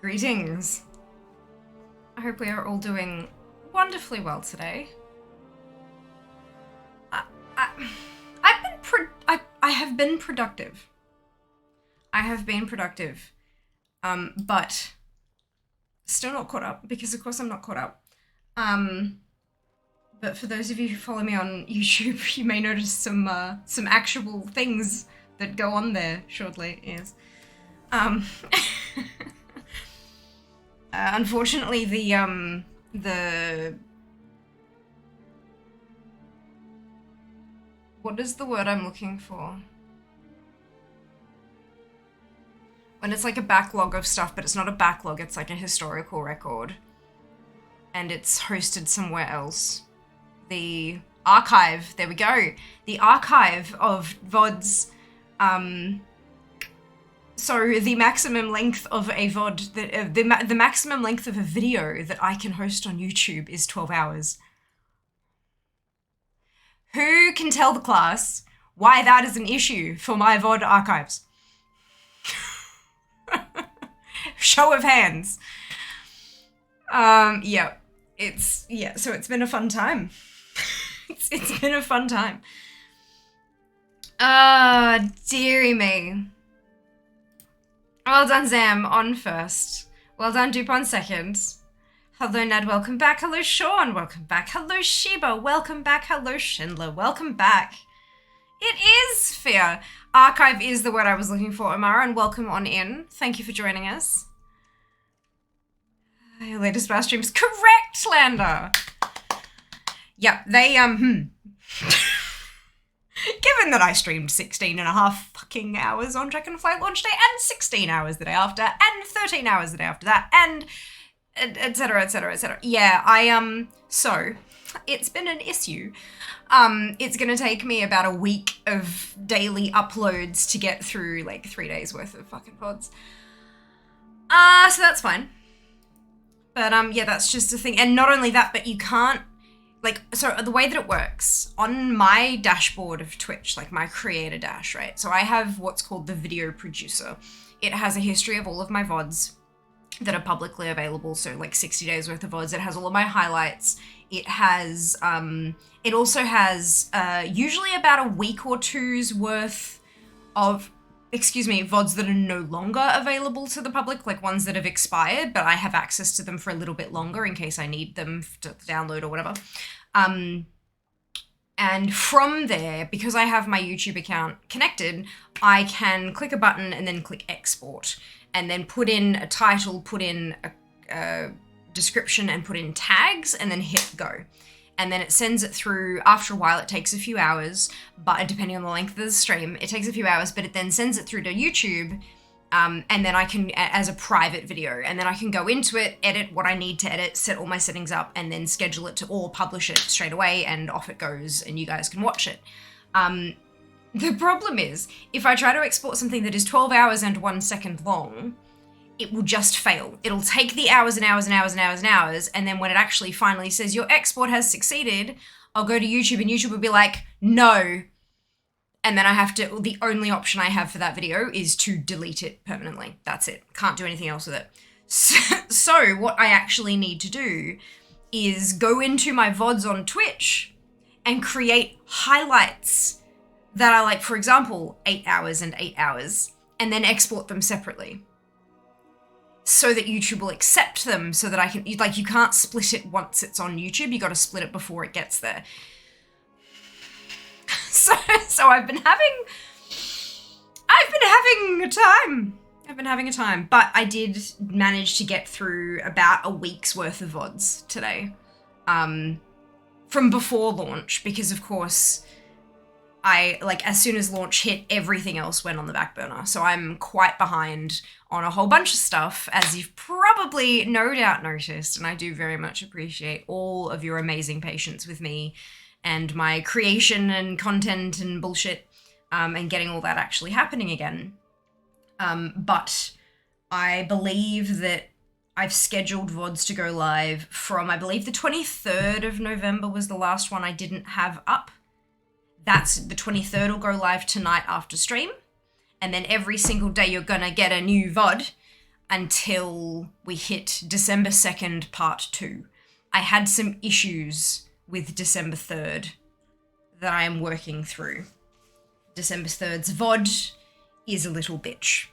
Greetings. I hope we are all doing wonderfully well today. I have been productive. I have been productive, but still not caught up because, of course, I'm not caught up. But for those of you who follow me on YouTube, you may notice some actual things that go on there shortly. Yes. Unfortunately, the what is the word I'm looking for? When it's like a backlog of stuff, but it's not a backlog, it's like a historical record. And it's hosted somewhere else. The archive, there we go. The archive of VODs, so the maximum length of a VOD, the maximum length of a video that I can host on YouTube is 12 hours. Who can tell the class why that is an issue for my VOD archives? Show of hands. Yeah, so it's been a fun time. It's been a fun time. Dearie me. Well done, Zam, on first. Well done, Dupe, on second. Hello, Ned, welcome back. Hello, Sean, welcome back. Hello, Sheba, welcome back. Hello, Schindler, welcome back. It is fair. Archive is the word I was looking for, Amara, and welcome on in. Thank you for joining us. Your latest Bass streams. Correct, Lander. Yep, they, given that I streamed 16 and a half fucking hours on Dragonflight launch day, and 16 hours the day after, and 13 hours the day after that, and et cetera, et cetera, et cetera. Yeah, so, it's been an issue. It's gonna take me about a week of daily uploads to get through, like, 3 days worth of fucking pods. So that's fine. But, yeah, that's just a thing. And not only that, but you can't, like, so the way that it works, on my dashboard of Twitch, like my creator dash, right? So I have what's called the video producer. It has a history of all of my VODs that are publicly available, so like 60 days worth of VODs. It has all of my highlights. It has, it also has usually about a week or two's worth of, VODs that are no longer available to the public, like ones that have expired, but I have access to them for a little bit longer in case I need them to download or whatever. And from there, because I have my YouTube account connected, I can click a button and then click export, and then put in a title, put in a description, and put in tags, and then hit go. And then it sends it through. After a while, it takes a few hours, but depending on the length of the stream, it takes a few hours, but it then sends it through to YouTube, and then I can, as a private video, and then I can go into it, edit what I need to edit, set all my settings up, and then schedule it to or publish it straight away, and off it goes, and you guys can watch it. The problem is, if I try to export something that is 12 hours and 1 second long, it will just fail. It'll take the hours and hours and hours and hours and hours, and then when it actually finally says your export has succeeded, I'll go to YouTube and YouTube will be like, no. And then I have to, the only option I have for that video is to delete it permanently. That's it. Can't do anything else with it. So what I actually need to do is go into my VODs on Twitch and create highlights that are like, for example, 8 hours and 8 hours, and then export them separately, so that YouTube will accept them, so that I can, like, you can't split it once it's on YouTube, you gotta split it before it gets there. So I've been having a time, but I did manage to get through about a week's worth of VODs today, from before launch, because of course, as soon as launch hit, everything else went on the back burner. So I'm quite behind on a whole bunch of stuff, as you've probably no doubt noticed, and I do very much appreciate all of your amazing patience with me and my creation and content and bullshit, and getting all that actually happening again. But I believe that I've scheduled VODs to go live from, I believe the 23rd of November was the last one I didn't have up. That's the 23rd will go live tonight after stream. And then every single day you're gonna get a new VOD until we hit December 2nd, part 2. I had some issues with December 3rd that I am working through. December 3rd's VOD is a little bitch.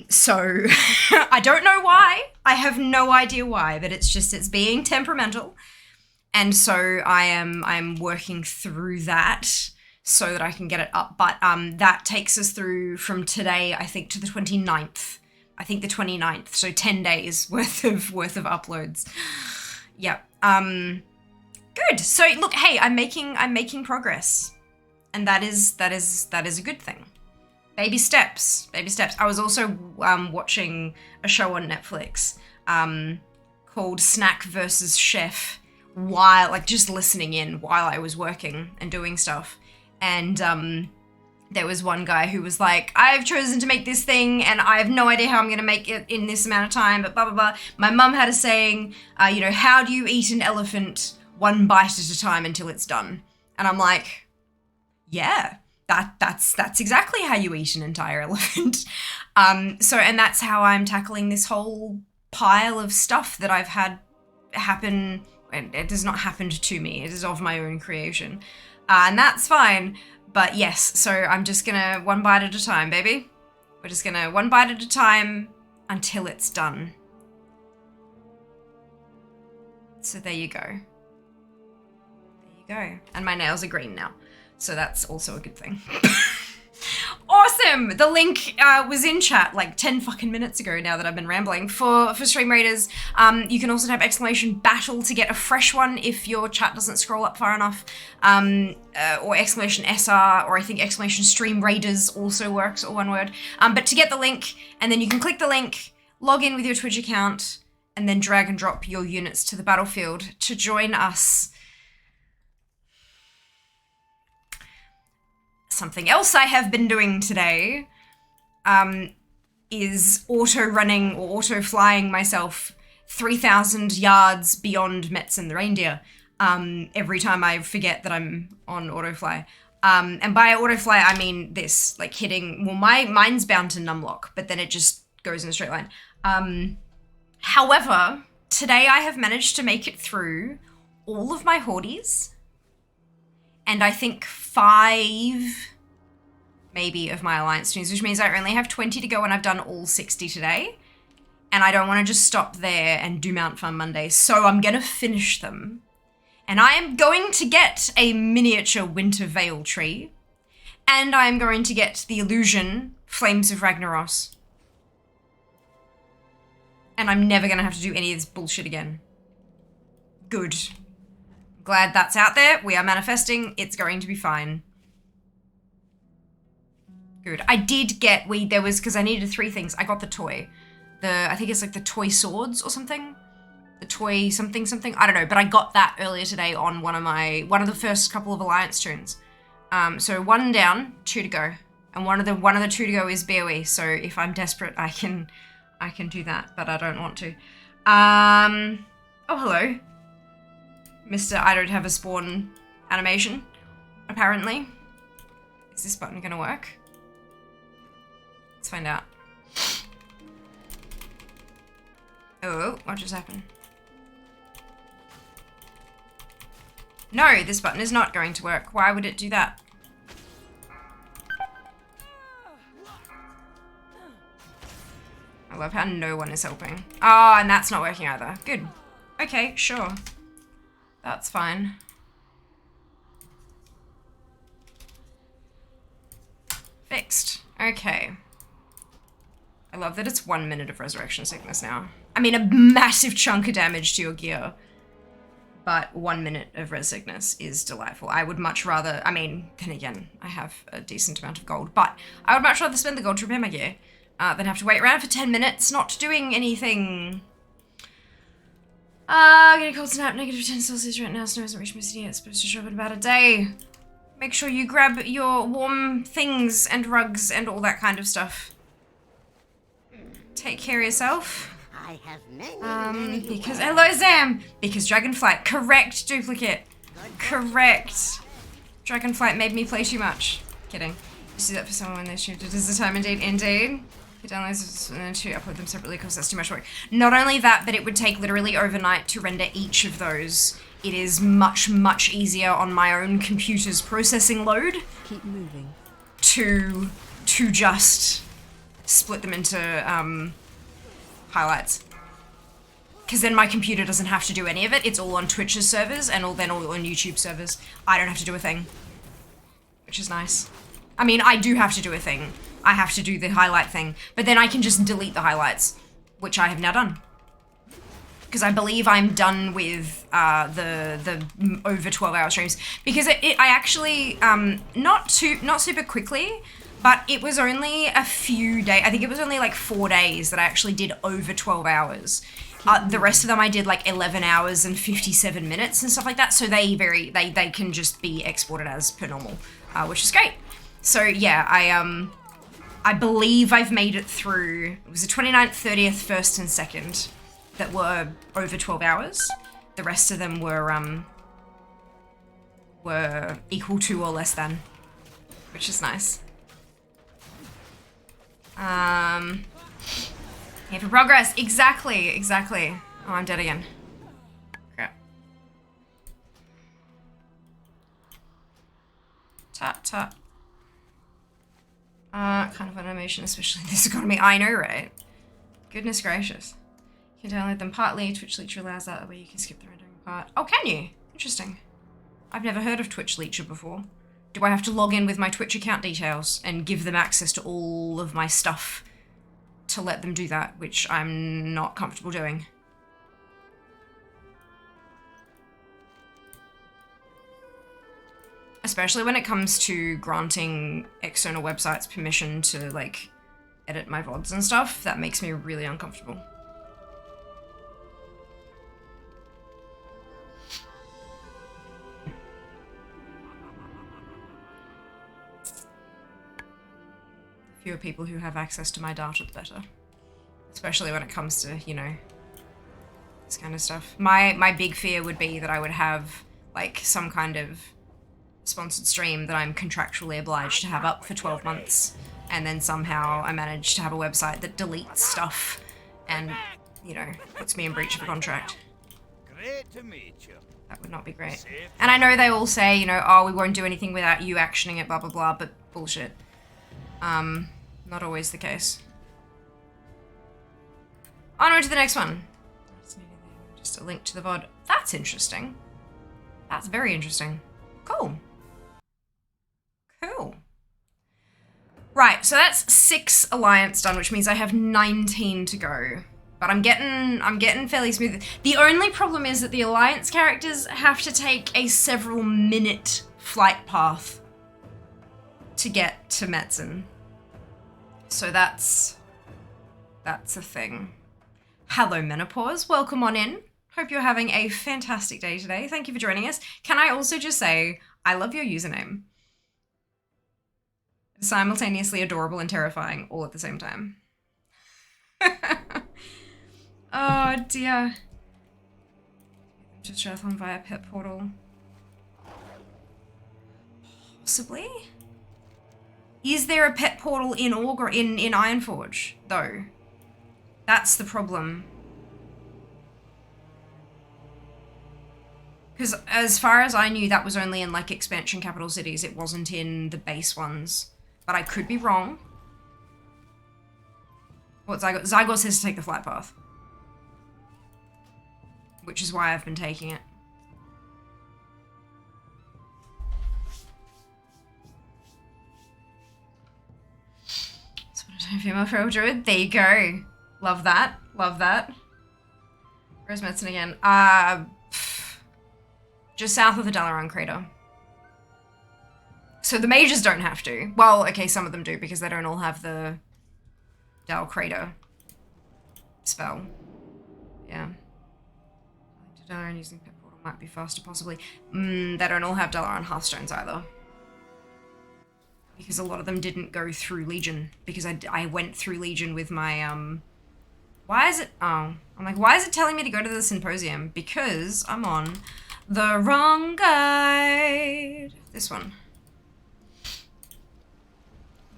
So I don't know why. I have no idea why, but it's being temperamental. And so I'm working through that so that I can get it up. But that takes us through from today, I think, to the 29th. I think the 29th. So 10 days worth of uploads. Yep. Good. So look, hey, I'm making progress. And that is a good thing. Baby steps. I was also watching a show on Netflix called Snack versus Chef while, like, just listening in while I was working and doing stuff. And there was one guy who was like, I've chosen to make this thing and I have no idea how I'm going to make it in this amount of time, but blah, blah, blah. My mum had a saying, how do you eat an elephant one bite at a time until it's done? And I'm like, yeah. That's exactly how you eat an entire elephant. And that's how I'm tackling this whole pile of stuff that I've had happen. It has not happened to me. It is of my own creation. And that's fine. But yes, so I'm just gonna one bite at a time, baby. We're just gonna one bite at a time until it's done. So there you go. There you go. And my nails are green now. So that's also a good thing. Awesome! The link was in chat like 10 fucking minutes ago now that I've been rambling. For Stream Raiders, you can also type !battle to get a fresh one if your chat doesn't scroll up far enough. Or !SR, or I think !Stream Raiders also works, all one word. But to get the link, and then you can click the link, log in with your Twitch account, and then drag and drop your units to the battlefield to join us. Something else I have been doing today is auto-running or auto-flying myself 3,000 yards beyond Metzen the reindeer every time I forget that I'm on autofly. And by autofly, I mean this, like hitting, well, mine's bound to numlock, but then it just goes in a straight line. However, today I have managed to make it through all of my hordes, and I think 5 maybe of my alliance tunes, which means I only have 20 to go and I've done all 60 today. And I don't want to just stop there and do Mount Fun Monday, so I'm going to finish them. And I am going to get a miniature Winter Veil tree, and I am going to get the illusion Flames of Ragnaros. And I'm never going to have to do any of this bullshit again. Good. Glad that's out there. We are manifesting. It's going to be fine. Good. I did get, because I needed 3 things. I got the toy. I think it's like the toy swords or something. The toy something. I don't know, but I got that earlier today on one of the first couple of alliance tunes. So 1 down, 2 to go. And one of the 2 to go is BOE. So if I'm desperate, I can do that, but I don't want to. Oh, hello. Mr. I don't have a spawn animation, apparently. Is this button gonna work? Let's find out. Oh, what just happened? No, this button is not going to work. Why would it do that? I love how no one is helping. Oh, and that's not working either. Good. Okay, sure. That's fine. Fixed. Okay. I love that it's 1 minute of Resurrection Sickness now. I mean, a massive chunk of damage to your gear, but 1 minute of Res Sickness is delightful. I would much rather, I mean, then again, I have a decent amount of gold, but I would much rather spend the gold to repair my gear than have to wait around for 10 minutes not doing anything. Getting cold snap, -10 right now. Snow hasn't reached my city yet. It's supposed to show up in about a day. Make sure you grab your warm things and rugs and all that kind of stuff. Take care of yourself. I have many, because hello Zam! Because Dragonflight, correct duplicate. Correct. Dragonflight made me play too much. Kidding. Just do that for someone when they shoot it. Is the time indeed? Indeed. Downloads to upload them separately because that's too much work. Not only that, but it would take literally overnight to render each of those. It is much, much easier on my own computer's processing load. Keep moving. To just split them into highlights. Because then my computer doesn't have to do any of it. It's all on Twitch's servers and all on YouTube servers. I don't have to do a thing. Which is nice. I mean, I do have to do a thing. I have to do the highlight thing. But then I can just delete the highlights. Which I have now done. Because I believe I'm done with the over 12-hour streams. Because I actually, not super quickly, but it was only a few days. I think it was only like 4 days that I actually did over 12 hours. The rest of them I did like 11 hours and 57 minutes and stuff like that. So they can just be exported as per normal, which is great. So yeah, I believe I've made it through. It was the 29th, 30th, 1st and 2nd that were over 12 hours. The rest of them were equal to or less than, which is nice. Here for progress. Exactly. Oh, I'm dead again. Crap. Tap. Kind of animation, especially in this economy. I know, right? Goodness gracious. You can download them partly. Twitch Leecher allows that way you can skip the rendering part. Oh, can you? Interesting. I've never heard of Twitch Leecher before. Do I have to log in with my Twitch account details and give them access to all of my stuff to let them do that, which I'm not comfortable doing? Especially when it comes to granting external websites permission to, like, edit my VODs and stuff. That makes me really uncomfortable. Fewer people who have access to my data, the better. Especially when it comes to, you know, this kind of stuff. My big fear would be that I would have, like, some kind of sponsored stream that I'm contractually obliged to have up for 12 months, and then somehow I manage to have a website that deletes stuff and, you know, puts me in breach of a contract. Great to meet you. That would not be great. And I know they all say, you know, oh, we won't do anything without you actioning it, blah, blah, blah, but bullshit. Not always the case. Onward to the next one. Just a link to the VOD. That's interesting. That's very interesting. Cool. Cool. Right, so that's 6 alliance done, which means I have 19 to go. But I'm getting fairly smooth. The only problem is that the alliance characters have to take a several minute flight path to get to Metzen. So that's a thing. Hello, Menopause. Welcome on in. Hope you're having a fantastic day today. Thank you for joining us. Can I also just say, I love your username. It's simultaneously adorable and terrifying all at the same time. Oh dear. To triathlon via pet portal. Possibly? Is there a pet portal in in Ironforge, though? That's the problem. Because as far as I knew, that was only in, like, expansion capital cities. It wasn't in the base ones. But I could be wrong. What Zygot? Zygot says to take the flight path. Which is why I've been taking it. Female feral druid. There you go. Love that. Love that. Where's Metzen again? Just south of the Dalaran crater. So the mages don't have to. Well, okay, some of them do because they don't all have the Dal crater spell. Yeah. Dalaran using pet portal might be faster, possibly. They don't all have Dalaran hearthstones either. Because a lot of them didn't go through Legion. Because I went through Legion with my, Why is it... Oh. I'm like, why is it telling me to go to the symposium? Because I'm on the wrong guide. This one.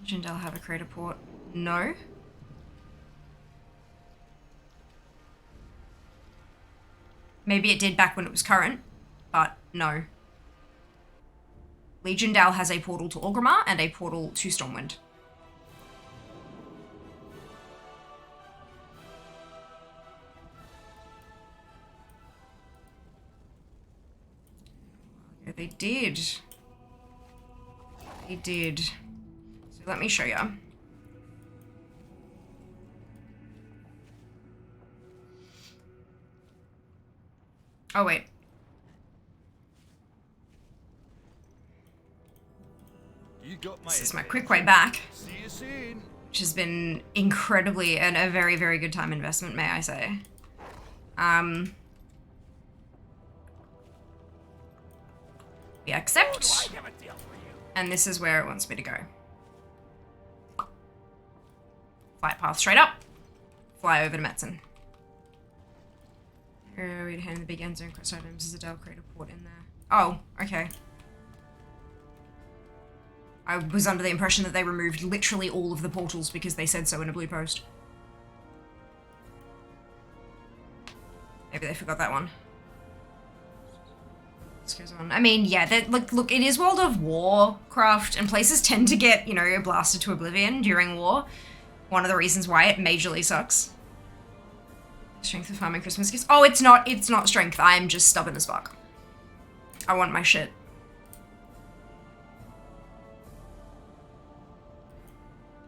Legion Dal have a crater port? No. Maybe it did back when it was current, but no. Legion Dale has a portal to Orgrimmar and a portal to Stormwind. Yeah, they did. They did. So let me show you. Oh, wait. You got This is my quick way back, See you soon. which has been incredibly and a very, very good time investment, may I say. We accept, I have a deal for you. and this is where it wants me to go. Flight path straight up, fly over to Metzen. We'd hand the big end zone quest items as a Dale Crater port in there. Oh, okay. I was under the impression that they removed literally all of the portals because they said so in a blue post. Maybe they forgot that one. This goes on. I mean, yeah, look, it is World of Warcraft, and places tend to get, you know, blasted to oblivion during war. One of the reasons why it majorly sucks. Strength of farming Christmas gifts. Oh, it's not strength. I am just stubborn as fuck. I want my shit.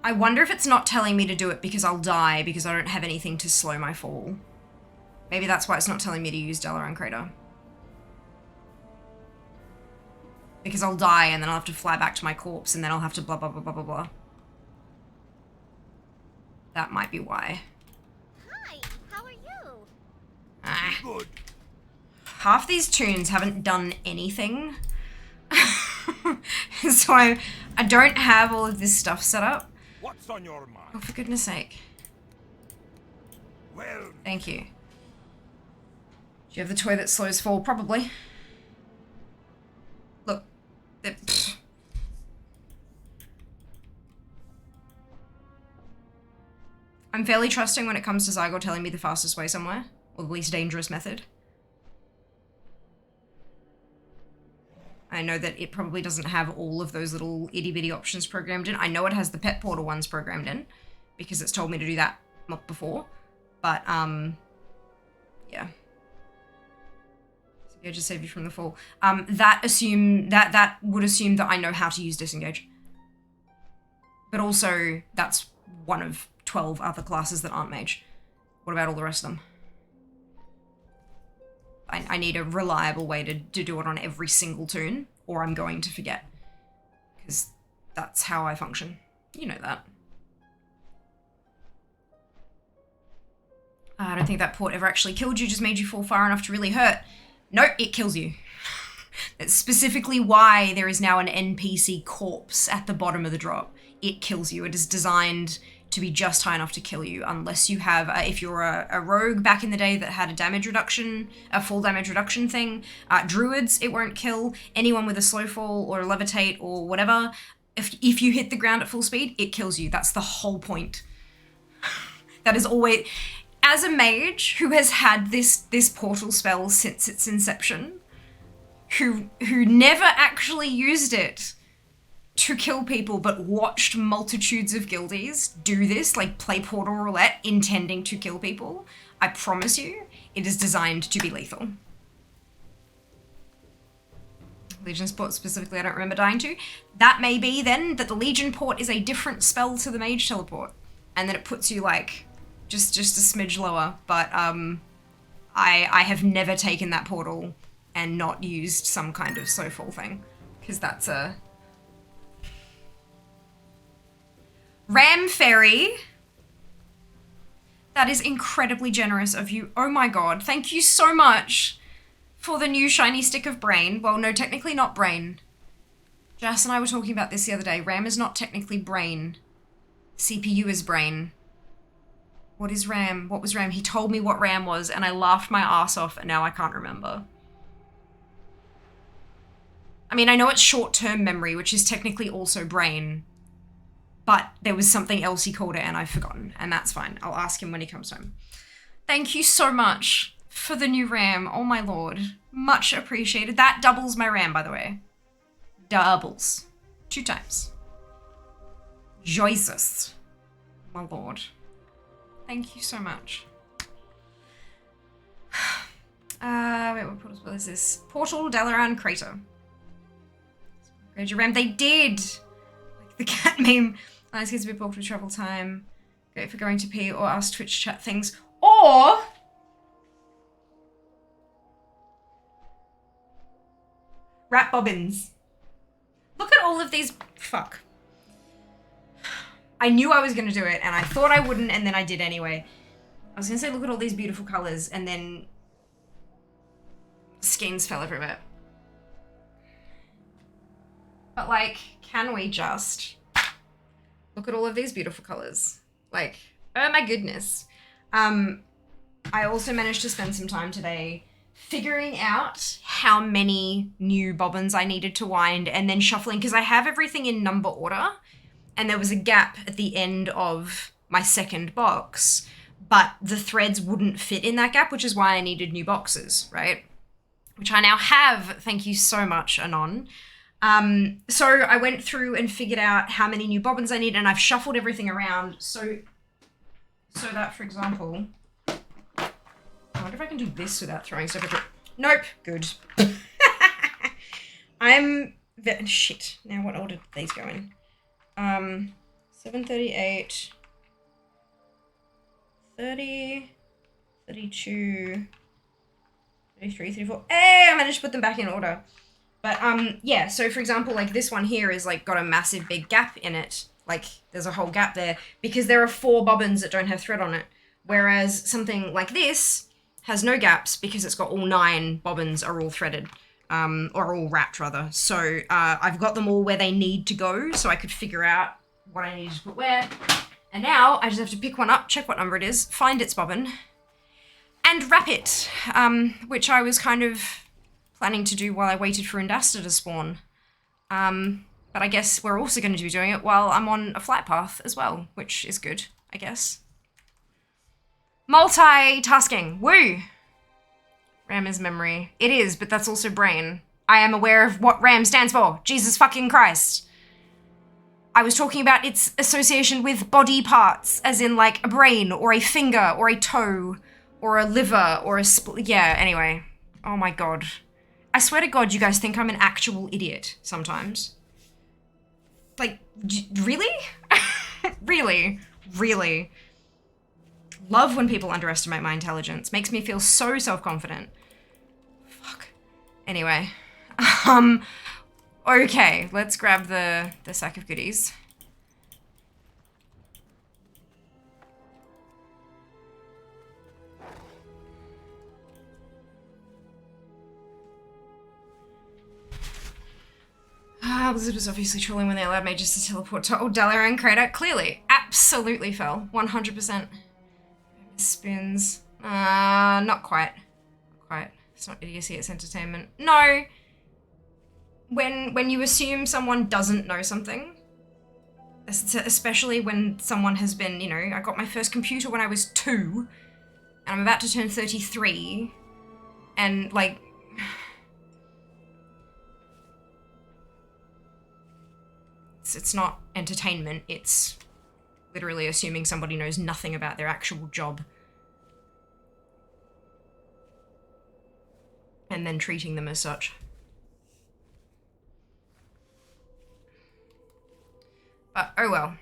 I wonder if it's not telling me to do it because I'll die because I don't have anything to slow my fall. Maybe that's why it's not telling me to use Dalaran Crater. Because I'll die and then I'll have to fly back to my corpse and then I'll have to blah blah blah blah blah blah. That might be why. Hi, how are you? Ah. Good. Half these tunes haven't done anything. So I don't have all of this stuff set up. What's on your Oh, mind? for goodness sake. Well, Thank you. Do you have the toy that slows fall? Probably. Look. Pfft. I'm fairly trusting when it comes to Zygor telling me the fastest way somewhere, or the least dangerous method. I know that it probably doesn't have all of those little itty-bitty options programmed in. I know it has the pet portal ones programmed in, because it's told me to do that before. But, yeah. So yeah, just save you from the fall. That would assume that I know how to use disengage. But also, that's one of 12 other classes that aren't mage. What about all the rest of them? I need a reliable way to do it on every single toon, or I'm going to forget. Because that's how I function. You know that. I don't think that port ever actually killed you, just made you fall far enough to really hurt. Nope, it kills you. That's specifically why there is now an NPC corpse at the bottom of the drop. It kills you. It is designed to be just high enough to kill you, unless you have, if you're a rogue back in the day that had a damage reduction, a full damage reduction thing, druids, it won't kill. Anyone with a slow fall or a levitate or whatever, if you hit the ground at full speed, it kills you. That's the whole point. That is always, as a mage who has had this portal spell since its inception, who never actually used it to kill people, but watched multitudes of guildies do this, like play Portal Roulette intending to kill people, I promise you, it is designed to be lethal. Legion's port specifically, I don't remember dying to. That may be then that the Legion port is a different spell to the Mage Teleport, and that it puts you like just a smidge lower, but I have never taken that portal and not used some kind of slow fall thing, because that's a Ram Fairy. That is incredibly generous of you. Oh my god, thank you so much for the new shiny stick of brain. Well, no, technically not brain. Jas and I were talking about this the other day. RAM is not technically brain. CPU is brain. What is RAM? What was RAM? He told me what RAM was and I laughed my ass off and now I can't remember. I mean, I know it's short-term memory, which is technically also brain. But there was something else he called it and I've forgotten, and that's fine. I'll ask him when he comes home. Thank you so much for the new RAM. Oh my lord. Much appreciated. That doubles my RAM, by the way. Doubles. 2 times. Jesus. My lord. Thank you so much. Wait, what is this? Portal Dalaran Crater. Upgrade your RAM. They did! Like the cat meme. Nice kids to be booked with travel time. Great for going to pee or ask Twitch chat things. Or... rat bobbins. Look at all of these... Fuck. I knew I was going to do it, and I thought I wouldn't, and then I did anyway. I was going to say, look at all these beautiful colours, and then... skeins fell everywhere. But, like, can we just... look at all of these beautiful colours? Like, oh my goodness. I also managed to spend some time today figuring out how many new bobbins I needed to wind and then shuffling, because I have everything in number order, and there was a gap at the end of my second box, but the threads wouldn't fit in that gap, which is why I needed new boxes, right? Which I now have, thank you so much, Anon. So I went through and figured out how many new bobbins I need, and I've shuffled everything around so that, for example, I wonder if I can do this without throwing stuff at it. Nope, good. Shit, now what order did these go in? 738, 30, 32, 33, 34. Hey, I managed to put them back in order. But, yeah, so for example, like this one here is like got a massive big gap in it. Like there's a whole gap there because there are 4 bobbins that don't have thread on it. Whereas something like this has no gaps because it's got all 9 bobbins are all threaded, or all wrapped rather. So, I've got them all where they need to go so I could figure out what I needed to put where. And now I just have to pick one up, check what number it is, find its bobbin, and wrap it, which I was kind of planning to do while I waited for Indasta to spawn. But I guess we're also going to be doing it while I'm on a flight path as well, which is good, I guess. Multitasking, woo! RAM is memory. It is, but that's also brain. I am aware of what RAM stands for. Jesus fucking Christ. I was talking about its association with body parts, as in like a brain, or a finger, or a toe, or a liver, or a yeah, anyway. Oh my god. I swear to God, you guys think I'm an actual idiot sometimes. Like, really? Really? Really? Love when people underestimate my intelligence. Makes me feel so self-confident. Fuck. Anyway. Okay, let's grab the sack of goodies. Blizzard was obviously trolling when they allowed mages to teleport to Old Dalaran Crater. Clearly. Absolutely fell. 100%. Spins. Not quite. Not quite. It's not idiocy, it's entertainment. No! When you assume someone doesn't know something, especially when someone has been, you know, I got my first computer when I was 2, and I'm about to turn 33, and, like... It's not entertainment, it's literally assuming somebody knows nothing about their actual job. And then treating them as such. But, oh well.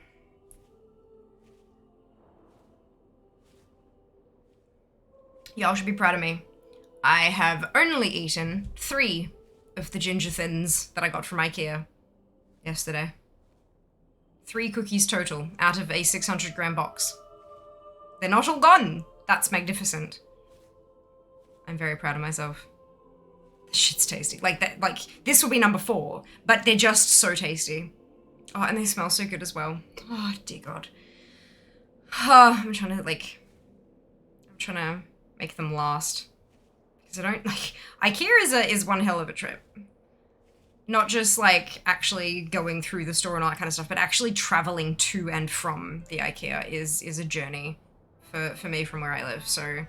Y'all should be proud of me. I have only eaten 3 of the ginger thins that I got from IKEA yesterday. 3 cookies total out of a 600 gram box. They're not all gone. That's magnificent. I'm very proud of myself. This shit's tasty. Like that, like this will be number 4, but they're just so tasty. Oh, and they smell so good as well. Oh, dear God. Oh, I'm trying to make them last. Because I don't, like, IKEA is one hell of a trip. Not just, like, actually going through the store and all that kind of stuff, but actually traveling to and from the IKEA is a journey for me from where I live. So,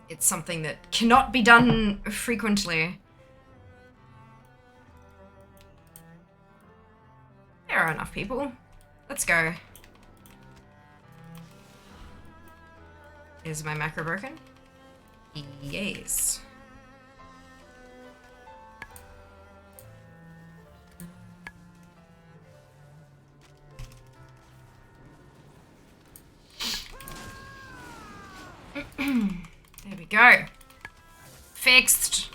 it's something that cannot be done frequently. There are enough people. Let's go. Is my macro broken? Yes. There we go. Fixed.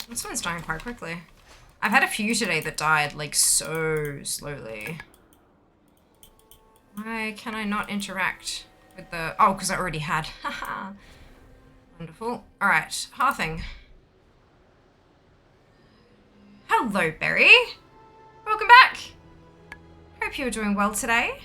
This one's dying quite quickly. I've had a few today that died, like, so slowly. Why can I not interact with the... Oh, because I already had. Haha. Wonderful. Alright, Hearthing. Hello, Berry. Welcome back. Hope you're doing well today.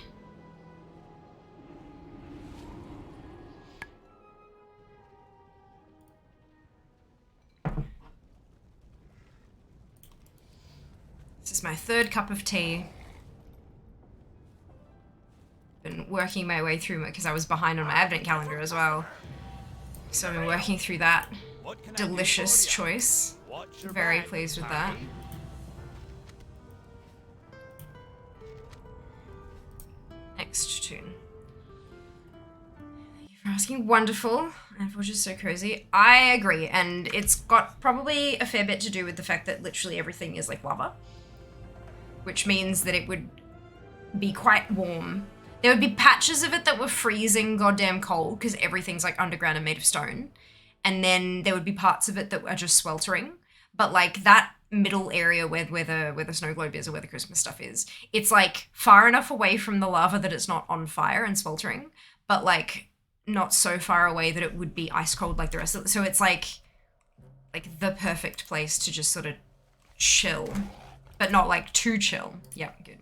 This is my third cup of tea. Been working my way through it because I was behind on my advent calendar as well. So I've been working through that delicious choice. Very pleased with that. Next tune. Thank you for asking. Wonderful. And Forge is so cozy. I agree, and it's got probably a fair bit to do with the fact that literally everything is like lava. Which means that it would be quite warm. There would be patches of it that were freezing goddamn cold because everything's like underground and made of stone. And then there would be parts of it that are just sweltering. But like that middle area where the snow globe is or where the Christmas stuff is, it's like far enough away from the lava that it's not on fire and sweltering, but like not so far away that it would be ice cold like the rest of it. So it's like the perfect place to just sort of chill. But not like too chill. Yep, good.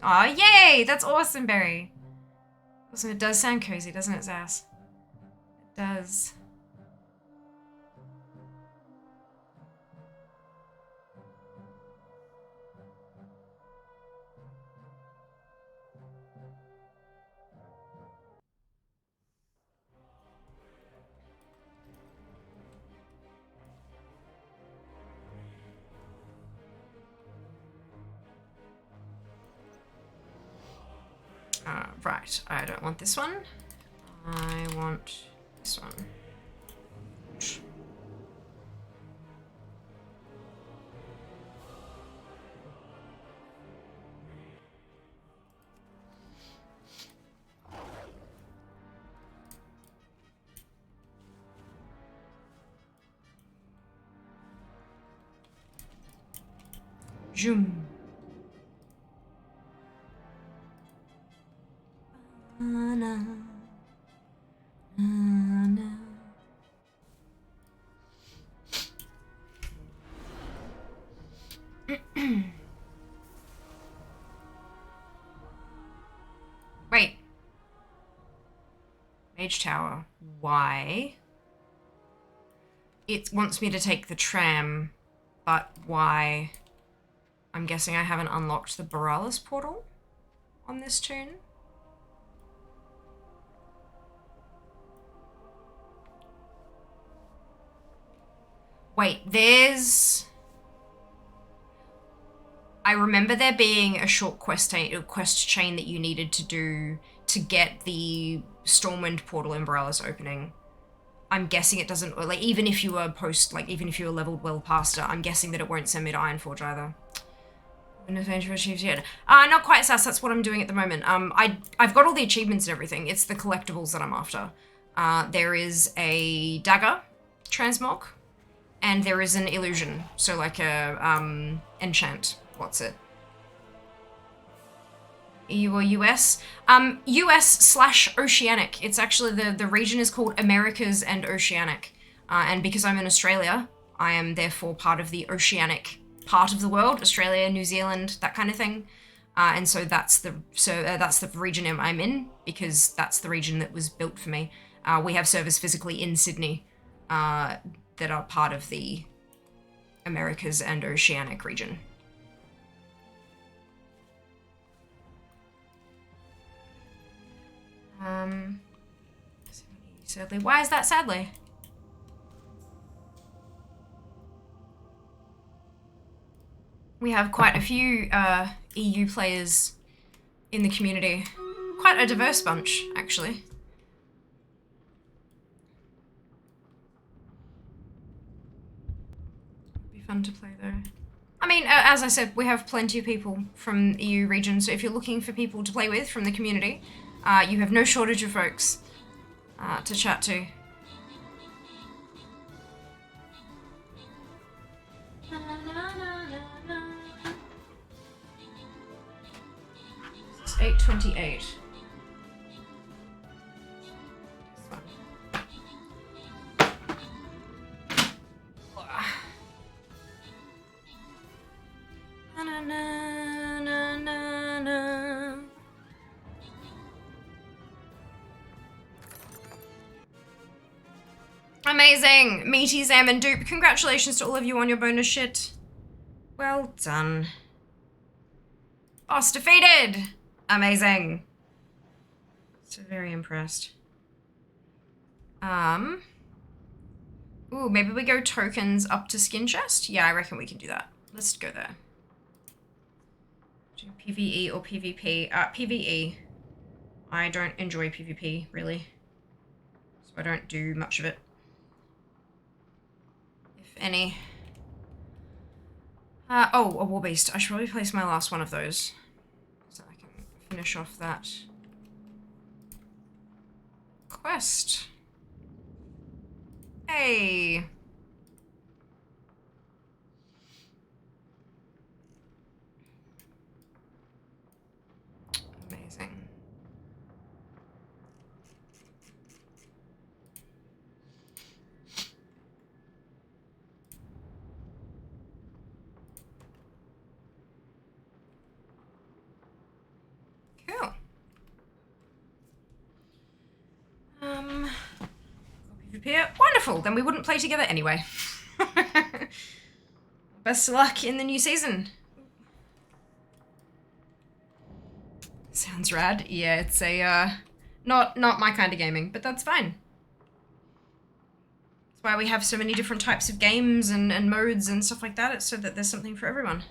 Oh, yay! That's awesome, Barry. Also, it does sound cozy, doesn't it, Zaz? It does. Right, I don't want this one. I want this one. Zoom. Wait. Mage Tower. Why? It wants me to take the tram, but why? I'm guessing I haven't unlocked the Borealis portal on this tune. Wait, there's... I remember there being a short quest chain that you needed to do to get the Stormwind portal in Borealis opening. I'm guessing it doesn't, like, even if you were even if you were leveled well past it, I'm guessing that it won't send me to Ironforge either. No adventure achieved yet. Not quite, Sass, that's what I'm doing at the moment. I've got all the achievements and everything. It's the collectibles that I'm after. There is a dagger transmog, and there is an illusion, so like a enchant. What's it? EU or US? US/Oceanic. It's actually, the region is called Americas and Oceanic. And because I'm in Australia, I am therefore part of the Oceanic part of the world. Australia, New Zealand, that kind of thing. And so that's the region I'm in, because that's the region that was built for me. We have servers physically in Sydney that are part of the Americas and Oceanic region. Sadly, why is that sadly? We have quite a few EU players in the community. Quite a diverse bunch, actually. Be fun to play though. I mean, as I said, we have plenty of people from the EU region, so if you're looking for people to play with from the community, you have no shortage of folks to chat to. It's 8:28. Amazing! Meaty, Zam, and Dupe, congratulations to all of you on your bonus shit. Well done. Boss defeated! Amazing. So very impressed. Ooh, maybe we go tokens up to skin chest? Yeah, I reckon we can do that. Let's go there. Do PvE or PvP? PvE. I don't enjoy PvP, really. So I don't do much of it. If any. Oh, a War Beast. I should probably place my last one of those, so I can finish off that quest. Hey! Amazing. Cool. PvP. Wonderful, then we wouldn't play together anyway. Best of luck in the new season. Sounds rad. Yeah, it's a, not my kind of gaming, but that's fine. That's why we have so many different types of games and modes and stuff like that. It's so that there's something for everyone.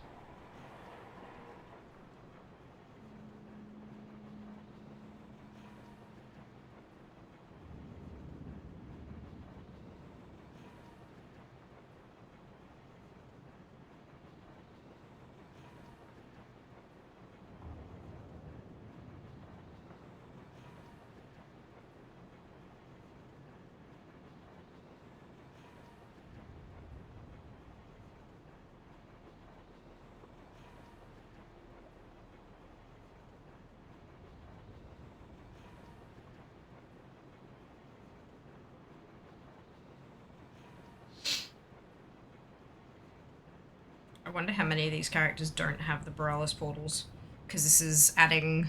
I wonder how many of these characters don't have the Borealis portals, because this is adding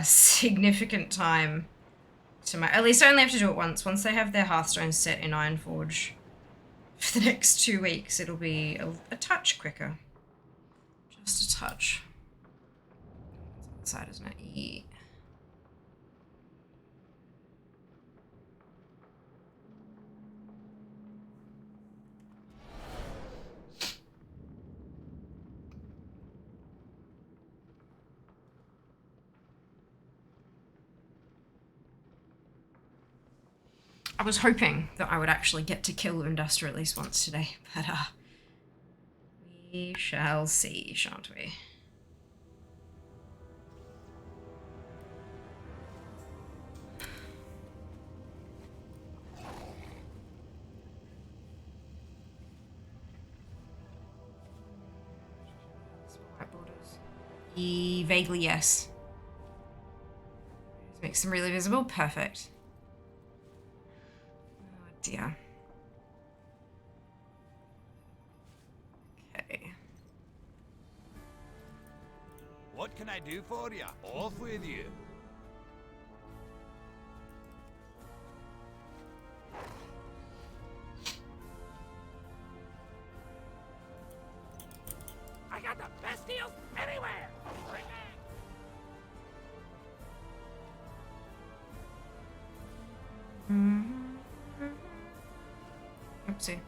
significant time to my... At least I only have to do it once. Once they have their Hearthstone set in Ironforge for the next 2 weeks, it'll be a touch quicker. Just a touch. It's on the side, isn't it? Yeah. I was hoping that I would actually get to kill Undasta at least once today, but we shall see, shan't we? White borders. Vaguely, yes. Makes them really visible. Perfect. Dear. Okay. What can I do for you? Off with you. I got the best deals anywhere. Bring it. Oopsie.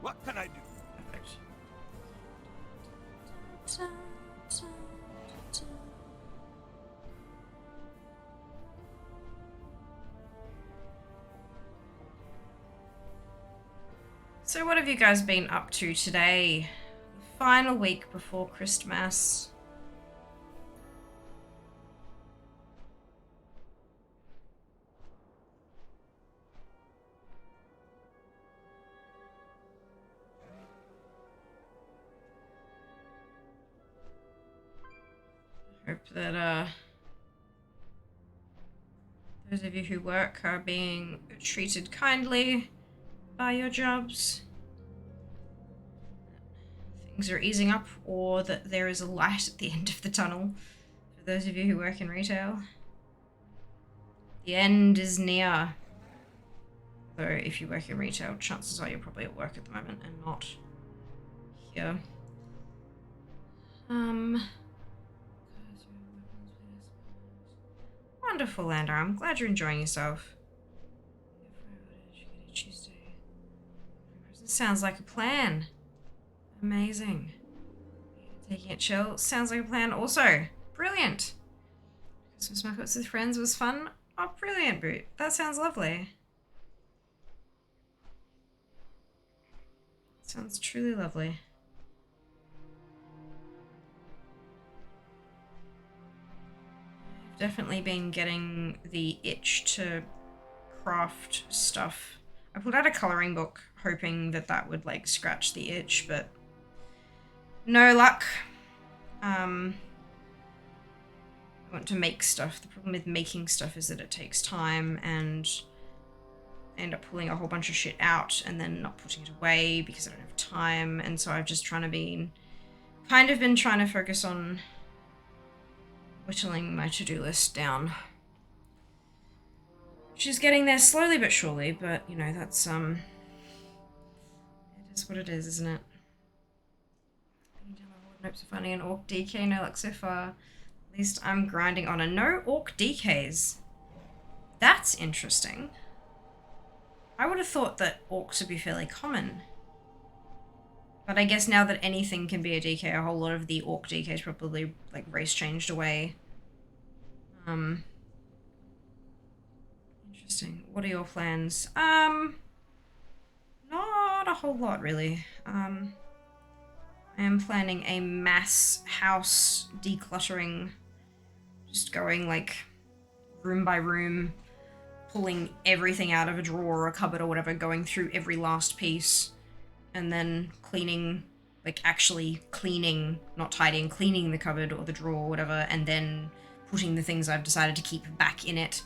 What can I do? Perfect. So what have you guys been up to today? The final week before Christmas. Hope that those of you who work are being treated kindly by your jobs. Things are easing up, or that there is a light at the end of the tunnel for those of you who work in retail. The end is near. Though if you work in retail, chances are you're probably at work at the moment and not here. Wonderful, Lander. I'm glad you're enjoying yourself. Tuesday. Sounds like a plan. Amazing. Taking it chill. Sounds like a plan also. Brilliant. Christmas markets with friends was fun. Oh, brilliant, Boot. That sounds lovely. Sounds truly lovely. I've definitely been getting the itch to craft stuff. I pulled out a coloring book hoping that that would like scratch the itch, but no luck. I want to make stuff. The problem with making stuff is that it takes time, and I end up pulling a whole bunch of shit out and then not putting it away because I don't have time. And so I've just kind of been trying to focus on whittling my to-do list down. She's getting there slowly but surely, but you know, that's it is what it is, isn't it? Hopes of finding an orc DK, no luck so far. At least I'm grinding on a no orc DKs. That's interesting. I would have thought that orcs would be fairly common. But I guess now that anything can be a DK, a whole lot of the orc DKs probably like race changed away. Interesting. What are your plans? Not a whole lot really. I am planning a mass house decluttering, just going like room by room, pulling everything out of a drawer or a cupboard or whatever, going through every last piece, and then cleaning, like actually cleaning, not tidying, cleaning the cupboard or the drawer or whatever, and then putting the things I've decided to keep back in it.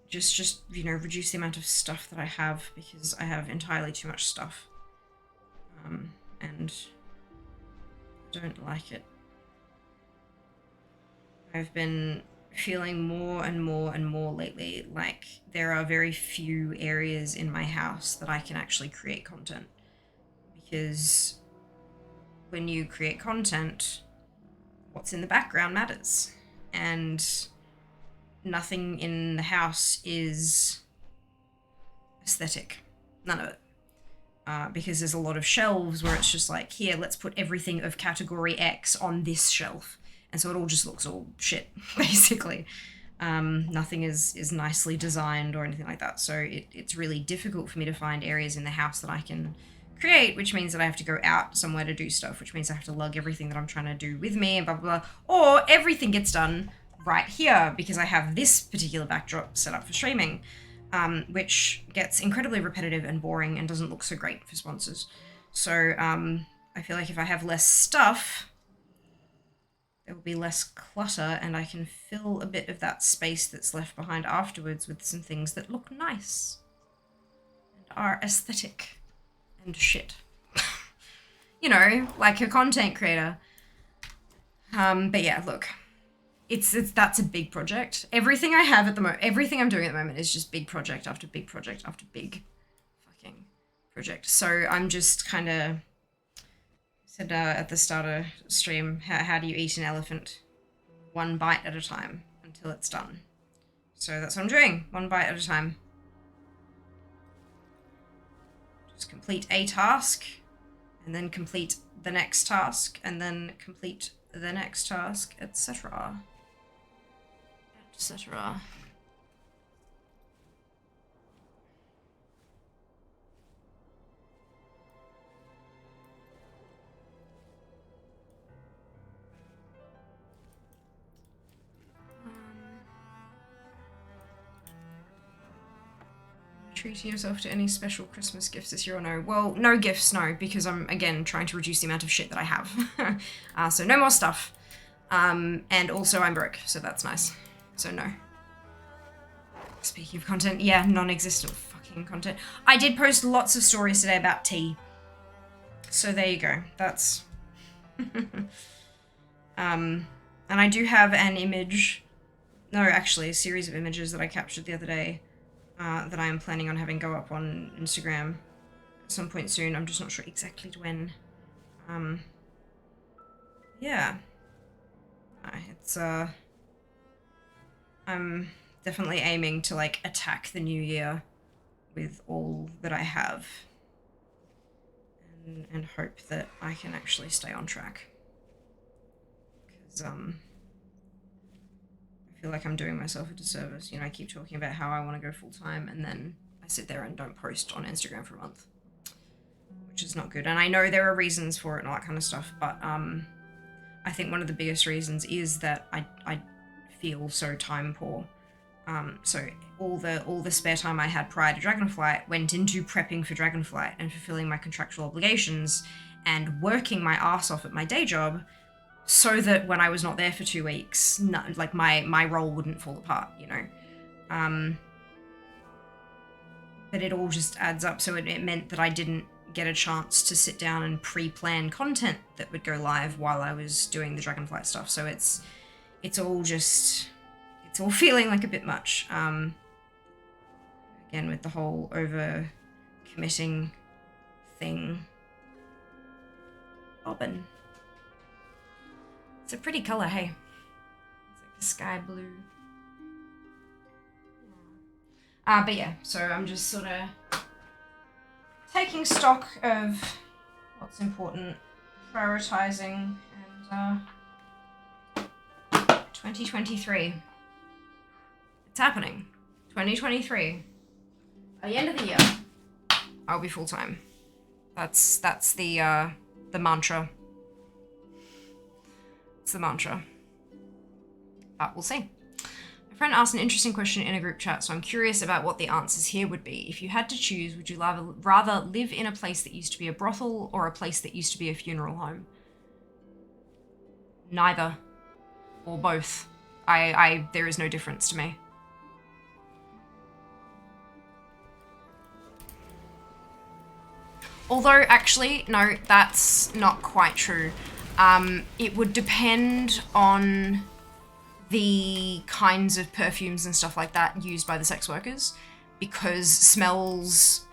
Just you know, reduce the amount of stuff that I have, because I have entirely too much stuff. And I don't like it. I've been feeling more and more and more lately like there are very few areas in my house that I can actually create content. Because when you create content, what's in the background matters. And nothing in the house is aesthetic. None of it. Because there's a lot of shelves where it's just like, here, let's put everything of category X on this shelf. And so it all just looks all shit, basically. Nothing is nicely designed or anything like that. So it's really difficult for me to find areas in the house that I can create, which means that I have to go out somewhere to do stuff, which means I have to lug everything that I'm trying to do with me and blah, blah, blah. Or everything gets done right here because I have this particular backdrop set up for streaming. Which gets incredibly repetitive and boring and doesn't look so great for sponsors. So I feel like if I have less stuff, there will be less clutter, and I can fill a bit of that space that's left behind afterwards with some things that look nice and are aesthetic and shit. you know, like a content creator. But yeah, look, that's a big project. Everything I have at the moment, everything I'm doing at the moment is just big project after big project after big fucking project. So I'm just kind of said at the start of stream, how do you eat an elephant? One bite at a time until it's done. So that's what I'm doing, one bite at a time. Just complete a task, and then complete the next task, and then complete the next task, etc. etc. Treating yourself to any special Christmas gifts this year or no? Well, no gifts, no, because I'm, again, trying to reduce the amount of shit that I have. So no more stuff. And also I'm broke, so that's nice. So no. Speaking of content, yeah, non-existent fucking content. I did post lots of stories today about tea. So there you go. That's... and I do have an image... No, actually, a series of images that I captured the other day. That I am planning on having go up on Instagram at some point soon. I'm just not sure exactly when. Yeah. It's, I'm definitely aiming to, like, attack the new year with all that I have. And hope that I can actually stay on track. Because, I feel like I'm doing myself a disservice. You know, I keep talking about how I want to go full-time, and then I sit there and don't post on Instagram for a month, which is not good. And I know there are reasons for it and all that kind of stuff, but I think one of the biggest reasons is that I feel so time poor. So all the spare time I had prior to Dragonflight went into prepping for Dragonflight and fulfilling my contractual obligations and working my ass off at my day job, so that when I was not there for 2 weeks, like my role wouldn't fall apart, you know. But it all just adds up, so it meant that I didn't get a chance to sit down and pre-plan content that would go live while I was doing the Dragonflight stuff. So it's all feeling like a bit much. Again, with the whole over committing thing. Bobbin. It's a pretty color, hey. It's like a sky blue. But yeah, so I'm just sort of taking stock of what's important, prioritizing, and 2023. It's happening. 2023. By the end of the year, I'll be full-time. That's the mantra. It's the mantra. But we'll see. My friend asked an interesting question in a group chat, so I'm curious about what the answers here would be. If you had to choose, would you rather live in a place that used to be a brothel or a place that used to be a funeral home? Neither. Or both. There is no difference to me. Although, actually, no, that's not quite true. It would depend on the kinds of perfumes and stuff like that used by the sex workers, because smells,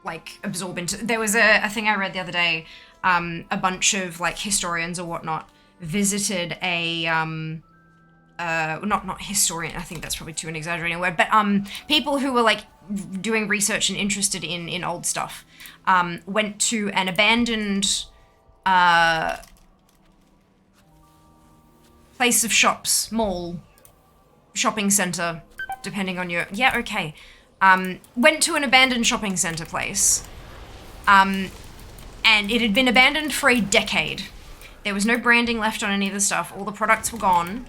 like, absorb into... There was a thing I read the other day, a bunch of, like, historians or whatnot visited a... not historian, I think that's probably too an exaggerating word, but people who were, like, doing research and interested in old stuff, went to an abandoned place of shops, mall, shopping center, depending on your... Yeah, okay. Went to an abandoned shopping center place, and it had been abandoned for a decade. There was no branding left on any of the stuff. All the products were gone.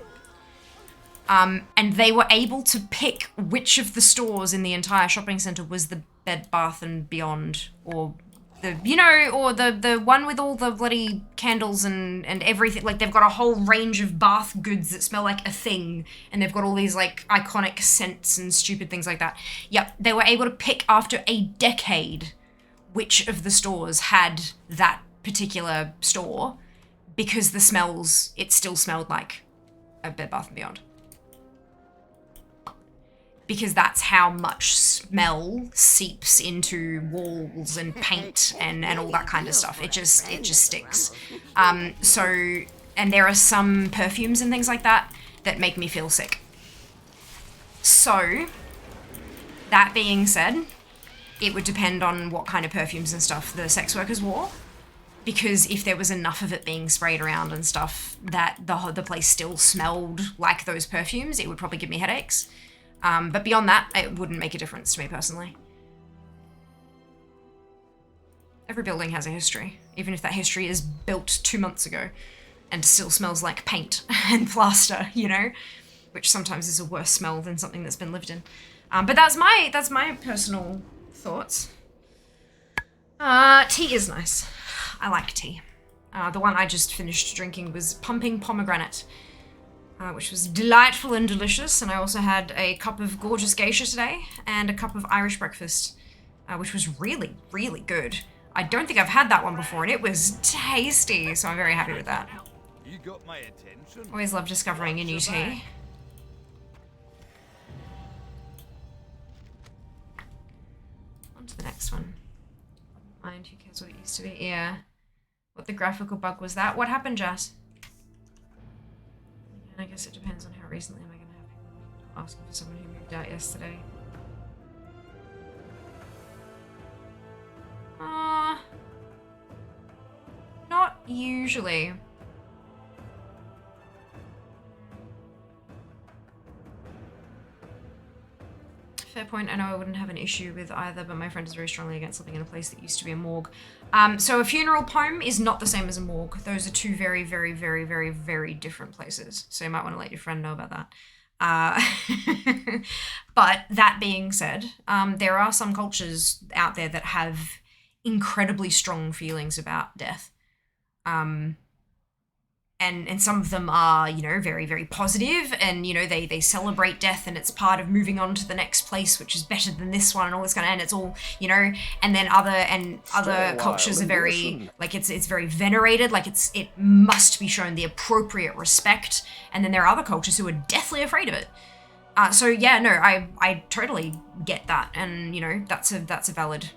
And they were able to pick which of the stores in the entire shopping center was the Bed Bath and Beyond, or the, you know, or the one with all the bloody candles and everything. Like, they've got a whole range of bath goods that smell like a thing, and they've got all these, like, iconic scents and stupid things like that. Yep, they were able to pick after a decade which of the stores had that particular store because the smells, it still smelled like a Bed Bath & Beyond. Because that's how much smell seeps into walls and paint and all that kind of stuff. It just sticks. And there are some perfumes and things like that make me feel sick. So, that being said, it would depend on what kind of perfumes and stuff the sex workers wore. Because if there was enough of it being sprayed around and stuff that the place still smelled like those perfumes, it would probably give me headaches. But beyond that, it wouldn't make a difference to me personally. Every building has a history, even if that history is built 2 months ago and still smells like paint and plaster, you know? Which sometimes is a worse smell than something that's been lived in. But that's my personal thoughts. Tea is nice. I like tea. The one I just finished drinking was Pumping Pomegranate, which was delightful and delicious. And I also had a cup of gorgeous geisha today and a cup of Irish breakfast, which was really, really good. I don't think I've had that one before, and it was tasty, so I'm very happy with that. You got my attention. Always love discovering a new tea. On to the next one. Mind, who cares what it used to be? Yeah. What the graphical bug was that? What happened, Jess? And I guess it depends on how recently am I going to have people asking for someone who moved out yesterday. Not usually. Fair point. I know I wouldn't have an issue with either, but my friend is very strongly against living in a place that used to be a morgue. So a funeral home is not the same as a morgue. Those are two very, very, very, very, very different places. So you might want to let your friend know about that. But that being said, there are some cultures out there that have incredibly strong feelings about death. And some of them are, you know, very, very positive, and, you know, they celebrate death, and it's part of moving on to the next place, which is better than this one, and all this kind of, and it's all, you know, and then other cultures are very, like, it's very venerated, like it must be shown the appropriate respect, and then there are other cultures who are deathly afraid of it. So yeah, no, I totally get that, and, you know, that's a valid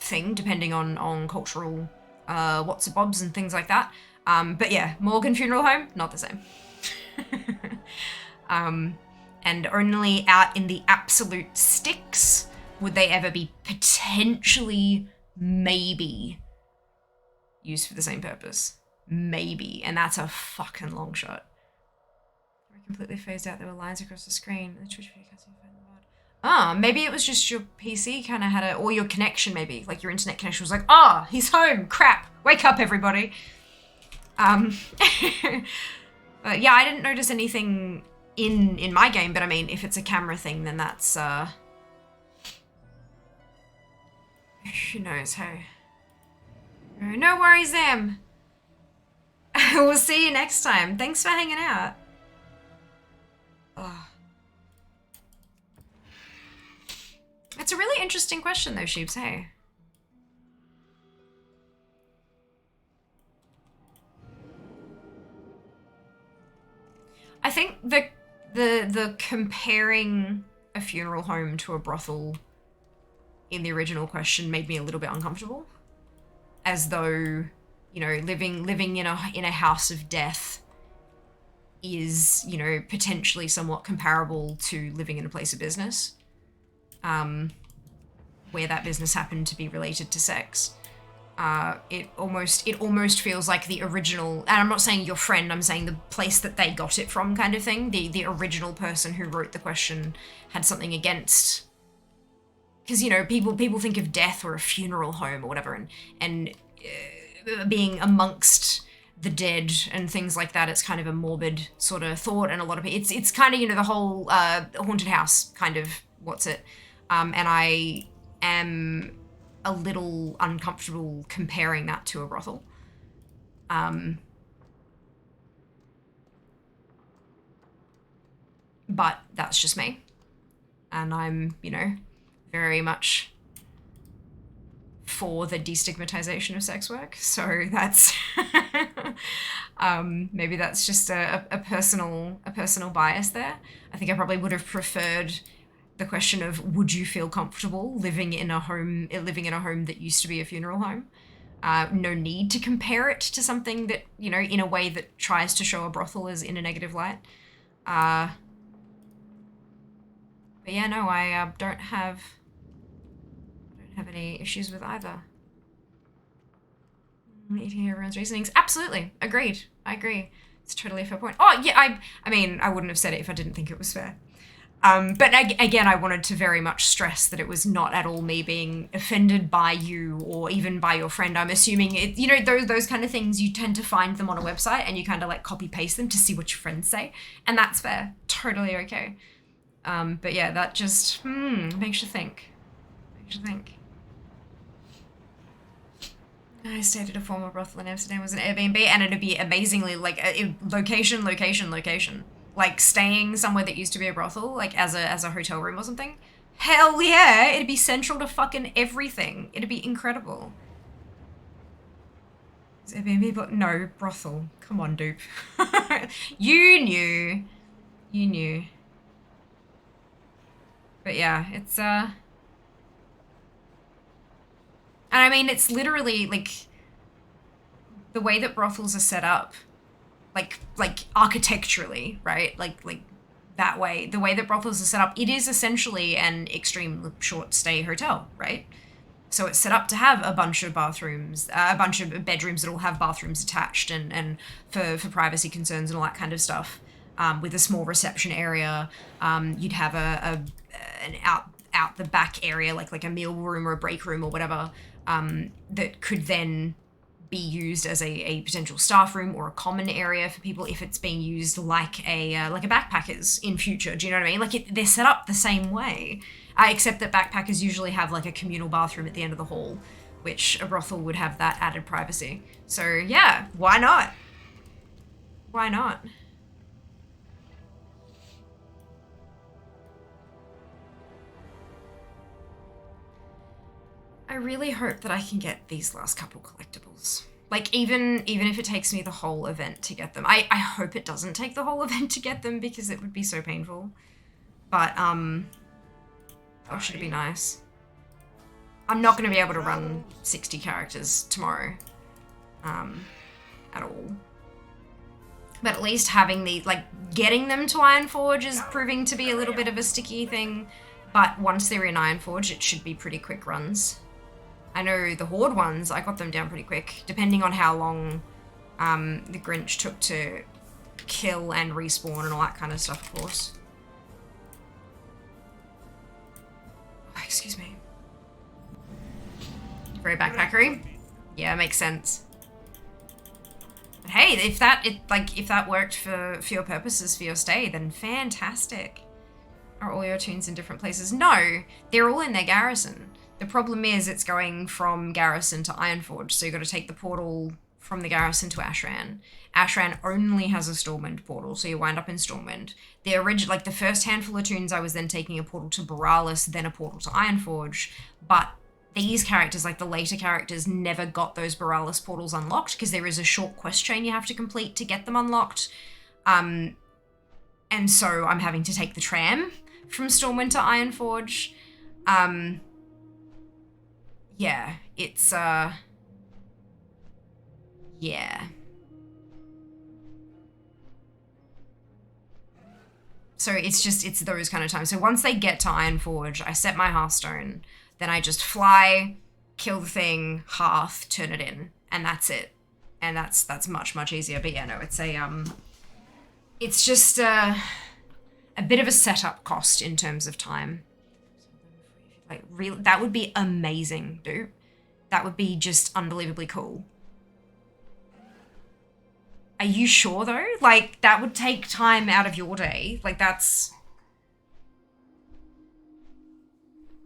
thing, depending on cultural what's bobs and things like that. But yeah, morgue and funeral home, not the same. And only out in the absolute sticks would they ever be potentially, maybe, used for the same purpose. Maybe, and that's a fucking long shot. We're completely phased out, there were lines across the screen. The Twitch video cuts. Maybe it was just your PC kind of had or your connection maybe, like your internet connection was like, he's home, crap, wake up everybody. But yeah, I didn't notice anything in my game, but I mean, if it's a camera thing, then that's, who knows, hey. No worries, Em. We'll see you next time. Thanks for hanging out. It's a really interesting question though, Sheeps, hey. I think the comparing a funeral home to a brothel in the original question made me a little bit uncomfortable, as though, you know, living in a house of death is, you know, potentially somewhat comparable to living in a place of business, where that business happened to be related to sex. It almost feels like the original, and I'm not saying your friend, I'm saying the place that they got it from kind of thing. The original person who wrote the question had something against, because, you know, people think of death or a funeral home or whatever, and being amongst the dead and things like that, it's kind of a morbid sort of thought, and a lot of it's kind of, you know, the whole haunted house kind of what's it, and I am a little uncomfortable comparing that to a brothel. But that's just me. And I'm, you know, very much for the destigmatization of sex work. So that's maybe that's just a personal bias there. I think I probably would have preferred the question of, would you feel comfortable living in a home that used to be a funeral home? No need to compare it to something that, you know, in a way that tries to show a brothel as in a negative light. But yeah, no, I don't have any issues with either. Eating everyone's reasonings. Absolutely. Agreed. I agree. It's totally a fair point. Oh, yeah, I mean, I wouldn't have said it if I didn't think it was fair. But again, I wanted to very much stress that it was not at all me being offended by you or even by your friend. I'm assuming it, you know, those kind of things, you tend to find them on a website and you kind of like copy paste them to see what your friends say. And that's fair. Totally okay. But yeah, that just, makes you think. I stayed at a former brothel in Amsterdam. It was an Airbnb, and it'd be amazingly like location. Like staying somewhere that used to be a brothel, like as a hotel room or something. Hell yeah, it'd be central to fucking everything. It'd be incredible. Is Airbnb, but no, brothel. Come on, dupe. You knew. But yeah, it's and I mean, it's literally, like, the way that brothels are set up, like architecturally, right? Like that way, the way that brothels are set up, it is essentially an extreme short stay hotel, right? So it's set up to have a bunch of bathrooms, a bunch of bedrooms that all have bathrooms attached and for privacy concerns and all that kind of stuff. With a small reception area, you'd have an out the back area, like a meal room or a break room or whatever, that could then be used as a potential staff room or a common area for people if it's being used like a backpackers in future. Do you know what I mean? Like they're set up the same way, except that backpackers usually have like a communal bathroom at the end of the hall, which a brothel would have that added privacy. So yeah, why not? Why not? I really hope that I can get these last couple collectibles. Like, even if it takes me the whole event to get them. I hope it doesn't take the whole event to get them because it would be so painful. But, oh, should it be nice? I'm not going to be able to run 60 characters tomorrow. At all. But at least having the, like, getting them to Ironforge is proving to be a little bit of a sticky thing. But once they're in Ironforge, it should be pretty quick runs. I know the Horde ones, I got them down pretty quick, depending on how long the Grinch took to kill and respawn and all that kind of stuff, of course. Oh, excuse me. Very backpackery. Yeah, makes sense. But hey, if that worked for your purposes for your stay, then fantastic. Are all your tunes in different places? No, they're all in their garrison. The problem is it's going from Garrison to Ironforge, so you've got to take the portal from the Garrison to Ashran. Ashran only has a Stormwind portal, so you wind up in Stormwind. The first handful of tunes, I was then taking a portal to Borealis, then a portal to Ironforge, but these characters, like the later characters, never got those Borealis portals unlocked because there is a short quest chain you have to complete to get them unlocked. And so I'm having to take the tram from Stormwind to Ironforge. Yeah, it's, yeah. So it's those kind of times. So once they get to Ironforge, I set my Hearthstone, then I just fly, kill the thing, hearth, turn it in, and that's it. And that's much, much easier. But yeah, no, it's just a bit of a setup cost in terms of time. Like, really, that would be amazing, dude. That would be just unbelievably cool. Are you sure, though? Like, that would take time out of your day. Like, that's...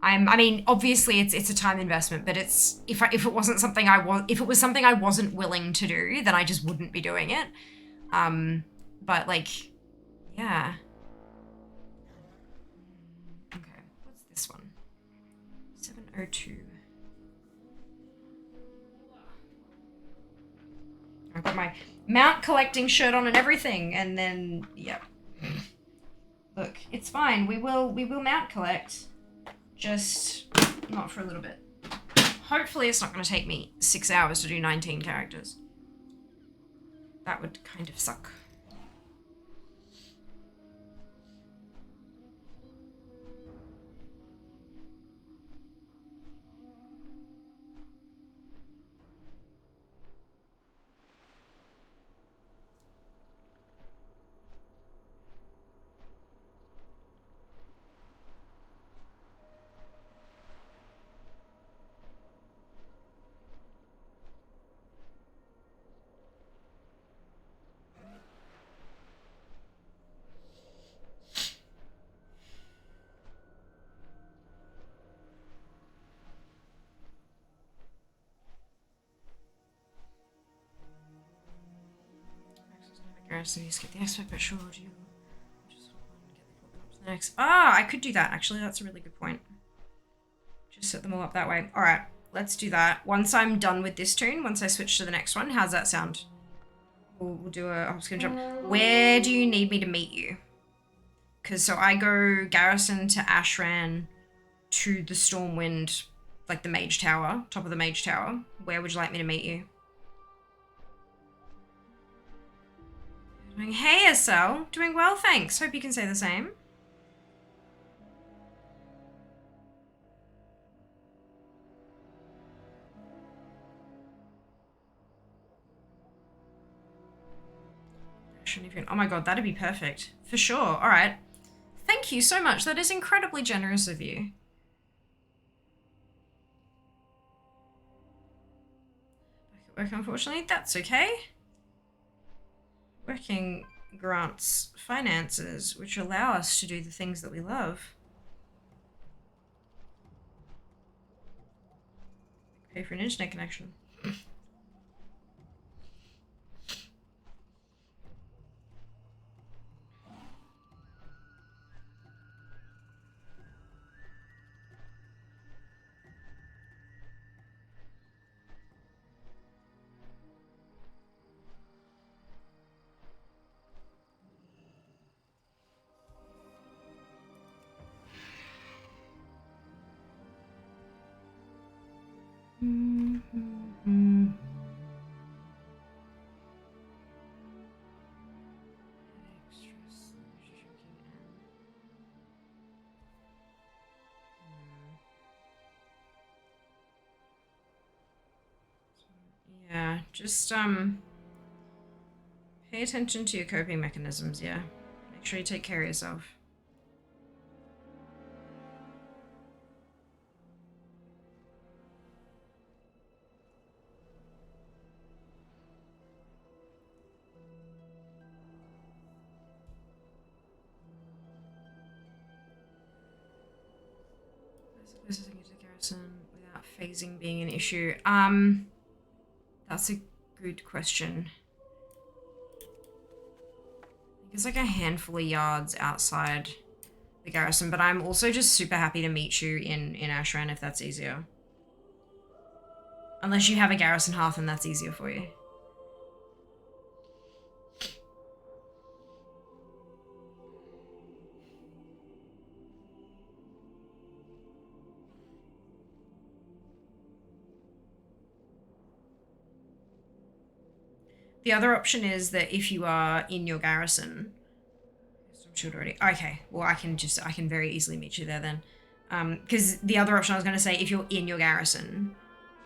I mean, obviously it's a time investment, but it's... If it wasn't something if it was something I wasn't willing to do, then I just wouldn't be doing it. But, like, yeah. Okay, what's this one? 702. I've got my mount collecting shirt on and everything, and then, yep. Look, it's fine. We will mount collect. Just not for a little bit. Hopefully it's not going to take me 6 hours to do 19 characters. That would kind of suck. So you skip the expert, but sure, do you just get the next? Ah, I could do that actually. That's a really good point. Just set them all up that way. All right, let's do that. Once I'm done with this tune, once I switch to the next one, how's that sound? We'll do a hop, skip, jump. Where do you need me to meet you? Because so I go Garrison to Ashran to the Stormwind, like the Mage Tower, top of the Mage Tower. Where would you like me to meet you? Hey, Estelle. Doing well, thanks. Hope you can say the same. Oh my god, that'd be perfect. For sure. All right. Thank you so much. That is incredibly generous of you. Back at work, unfortunately. That's okay. Working grants finances, which allow us to do the things that we love. Pay for an internet connection. Yeah, just pay attention to your coping mechanisms, yeah. Make sure you take care of yourself. Closest thing to Garrison without phasing being an issue. That's a good question. It's like a handful of yards outside the garrison, but I'm also just super happy to meet you in Ashran if that's easier. Unless you have a garrison hearth and that's easier for you. The other option is that if you are in your garrison, Shield already. Okay, well I can very easily meet you there then. Because the other option I was going to say, if you're in your garrison,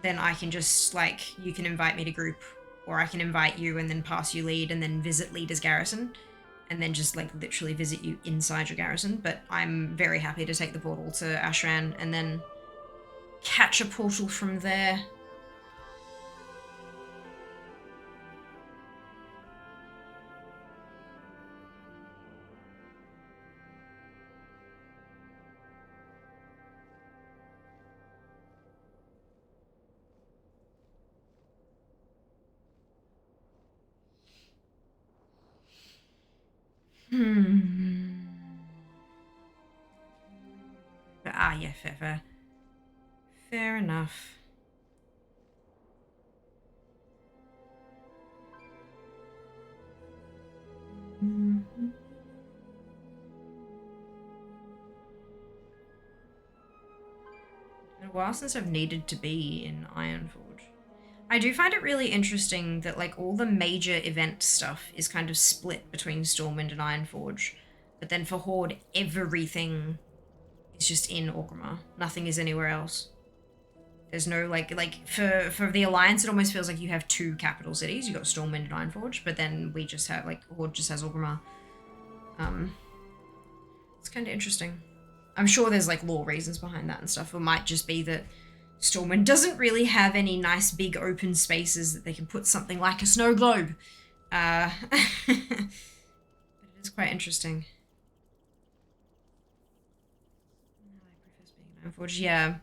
then I can just like, you can invite me to group, or I can invite you and then pass you lead and then visit leader's garrison, and then just like literally visit you inside your garrison. But I'm very happy to take the portal to Ashran and then catch a portal from there. Ah, yeah, fair. Fair enough. Been a while since I've needed to be in Ironforge. I do find it really interesting that like all the major event stuff is kind of split between Stormwind and Ironforge, but then for Horde, everything is just in Orgrimmar. Nothing is anywhere else. There's no like for the Alliance, it almost feels like you have two capital cities. You got Stormwind and Ironforge, but then we just have like Horde just has Orgrimmar. It's kind of interesting. I'm sure there's like lore reasons behind that and stuff. It might just be that Stormwind doesn't really have any nice big open spaces that they can put something like a snow globe. But it is quite interesting. Ironforge, yeah.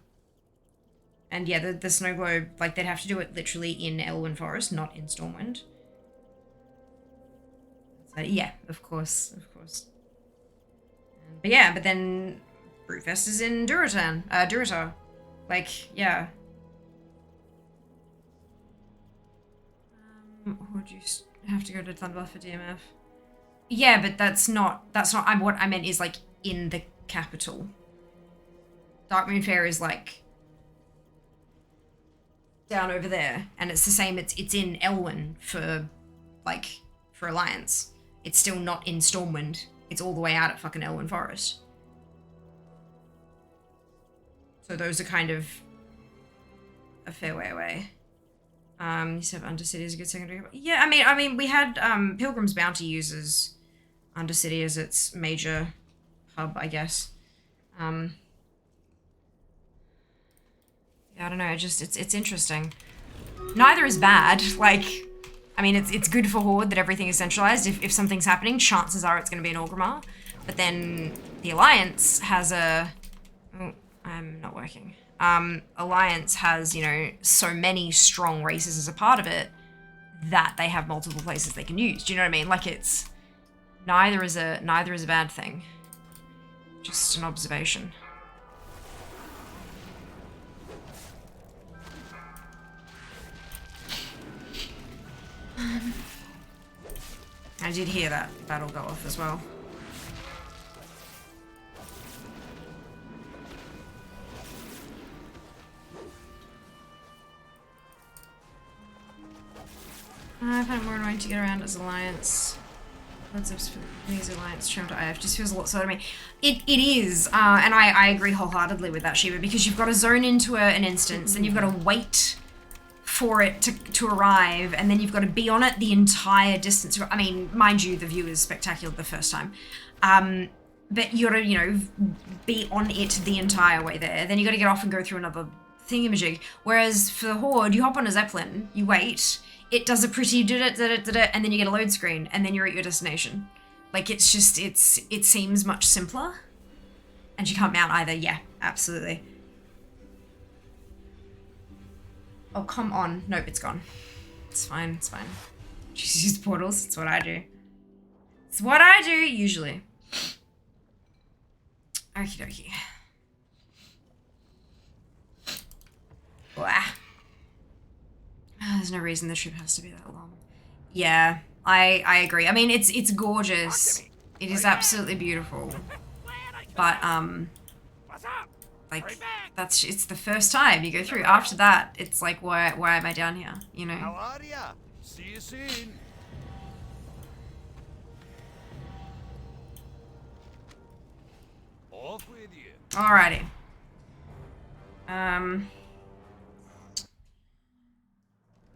And yeah, the snow globe, like they'd have to do it literally in Elwyn Forest, not in Stormwind. So yeah, of course. But yeah, but then Brewfest is in Durotar. Like, yeah. Would you have to go to Thunderbuff for DMF? Yeah, but that's not, what I meant is like in the capital. Darkmoon Fair is like down over there, and it's the same, it's in Elwyn for Alliance. It's still not in Stormwind. It's all the way out at fucking Elwyn Forest. So those are kind of a fair way away. You said Undercity is a good secondary. Yeah, I mean, we had Pilgrim's Bounty uses Undercity as its major hub, I guess. Yeah, I don't know. It's interesting. Neither is bad. Like, I mean, it's good for Horde that everything is centralized. If something's happening, chances are it's going to be in Orgrimmar. But then the Alliance has a... Oh, I'm not working. Alliance has, you know, so many strong races as a part of it that they have multiple places they can use. Do you know what I mean? Like, it's... Neither is a bad thing. Just an observation. I did hear that battle go off as well. I find it more annoying to get around as Alliance. These Alliance trimmed IF just feels a lot so to me. It is, and I agree wholeheartedly with that, Shiva, because you've got to zone into an instance, and you've got to wait for it to arrive, and then you've got to be on it the entire distance. I mean, mind you, the view is spectacular the first time. But you gotta, you know, be on it the entire way there. Then you gotta get off and go through another thingamajig. Whereas for the Horde, you hop on a Zeppelin, you wait, it does a pretty da-da-da-da-da, and then you get a load screen, and then you're at your destination. Like, it's just, it seems much simpler. And you can't mount either. Yeah, absolutely. Oh, come on. Nope, it's gone. It's fine, it's fine. Just use portals. It's what I do. It's what I do, usually. Okie dokie. Blah. There's no reason the trip has to be that long. Yeah, I agree. I mean, it's gorgeous. It is absolutely beautiful. But, like, it's the first time you go through. After that, it's like, why am I down here? You know? How are ya? See you soon. Off with you. Alrighty.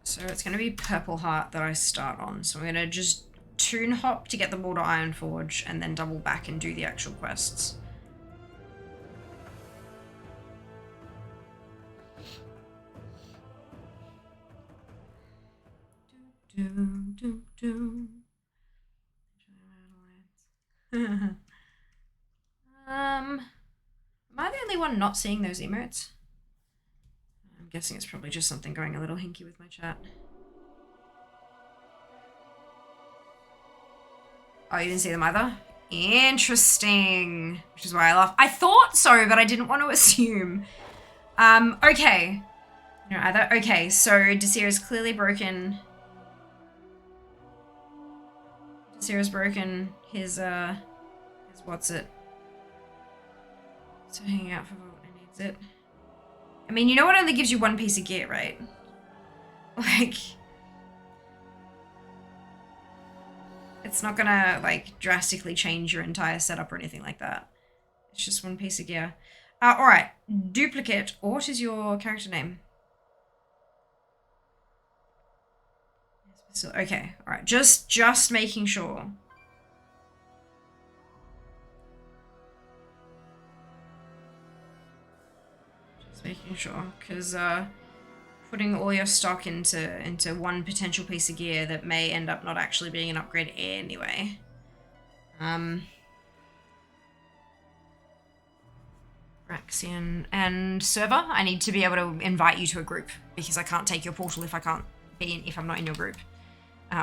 So it's going to be Purple Heart that I start on. So I'm going to just toon hop to get the ball to Ironforge and then double back and do the actual quests. Am I the only one not seeing those emotes? I'm guessing it's probably just something going a little hinky with my chat. Oh, you didn't see them either? Interesting. Which is why I laugh. I thought so, but I didn't want to assume. Okay. No, either. Okay, so Desir is clearly broken. Sarah's broken his what's it? So hanging out for what it needs it. I mean, you know what only gives you one piece of gear, right? Like, it's not gonna like drastically change your entire setup or anything like that. It's just one piece of gear. All right, duplicate. What is your character name? So, okay, all right, just making sure. Just making sure, because putting all your stock into one potential piece of gear that may end up not actually being an upgrade anyway. Raxian and server, I need to be able to invite you to a group because I can't take your portal if I'm not in your group. What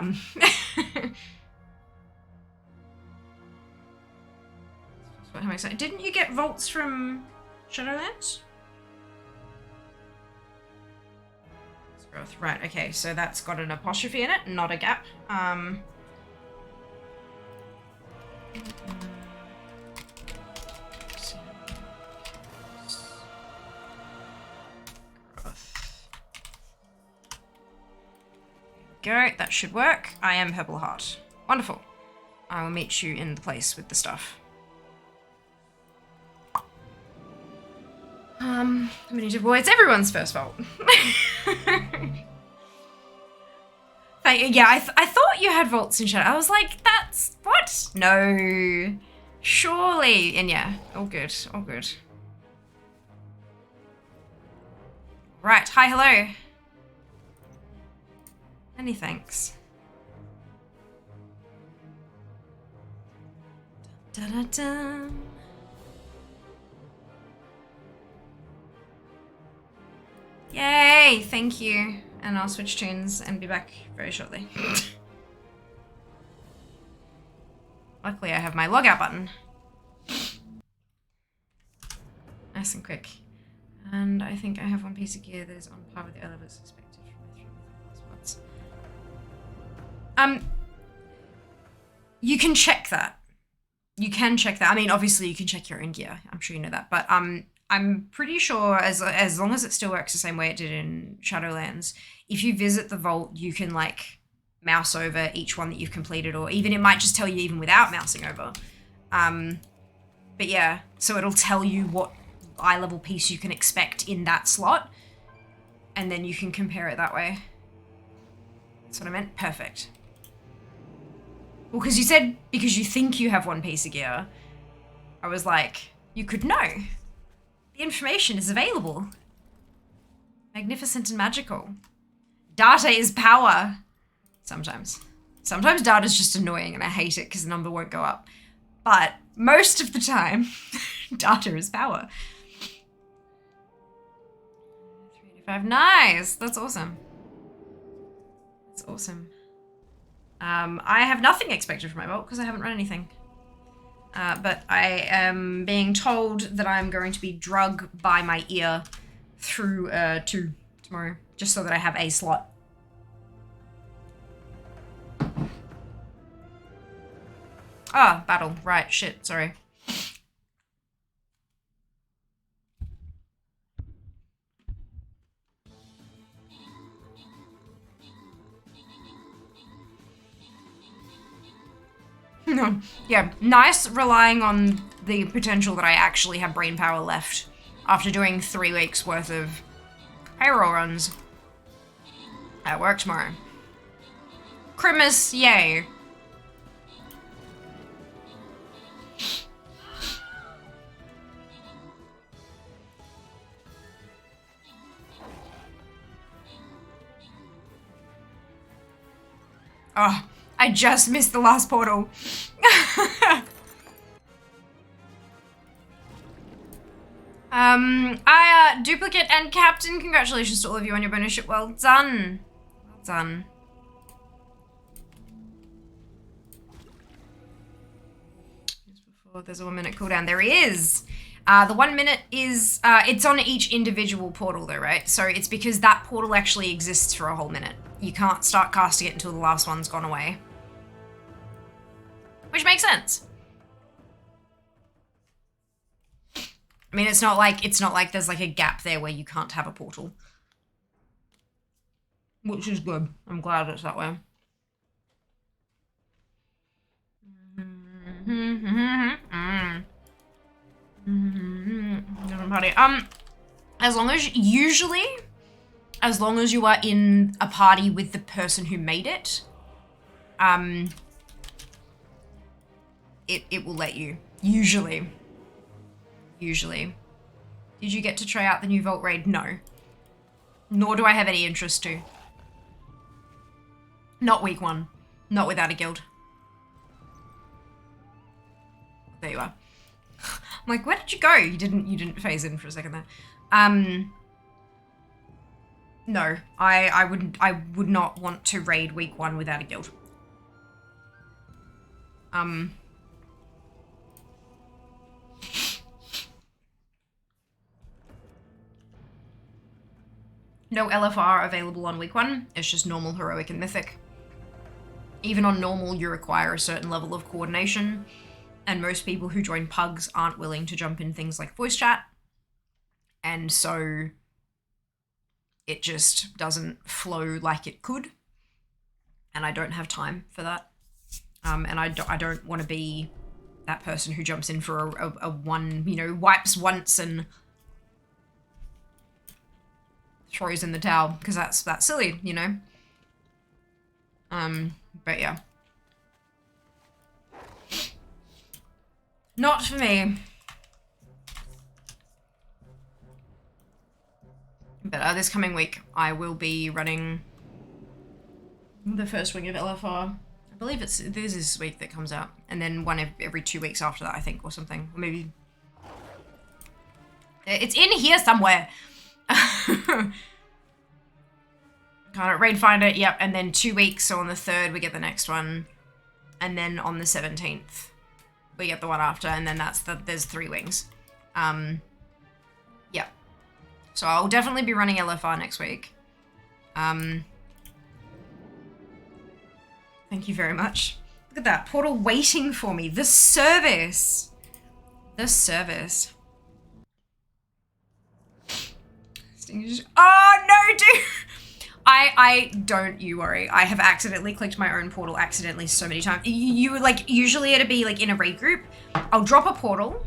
am I saying? Didn't you get vaults from Shadowlands? Growth. Right, okay, so that's got an apostrophe in it, not a gap. Go, that should work. I am Purple Heart. Wonderful. I will meet you in the place with the stuff. Well, it's everyone's first vault. Yeah, I thought you had vaults in Shadow. I was like, that's what? No, surely. And yeah, all good, all good. Right, hi, hello. Many thanks. Da da da. Yay! Thank you. And I'll switch tunes and be back very shortly. Luckily, I have my logout button. Nice and quick. And I think I have one piece of gear that is on par with the other as expected from my 3 spots. You can check that. You can check that. I mean, obviously, you can check your own gear. I'm sure you know that. But I'm pretty sure as long as it still works the same way it did in Shadowlands, if you visit the vault, you can like mouse over each one that you've completed, or even it might just tell you even without mousing over. But yeah, so it'll tell you what eye level piece you can expect in that slot, and then you can compare it that way. That's what I meant. Perfect. Well, because you said because you think you have one piece of gear, I was like, you could know. The information is available. Magnificent and magical. Data is power. Sometimes. Sometimes data is just annoying and I hate it because the number won't go up. But most of the time, data is power. 385. Nice. That's awesome. That's awesome. I have nothing expected from my vault because I haven't run anything. But I am being told that I'm going to be drug by my ear through 2 tomorrow, just so that I have a slot. Ah, battle. Right, shit, sorry. No, yeah, nice relying on the potential that I actually have brain power left after doing 3 weeks worth of payroll runs at work tomorrow. Christmas, yay. Oh, I just missed the last portal. Duplicate and Captain, congratulations to all of you on your bonus ship. Well done. Well done. Just before there's a 1 minute cooldown. There is. The 1 minute is, it's on each individual portal though, right? So it's because that portal actually exists for a whole minute. You can't start casting it until the last one's gone away. Which makes sense. I mean, it's not like there's like a gap there where you can't have a portal. Which is good. I'm glad it's that way. Party. As long as you are in a party with the person who made it, it will let you. Usually. Did you get to try out the new Vault Raid? No. Nor do I have any interest to. Not week 1. Not without a guild. There you are. I'm like, where did you go? You didn't phase in for a second there. No, I would not want to raid week 1 without a guild. No LFR available on week 1. It's just normal, heroic, and mythic. Even on normal, you require a certain level of coordination, and most people who join pugs aren't willing to jump in things like voice chat, and so it just doesn't flow like it could, and I don't have time for that. And I don't want to be that person who jumps in for a one, wipes once and throws in the towel, because that's silly, but yeah. Not for me. But this coming week, I will be running the first wing of LFR. I believe there's this week that comes out, and then one every 2 weeks after that, I think, or something. Or maybe it's in here somewhere. Can't raid find it. Yep, and then 2 weeks. So on the 3rd, we get the next one, and then on the 17th, we get the one after, and then there's 3 wings. Yeah. So I'll definitely be running LFR next week. Thank you very much. Look at that portal waiting for me. The service. The service. Oh no, dude. I don't, you worry. I have accidentally clicked my own portal accidentally so many times. You like, usually it'd be like in a raid group, I'll drop a portal,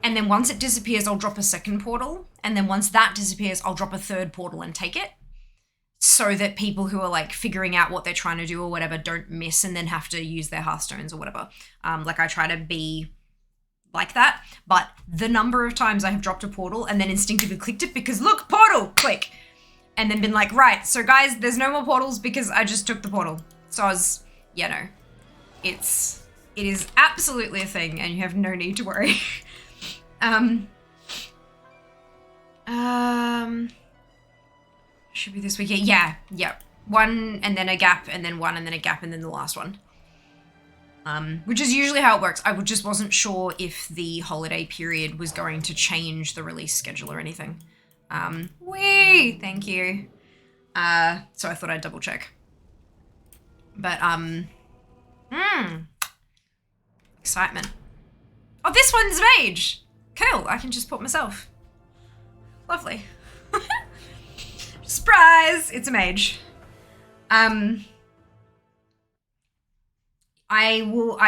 and then once it disappears, I'll drop a second portal, and then once that disappears, I'll drop a third portal and take it, so that people who are like figuring out what they're trying to do or whatever don't miss and then have to use their hearthstones or whatever. Like I try to be like that, but the number of times I have dropped a portal and then instinctively clicked it because look, portal, click. And then been like, right, so guys, there's no more portals because I just took the portal. So I was, no. It is absolutely a thing and you have no need to worry. Should be this weekend. Yeah. One and then a gap and then one and then a gap and then the last one. Which is usually how it works. I just wasn't sure if the holiday period was going to change the release schedule or anything. Thank you. So I thought I'd double check. But, excitement. Oh, this one's mage! Cool, I can just put myself. Lovely. Surprise! It's a mage. I will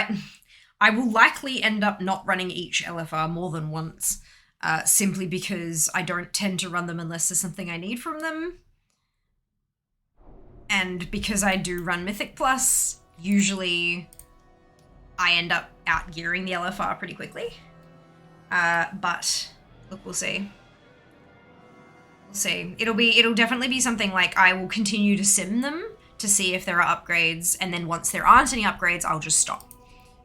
likely end up not running each LFR more than once. Simply because I don't tend to run them unless there's something I need from them. And because I do run Mythic Plus, usually I end up outgearing the LFR pretty quickly. But look, we'll see. We'll see. It'll definitely be something like I will continue to sim them to see if there are upgrades, and then once there aren't any upgrades, I'll just stop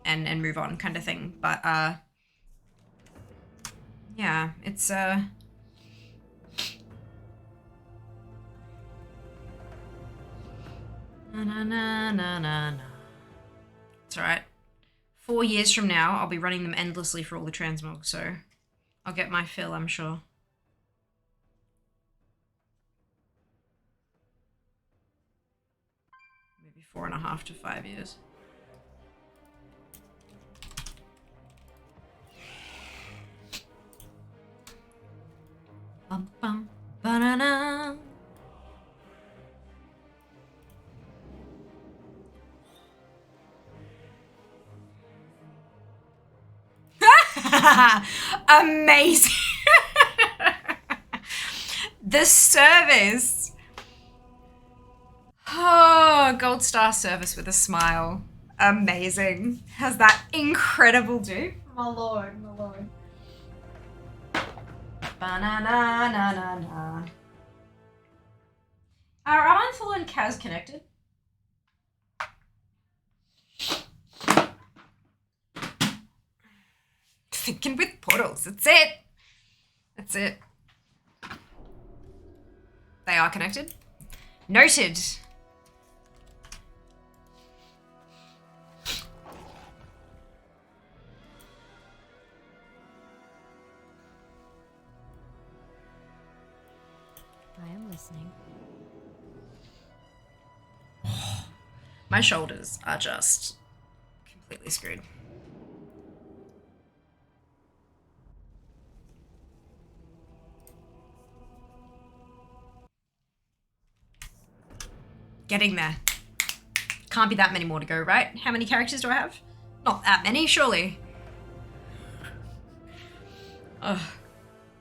and move on, kind of thing. But yeah, it's na na na na na. It's alright. 4 years from now, I'll be running them endlessly for all the transmog, so I'll get my fill, I'm sure. Maybe 4.5 to 5 years. Bum bum banana. Amazing. The service. Oh, gold star service with a smile. Amazing. Has that incredible dupe? My lord, my lord. Banana na na na. Are Mindful and Kaz connected? Thinking with portals. That's it. That's it. They are connected. Noted. I am listening. My shoulders are just completely screwed. Getting there. Can't be that many more to go, right? How many characters do I have? Not that many, surely. Ugh.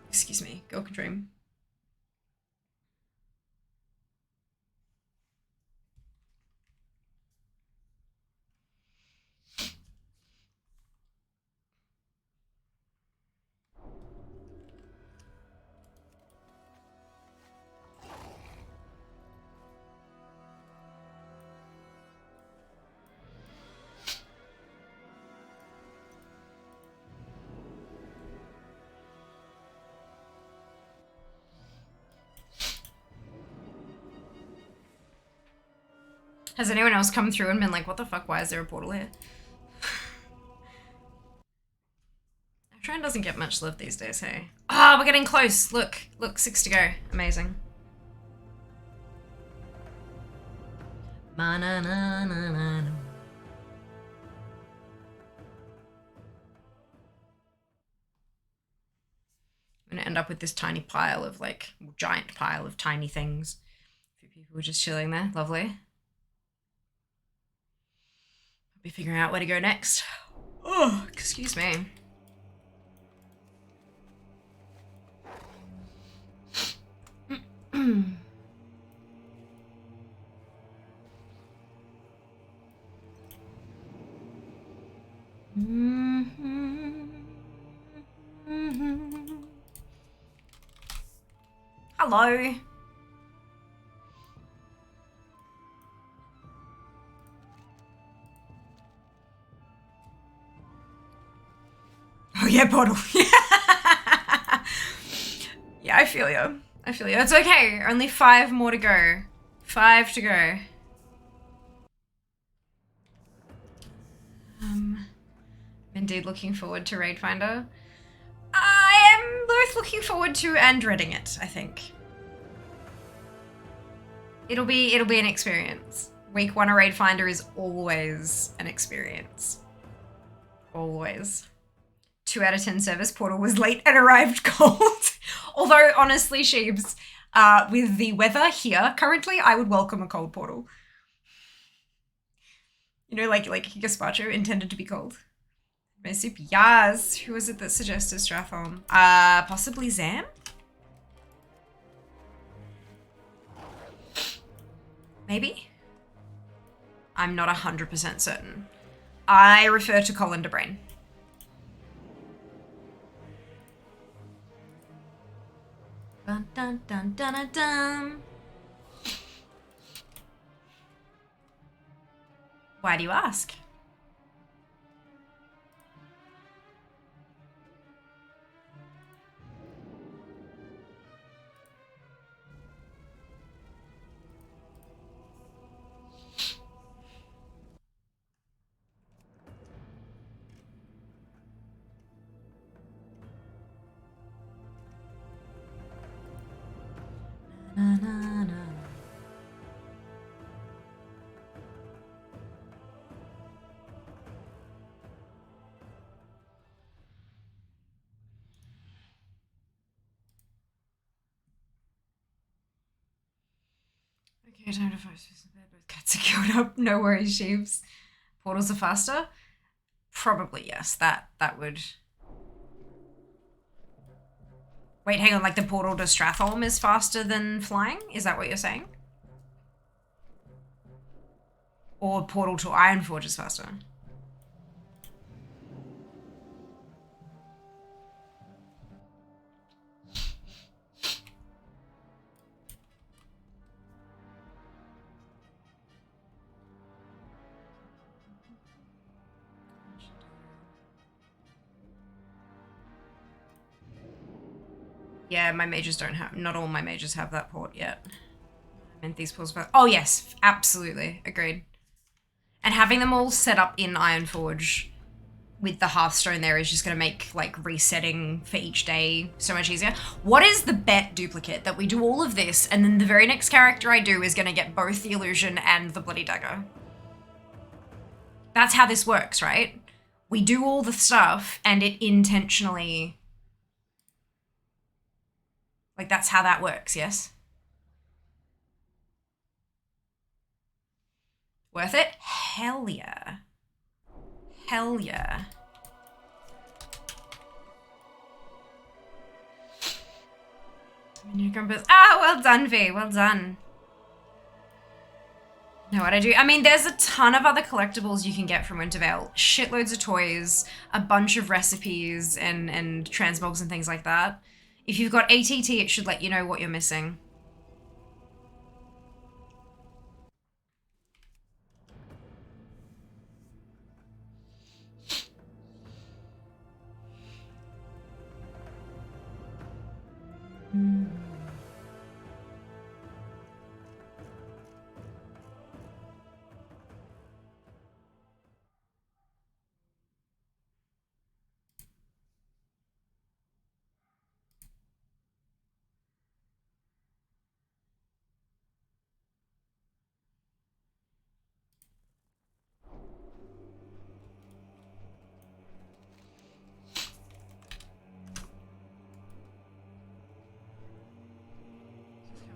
Excuse me. Go dream. Has anyone else come through and been like, what the fuck, why is there a portal here? Shrine doesn't get much love these days, hey? Ah, we're getting close. Look, 6 to go. Amazing. Ma-na-na-na-na-na. I'm gonna end up with this tiny pile of like, giant pile of tiny things. A few people just chilling there. Lovely. I'll be figuring out where to go next. Oh, excuse me. Hello. Oh yeah, portal. Yeah, I feel you. I feel you. It's okay. Only 5 more to go. 5 to go. Indeed looking forward to Raid Finder. I am both looking forward to and dreading it, I think. It'll be an experience. Week 1 of Raid Finder is always an experience. Always. 2 out of 10 service portal was late and arrived cold. Although, honestly, Sheebs, with the weather here currently, I would welcome a cold portal. You know, like gazpacho intended to be cold. My soup, yes. Who was it that suggested Strathholm? Possibly Zam? Maybe? I'm not 100% certain. I refer to Colin DeBrain. Dun dun dun dun dun dun. Why do you ask? Na, na, na. Okay, time to focus. Both cats are killed up. No worries, sheeps. Portals are faster? Probably yes. That would. Wait, hang on. Like the portal to Stratholme is faster than flying? Is that what you're saying? Or portal to Ironforge is faster? Yeah, my mages don't have, not all my mages have that port yet. I meant these portals, oh yes, absolutely, agreed. And having them all set up in Ironforge with the Hearthstone there is just gonna make like resetting for each day so much easier. What is the bet duplicate that we do all of this and then the very next character I do is gonna get both the illusion and the bloody dagger? That's how this works, right? We do all the stuff and it intentionally... Like, that's how that works, yes? Worth it? Hell yeah. Hell yeah. New compass. Ah, well done, V. Well done. Know what I do? I mean, there's a ton of other collectibles you can get from Wintervale. Shitloads of toys, a bunch of recipes and transmogs and things like that. If you've got ATT, it should let you know what you're missing.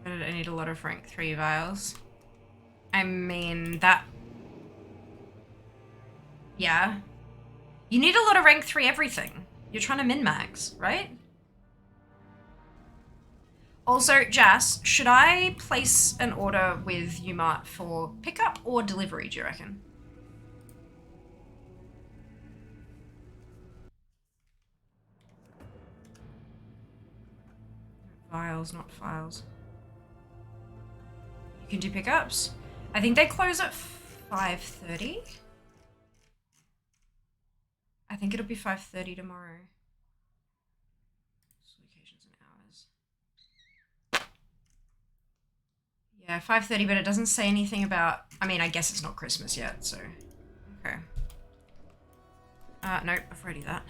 I need a lot of rank 3 vials. I mean, that... Yeah. You need a lot of rank 3 everything. You're trying to min-max, right? Also, Jas, should I place an order with Umart for pickup or delivery, do you reckon? Vials, not files. You can do pickups. I think they close at 5:30. I think it'll be 5:30 tomorrow. Locations and hours. Yeah, 5:30, but it doesn't say anything about... I mean, I guess it's not Christmas yet, so... Okay. Nope, I've already that.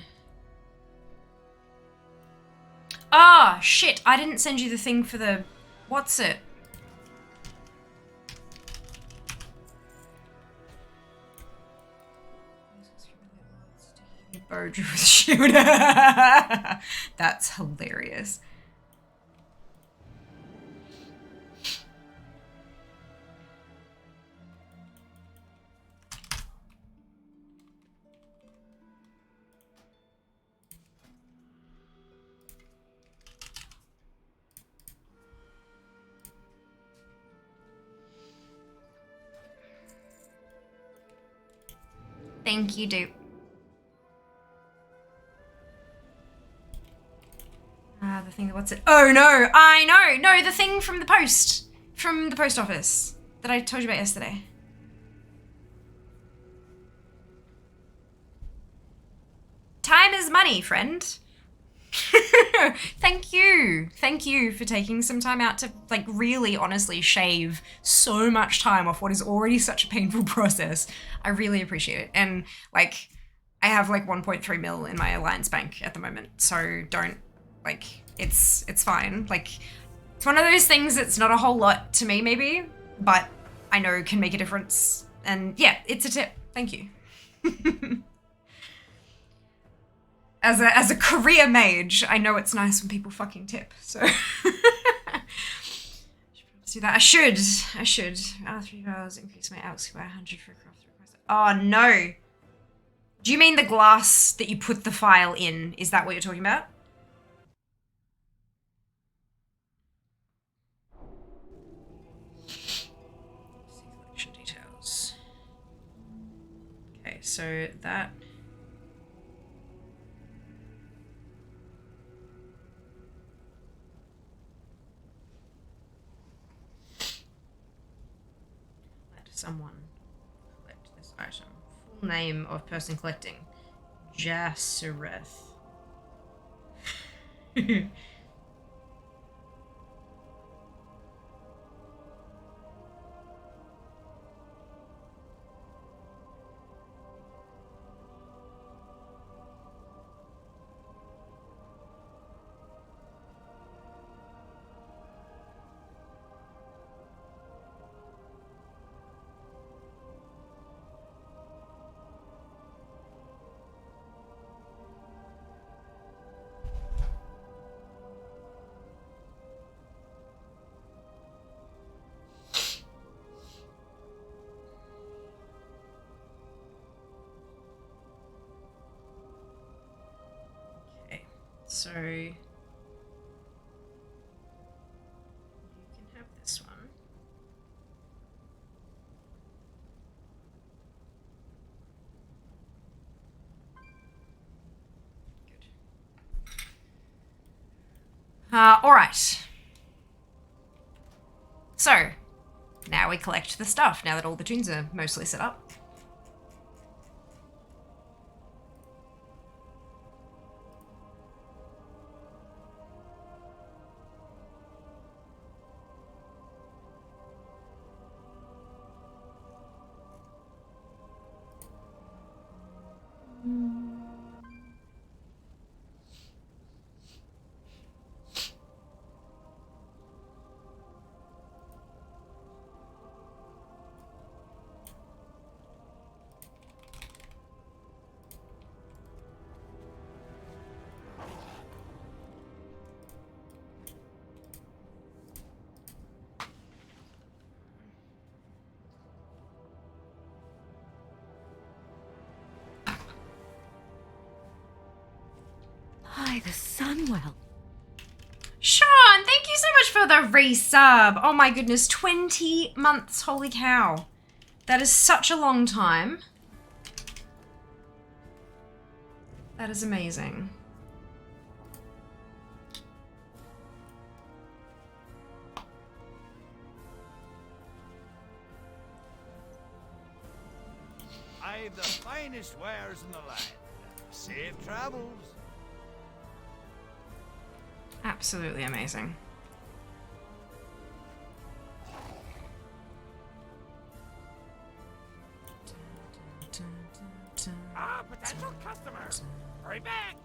Ah, shit, I didn't send you the thing for the... What's it? Bojo with shooter. That's hilarious. Thank you, dupe. The thing, what's it? Oh no, I know. No, the thing from the post. From the post office that I told you about yesterday. Time is money, friend. Thank you. Thank you for taking some time out to like really honestly shave so much time off what is already such a painful process. I really appreciate it. And like, I have like 1.3 mil in my Alliance bank at the moment. So don't like, it's fine. Like, it's one of those things that's not a whole lot to me maybe, but I know can make a difference. And yeah, it's a tip. Thank you. As a career mage, I know it's nice when people fucking tip, so. do that. I should. R3 increase my alchemy by 100 for a craft request. Oh no. Do you mean the glass that you put the file in? Is that what you're talking about? See collection details. Okay, so that. Let someone collect this item. Full name of person collecting. Jasireth. So you can have this one. Good. All right. So now we collect the stuff. Now that all the tunes are mostly set up. By the Sunwell. Sean, thank you so much for the resub. Oh my goodness, 20 months, holy cow. That is such a long time. That is amazing. I've the finest wares in the land. Safe travels. Absolutely amazing. Potential customer. Hurry back.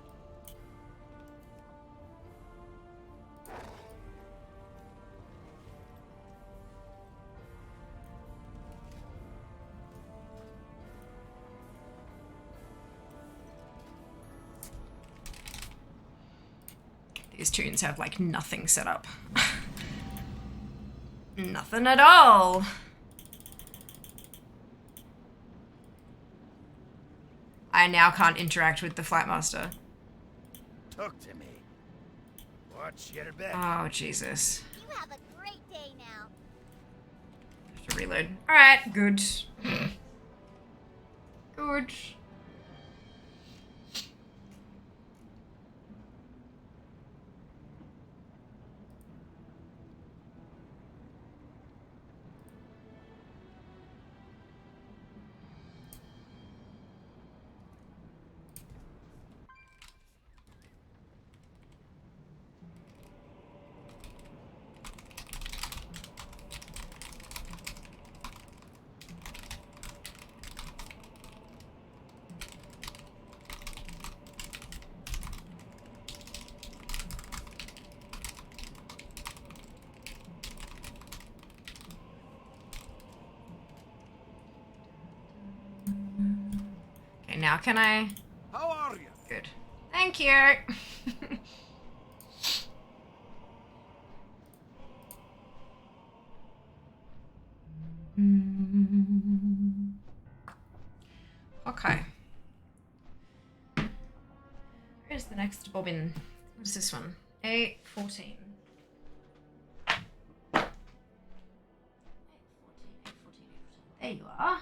These tunes have like nothing set up. Nothing at all. I now can't interact with the Flightmaster. Talk to me. Watch your back. Oh, Jesus. You have a great day now. I have to reload. Alright, good. Good. Okay, now can I? How are you? Good. Thank you. Okay. Where's the next bobbin? What's this one? A14. There you are.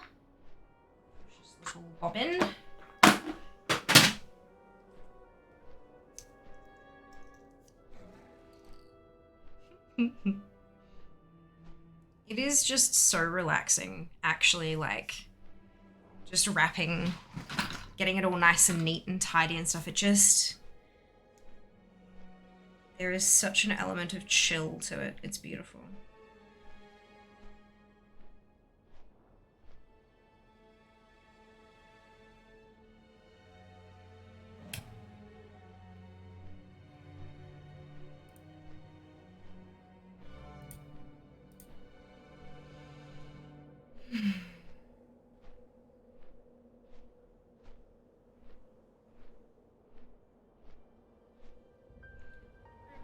Just little bobbin. It is just so relaxing, actually, like, just wrapping, getting it all nice and neat and tidy and stuff. It just, there is such an element of chill to it. It's beautiful.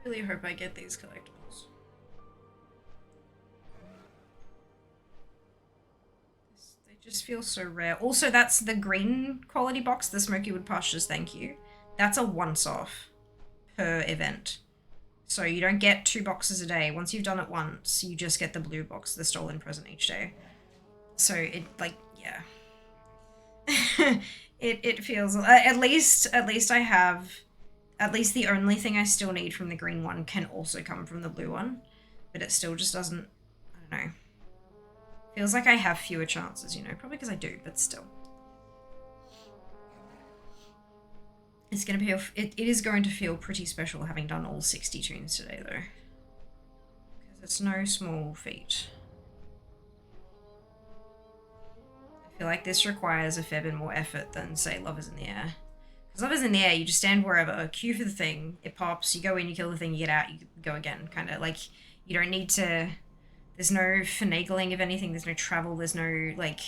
I really hope I get these collectibles. They just feel so rare. Also, that's the green quality box, the Smoky Wood Pastures, thank you. That's a once-off per event. So you don't get 2 boxes a day. Once you've done it once, you just get the blue box, the stolen present each day. So it, like, yeah. it feels, at least I have, at least the only thing I still need from the green one can also come from the blue one. But it still just doesn't, I don't know. Feels like I have fewer chances, you know, probably because I do, but still. It's gonna be, it is going to feel pretty special having done all 60 tunes today, though. Because it's no small feat. I feel like this requires a fair bit more effort than, say, Love is in the Air. Because Love is in the Air, you just stand wherever, queue for the thing, it pops, you go in, you kill the thing, you get out, you go again, kind of. Like, you don't need to, there's no finagling of anything, there's no travel, there's no, like,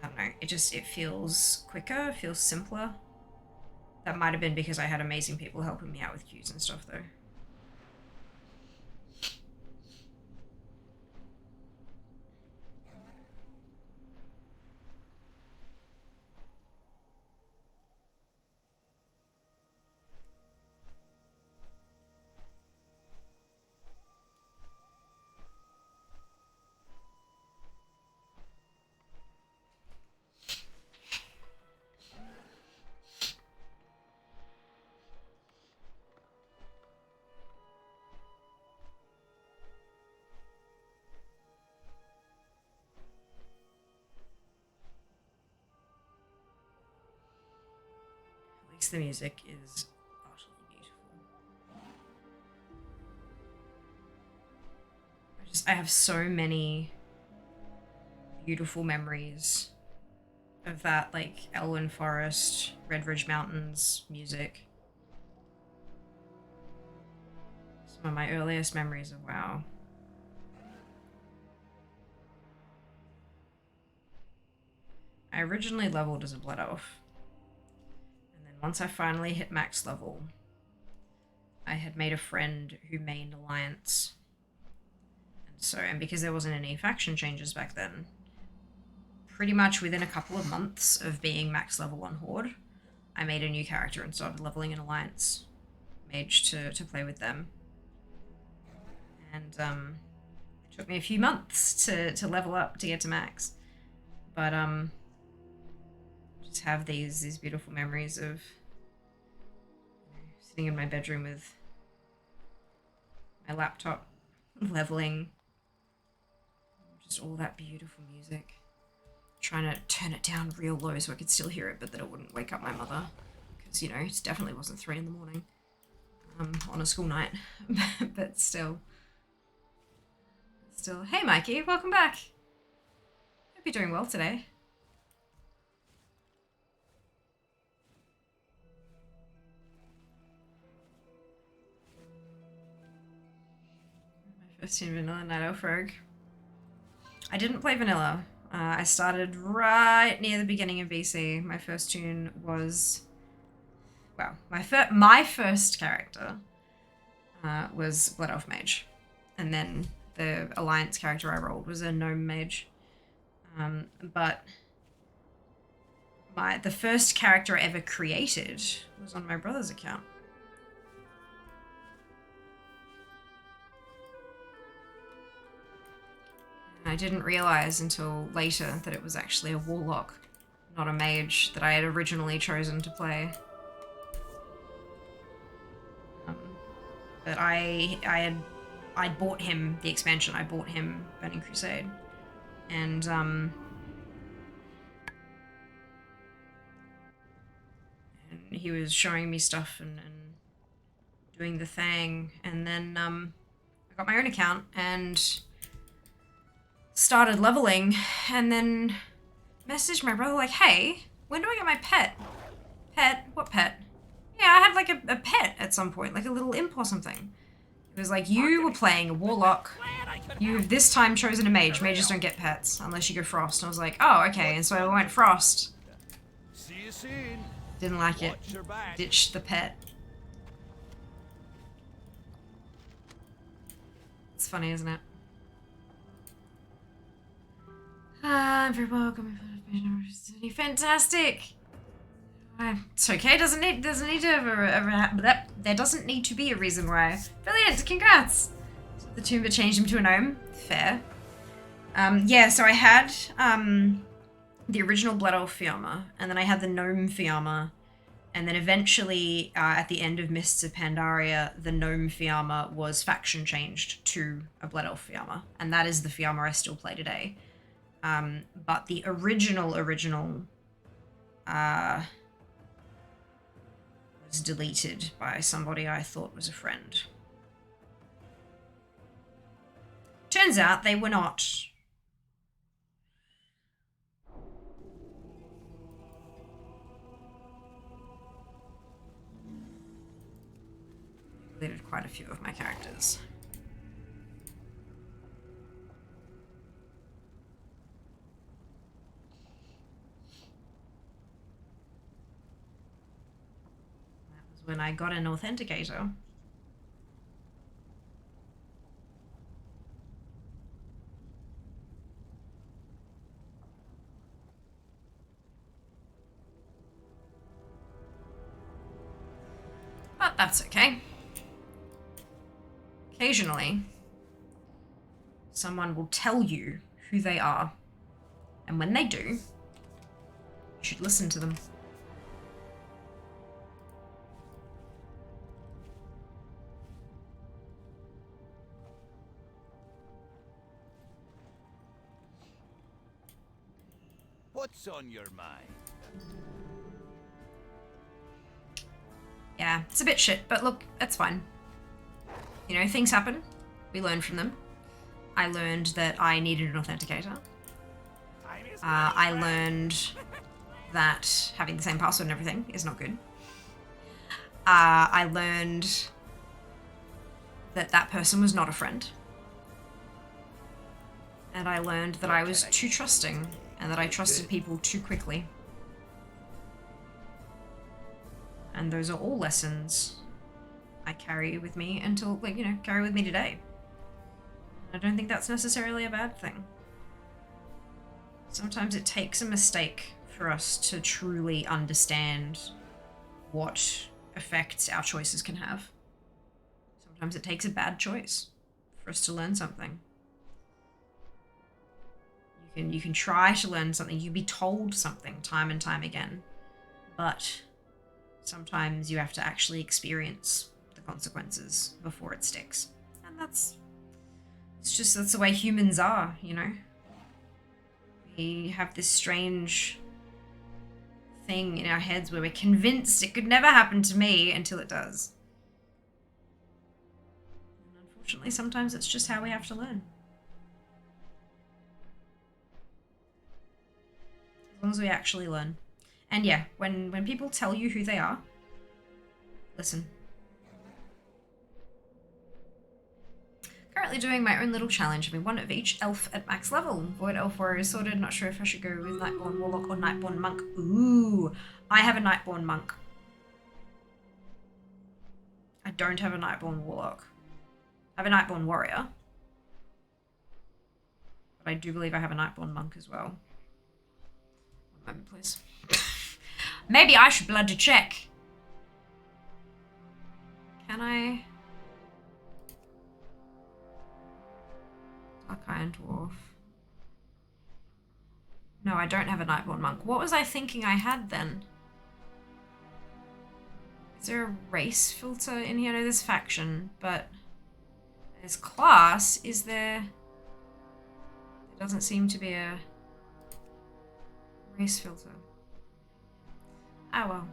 I don't know, it feels quicker, feels simpler. That might have been because I had amazing people helping me out with queues and stuff, though. At least the music is utterly beautiful. I have so many beautiful memories of that, like, Elwyn Forest, Red Ridge Mountains music. Some of my earliest memories of WoW. I originally leveled as a Blood Elf. And then once I finally hit max level, I had made a friend who mained Alliance. And because there wasn't any faction changes back then, pretty much within a couple of months of being max level on Horde, I made a new character and started leveling an Alliance mage to play with them. And it took me a few months to level up to get to max. But just have these beautiful memories of sitting in my bedroom with my laptop, leveling, just all that beautiful music. Trying to turn it down real low so I could still hear it, but that it wouldn't wake up my mother. Because, you know, it definitely wasn't 3 in the morning on a school night. But still. Hey, Mikey, welcome back. Hope you're doing well today. My first tune, Vanilla Night Elf Rogue. I didn't play Vanilla. I started right near the beginning of BC. My first tune was, well, my first character was Blood Elf Mage, and then the Alliance character I rolled was a Gnome Mage. But the first character I ever created was on my brother's account. And I didn't realize until later that it was actually a warlock, not a mage, that I had originally chosen to play. But I'd bought him the expansion. I bought him Burning Crusade, and he was showing me stuff and doing the thing, and then I got my own account and started leveling, and then messaged my brother like, "Hey, when do I get my pet? Pet? What pet? Yeah, I had like a pet at some point, like a little imp or something." It was like, you were playing a warlock. You've this time chosen a mage. Mages don't get pets unless you go frost. And I was like, oh, okay. And so I went frost. See you soon. Didn't like it. Watch your back. Ditched the pet. It's funny, isn't it? Very welcome. Fantastic. It's okay. Doesn't need to have there doesn't need to be a reason why. Brilliant. Congrats. So the Toomba changed him to a gnome. Fair. Yeah. So I had the original Blood Elf Fiamma, and then I had the gnome Fiamma, and then eventually at the end of Mists of Pandaria, the gnome Fiamma was faction changed to a Blood Elf Fiamma, and that is the Fiamma I still play today. But the original was deleted by somebody I thought was a friend. Turns out they were not. Deleted quite a few of my characters. When I got an authenticator. But that's okay. Occasionally, someone will tell you who they are, and when they do, you should listen to them. What's on your mind? Yeah, it's a bit shit, but look, that's fine. You know, things happen. We learn from them. I learned that I needed an authenticator. I learned that having the same password and everything is not good. I learned that that person was not a friend. And I learned that I was too trusting and that I trusted people too quickly. And those are all lessons I carry with me until, like, you know, carry with me today. I don't think that's necessarily a bad thing. Sometimes it takes a mistake for us to truly understand what effects our choices can have. Sometimes it takes a bad choice for us to learn something. You can try to learn something, you can be told something time and time again, but sometimes you have to actually experience the consequences before it sticks. And that's the way humans are, you know? We have this strange thing in our heads where we're convinced it could never happen to me until it does. And unfortunately, sometimes it's just how we have to learn. As long as we actually learn. And yeah, when people tell you who they are, listen. Currently doing my own little challenge. Having one of each elf at max level. Void Elf Warrior sorted. Not sure if I should go with Nightborn Warlock or Nightborn Monk. Ooh, I have a Nightborn Monk. I don't have a Nightborn Warlock. I have a Nightborn Warrior. But I do believe I have a Nightborn Monk as well. One moment, please. Maybe I should blood to check. Can I? Dark Iron Dwarf. No, I don't have a Nightborn Monk. What was I thinking I had then? Is there a race filter in here? No, there's faction, but there's class. Is there? There doesn't seem to be a race filter. Oh well.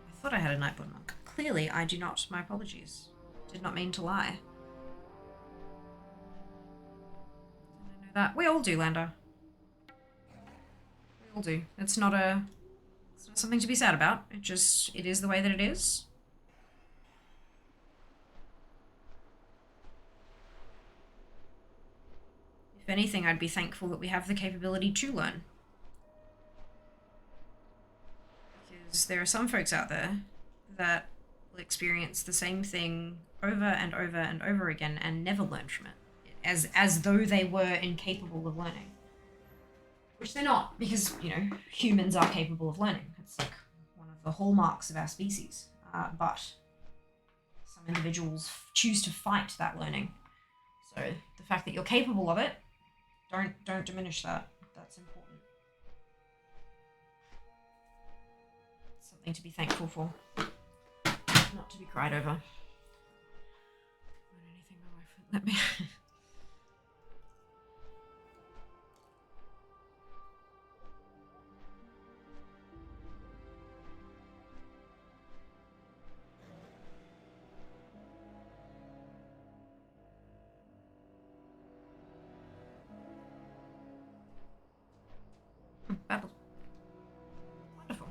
I thought I had a Nightborn Monk. Clearly, I do not. My apologies. Did not mean to lie. Did I know that? We all do, Lander. We all do. It's not something to be sad about. It is the way that it is. If anything, I'd be thankful that we have the capability to learn. Because there are some folks out there that will experience the same thing over and over and over again and never learn from it. As though they were incapable of learning. Which they're not, because, you know, humans are capable of learning. It's like one of the hallmarks of our species. But some individuals choose to fight that learning. So the fact that you're capable of it, don't diminish that. That's important. Something to be thankful for. Not to be cried over. Won't anything my wife would let me. Babble. Wonderful.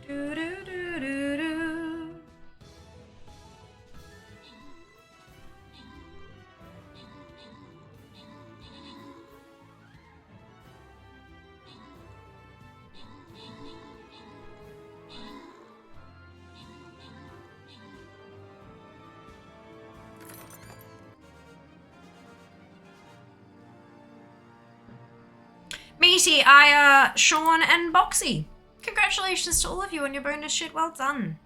Do, do, do, do, do. Meaty, Sean and Boxy. Congratulations to all of you on your bonus shit. Well done.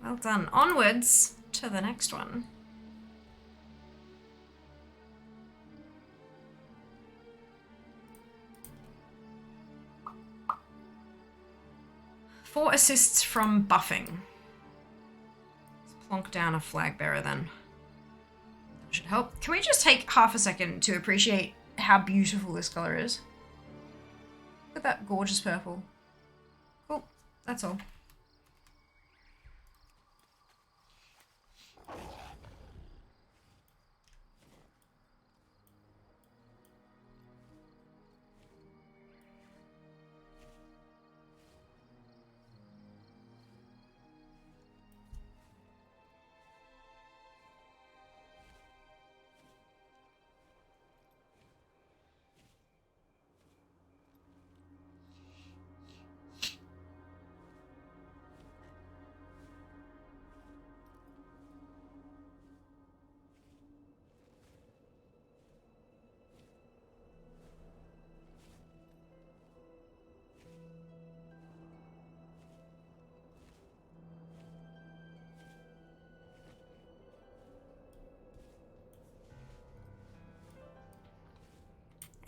Well done. Onwards to the next one. Four assists from buffing. Let's plonk down a flag bearer then. That should help. Can we just take half a second to appreciate how beautiful this color is? Look at that gorgeous purple. Cool. That's all.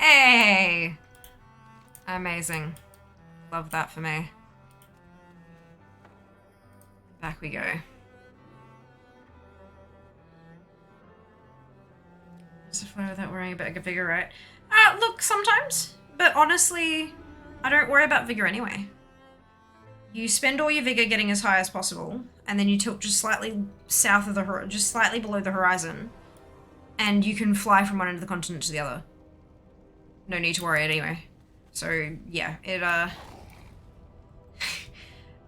Hey! Amazing. Love that for me. Back we go. Just a photo without worrying about vigor, right? Look, sometimes. But honestly, I don't worry about vigor anyway. You spend all your vigor getting as high as possible, and then you tilt just slightly south of the horizon, just slightly below the horizon, and you can fly from one end of the continent to the other. No need to worry anyway. So yeah,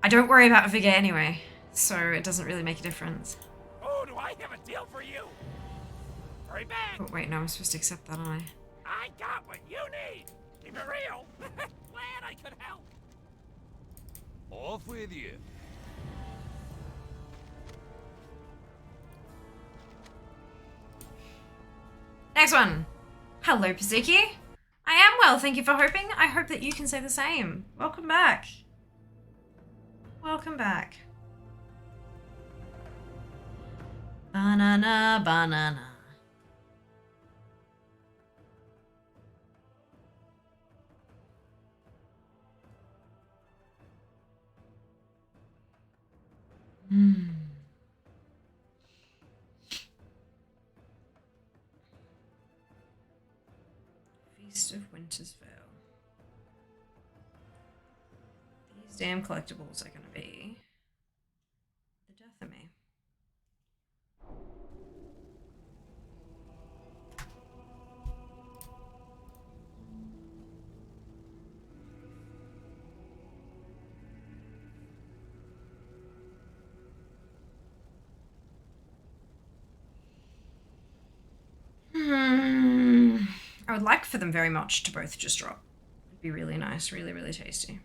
I don't worry about vigor anyway, so it doesn't really make a difference. Oh, do I have a deal for you? Hurry back! Oh, wait, no, I'm supposed to accept that, aren't I? I got what you need! Keep it real! Glad I could help! Off with you. Next one. Hello, Paziki. I am well, thank you for hoping. I hope that you can say the same. Welcome back. Welcome back. Banana, banana. Feast of Winter's Veil. These damn collectibles are gonna be the death of me. I would like for them very much to both just drop. It'd be really nice, really, really tasty.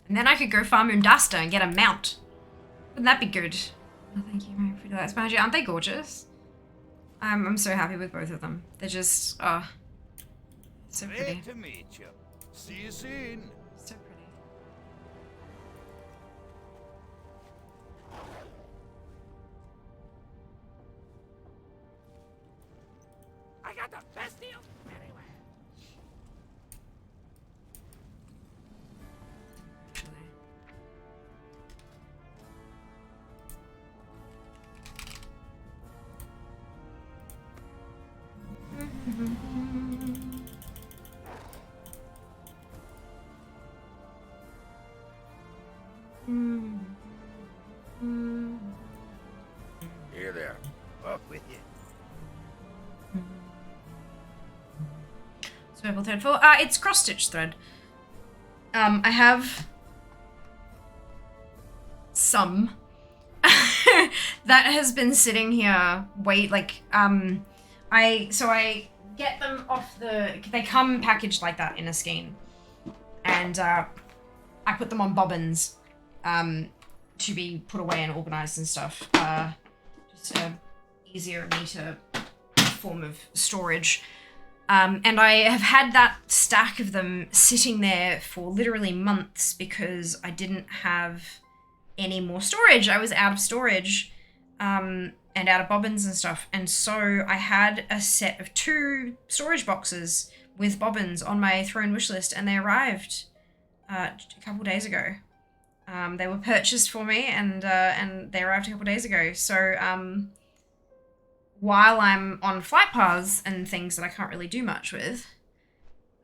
And then I could go farm Undasta and get a mount. Wouldn't that be good? Oh, thank you, my pretty lights behind you. Aren't they gorgeous? I'm so happy with both of them. They're just, oh, so pretty. Great to meet you. See you soon. So pretty. I got the best deal anywhere! Actually. Here there. Off with you. Purple thread for it's cross stitch thread. I have some that has been sitting here. I get them off they come packaged like that in a skein, and I put them on bobbins to be put away and organized and stuff. Just a easier, neater form of storage. And I have had that stack of them sitting there for literally months because I didn't have any more storage. I was out of storage and out of bobbins and stuff. And so I had a set of 2 storage boxes with bobbins on my throne wish list, and they arrived a couple days ago. They were purchased for me, and they arrived a couple days ago. So while I'm on flight paths and things that I can't really do much with,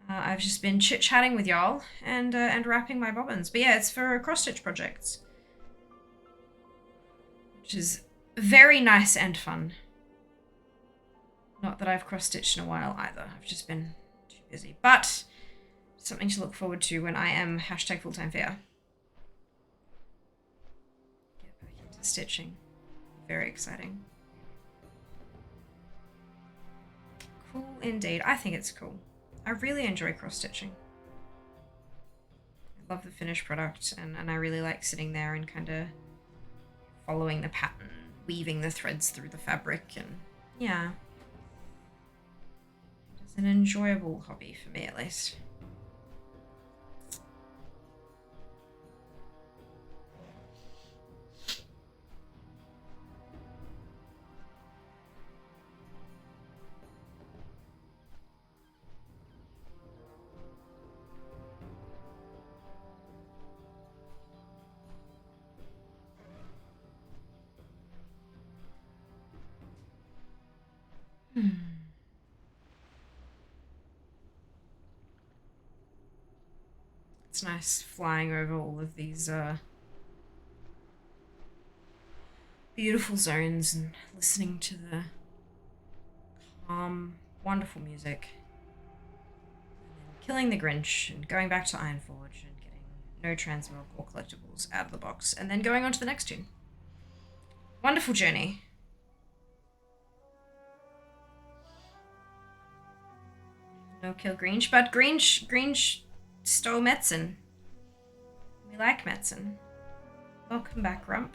I've just been chit-chatting with y'all and wrapping my bobbins. But yeah, it's for cross-stitch projects, which is very nice and fun. Not that I've cross-stitched in a while either. I've just been too busy. But something to look forward to when I am #full-time fair. Get back into stitching. Very exciting. Cool indeed. I think it's cool. I really enjoy cross-stitching. I love the finished product, and I really like sitting there and kind of following the pattern, weaving the threads through the fabric, and yeah. It's an enjoyable hobby for me, at least. It's nice flying over all of these beautiful zones and listening to the calm, wonderful music. And then killing the Grinch and going back to Ironforge and getting no transmog or collectibles out of the box. And then going on to the next tune. Wonderful journey. No kill Grinch, but Grinch stole medicine. We like medicine. Welcome back, Rump.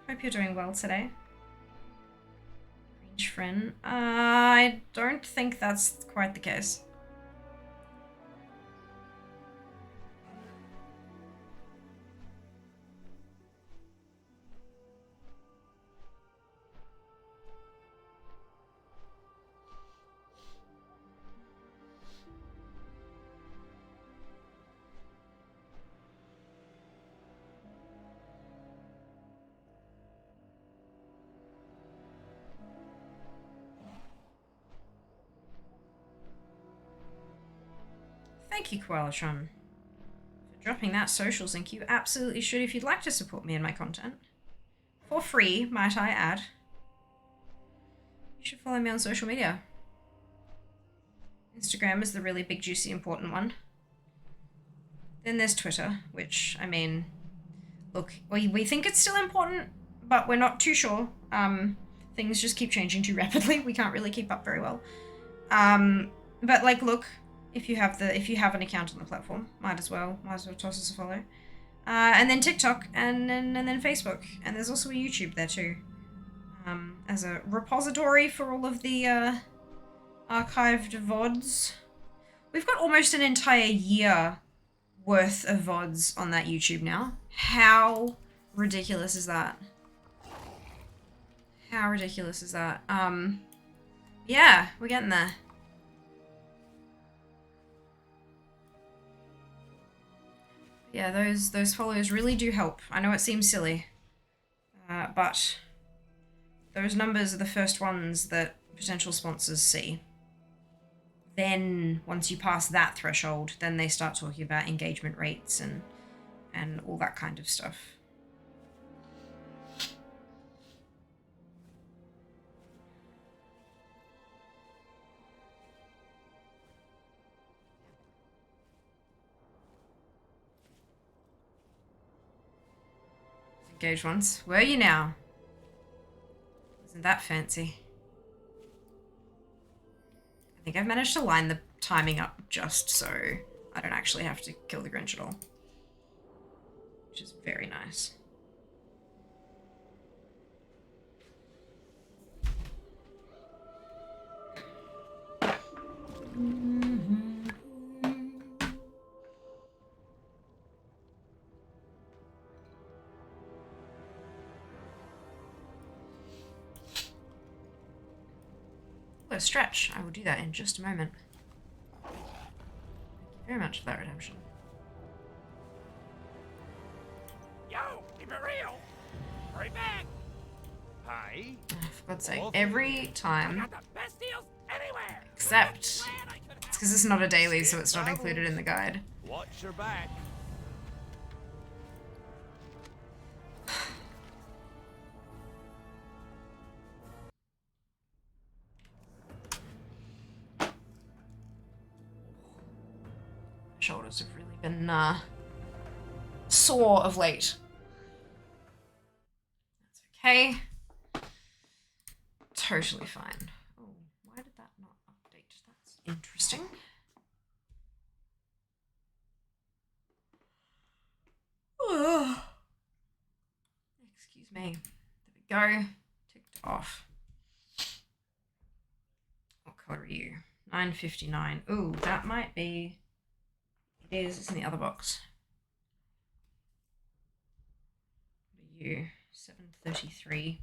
Hope you're doing well today. Grinch friend. I don't think that's quite the case. Thank you, Koalatron, for dropping that socials link. You absolutely should if you'd like to support me and my content. For free, might I add. You should follow me on social media. Instagram is the really big, juicy, important one. Then there's Twitter, which, I mean, look, we think it's still important, but we're not too sure. Things just keep changing too rapidly. We can't really keep up very well. But like, look, if you have an account on the platform, might as well toss us a follow. And then TikTok, and then Facebook, and there's also a YouTube there too, as a repository for all of the archived VODs. We've got almost an entire year worth of VODs on that YouTube now. How ridiculous is that? How ridiculous is that? Yeah, we're getting there. Yeah, those follows really do help. I know it seems silly, but those numbers are the first ones that potential sponsors see. Then, once you pass that threshold, then they start talking about engagement rates and all that kind of stuff. Engaged once. Were you now? Isn't that fancy? I think I've managed to line the timing up just so I don't actually have to kill the Grinch at all. Which is very nice. A stretch. I will do that in just a moment. Thank you very much for that redemption. Yo, keep it real. Hurry back. Hi. For God's sake, every I time, got the best deals anywhere. except Glad I could it's because it's not a daily, so it's not included in the guide. Watch your back. Shoulders have really been sore of late. That's okay. Totally fine. Oh, why did that not update? That's interesting. Oh. Excuse me. There we go. Ticked off. What color are you? 959. Ooh, that might be... It is. It's in the other box. What are you? 733.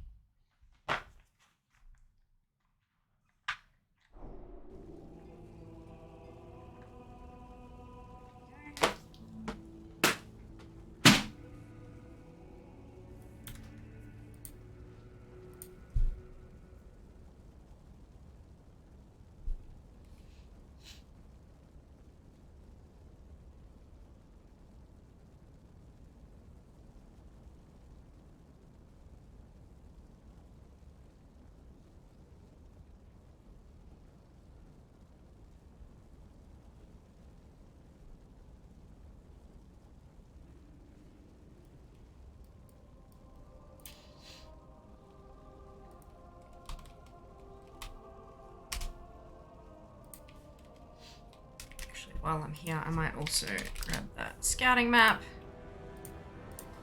while I'm here, I might also grab that scouting map.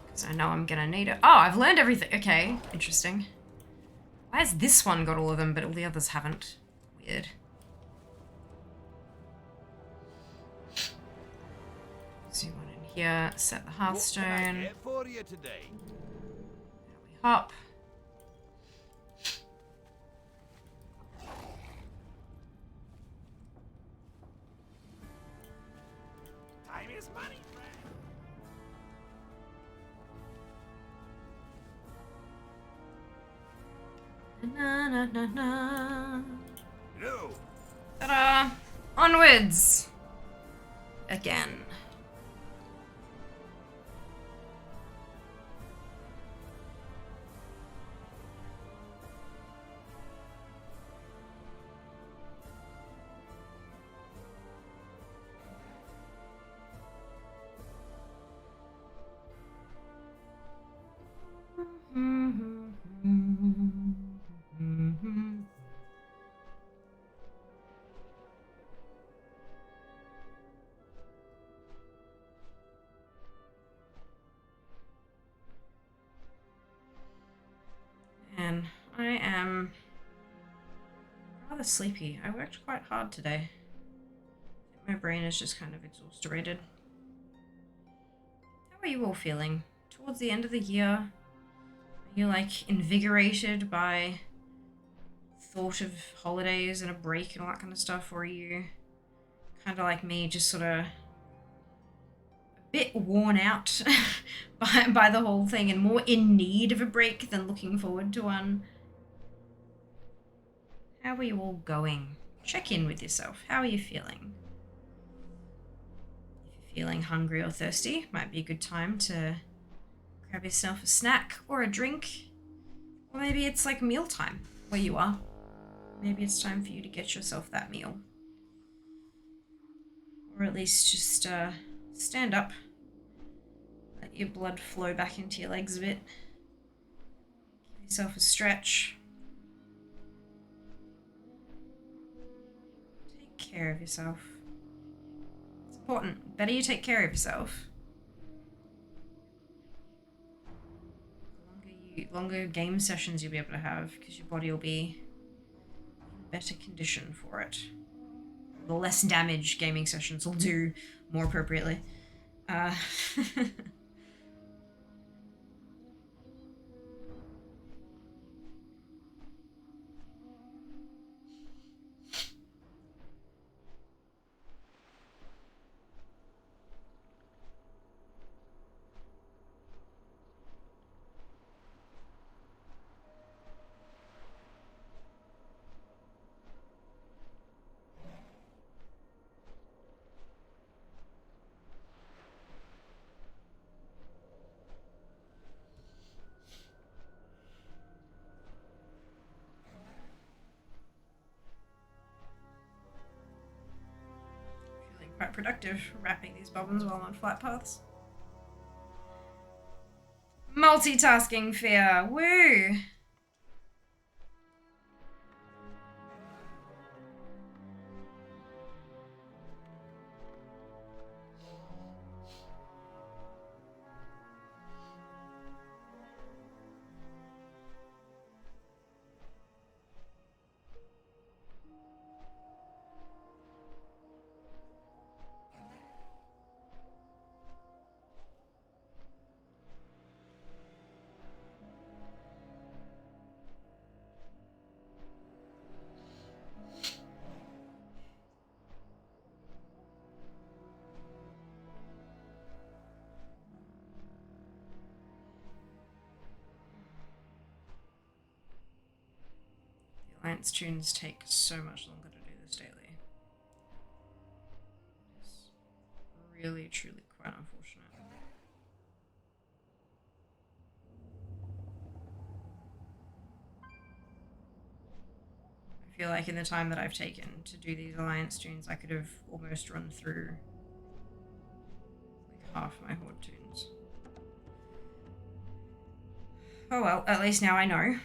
Because I know I'm gonna need it. Oh, I've learned everything. Okay, interesting. Why has this one got all of them, but all the others haven't? Weird. So one in here, set the What can I hearthstone. get for you today? Now we hop. Time is money, friend. Na na na na. No. Ta-da! Onwards! Again. And I am rather sleepy. I worked quite hard today. I think my brain is just kind of exhausted. How are you all feeling? Towards the end of the year, are you like invigorated by thought of holidays and a break and all that kind of stuff, or are you kind of like me, just sort of a bit worn out by the whole thing and more in need of a break than looking forward to one? How are you all going? Check in with yourself. How are you feeling? If you're feeling hungry or thirsty, might be a good time to grab yourself a snack or a drink. Or maybe it's like mealtime where you are. Maybe it's time for you to get yourself that meal. Or at least just stand up. Let your blood flow back into your legs a bit. Give yourself a stretch. Take care of yourself. It's important. Better you take care of yourself. The longer game sessions you'll be able to have, because your body will be in better condition for it. The less damage gaming sessions will do more appropriately. Quite productive wrapping these bobbins while I'm on flight paths. Multitasking fear, woo! Alliance tunes take so much longer to do this daily. It's really, truly quite unfortunate. I feel like in the time that I've taken to do these Alliance tunes, I could have almost run through like half my Horde tunes. Oh well, at least now I know. I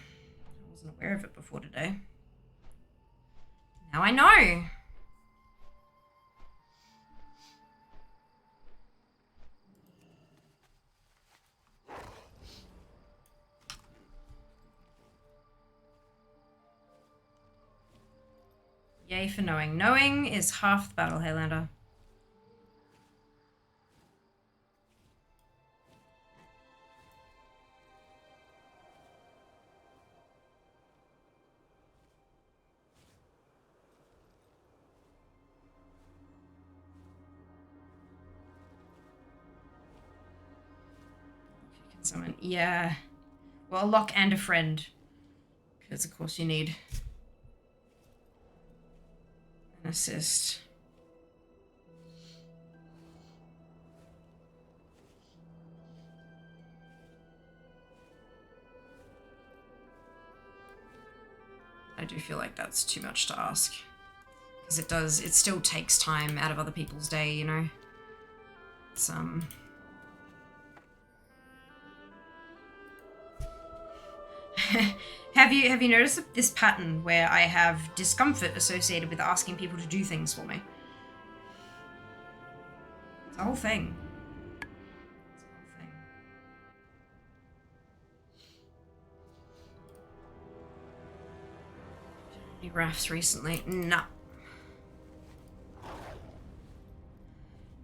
wasn't aware of it before today. Now I know! Yay for knowing. Knowing is half the battle, Highlander. You can summon. Yeah. Well, a lock and a friend. Because, of course, you need an assist. I do feel like that's too much to ask. Because it still takes time out of other people's day, you know? It's, Have you noticed this pattern where I have discomfort associated with asking people to do things for me? It's a whole thing. It's a whole thing. Any rafts recently? Nah.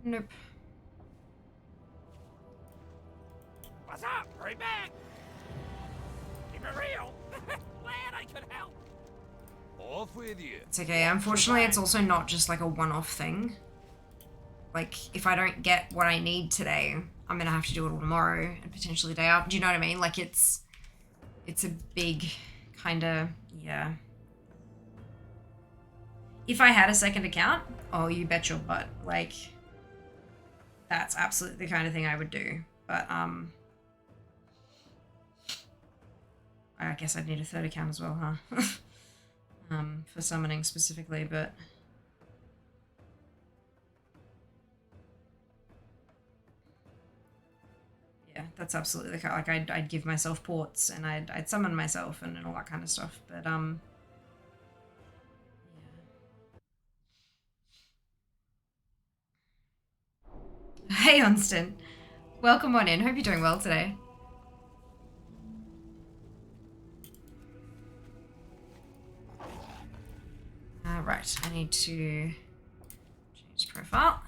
Nope. What's up? Hurry back! Keep it real! Glad I could help! Off with you. It's okay. Unfortunately, it's also not just like a one-off thing. Like, if I don't get what I need today, I'm gonna have to do it all tomorrow and potentially the day after. Do you know what I mean? Like, it's a big kind of, yeah. If I had a second account, oh, you bet your butt. Like, that's absolutely the kind of thing I would do. But, I guess I'd need a third account as well, huh? For summoning specifically, but... yeah, that's absolutely the kind, like, I'd give myself ports, and I'd summon myself, and all that kind of stuff, but, yeah. Hey, Onston. Welcome on in. Hope you're doing well today. Right, I need to change profile.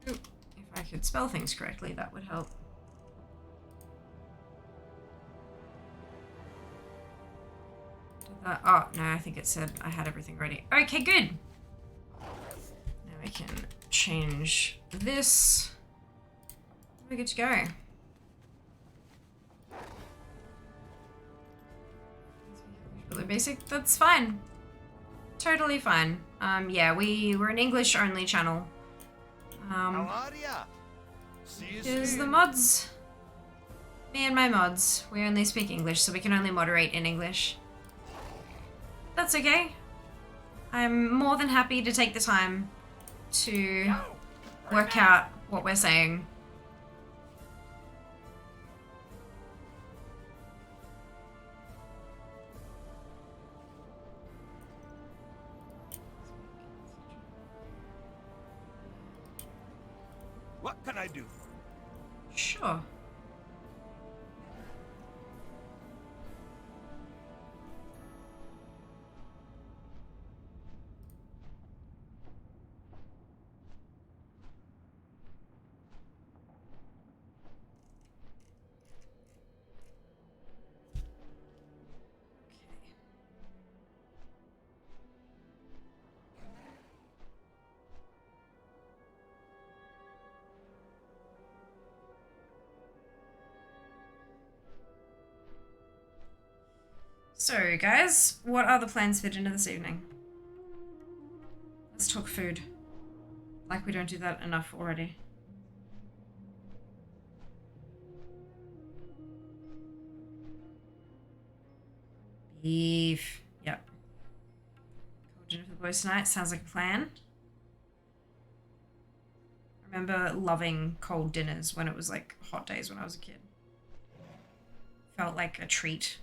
If I could spell things correctly, that would help. Oh, no, I think it said I had everything ready. Okay, good. Now we can change this. We're good to go. Really basic, that's fine. Totally fine. Yeah, we're an English only channel. How are ya? See you Here's soon. the mods. Me and my mods. We only speak English, so we can only moderate in English. That's okay. I'm more than happy to take the time to work out what we're saying. What can I do? Sure. So, guys, what are the plans for dinner this evening? Let's talk food. Like we don't do that enough already. Beef. Yep. Dinner for the boys tonight. Sounds like a plan. I remember loving cold dinners when it was like hot days when I was a kid. Felt like a treat.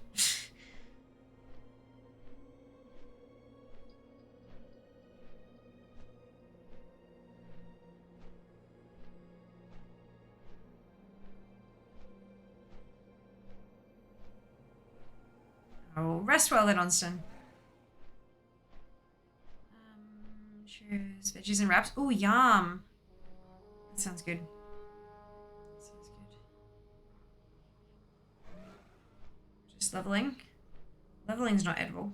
Oh, rest well then, Onston. Cheers. Veggies and wraps. Oh, yum. That sounds good. Sounds good. Just leveling. Leveling's not edible.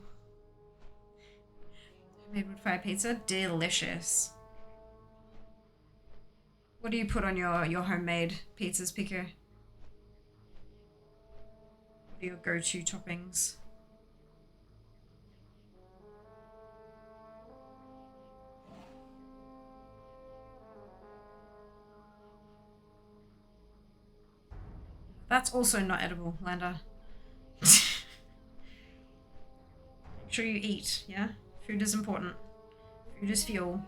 Homemade wood fire pizza. Delicious. What do you put on your homemade pizzas, Pico? What are your go-to toppings? That's also not edible, Landa. Make sure you eat, yeah? Food is important. Food is fuel.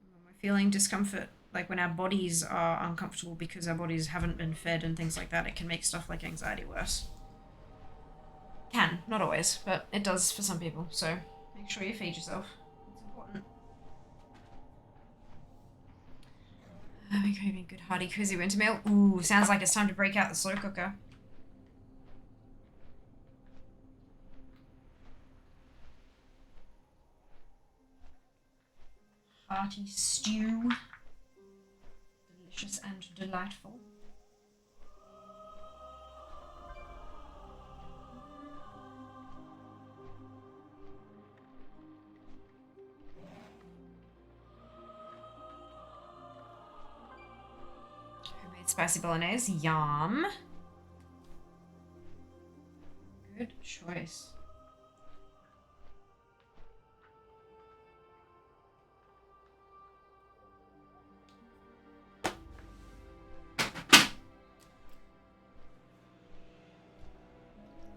Am I feeling discomfort? Like when our bodies are uncomfortable because our bodies haven't been fed and things like that, it can make stuff like anxiety worse. Can, not always, but it does for some people, so make sure you feed yourself. It's important. I'm craving good hearty cozy winter meal. Ooh, sounds like it's time to break out the slow cooker. Hearty stew. Delicious and delightful. Spicy bolognese, yum. Good choice.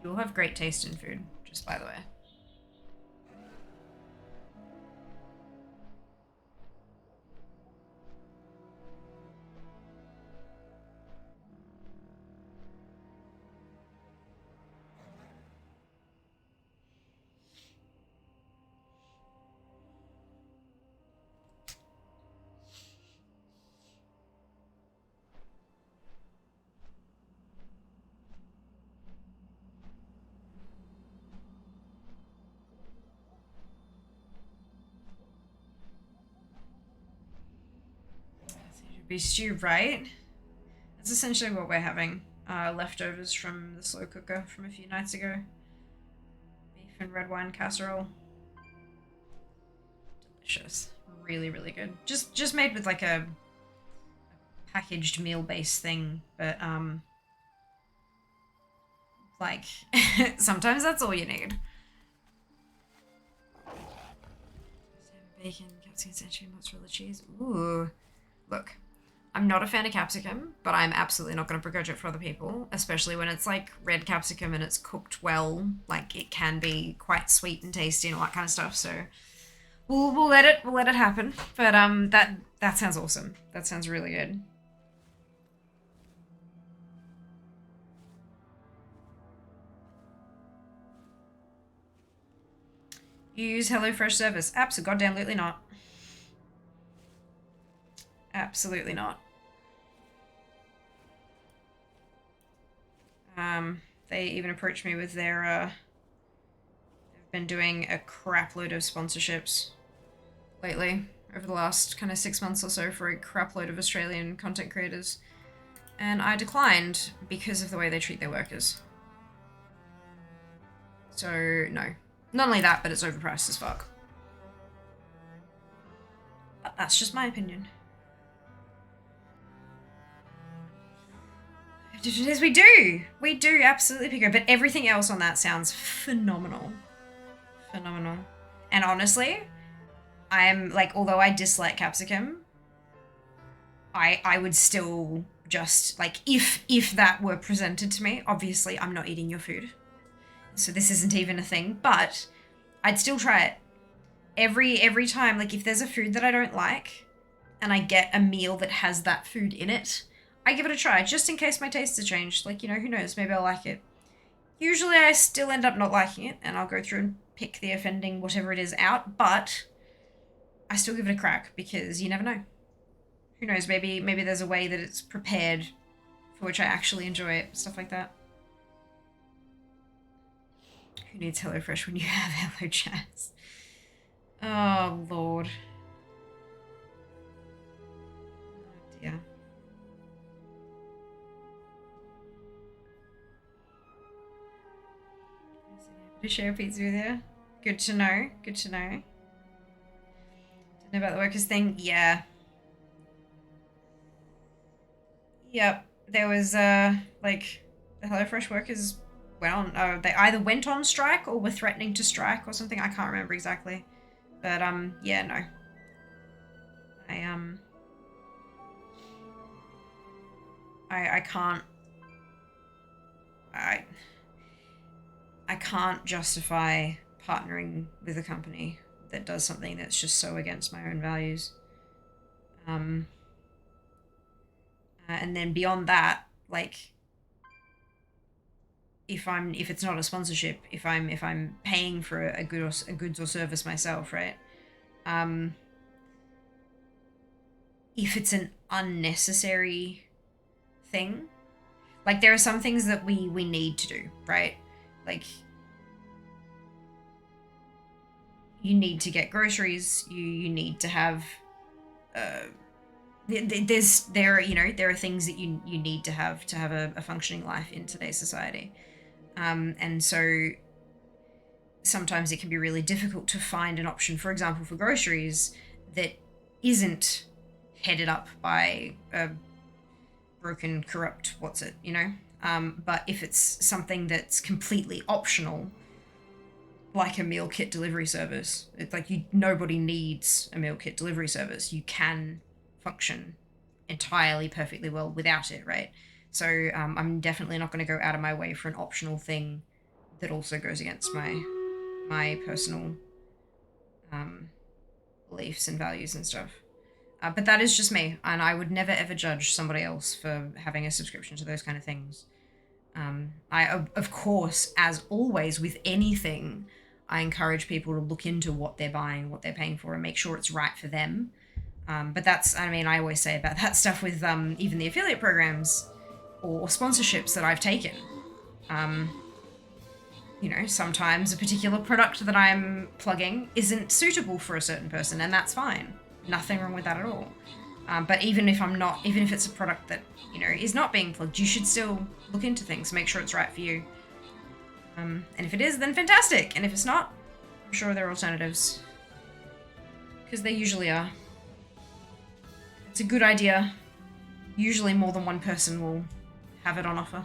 You'll have great taste in food, just by the way. Beef stew, right? That's essentially what we're having. Leftovers from the slow cooker from a few nights ago. Beef and red wine casserole. Delicious. Really, really good. Just made with like a packaged meal-based thing, but like sometimes that's all you need. Bacon, capsicum, century, mozzarella cheese. Ooh, look. I'm not a fan of capsicum, but I'm absolutely not going to begrudge it for other people, especially when it's like red capsicum and it's cooked well. Like it can be quite sweet and tasty and all that kind of stuff. So we'll let it happen. But that sounds awesome. That sounds really good. You use HelloFresh service? Absolutely not. Absolutely not. They even approached me with their, they've been doing a crap load of sponsorships lately, over the last kind of 6 months or so for a crap load of Australian content creators. And I declined because of the way they treat their workers. So, no. Not only that, but it's overpriced as fuck. But that's just my opinion. Yes, we do. We do, absolutely, Pico. But everything else on that sounds phenomenal. Phenomenal. And honestly, I'm like, although I dislike capsicum, I would still just like if that were presented to me, obviously I'm not eating your food. So this isn't even a thing, but I'd still try it. Every time, like if there's a food that I don't like and I get a meal that has that food in it, I give it a try just in case my tastes are changed. Like, you know, who knows, maybe I'll like it. Usually I still end up not liking it and I'll go through and pick the offending whatever it is out, but I still give it a crack because you never know. Who knows, maybe there's a way that it's prepared for which I actually enjoy it, stuff like that. Who needs HelloFresh when you have Hello Chats? Oh, Lord. Oh, dear. To share pizza with you. Good to know. Good to know. Didn't know about the workers thing. Yeah. Yep. There was like the HelloFresh workers went on. They either went on strike or were threatening to strike or something. I can't remember exactly. But yeah, no. I can't. I can't justify partnering with a company that does something that's just so against my own values. And then beyond that, like, if it's not a sponsorship, if I'm paying for a goods or service myself, right? If it's an unnecessary thing, like there are some things that we need to do, right? Like, you need to get groceries. You need to have. There are things that you need to have a functioning life in today's society, and so sometimes it can be really difficult to find an option, for example, for groceries that isn't headed up by a broken, corrupt but if it's something that's completely optional, like a meal kit delivery service, it's like nobody needs a meal kit delivery service. You can function entirely perfectly well without it, right? So I'm definitely not going to go out of my way for an optional thing that also goes against my personal beliefs and values and stuff. But that is just me, and I would never ever judge somebody else for having a subscription to those kind of things. Of course, as always with anything, I encourage people to look into what they're buying, what they're paying for, and make sure it's right for them. But I always say about that stuff with even the affiliate programs or sponsorships that I've taken. Sometimes a particular product that I'm plugging isn't suitable for a certain person, and that's fine. Nothing wrong with that at all. But even if it's a product that, is not being plugged, you should still look into things, make sure it's right for you. And if it is, then fantastic. And if it's not, I'm sure there are alternatives. Because they usually are. It's a good idea. Usually more than one person will have it on offer.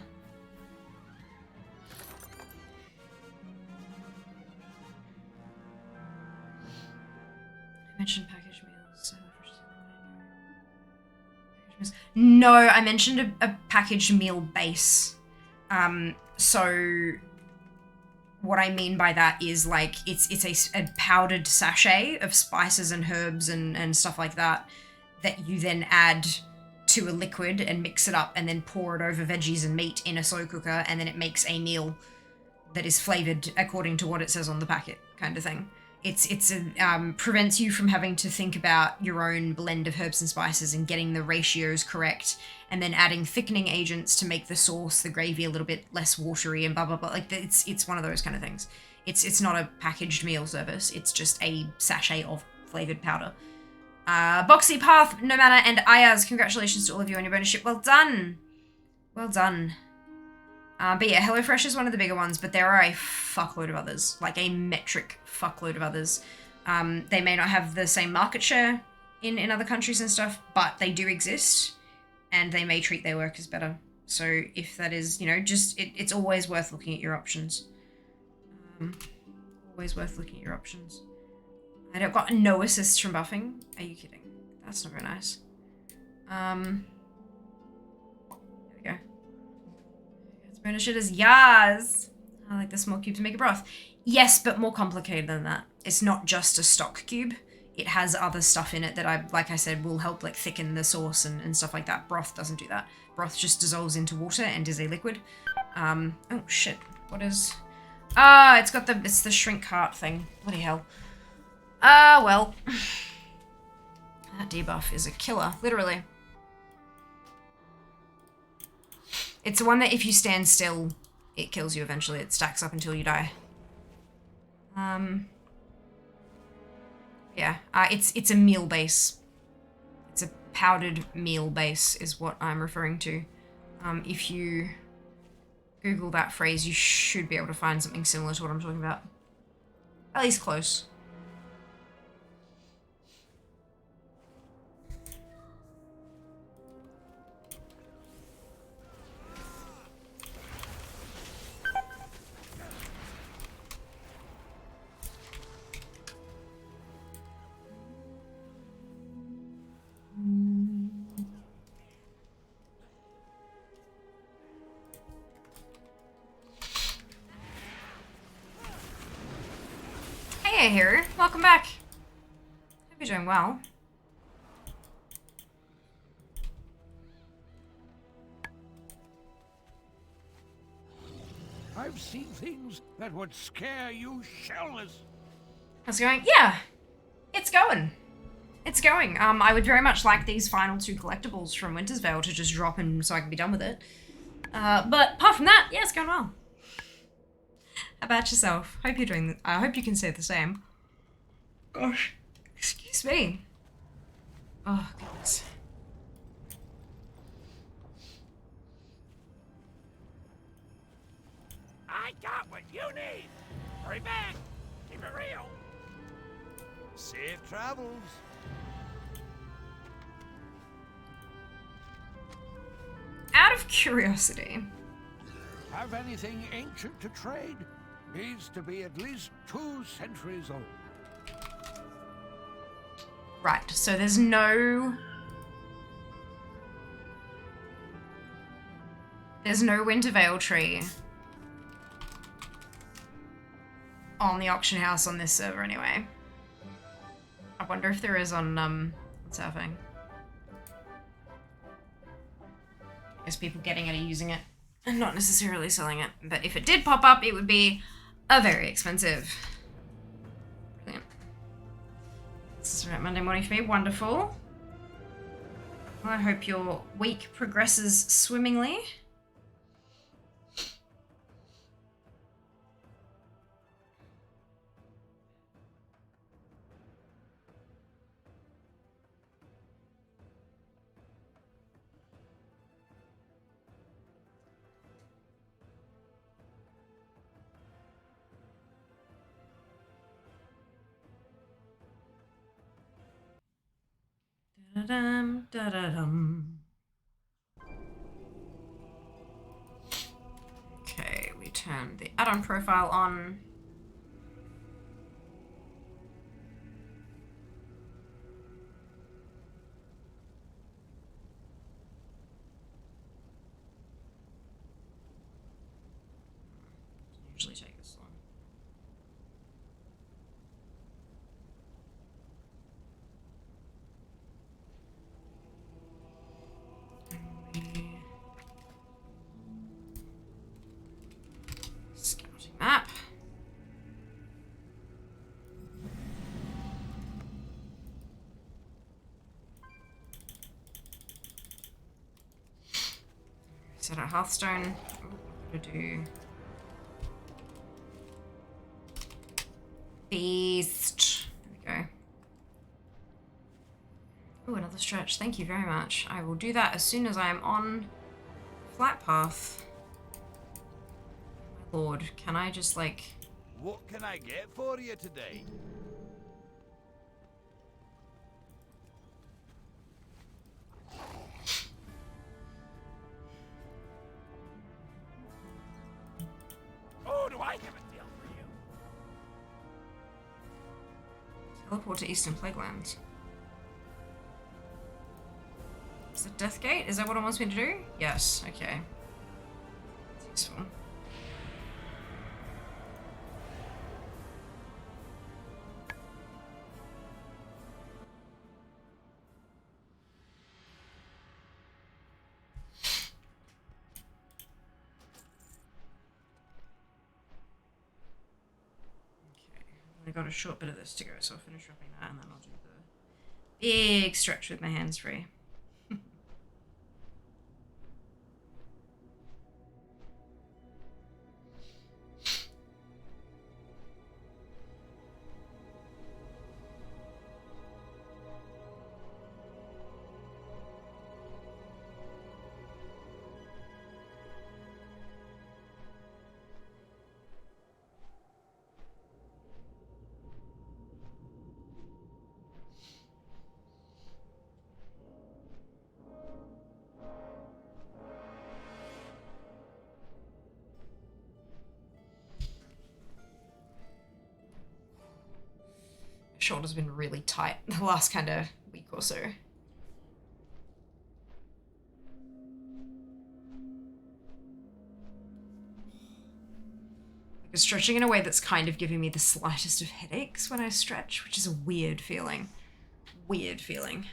I mentioned packaged meals. No, I mentioned a packaged meal base. So what I mean by that is like it's a powdered sachet of spices and herbs and stuff like that you then add to a liquid and mix it up and then pour it over veggies and meat in a slow cooker, and then it makes a meal that is flavored according to what it says on the packet, kind of thing. It's prevents you from having to think about your own blend of herbs and spices and getting the ratios correct, and then adding thickening agents to make the sauce, the gravy, a little bit less watery and blah blah blah. Like it's one of those kind of things. It's not a packaged meal service. It's just a sachet of flavored powder. Boxy Path, Nomada, and Ayaz, congratulations to all of you on your bonus ship. Well done. Well done. But yeah, HelloFresh is one of the bigger ones, but there are a fuckload of others, like a metric fuckload of others. They may not have the same market share in other countries and stuff, but they do exist, and they may treat their workers better. So if that is, it's always worth looking at your options. Always worth looking at your options. I don't got no assists from buffing. Are you kidding? That's not very nice. Spoon of shitters, yas! I like the small cube to make a broth. Yes, but more complicated than that. It's not just a stock cube. It has other stuff in it that like I said, will help like thicken the sauce and stuff like that. Broth doesn't do that. Broth just dissolves into water and is a liquid. Oh shit, what is... Ah, it's the shrink heart thing. Bloody hell. Ah, well. That debuff is a killer, literally. It's the one that if you stand still, it kills you eventually. It stacks up until you die. Yeah, it's a meal base. It's a powdered meal base is what I'm referring to. If you Google that phrase, you should be able to find something similar to what I'm talking about. At least close. Hey, here. Welcome back. Hope you're doing well. I've seen things that would scare you shellless. How's it going? Yeah, it's going. It's going. I would very much like these final 2 collectibles from Winter's Veil to just drop in so I can be done with it. But apart from that, yeah, it's going well. How about yourself? Hope you're doing. I hope you can say the same. Gosh, excuse me. Oh goodness. I got what you need. Hurry back. Keep it real. Safe travels. Out of curiosity. Have anything ancient to trade? Needs to be at least 2 centuries old. Right, so there's no Winter Veil tree on the auction house on this server anyway. I wonder if there is on what's happening. Is people getting it and using it and not necessarily selling it. But if it did pop up, it would be very expensive. Brilliant. This is right Monday morning for me. Wonderful. Well, I hope your week progresses swimmingly. Da-dum, da-da-dum. Okay, we turn the add-on profile on. Usually take this long. Scouting map. Set out Hearthstone. What to do? Beast. There we go. Oh, another stretch. Thank you very much. I will do that as soon as I am on flat path. My lord, can I just like... What can I get for you today? Oh, do I have a deal for you? Teleport to Eastern Plaguelands. Is it Deathgate? Is that what it wants me to do? Yes, okay. useful. I got a short bit of this to go, so I'll finish wrapping that and then I'll do the big stretch with my hands free. Shoulder's been really tight the last kind of week or so. Like stretching in a way that's kind of giving me the slightest of headaches when I stretch, which is a weird feeling. Weird feeling.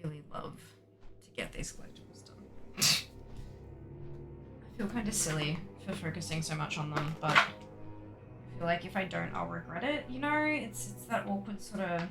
Really love to get these collectibles done. I feel kind of silly for focusing so much on them, but I feel like if I don't, I'll regret it. You know, it's that awkward sort of.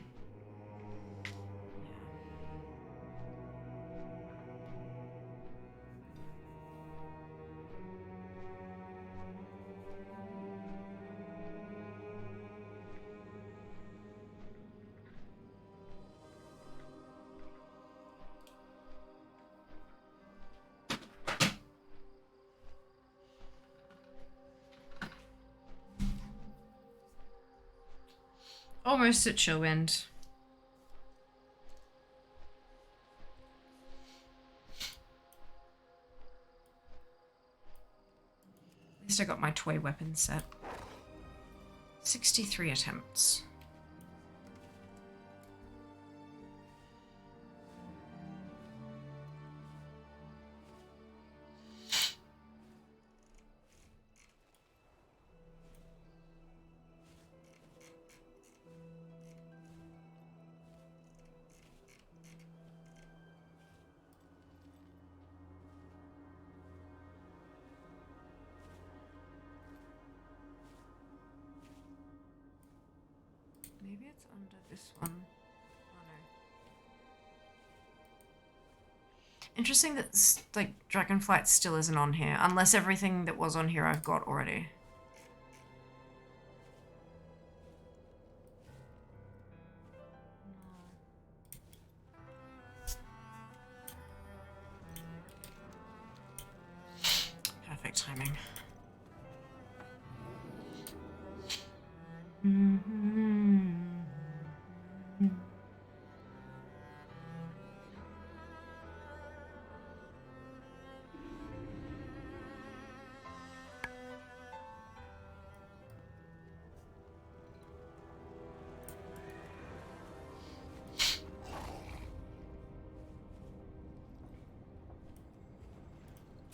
Almost at Chillwind. At least I got my toy weapon set. 63 attempts. Maybe it's under this one. Oh no. Interesting that like Dragonflight still isn't on here, unless everything that was on here I've got already. Perfect timing.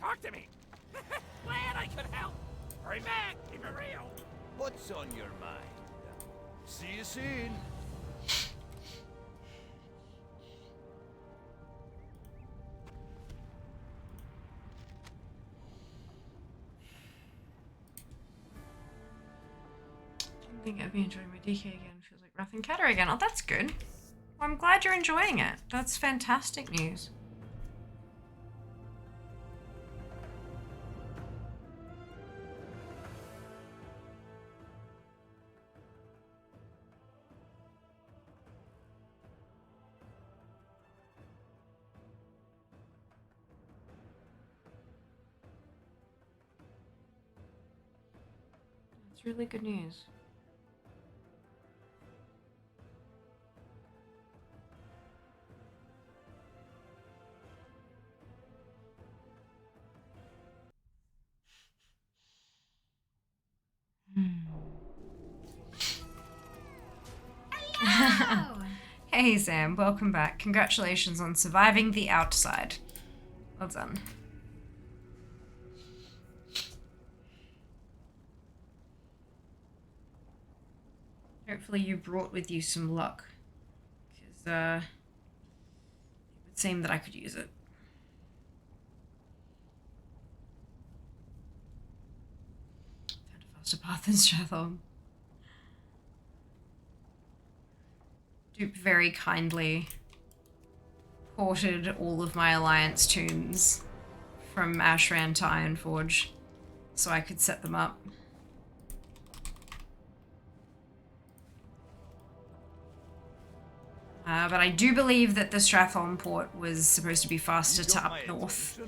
Talk to me. Glad I could help. Hurry back. Keep it real. What's on your mind? See you soon. I think I'd be enjoying my DK again. Feels like Wrath and Catter again. Oh, that's good. Well, I'm glad you're enjoying it. That's fantastic news. It's really good news. Hello! Hey Sam, welcome back. Congratulations on surviving the outside. Well done. Hopefully you brought with you some luck. Because, it would seem that I could use it. Found a faster path than Strathorn. Dupe very kindly ported all of my Alliance tunes from Ashran to Ironforge so I could set them up. But I do believe that the Stratholm port was supposed to be faster to up north,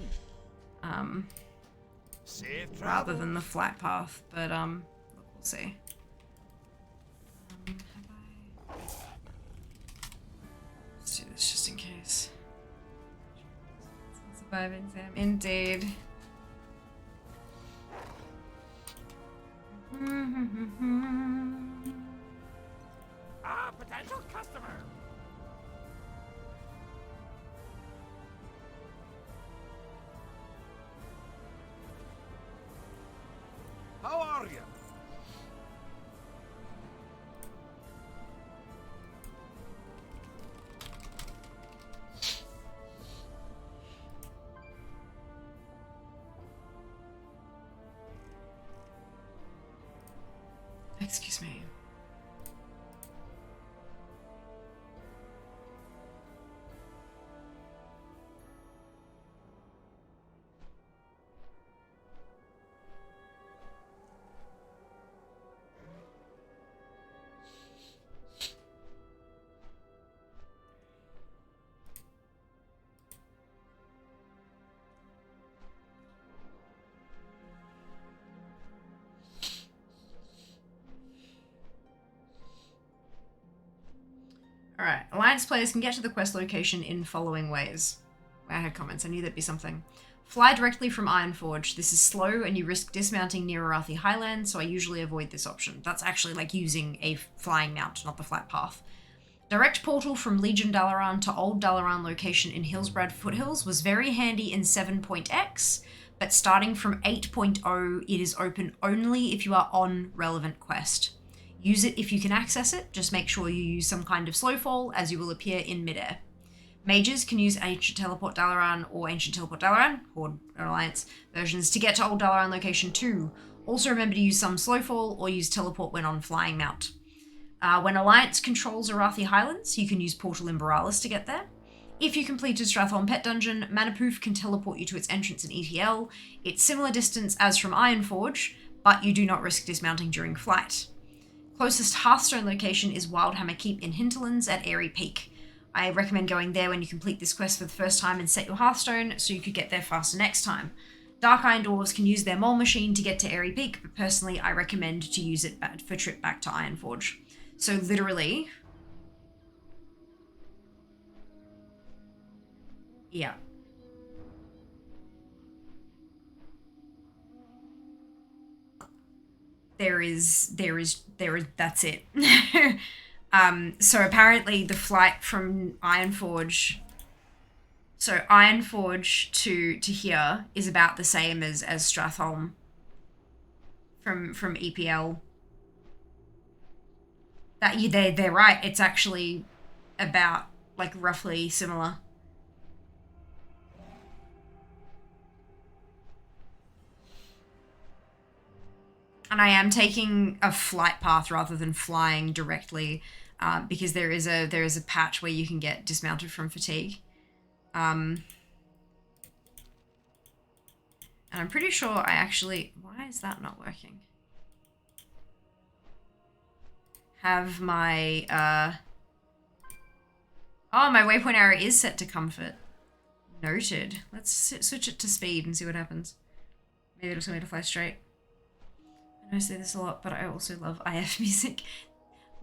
rather than the flat path, but we'll see. Let's do this just in case. Surviving Sam, indeed. Ah, potential customer. How are you? Excuse me. Alright, Alliance players can get to the quest location in following ways. I had comments, I knew there'd be something. Fly directly from Ironforge. This is slow and you risk dismounting near Arathi Highlands, so I usually avoid this option. That's actually like using a flying mount, not the flat path. Direct portal from Legion Dalaran to Old Dalaran location in Hillsbrad Foothills was very handy in 7.x, but starting from 8.0, it is open only if you are on relevant quest. Use it if you can access it, just make sure you use some kind of slowfall as you will appear in midair. Mages can use Ancient Teleport Dalaran or Ancient Teleport Dalaran, Horde or Alliance versions, to get to Old Dalaran location too. Also remember to use some slowfall or use teleport when on flying mount. When Alliance controls Arathi Highlands, you can use Portal in Borealis to get there. If you completed Stratholm Pet Dungeon, Manapoof can teleport you to its entrance in ETL. It's similar distance as from Ironforge, but you do not risk dismounting during flight. Closest Hearthstone location is Wildhammer Keep in Hinterlands at Airy Peak. I recommend going there when you complete this quest for the first time and set your Hearthstone, so you could get there faster next time. Dark Iron Dwarves can use their mole machine to get to Airy Peak, but personally I recommend to use it for trip back to Ironforge. So literally... yeah. That's it. So apparently the flight from Ironforge, to here is about the same as Stratholm from EPL. They're right. It's actually about, like, roughly similar. And I am taking a flight path rather than flying directly, because there is a patch where you can get dismounted from fatigue. And I'm pretty sure I actually... Why is that not working? Have my... Oh, my waypoint arrow is set to comfort. Noted. Let's switch it to speed and see what happens. Maybe it'll tell me to fly straight. I know I say this a lot, but I also love IF music.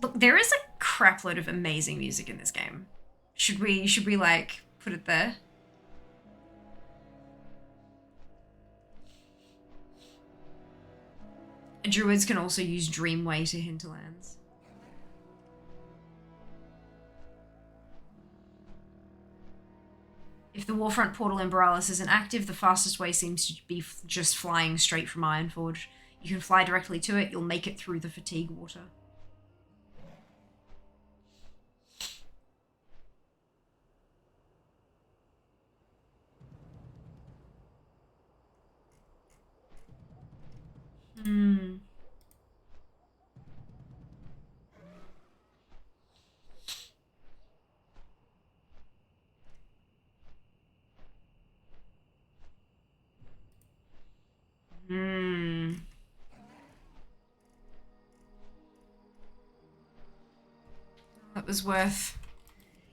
Look, there is a crapload of amazing music in this game. Should we like put it there? Druids can also use Dreamway to Hinterlands. If the Warfront portal in Borealis isn't active, the fastest way seems to be just flying straight from Ironforge. You can fly directly to it, you'll make it through the fatigue water.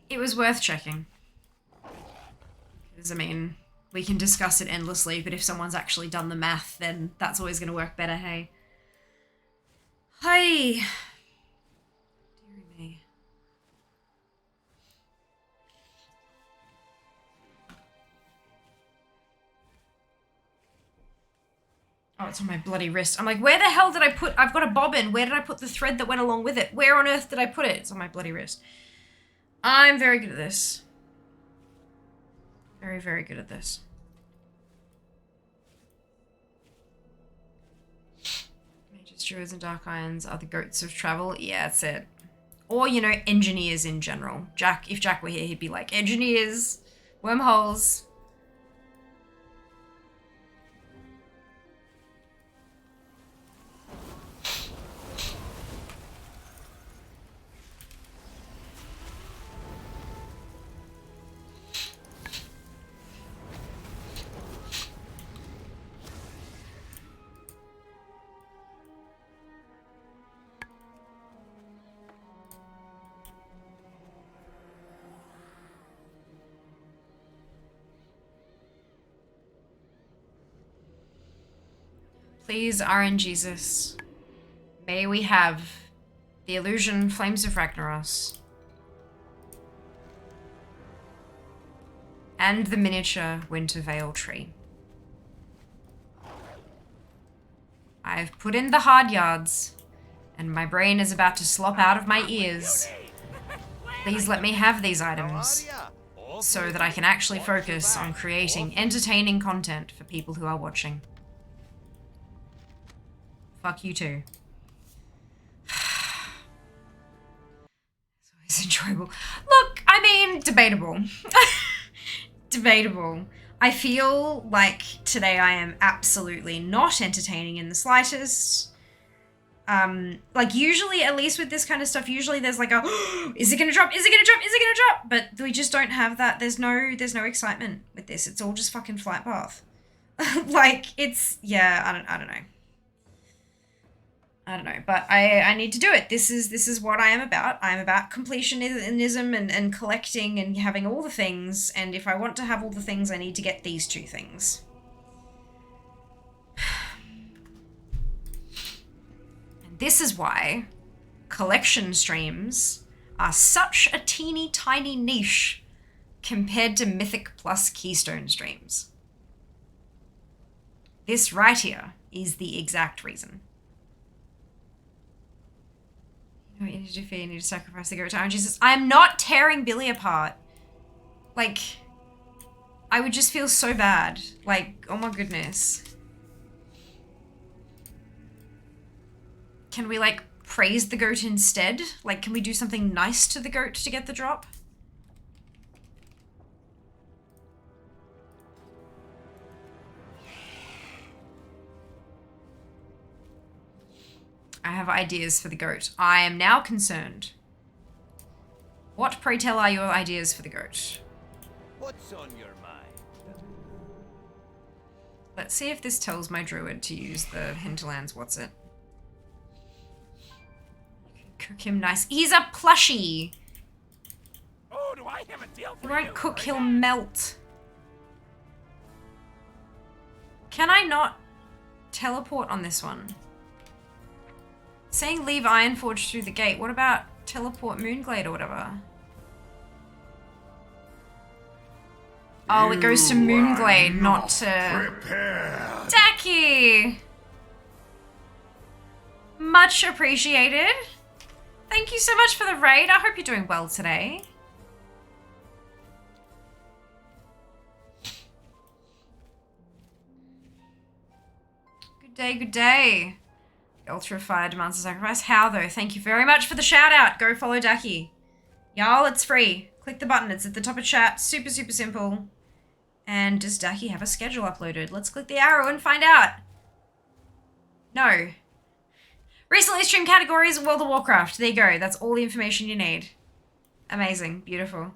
It was worth checking. Because, I mean, we can discuss it endlessly, but if someone's actually done the math, then that's always going to work better, hey? Hi! Dear me. Oh, it's on my bloody wrist. I'm like, where the hell did I put... I've got a bobbin. Where did I put the thread that went along with it? Where on earth did I put it? It's on my bloody wrist. I'm very good at this. Very, very good at this. Mages, druids, and dark irons are the goats of travel. Yeah, that's it. Or, you know, engineers in general. Jack, if Jack were here, he'd be like, engineers, wormholes. Please, RN Jesus, may we have the illusion Flames of Ragnaros and the miniature Winter Veil tree. I've put in the hard yards, and my brain is about to slop out of my ears. Please let me have these items, so that I can actually focus on creating entertaining content for people who are watching. Fuck you too. It's always enjoyable. Look, I mean, debatable. Debatable. I feel like today I am absolutely not entertaining in the slightest. Like usually, at least with this kind of stuff, usually there's like a, is it gonna drop? Is it gonna drop? Is it gonna drop? But we just don't have that. There's no excitement with this. It's all just fucking flight path. Like it's, yeah, I don't know. I don't know, but I need to do it. This is what I am about. I'm about completionism and collecting and having all the things. And if I want to have all the things, I need to get these two things. And this is why collection streams are such a teeny tiny niche compared to Mythic plus Keystone streams. This right here is the exact reason. What you need to do, you need to sacrifice the goat to Iron Jesus. I am not tearing Billy apart. Like, I would just feel so bad. Like, oh my goodness. Can we, like, praise the goat instead? Like, can we do something nice to the goat to get the drop? I have ideas for the goat. I am now concerned. What, pray tell, are your ideas for the goat? What's on your mind? Let's see if this tells my druid to use the hinterlands. What's it? You can cook him nice. He's a plushie. Oh, do I have a deal for He won't you? cook, Right he'll back. melt. Can I not teleport on this one? Saying leave Ironforge through the gate. What about teleport Moonglade or whatever? Oh, it goes to Moonglade, not to... Prepare. Dacky! Much appreciated. Thank you so much for the raid. I hope you're doing well today. Good day, good day. The Ultra Fire demands a sacrifice. How though? Thank you very much for the shout out. Go follow Dacky. Y'all, it's free. Click the button. It's at the top of chat. Super, super simple. And does Dacky have a schedule uploaded? Let's click the arrow and find out. No. Recently streamed categories, World of Warcraft. There you go. That's all the information you need. Amazing. Beautiful.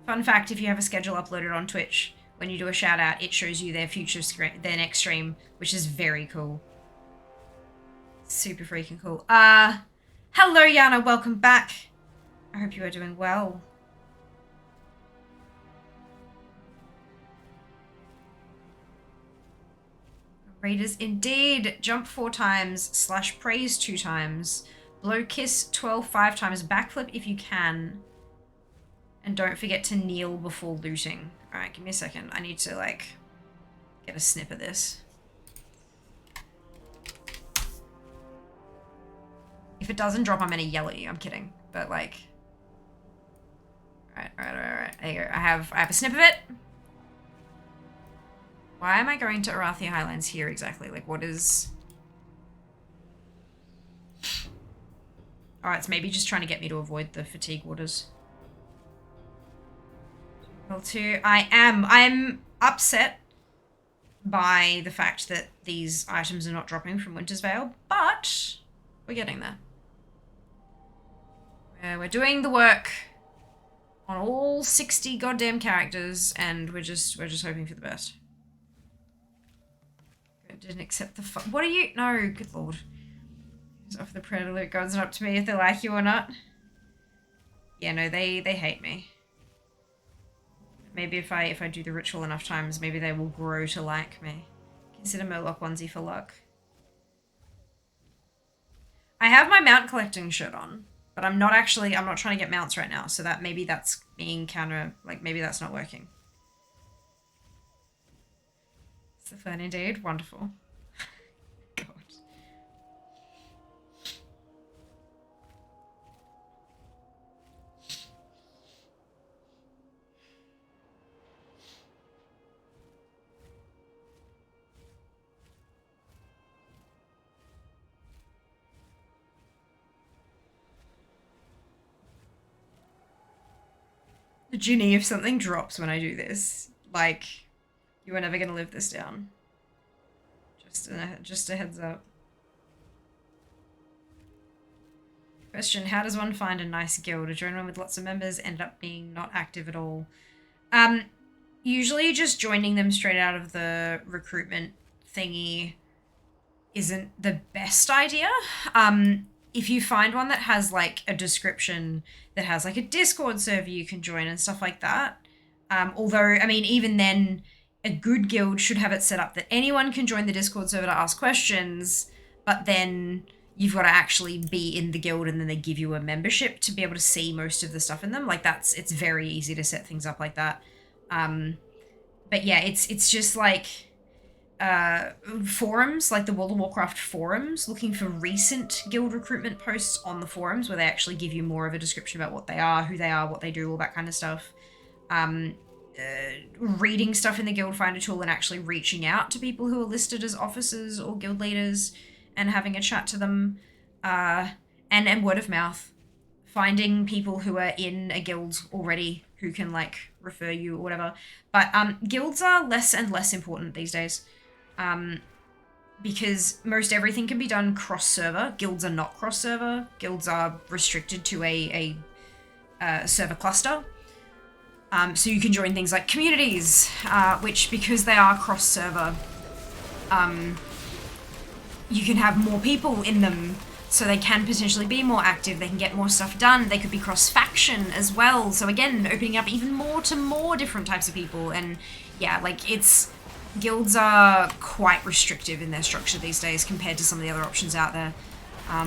Fun fact, if you have a schedule uploaded on Twitch, when you do a shout out, it shows you their their next stream, which is very cool. Super freaking cool. Hello Yana, welcome back. I hope you are doing well. Raiders indeed. Jump 4 times, / praise 2 times. Blow kiss 5 times. Backflip if you can. And don't forget to kneel before looting. Alright, give me a second. I need to, like, get a snip of this. If it doesn't drop, I'm gonna yell at you. I'm kidding. But, like... Alright. There you go. I have a snip of it. Why am I going to Arathia Highlands here exactly? Like, what is... Alright, it's maybe just trying to get me to avoid the fatigue waters. Well, too, I'm upset by the fact that these items are not dropping from Winter's Veil, but we're getting there. We're doing the work on all 60 goddamn characters, and we're just hoping for the best. Didn't accept the what are you? No, good lord. It's off the Predator gods not up to me if they like you or not. Yeah, no, they hate me. Maybe if I do the ritual enough times, maybe they will grow to like me. Consider Murloc onesie for luck. I have my mount collecting shirt on, but I'm not trying to get mounts right now, so that maybe that's being maybe that's not working. It's a fun indeed. Wonderful. God. Ginny, if something drops when I do this, like... You are never going to live this down. Just a heads up. Question, how does one find a nice guild? A join one with lots of members ended up being not active at all. Usually just joining them straight out of the recruitment thingy isn't the best idea. If you find one that has like a description that has like a Discord server you can join and stuff like that. Although, I mean, even then... A good guild should have it set up that anyone can join the Discord server to ask questions, but then you've got to actually be in the guild and then they give you a membership to be able to see most of the stuff in them. Like it's very easy to set things up like that. But yeah, it's just like forums, like the World of Warcraft forums, looking for recent guild recruitment posts on the forums where they actually give you more of a description about what they are, who they are, what they do, all that kind of stuff. reading stuff in the guild finder tool and actually reaching out to people who are listed as officers or guild leaders and having a chat to them, and word of mouth, finding people who are in a guild already who can like refer you or whatever. But guilds are less and less important these days, because most everything can be done cross-server. Guilds are not cross-server. Guilds are restricted to a server cluster. So you can join things like communities, which, because they are cross-server, you can have more people in them, so they can potentially be more active, they can get more stuff done, they could be cross-faction as well, so again, opening up even more to more different types of people, and yeah, like, guilds are quite restrictive in their structure these days compared to some of the other options out there.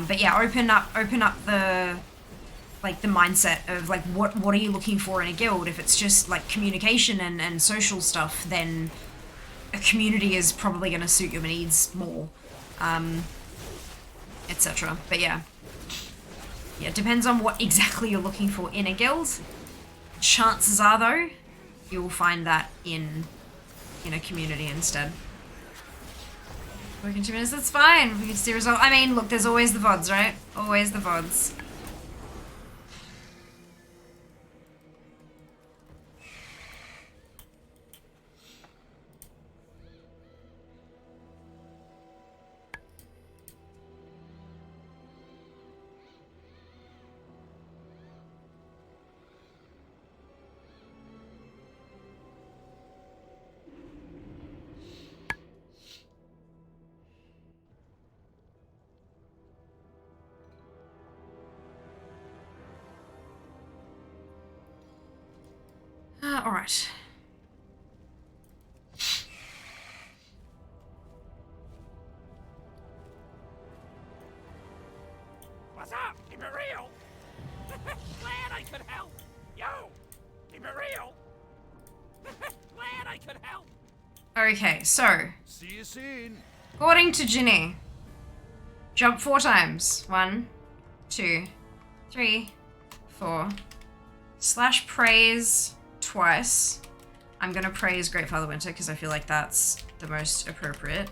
But yeah, open up the mindset of like what are you looking for in a guild. If it's just like communication and social stuff, then a community is probably going to suit your needs more, etc. But yeah, it depends on what exactly you're looking for in a guild. Chances are though, you'll find that in a community instead. Working 2 minutes, that's fine. We can see result. I mean, look, there's always the VODs, right? Always the VODs. All right. What's up? Keep it real. Glad I could help. Yo, keep it real. Glad I could help. Okay, so See you soon. according to Ginny, jump 4 times. 1, 2, 3, 4. Slash praise twice. I'm gonna praise Great Father Winter because I feel like that's the most appropriate.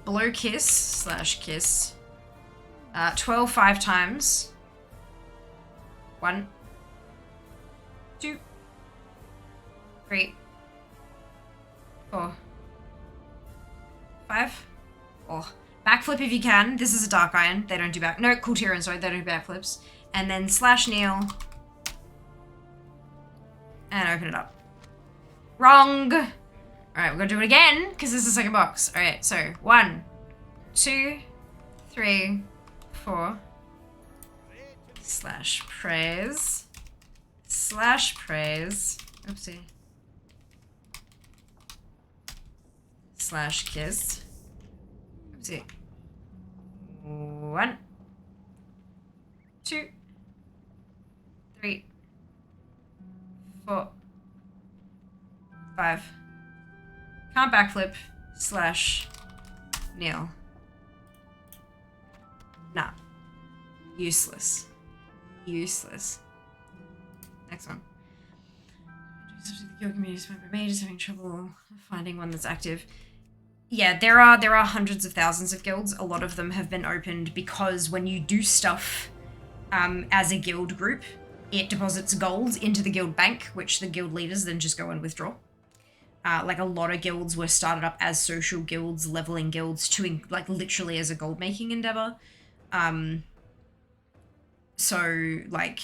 Blow kiss slash kiss. 12 5 times. 1, 2, 3, 4, 5. Oh, backflip if you can. This is a Dark Iron. They don't do back. No, Cool Tyrion, sorry, they don't do backflips. And then slash Neil. And open it up. Wrong. All right, we're gonna do it again because this is the second box. All right, so 1, 2, 3, 4. Slash praise. Slash praise. Oopsie. Slash kiss. Oopsie. 1, 2, 3, 4, 5. Can't backflip. Slash Neil. Nah. Useless. Useless. Next one. The guild community is just having trouble finding one that's active. Yeah, there are hundreds of thousands of guilds. A lot of them have been opened because when you do stuff as a guild group, it deposits gold into the guild bank, which the guild leaders then just go and withdraw. Like a lot of guilds were started up as social guilds, leveling guilds to like literally as a gold making endeavor. So like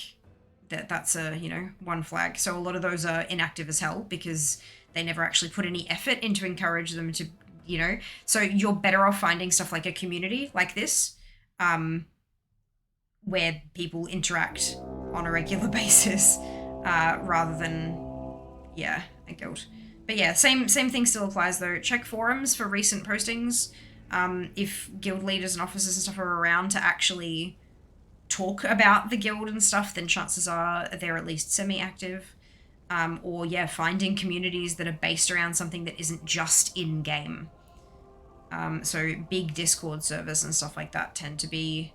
that's a, one flag. So a lot of those are inactive as hell because they never actually put any effort into encourage them to, so you're better off finding stuff like a community like this, where people interact on a regular basis, rather than, a guild. But yeah, same thing still applies though. Check forums for recent postings. If guild leaders and officers and stuff are around to actually talk about the guild and stuff, then chances are they're at least semi-active. Or finding communities that are based around something that isn't just in-game. So big Discord servers and stuff like that tend to be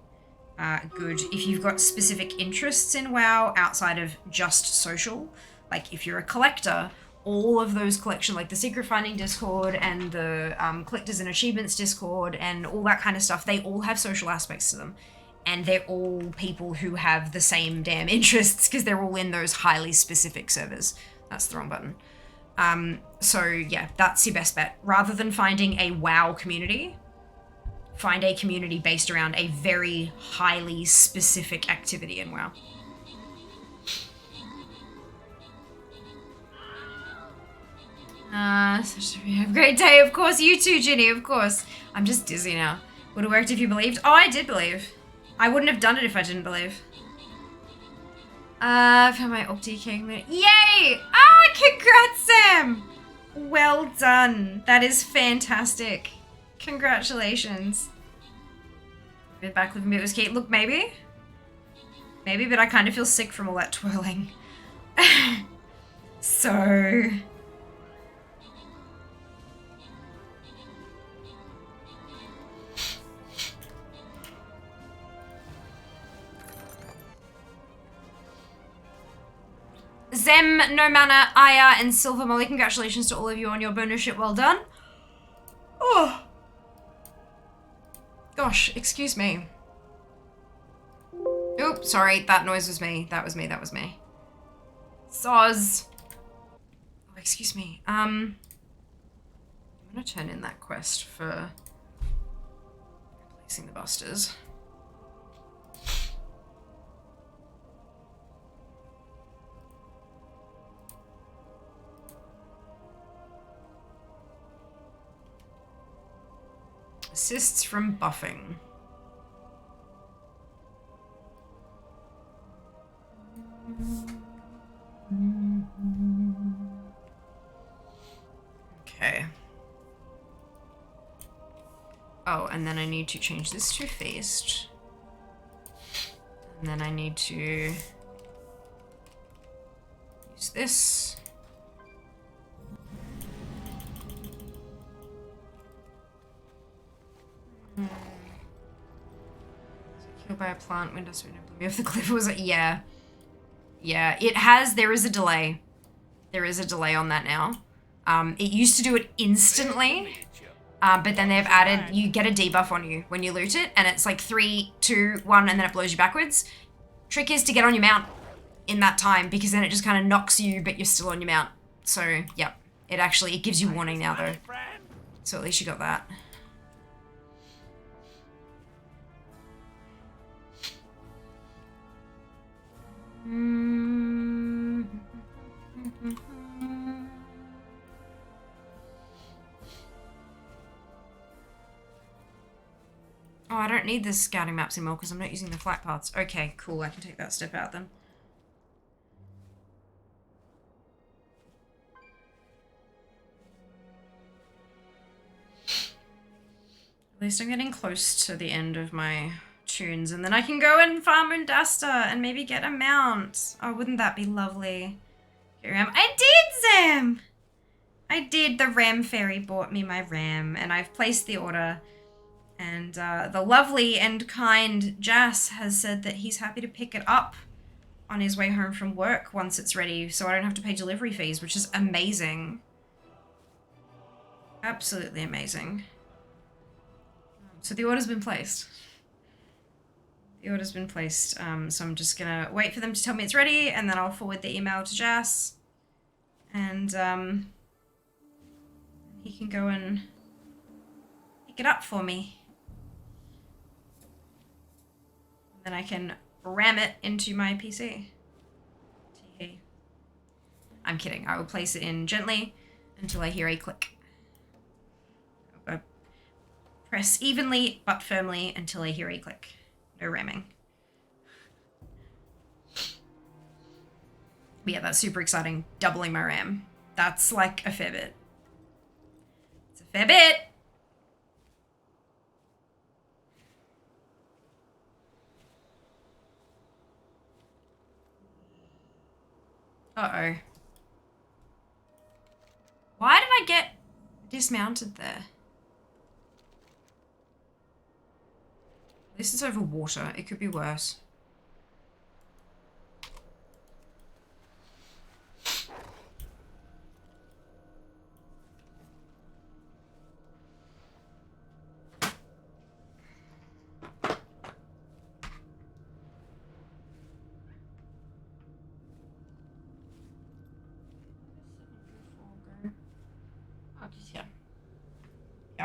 good. If you've got specific interests in WoW outside of just social, like if you're a collector all of those collection, like the Secret Finding Discord and the Collectors and Achievements Discord and all that kind of stuff, they all have social aspects to them. And they're all people who have the same damn interests because they're all in those highly specific servers. That's the wrong button. So yeah, that's your best bet. Rather than finding a WoW community, find a community based around a very highly specific activity in WoW. Have a great day, of course. You too, Ginny, of course. I'm just dizzy now. Would have worked if you believed. Oh, I did believe. I wouldn't have done it if I didn't believe. For my Opti King. Yay! Ah, congrats, Sam! Well done. That is fantastic. Congratulations. Bit back living bit was key. Look, maybe. Maybe, but I kind of feel sick from all that twirling. So... Zem, No Mana, Aya, and Silver Molly, congratulations to all of you on your bonus ship. Well done. Oh. Gosh, excuse me. Oop, sorry, that noise was me. That was me, that was me. Soz. Oh, excuse me. I'm gonna turn in that quest for replacing the busters. Assists from buffing. Okay. Oh, and then I need to change this to faced. And then I need to use this. Killed by a plant, windows blew me off the cliff. Was it? Yeah. Yeah, it has, there is a delay. There is a delay on that now. It used to do it instantly, but then they've added, you get a debuff on you when you loot it, and it's like 3, 2, 1, and then it blows you backwards. Trick is to get on your mount in that time, because then it just kind of knocks you, but you're still on your mount. So, yep. It gives you warning now, though. So at least you got that. Oh, I don't need the scouting maps anymore because I'm not using the flat paths. Okay, cool. I can take that step out then. At least I'm getting close to the end of my tunes, and then I can go and farm Undasta and maybe get a mount. Oh, wouldn't that be lovely? I did, Zam! I did. The Ram Fairy bought me my ram, and I've placed the order. And the lovely and kind Jas has said that he's happy to pick it up on his way home from work once it's ready, so I don't have to pay delivery fees, which is amazing. Absolutely amazing. So the order's been placed. The order's been placed, so I'm just gonna wait for them to tell me it's ready, and then I'll forward the email to Jas. And he can go and pick it up for me. Then I can ram it into my PC. I'm kidding. I will place it in gently until I hear a click. I'll press evenly but firmly until I hear a click. No ramming. But yeah, that's super exciting. Doubling my RAM. That's like a fair bit. It's a fair bit! Uh-oh. Why did I get dismounted there? At least it's over water. It could be worse.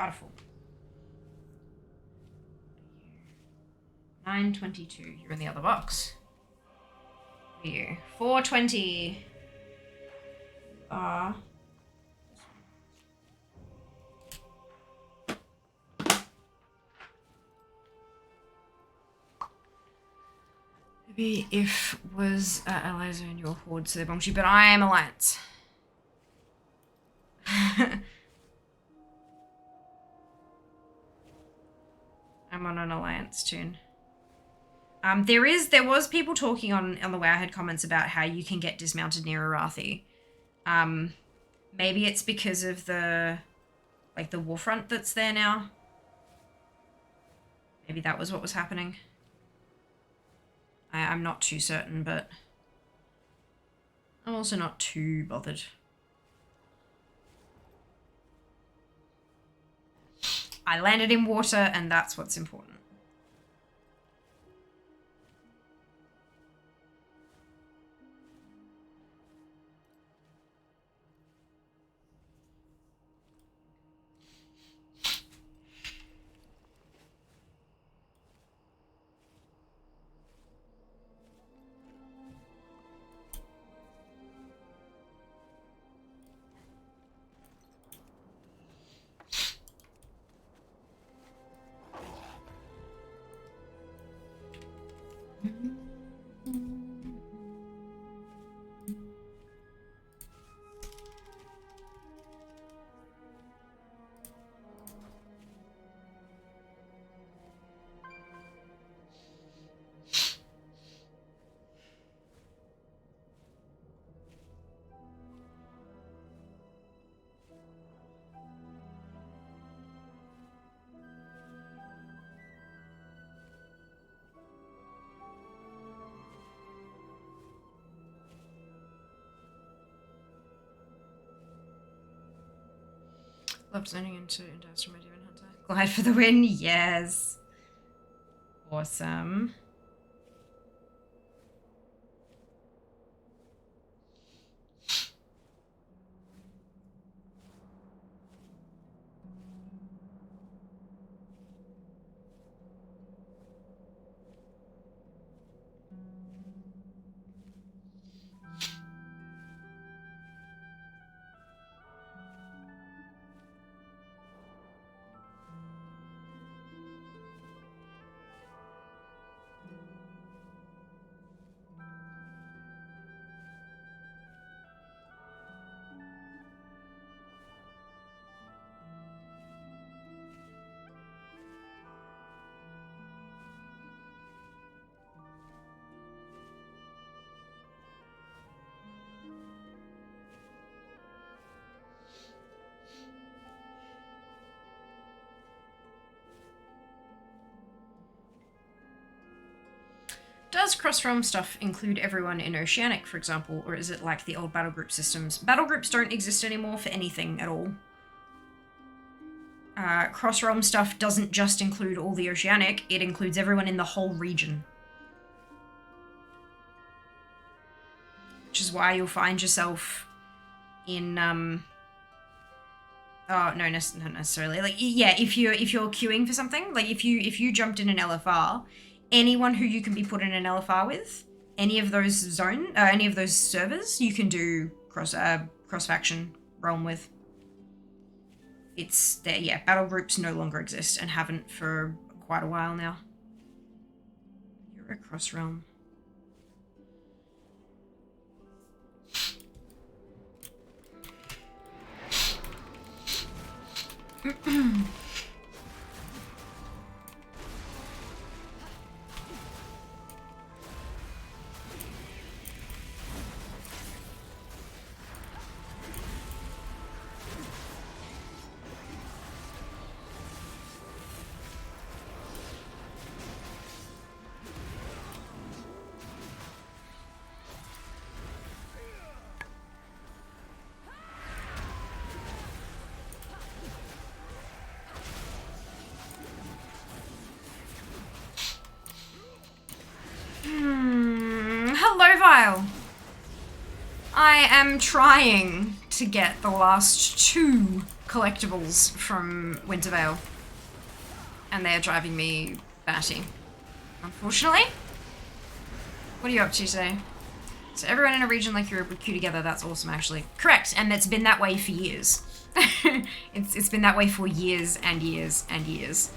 Doubtful. 922. You're in the other box. Who are you? 420. Maybe if was allies in your horde, so they bombed you, but I am alliance. I'm on an alliance tune. There was people talking on the Wowhead comments about how you can get dismounted near Arathi. Maybe it's because of the warfront that's there now. Maybe that was what was happening. I'm not too certain, but I'm also not too bothered. I landed in water, and that's what's important. Love zoning into Industrial Demon Hunter. Glide for the win, yes. Awesome. Does cross-realm stuff include everyone in Oceanic, for example, or is it like the old battle group systems? Battle groups don't exist anymore for anything at all. Cross-realm stuff doesn't just include all the Oceanic, it includes everyone in the whole region. Which is why you'll find yourself in, oh, no, not necessarily. Like, yeah, if you're queuing for something, like if you jumped in an LFR, anyone who you can be put in an LFR with, any of those servers, you can do cross-faction realm with. It's there, yeah. Battle groups no longer exist and haven't for quite a while now. You're a cross-realm. Hello, Vile. I am trying to get the last 2 collectibles from Wintervale. And they're driving me batty, unfortunately. What are you up to today? So everyone in a region like Europe would queue together. That's awesome, actually. Correct, and it's been that way for years. It's been that way for years and years and years.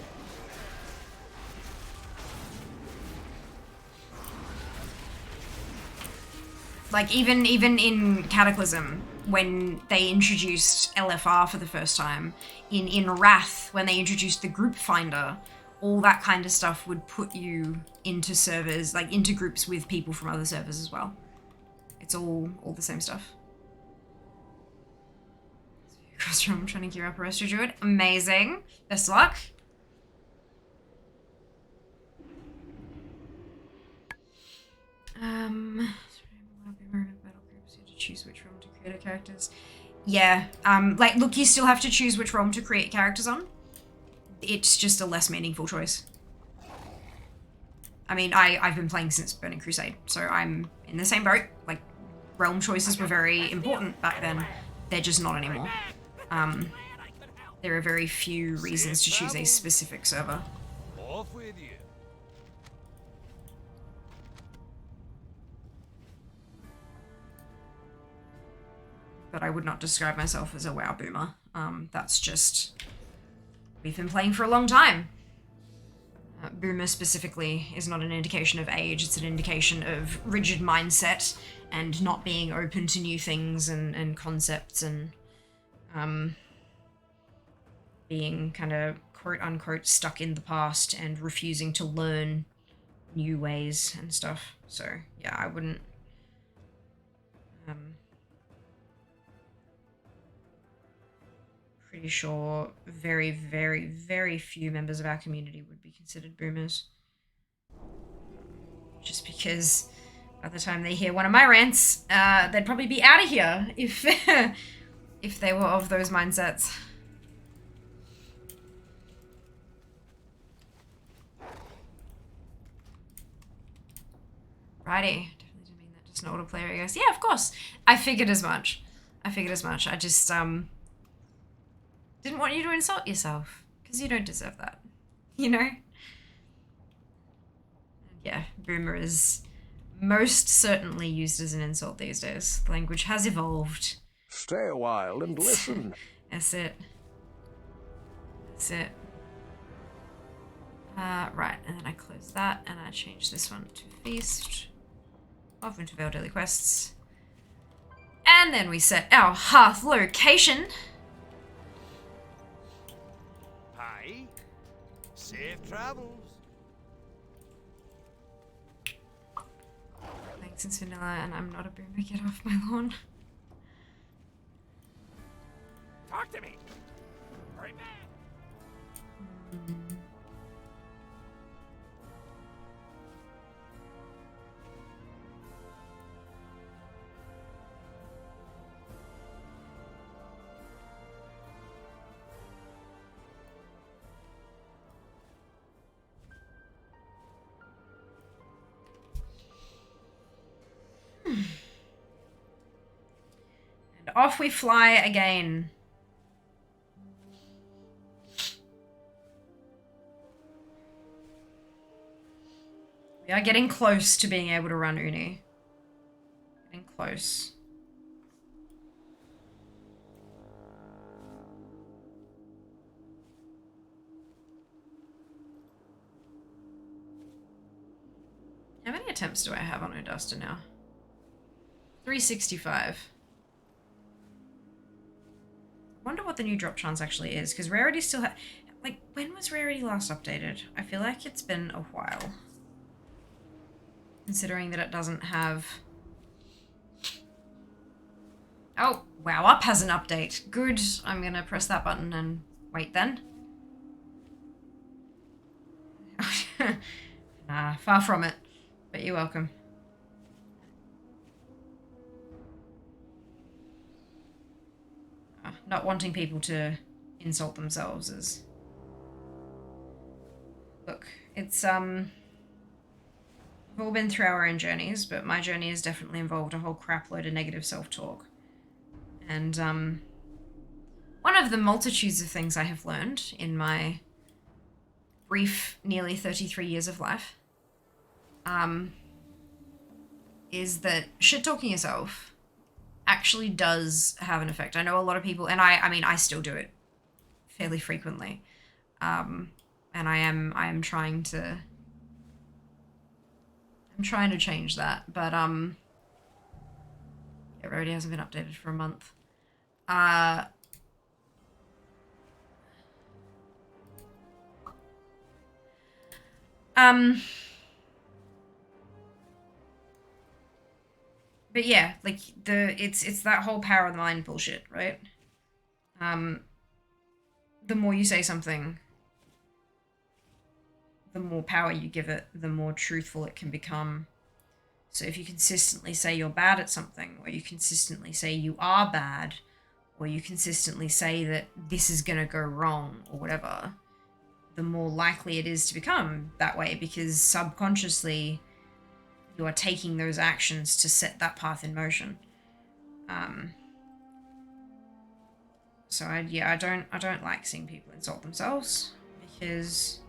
Like, even in Cataclysm, when they introduced LFR for the first time, in Wrath, when they introduced the group finder, all that kind of stuff would put you into servers, like into groups with people from other servers as well. It's all the same stuff. I'm trying to gear up a Resto Druid. Amazing. Best of luck. Choose which realm to create our characters. Yeah, like, look, you still have to choose which realm to create characters on. It's just a less meaningful choice. I mean, I've been playing since Burning Crusade, so I'm in the same boat. Like, realm choices were very important back then. They're just not anymore. There are very few reasons to choose a specific server. Off with you. But I would not describe myself as a WoW boomer. That's just... We've been playing for a long time. Boomer specifically is not an indication of age, it's an indication of rigid mindset and not being open to new things and concepts and being kind of quote-unquote stuck in the past and refusing to learn new ways and stuff. So, yeah, I wouldn't... pretty sure very, very, very few members of our community would be considered boomers. Just because by the time they hear one of my rants, they'd probably be out of here if if they were of those mindsets. Righty. Definitely didn't mean that. Just an older player, I guess. Yeah, of course. I figured as much. I just, didn't want you to insult yourself, because you don't deserve that, you know? Yeah, boomer is most certainly used as an insult these days. The language has evolved. Stay a while and listen. That's it. That's it. Right, and then I close that, and I change this one to Feast of Wintervale Daily Quests. And then we set our hearth location. Hi. Safe travels. Thanks, it's vanilla, and I'm not a boomer. Get off my lawn. Talk to me. Right back. And off we fly again. We are getting close to being able to run Uni. Getting close. How many attempts do I have on Odusta now? 365. I wonder what the new drop chance actually is, because Rarity still like, when was Rarity last updated? I feel like it's been a while. Considering that it doesn't have... Oh, WoW Up has an update. Good. I'm gonna press that button and wait then. Nah, far from it. But you're welcome. Not wanting people to insult themselves is... Look, it's, we've all been through our own journeys, but my journey has definitely involved a whole crap load of negative self-talk. And, one of the multitudes of things I have learned in my brief, nearly 33 years of life, is that shit-talking yourself actually does have an effect. I know a lot of people, and I mean, I still do it fairly frequently. And I am trying to change that, but it already hasn't been updated for a month. But yeah, like it's that whole power of the mind bullshit, right? The more you say something, the more power you give it, the more truthful it can become. So if you consistently say you're bad at something, or you consistently say you are bad, or you consistently say that this is gonna go wrong, or whatever, the more likely it is to become that way, because subconsciously you are taking those actions to set that path in motion. So I don't like seeing people insult themselves, because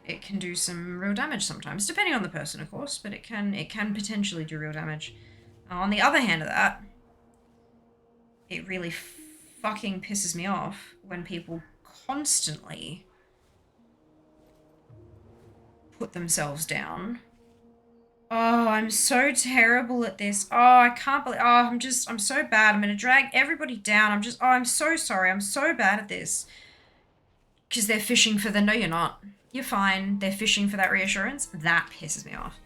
it can do some real damage sometimes, depending on the person, of course, but it can potentially do real damage. On the other hand of that, it really fucking pisses me off when people constantly put themselves down. Oh, I'm so terrible at this. Oh, I can't believe, I'm so bad. I'm gonna drag everybody down. I'm so sorry. I'm so bad at this. Because they're fishing for no, you're not. You're fine. They're fishing for that reassurance. That pisses me off.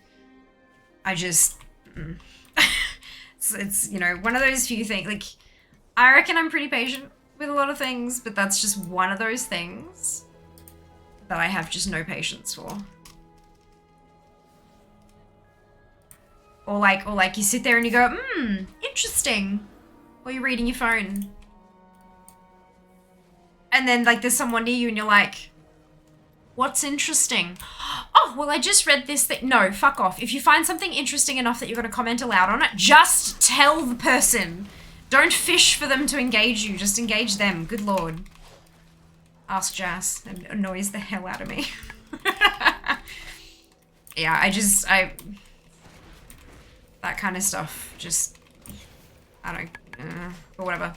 It's, you know, one of those few things, like, I reckon I'm pretty patient with a lot of things, but that's just one of those things that I have just no patience for. Or like you sit there and you go, interesting. Or you're reading your phone. And then like there's someone near you and you're like, what's interesting? Oh, well, I just read this thing. No, fuck off. If you find something interesting enough that you're going to comment aloud on it, just tell the person. Don't fish for them to engage you. Just engage them. Good Lord. Ask Jazz. It annoys the hell out of me. Yeah, that kind of stuff, just, I don't, but whatever.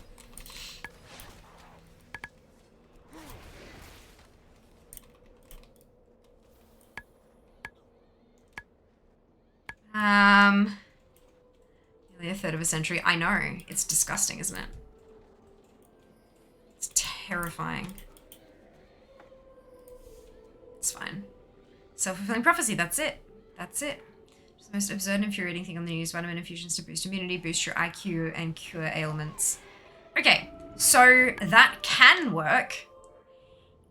Nearly a third of a century. I know, it's disgusting, isn't it? It's terrifying. It's fine. Self-fulfilling prophecy, that's it. That's it. The most absurd and infuriating thing on the news, vitamin infusions to boost immunity, boost your IQ, and cure ailments. Okay, so that can work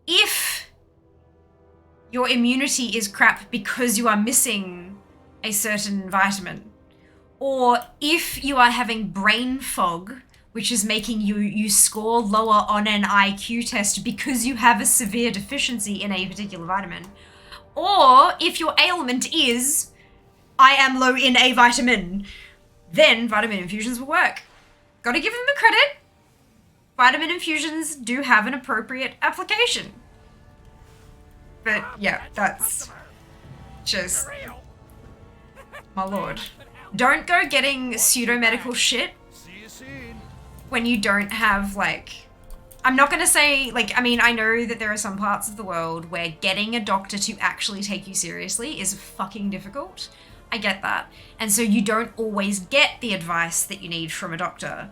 if your immunity is crap because you are missing a certain vitamin. Or if you are having brain fog, which is making you score lower on an IQ test because you have a severe deficiency in a particular vitamin. Or if your ailment is, I am low in a vitamin, then vitamin infusions will work. Gotta give them the credit. Vitamin infusions do have an appropriate application. But yeah, that's just, my lord. Don't go getting pseudo-medical shit when you don't have, like, I'm not gonna say, like, I mean, I know that there are some parts of the world where getting a doctor to actually take you seriously is fucking difficult. I get that. And so you don't always get the advice that you need from a doctor.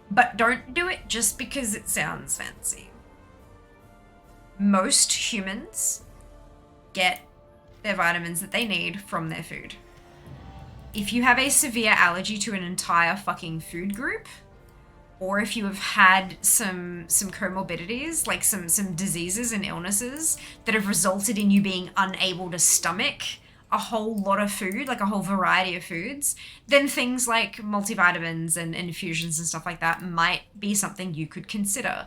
But don't do it just because it sounds fancy. Most humans get their vitamins that they need from their food. If you have a severe allergy to an entire fucking food group, or if you have had some comorbidities, like some diseases and illnesses that have resulted in you being unable to stomach a whole lot of food, like a whole variety of foods, then things like multivitamins and infusions and stuff like that might be something you could consider.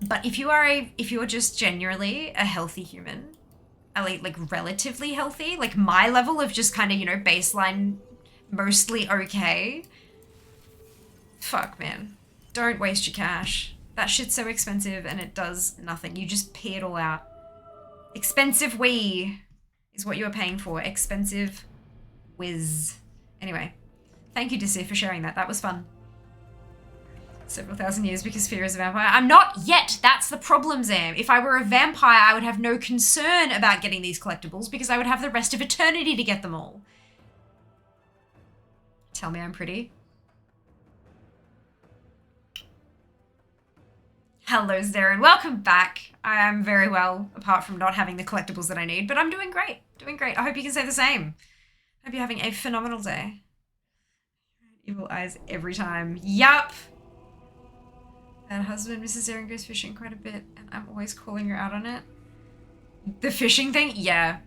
But if you are just genuinely a healthy human, like relatively healthy, like my level of just kind of, you know, baseline, mostly okay, Fuck, man. Don't waste your cash. That shit's so expensive and it does nothing. You just pay it all out. Expensive Wii is what you are paying for. Expensive whiz. Anyway, thank you, Dissy, for sharing that. That was fun. Several thousand years because fear is a vampire. I'm not yet. That's the problem, Zam. If I were a vampire, I would have no concern about getting these collectibles because I would have the rest of eternity to get them all. Tell me I'm pretty. Hello, Zaren. Welcome back. I am very well, apart from not having the collectibles that I need, but I'm doing great. Doing great. I hope you can say the same. Hope you're having a phenomenal day. Evil eyes every time. Yup. That husband, Mrs. Zaren, goes fishing quite a bit, and I'm always calling her out on it. The fishing thing? Yeah.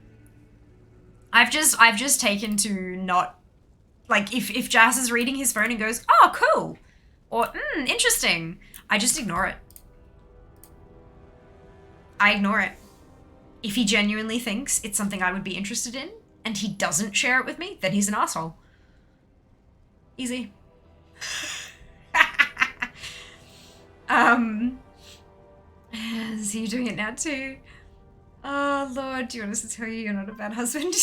I've just taken to not, like, if Jas is reading his phone and goes, oh, cool, or, interesting, I just ignore it. I ignore it. If he genuinely thinks it's something I would be interested in, and he doesn't share it with me, then he's an asshole. Easy. So you're doing it now too? Oh Lord, do you want us to tell you you're not a bad husband?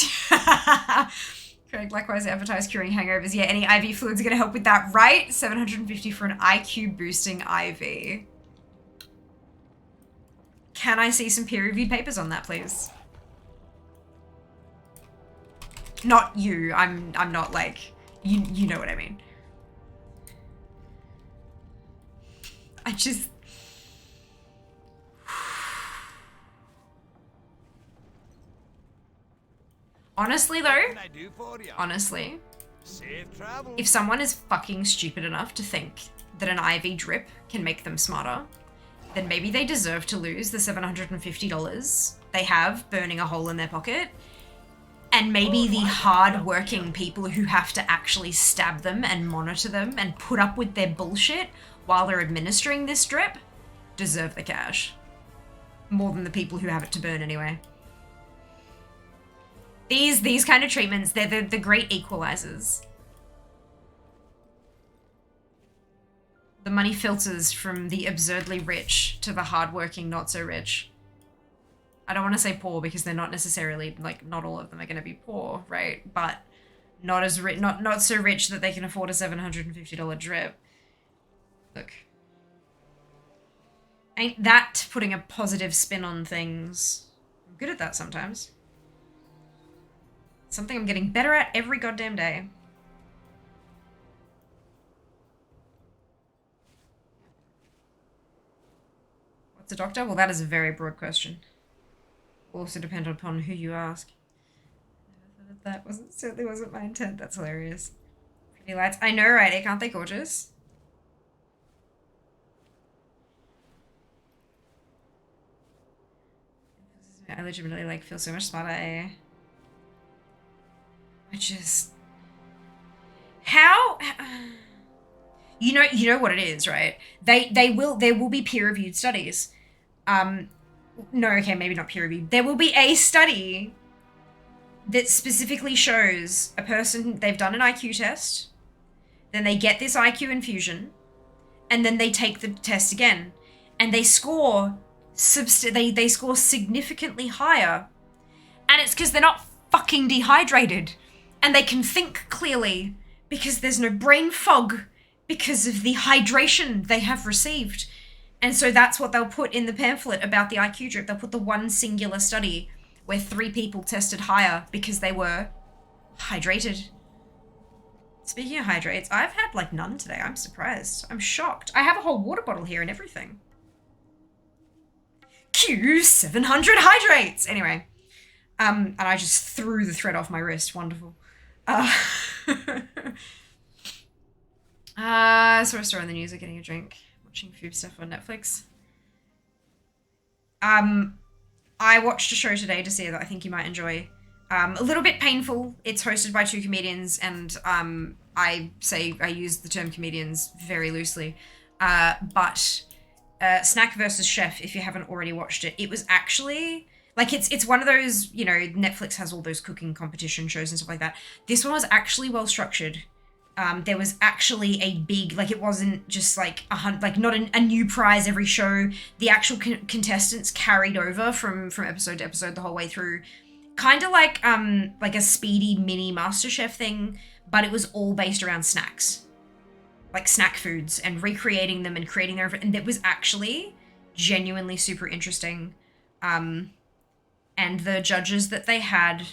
Correct, likewise advertise curing hangovers. Yeah, any IV fluids are gonna help with that, right? 750 for an IQ boosting IV. Can I see some peer-reviewed papers on that, please? Not you. I'm not like, you know what I mean. I just... Honestly though, honestly, if someone is fucking stupid enough to think that an IV drip can make them smarter, then maybe they deserve to lose the $750 they have burning a hole in their pocket. And maybe the hard-working people who have to actually stab them and monitor them and put up with their bullshit while they're administering this drip deserve the cash. More than the people who have it to burn anyway. These kind of treatments, they're the great equalizers. The money filters from the absurdly rich to the hardworking not so rich. I don't want to say poor because they're not necessarily, like, not all of them are going to be poor, right? But not as rich, not so rich that they can afford a $750 drip. Look. Ain't that putting a positive spin on things? I'm good at that sometimes. Something I'm getting better at every goddamn day. What's a doctor? Well, that is a very broad question. Will also depend upon who you ask. That certainly wasn't my intent. That's hilarious. Pretty lights. I know, right? Aren't they gorgeous? I legitimately like feel so much smarter. I just... How... You know what it is, right? There will be peer-reviewed studies. No, okay, maybe not peer-reviewed. There will be a study that specifically shows a person, they've done an IQ test, then they get this IQ infusion, and then they take the test again, and they score they score significantly higher, and it's because they're not fucking dehydrated, and they can think clearly because there's no brain fog because of the hydration they have received. And so that's what they'll put in the pamphlet about the IQ drip. They'll put the one singular study where 3 people tested higher because they were hydrated. Speaking of hydrates, I've had like none today. I'm surprised. I'm shocked. I have a whole water bottle here and everything. Q700 hydrates! Anyway. And I just threw the thread off my wrist. Wonderful. So I saw in the news of getting a drink. Watching food stuff on Netflix. I watched a show today to see that I think you might enjoy. A little bit painful. It's hosted by 2 comedians, and I use the term comedians very loosely. But Snack versus Chef, if you haven't already watched it, it was actually like it's one of those, you know, Netflix has all those cooking competition shows and stuff like that. This one was actually well structured. There was actually a big, like, it wasn't just like not a new prize every show. The actual contestants carried over from episode to episode the whole way through, kind of like a speedy mini MasterChef thing, but it was all based around snacks, like snack foods, and recreating them and creating their own. And it was actually genuinely super interesting. And the judges that they had,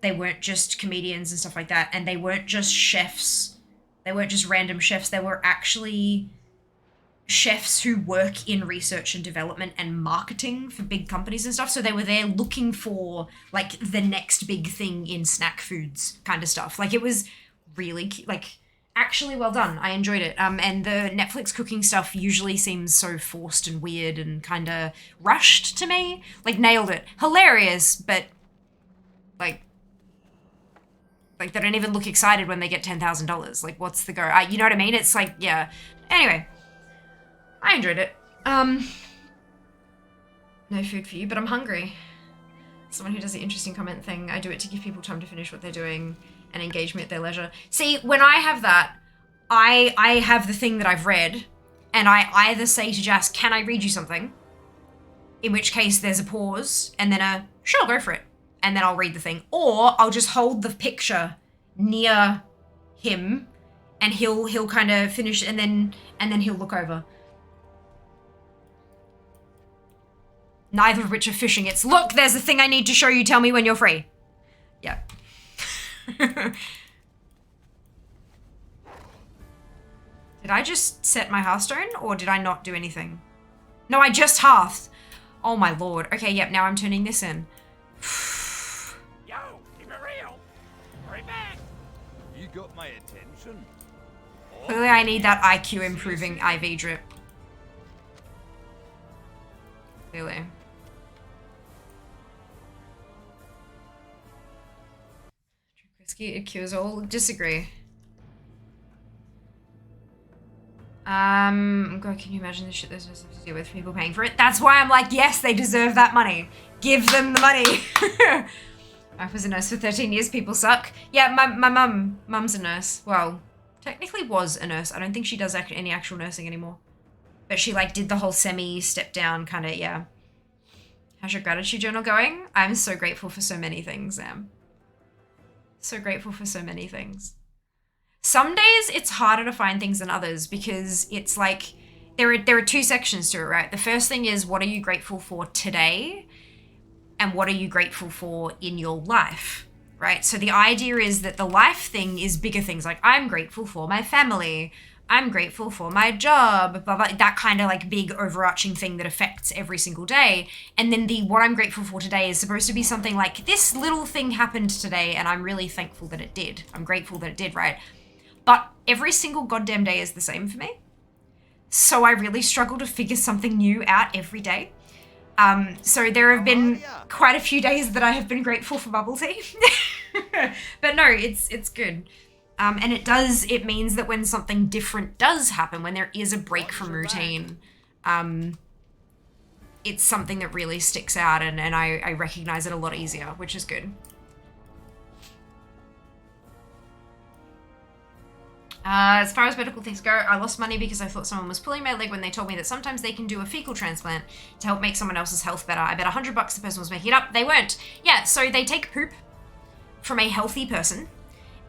they weren't just comedians and stuff like that, and they weren't just chefs. They weren't just random chefs. They were actually chefs who work in research and development and marketing for big companies and stuff. So they were there looking for like the next big thing in snack foods kind of stuff. Like, it was really like actually well done. I enjoyed it. And the Netflix cooking stuff usually seems so forced and weird and kind of rushed to me. Like, nailed it. Hilarious, but like they don't even look excited when they get $10,000. Like, what's the go? You know what I mean? It's like, yeah. Anyway, I enjoyed it. No food for you, but I'm hungry. Someone who does the interesting comment thing, I do it to give people time to finish what they're doing and engage me at their leisure. See, when I have that, I have the thing that I've read, and I either say to Jas, can I read you something? In which case there's a pause, and then sure, go for it. And then I'll read the thing. Or I'll just hold the picture near him, and he'll kind of finish, and then he'll look over. Neither of which are fishing. It's, look, there's a thing I need to show you. Tell me when you're free. Yeah. Did I just set my hearthstone, or did I not do anything? No, I just hearthed. Oh my lord. Okay, yep, now I'm turning this in. Yo, keep it real. Hurry back. You got my attention. Clearly I need that IQ improving IV drip. Clearly. Whiskey, it cures all. Disagree. God, can you imagine the shit there's no stuff to do with people paying for it? That's why I'm like, yes, they deserve that money. Give them the money. I was a nurse for 13 years. People suck. Yeah, my mum's a nurse. Well, technically was a nurse. I don't think she does any actual nursing anymore. But she like did the whole step down kind of, yeah. How's your gratitude journal going? I'm so grateful for so many things, Sam. So grateful for so many things. Some days it's harder to find things than others because it's like there are two sections to it, right? The first thing is, what are you grateful for today? And what are you grateful for in your life, right? So the idea is that the life thing is bigger things, like I'm grateful for my family, I'm grateful for my job, blah, blah, that kind of like big overarching thing that affects every single day. And then the what I'm grateful for today is supposed to be something like, this little thing happened today and I'm really thankful that it did. I'm grateful that it did, right? But every single goddamn day is the same for me. So I really struggle to figure something new out every day. So there have been quite a few days that I have been grateful for bubble tea. But no, it's good. And it means that when something different does happen, when there is a break from routine, it's something that really sticks out and I recognize it a lot easier, which is good. As far as medical things go, I lost money because I thought someone was pulling my leg when they told me that sometimes they can do a fecal transplant to help make someone else's health better. I bet $100 the person was making it up. They weren't. Yeah, so they take poop from a healthy person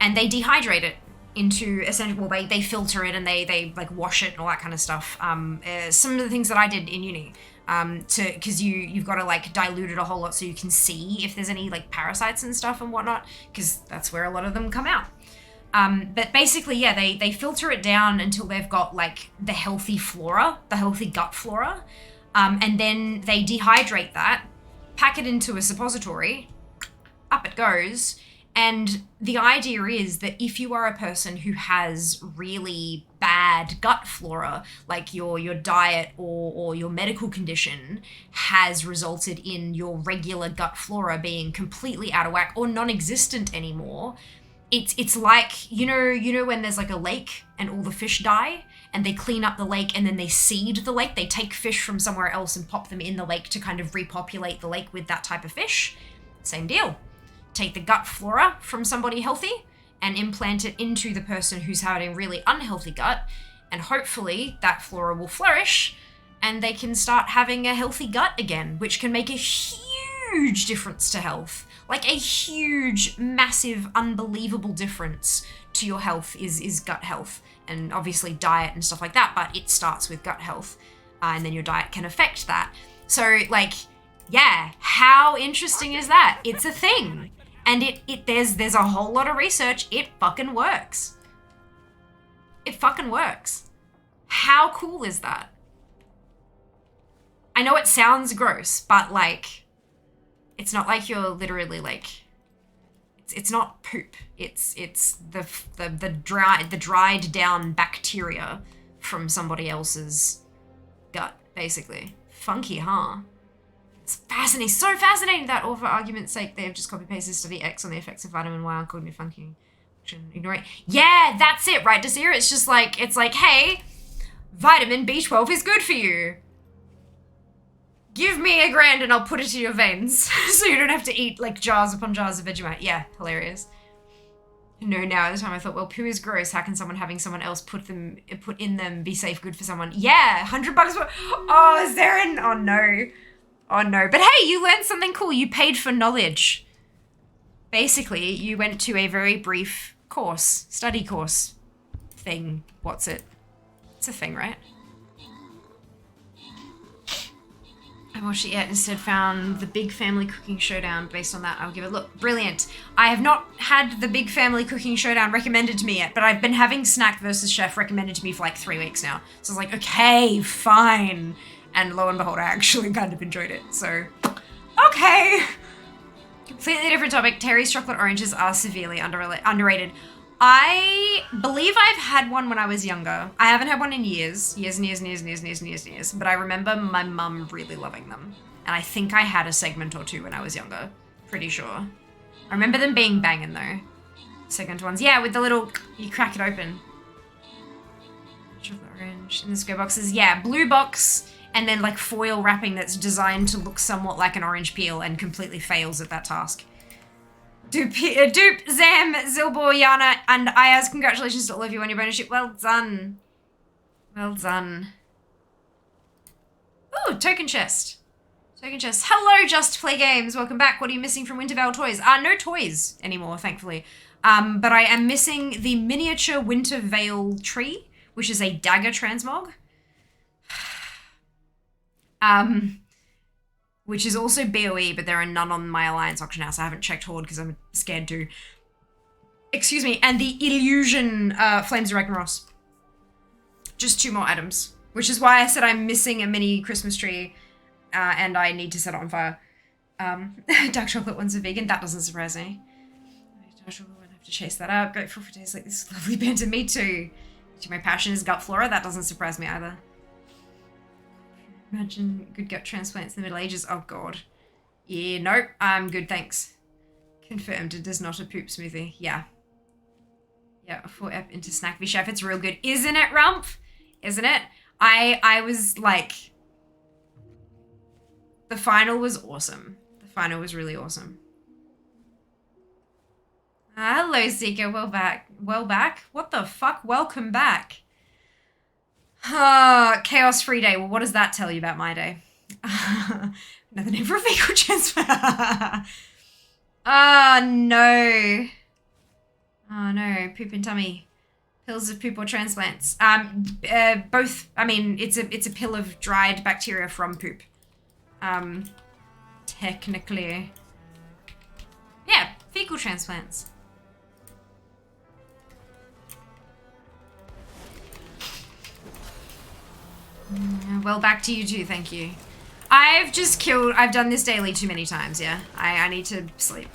and they dehydrate it into essential, well, they filter it and they like wash it and all that kind of stuff. Some of the things that I did in uni, because you've got to like dilute it a whole lot so you can see if there's any like parasites and stuff and whatnot, because that's where a lot of them come out. But basically, yeah, they filter it down until they've got like the healthy flora, the healthy gut flora. And then they dehydrate that, pack it into a suppository, up it goes. And the idea is that if you are a person who has really bad gut flora, like your diet or your medical condition has resulted in your regular gut flora being completely out of whack or non-existent anymore, it's like, you know when there's like a lake and all the fish die and they clean up the lake and then they seed the lake, they take fish from somewhere else and pop them in the lake to kind of repopulate the lake with that type of fish. Same deal. Take the gut flora from somebody healthy and implant it into the person who's having a really unhealthy gut, and hopefully that flora will flourish and they can start having a healthy gut again, which can make a huge difference to health. Like a huge, massive, unbelievable difference to your health is gut health, and obviously diet and stuff like that, but it starts with gut health, and then your diet can affect that. So like, yeah, how interesting is that? It's a thing. And there's a whole lot of research. It fucking works. It fucking works. How cool is that? I know it sounds gross, but like, it's not like you're literally like, it's not poop. It's the dried down bacteria from somebody else's gut, basically. Funky, huh? It's fascinating, so fascinating that, all for argument's sake, they have just copy-pasted study X on the effects of vitamin Y on cognitive function. Ignore it. Yeah, that's it, right, Desir? It's just like, it's like, hey, vitamin B12 is good for you. Give me $1,000 and I'll put it in your veins so you don't have to eat like jars upon jars of Vegemite. Yeah, hilarious. No, now at the time I thought, well, poo is gross. How can someone having someone else put in them be safe, good for someone? Yeah, $100. Oh, is there an? Oh no, oh no. But hey, you learned something cool. You paid for knowledge. Basically, you went to a very brief course, study course thing. What's it? It's a thing, right? I watched it yet, instead found the Big Family Cooking Showdown. Based on that, I'll give it a look. Brilliant. I have not had the Big Family Cooking Showdown recommended to me yet, but I've been having Snack vs. Chef recommended to me for like 3 weeks now. So I was like, okay, fine. And lo and behold, I actually kind of enjoyed it. So, okay. Completely different topic. Terry's chocolate oranges are severely underrated. I believe I've had one when I was younger. I haven't had one in years. But I remember my mum really loving them. And I think I had a segment or two when I was younger. Pretty sure. I remember them being banging though. Segment ones. Yeah, with the little, you crack it open. Chocolate orange in the square boxes. Yeah, blue box and then like foil wrapping that's designed to look somewhat like an orange peel and completely fails at that task. Dupe, Zam, Zilbor, Yana, and Ayaz, congratulations to all of you on your bonus ship. Well done. Well done. Ooh, token chest. Token chest. Hello, Just Play Games. Welcome back. What are you missing from Wintervale toys? No toys anymore, thankfully. But I am missing the miniature Wintervale tree, which is a dagger transmog. Which is also BOE, but there are none on my Alliance auction house. I haven't checked Horde because I'm scared to. Excuse me. And the Illusion Flames of Ragnaros. Just 2 more items. Which is why I said I'm missing a mini Christmas tree and I need to set it on fire. Dark chocolate ones are vegan. That doesn't surprise me. Dark chocolate one, I have to chase that up. Grateful for days like this lovely banter. Me too. My passion is gut flora. That doesn't surprise me either. Imagine good gut transplants in the Middle Ages. Oh god. Yeah, nope. I'm good, thanks. Confirmed, it is not a poop smoothie. Yeah. Yeah, a 4 ep into Snack v Chef. It's real good. Isn't it, Rump? Isn't it? I was like... The final was awesome. The final was really awesome. Hello, Zika. Well back. Well back? What the fuck? Welcome back. Chaos free day. Well, what does that tell you about my day? Another name for a fecal transfer. Oh, no. Oh, no. Poop and tummy. Pills of poop or transplants. Both. I mean, it's a pill of dried bacteria from poop. Technically. Yeah, fecal transplants. Well, back to you too, thank you. I've done this daily too many times, yeah. I need to sleep.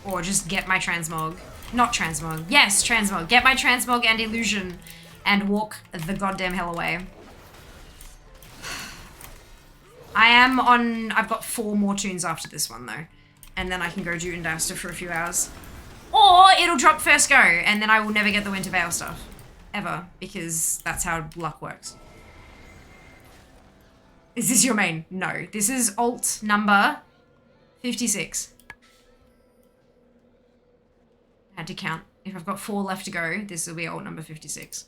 Or just get my transmog. Not transmog. Yes, transmog. Get my transmog and illusion and walk the goddamn hell away. I've got 4 more tunes after this one though. And then I can go do Indasta for a few hours. Or it'll drop first go and then I will never get the Winter Veil stuff. Ever. Because that's how luck works. Is this your main? No. This is alt number 56. Had to count. If I've got 4 left to go, this will be alt number 56.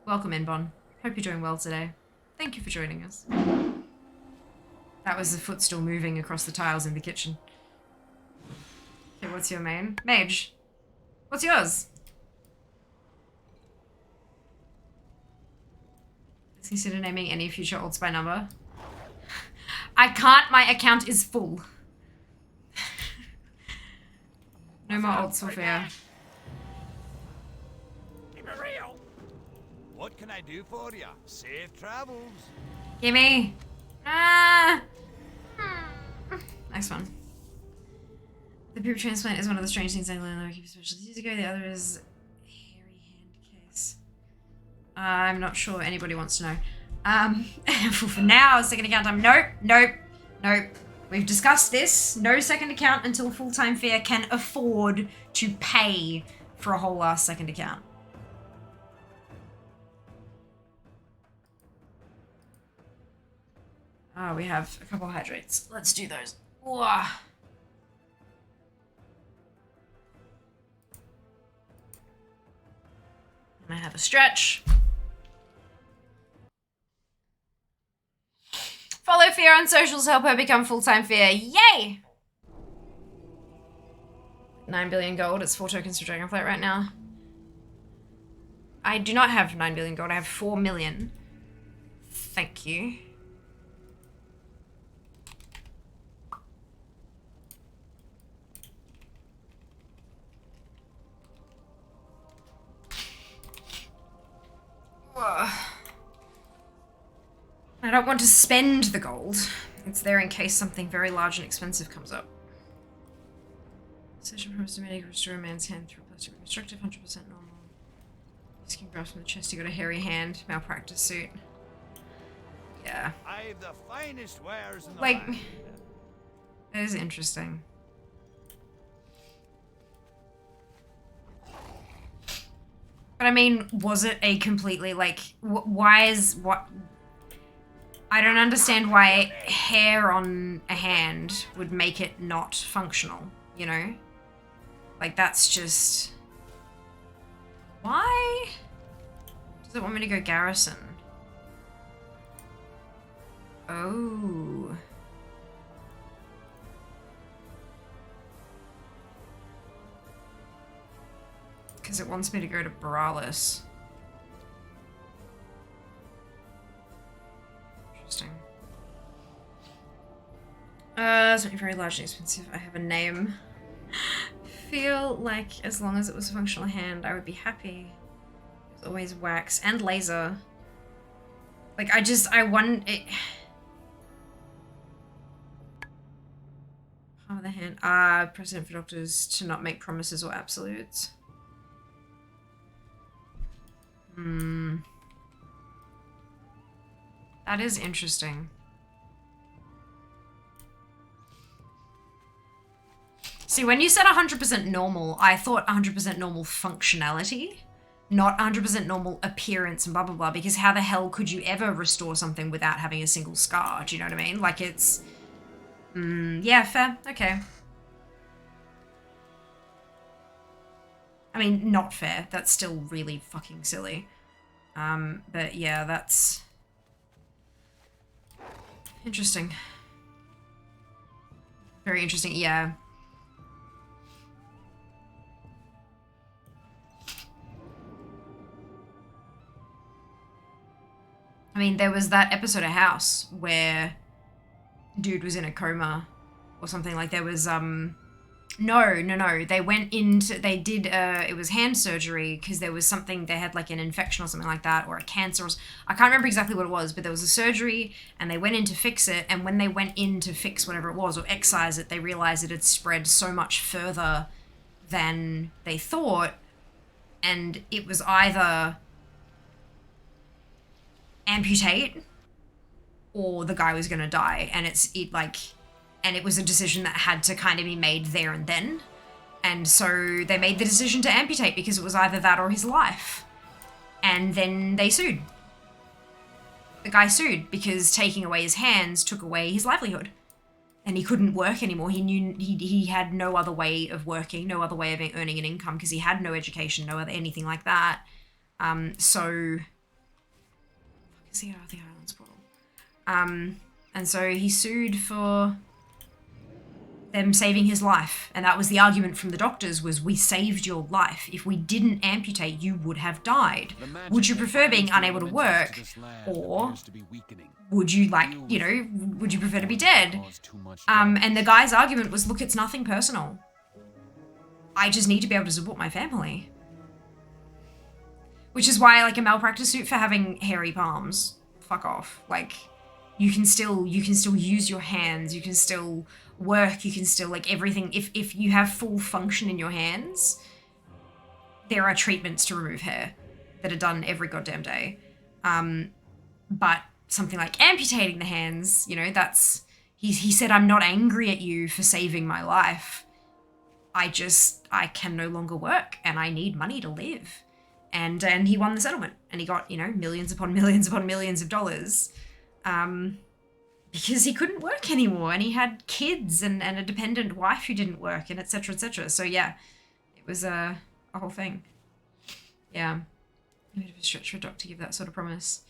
Welcome in, Bon. Hope you're doing well today. Thank you for joining us. That was the footstool moving across the tiles in the kitchen. Okay, what's your main? Mage. What's yours? Let's consider naming any future alts by number. I can't, my account is full. No more alts for fear. Keep it real. What can I do for you? Safe travels. Gimme. Ah. Next one. The poop transplant is one of the strange things I learned that I keep especially years ago. The other is hairy hand case. I'm not sure anybody wants to know. For now, second account time. Nope. We've discussed this. No second account until full-time fair can afford to pay for a whole last second account. Oh, we have a couple hydrates. Let's do those. Whoa. And I have a stretch. Follow Fear on socials, help her become full-time Fear. Yay! 9 billion gold. It's 4 tokens for Dragonflight right now. I do not have 9 billion gold. I have 4 million. Thank you. I don't want to spend the gold. It's there in case something very large and expensive comes up. Session promised to make restore a man's hand through plastic reconstructive, 100% normal. Skin grafts from the chest, you got a hairy hand, malpractice suit. Yeah. I've the finest wares in the Like, land. that is interesting. But I mean, was it a completely, like, why is, what... I don't understand why hair on a hand would make it not functional, you know? Like, that's just... Why? Does it want me to go garrison? Oh. Because it wants me to go to Boralis. Interesting. Something very large and expensive. I have a name. Feel like as long as it was a functional hand, I would be happy. It was always wax and laser. Like, I want it. Palm of the hand. Precedent for doctors to not make promises or absolutes. That is interesting. See, when you said 100% normal, I thought 100% normal functionality, not 100% normal appearance and blah, blah, blah, because how the hell could you ever restore something without having a single scar? Do you know what I mean? Like, it's... yeah, fair. Okay. I mean, not fair. That's still really fucking silly. But yeah, that's... interesting. Very interesting, yeah. I mean, there was that episode of House where dude was in a coma or something. Like, there was, no. They went into, they did, it was hand surgery because there was something, they had like an infection or something like that, or a cancer. I can't remember exactly what it was, but there was a surgery and they went in to fix it. And when they went in to fix whatever it was or excise it, they realized it had spread so much further than they thought. And it was either amputate or the guy was going to die. And and it was a decision that had to kind of be made there and then. And so they made the decision to amputate because it was either that or his life. And then they sued. The guy sued because taking away his hands took away his livelihood. and he couldn't work anymore. He knew he had no other way of working, no other way of earning an income because he had no education, no other anything like that. So is he out of the islands portal? And so he sued for them saving his life, and that was the argument from the doctors, was we saved your life. If we didn't amputate, you would have died. Would you prefer being unable to work, or would you would you prefer to be dead? And the guy's argument was, look, it's nothing personal. I just need to be able to support my family. Which is why, like, a malpractice suit for having hairy palms, fuck off. Like, you can still use your hands, you can still work, you can still, like, everything. If you have full function in your hands, there are treatments to remove hair that are done every goddamn day. But something like amputating the hands, you know, that's, he said, I'm not angry at you for saving my life. I can no longer work and I need money to live. And he won the settlement, and he got, you know, millions upon millions upon millions of dollars. Because he couldn't work anymore, and he had kids and a dependent wife who didn't work, and etc. etc. So yeah, it was a whole thing. Yeah, a bit of a stretch for a doc to give that sort of promise.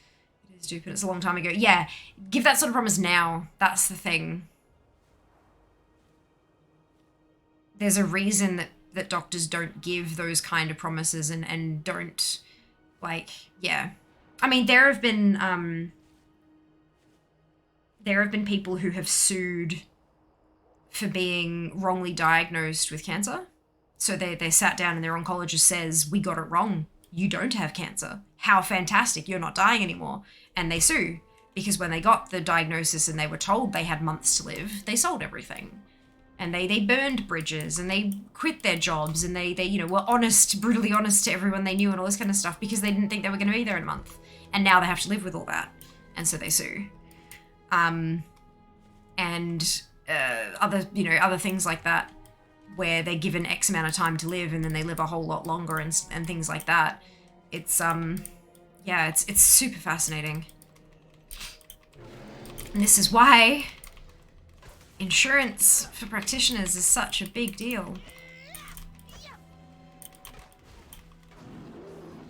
It is stupid. It's a long time ago. Yeah, give that sort of promise now. That's the thing. There's a reason that doctors don't give those kind of promises and don't, like, yeah. I mean, there have been people who have sued for being wrongly diagnosed with cancer. So they sat down and their oncologist says, we got it wrong. You don't have cancer. How fantastic. You're not dying anymore. And they sue because when they got the diagnosis and they were told they had months to live, they sold everything. And they burned bridges and they quit their jobs and they you know, were honest, brutally honest to everyone they knew and all this kind of stuff because they didn't think they were going to be there in a month. And now they have to live with all that. And so they sue. And other things like that, where they're given X amount of time to live and then they live a whole lot longer and things like that. It's yeah, it's super fascinating. And this is why insurance for practitioners is such a big deal.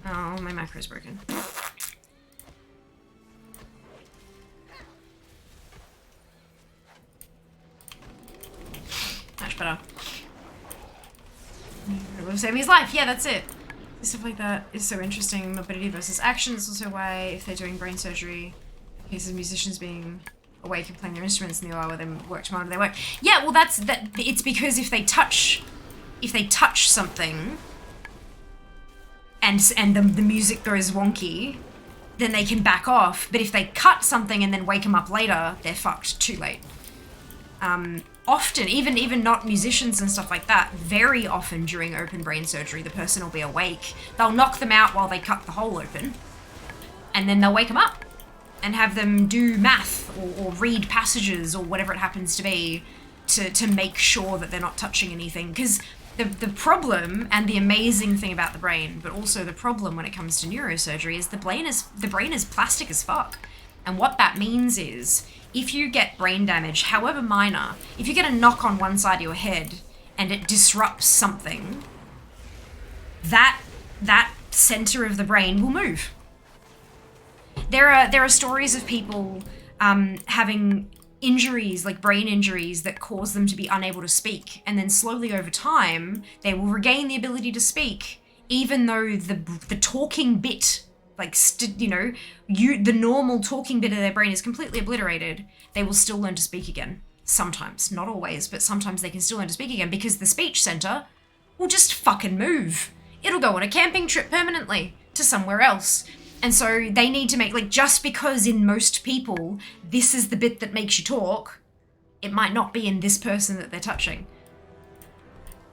Oh, my macro's broken. Much better. It will save his life. Yeah, that's it. Stuff like that is so interesting. Morbidity versus action is also why, if they're doing brain surgery, in cases of musicians being awake and playing their instruments and they allow them work tomorrow, they work. Yeah, well, that's that. It's because if they touch something, and the music goes wonky, then they can back off. But if they cut something and then wake them up later, they're fucked. Too late. Often, even not musicians and stuff like that, very often during open brain surgery, the person will be awake. They'll knock them out while they cut the hole open, and then they'll wake them up and have them do math or read passages or whatever it happens to be to make sure that they're not touching anything. Because the problem and the amazing thing about the brain, but also the problem when it comes to neurosurgery, is the brain is plastic as fuck. And what that means is, if you get brain damage, however minor, if you get a knock on one side of your head and it disrupts something, that center of the brain will move. There are stories of people having injuries, like brain injuries, that cause them to be unable to speak, and then slowly over time they will regain the ability to speak, even though the talking bit, like, the normal talking bit of their brain is completely obliterated. They will still learn to speak again. Sometimes, not always, but sometimes they can still learn to speak again because the speech center will just fucking move. It'll go on a camping trip permanently to somewhere else. And so they need to make, like, just because in most people this is the bit that makes you talk, it might not be in this person that they're touching.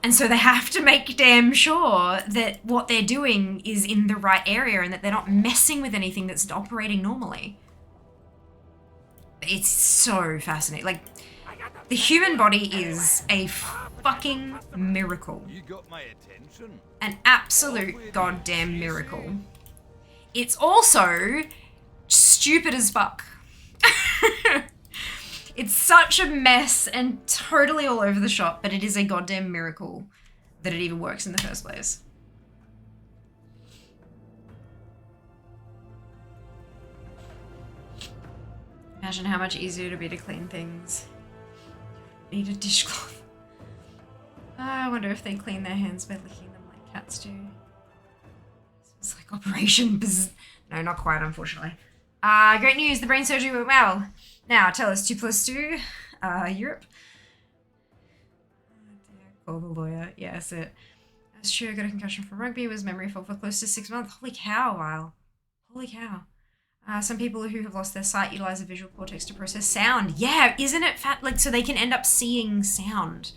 And so they have to make damn sure that what they're doing is in the right area and that they're not messing with anything that's operating normally. It's so fascinating. Like, the human body is a fucking miracle. You got my attention. An absolute goddamn miracle. It's also stupid as fuck. It's such a mess and totally all over the shop, but it is a goddamn miracle that it even works in the first place. Imagine how much easier it would be to clean things. Need a dishcloth. I wonder if they clean their hands by licking them like cats do. It's like Operation No, not quite, unfortunately. Great news, the brain surgery went well. Now, tell us, 2 + 2, Europe. Oh dear, call the lawyer. Yeah, that's it. That's true, I got a concussion from rugby, was memory failed for close to 6 months. Holy cow, Lyle. Holy cow. Some people who have lost their sight utilize the visual cortex to process sound. Yeah, isn't it like, so they can end up seeing sound.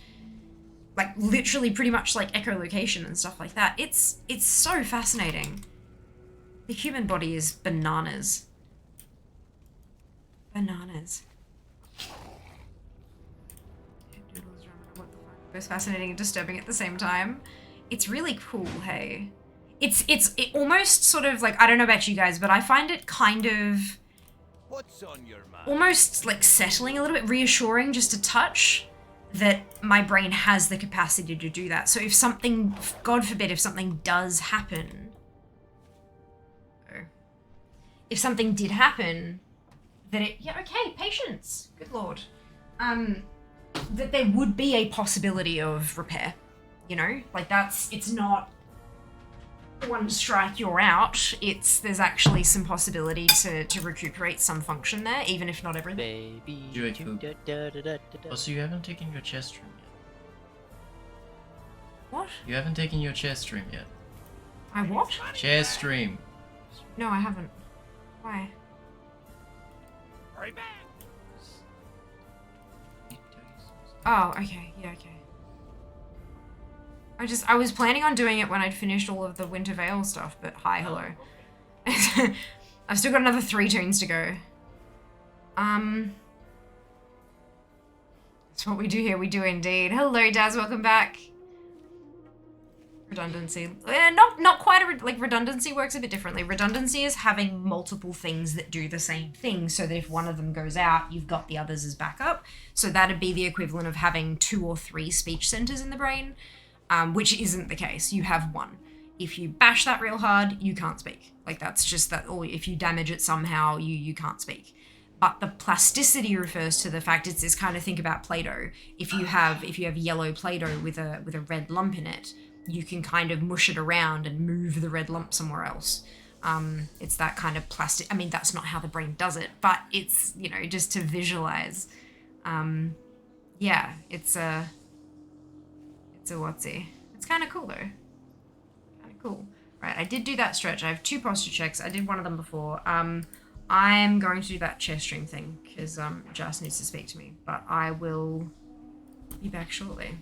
Like, literally pretty much like echolocation and stuff like that. It's so fascinating. The human body is bananas. Bananas. What the fuck? Both fascinating and disturbing at the same time. It's really cool, hey. It almost sort of like, I don't know about you guys, but I find it kind of What's on your mind? almost like settling a little bit, reassuring just a touch that my brain has the capacity to do that. So if something, God forbid, if something does happen, if something did happen, that it, yeah, okay, patience, good Lord, that there would be a possibility of repair, you know? Like it's not one strike, you're out. There's actually some possibility to recuperate some function there, even if not everything. Baby. Also, you haven't taken your chest stream yet. What? You haven't taken your chest stream yet. I what? Chest stream. No, I haven't. Why? Hurry back! Oh, okay. Yeah, okay. I was planning on doing it when I'd finished all of the Winter Veil stuff, but hi, hello. I've still got another 3 tunes to go. That's what we do here, we do indeed. Hello, Daz, welcome back. Redundancy. Not quite like redundancy works a bit differently. Redundancy is having multiple things that do the same thing, so that if one of them goes out, you've got the others as backup. So that'd be the equivalent of having 2 or 3 speech centers in the brain. Which isn't the case. You have 1. If you bash that real hard, you can't speak. Like that's just that, or if you damage it somehow, you can't speak. But the plasticity refers to the fact it's this kind of, think about Play-Doh. If you have yellow Play-Doh with a red lump in it, you can kind of mush it around and move the red lump somewhere else. It's that kind of plastic. I mean, that's not how the brain does it, but it's, you know, just to visualize. Yeah, it's a whatsy. It's kind of cool though. Kind of cool. Right, I did do that stretch. I have 2 posture checks. I did one of them before. I'm going to do that chest stream thing because Jas needs to speak to me, but I will be back shortly.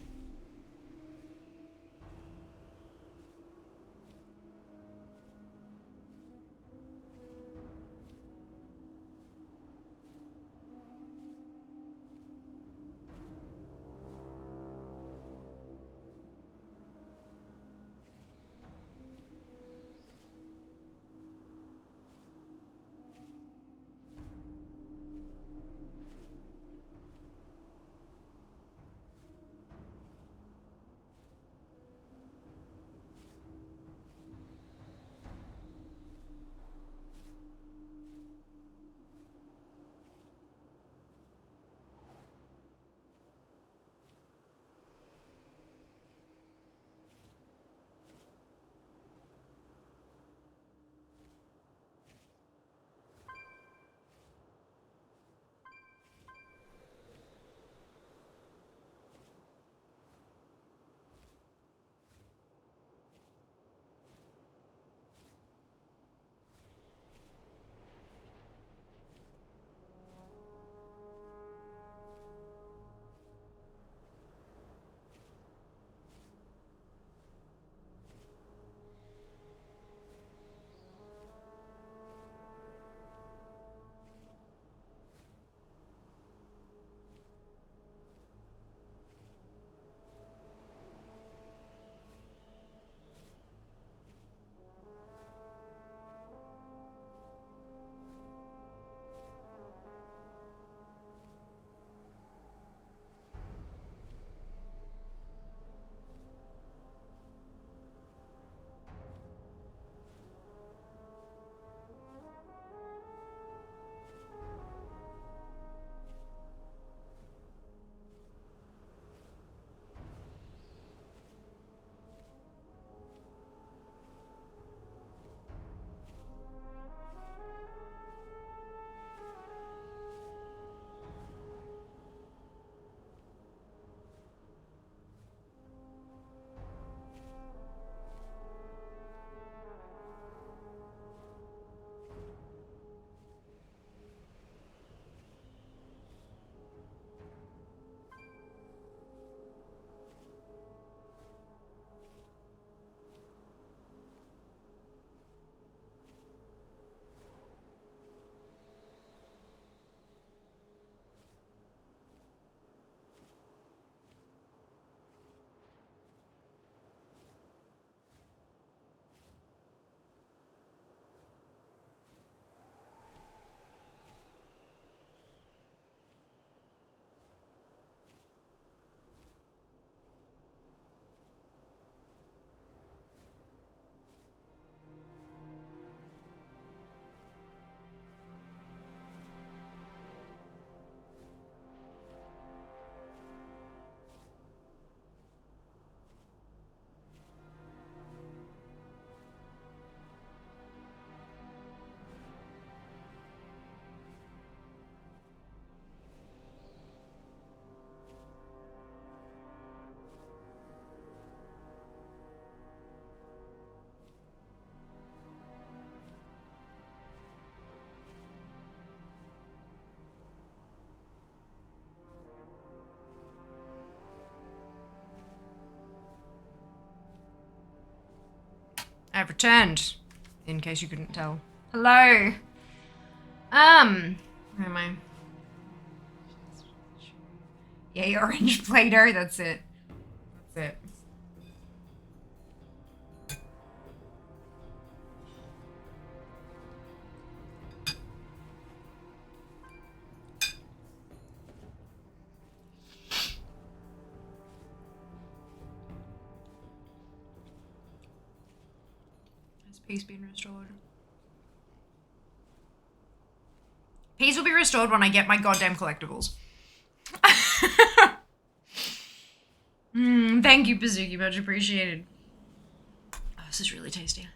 I've returned, in case you couldn't tell. Hello. Where am I? Yay, orange Play-Doh, that's it. That's it. Has peace been restored? Peace will be restored when I get my goddamn collectibles. Thank you, Pazuki, much appreciated. Oh, this is really tasty.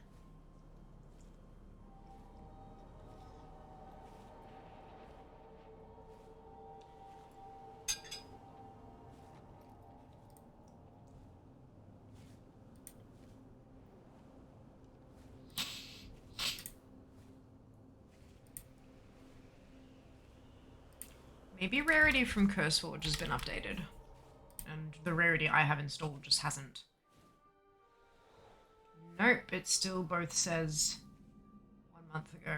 Maybe rarity from CurseForge has been updated. And the rarity I have installed just hasn't. Nope, it still both says 1 month ago.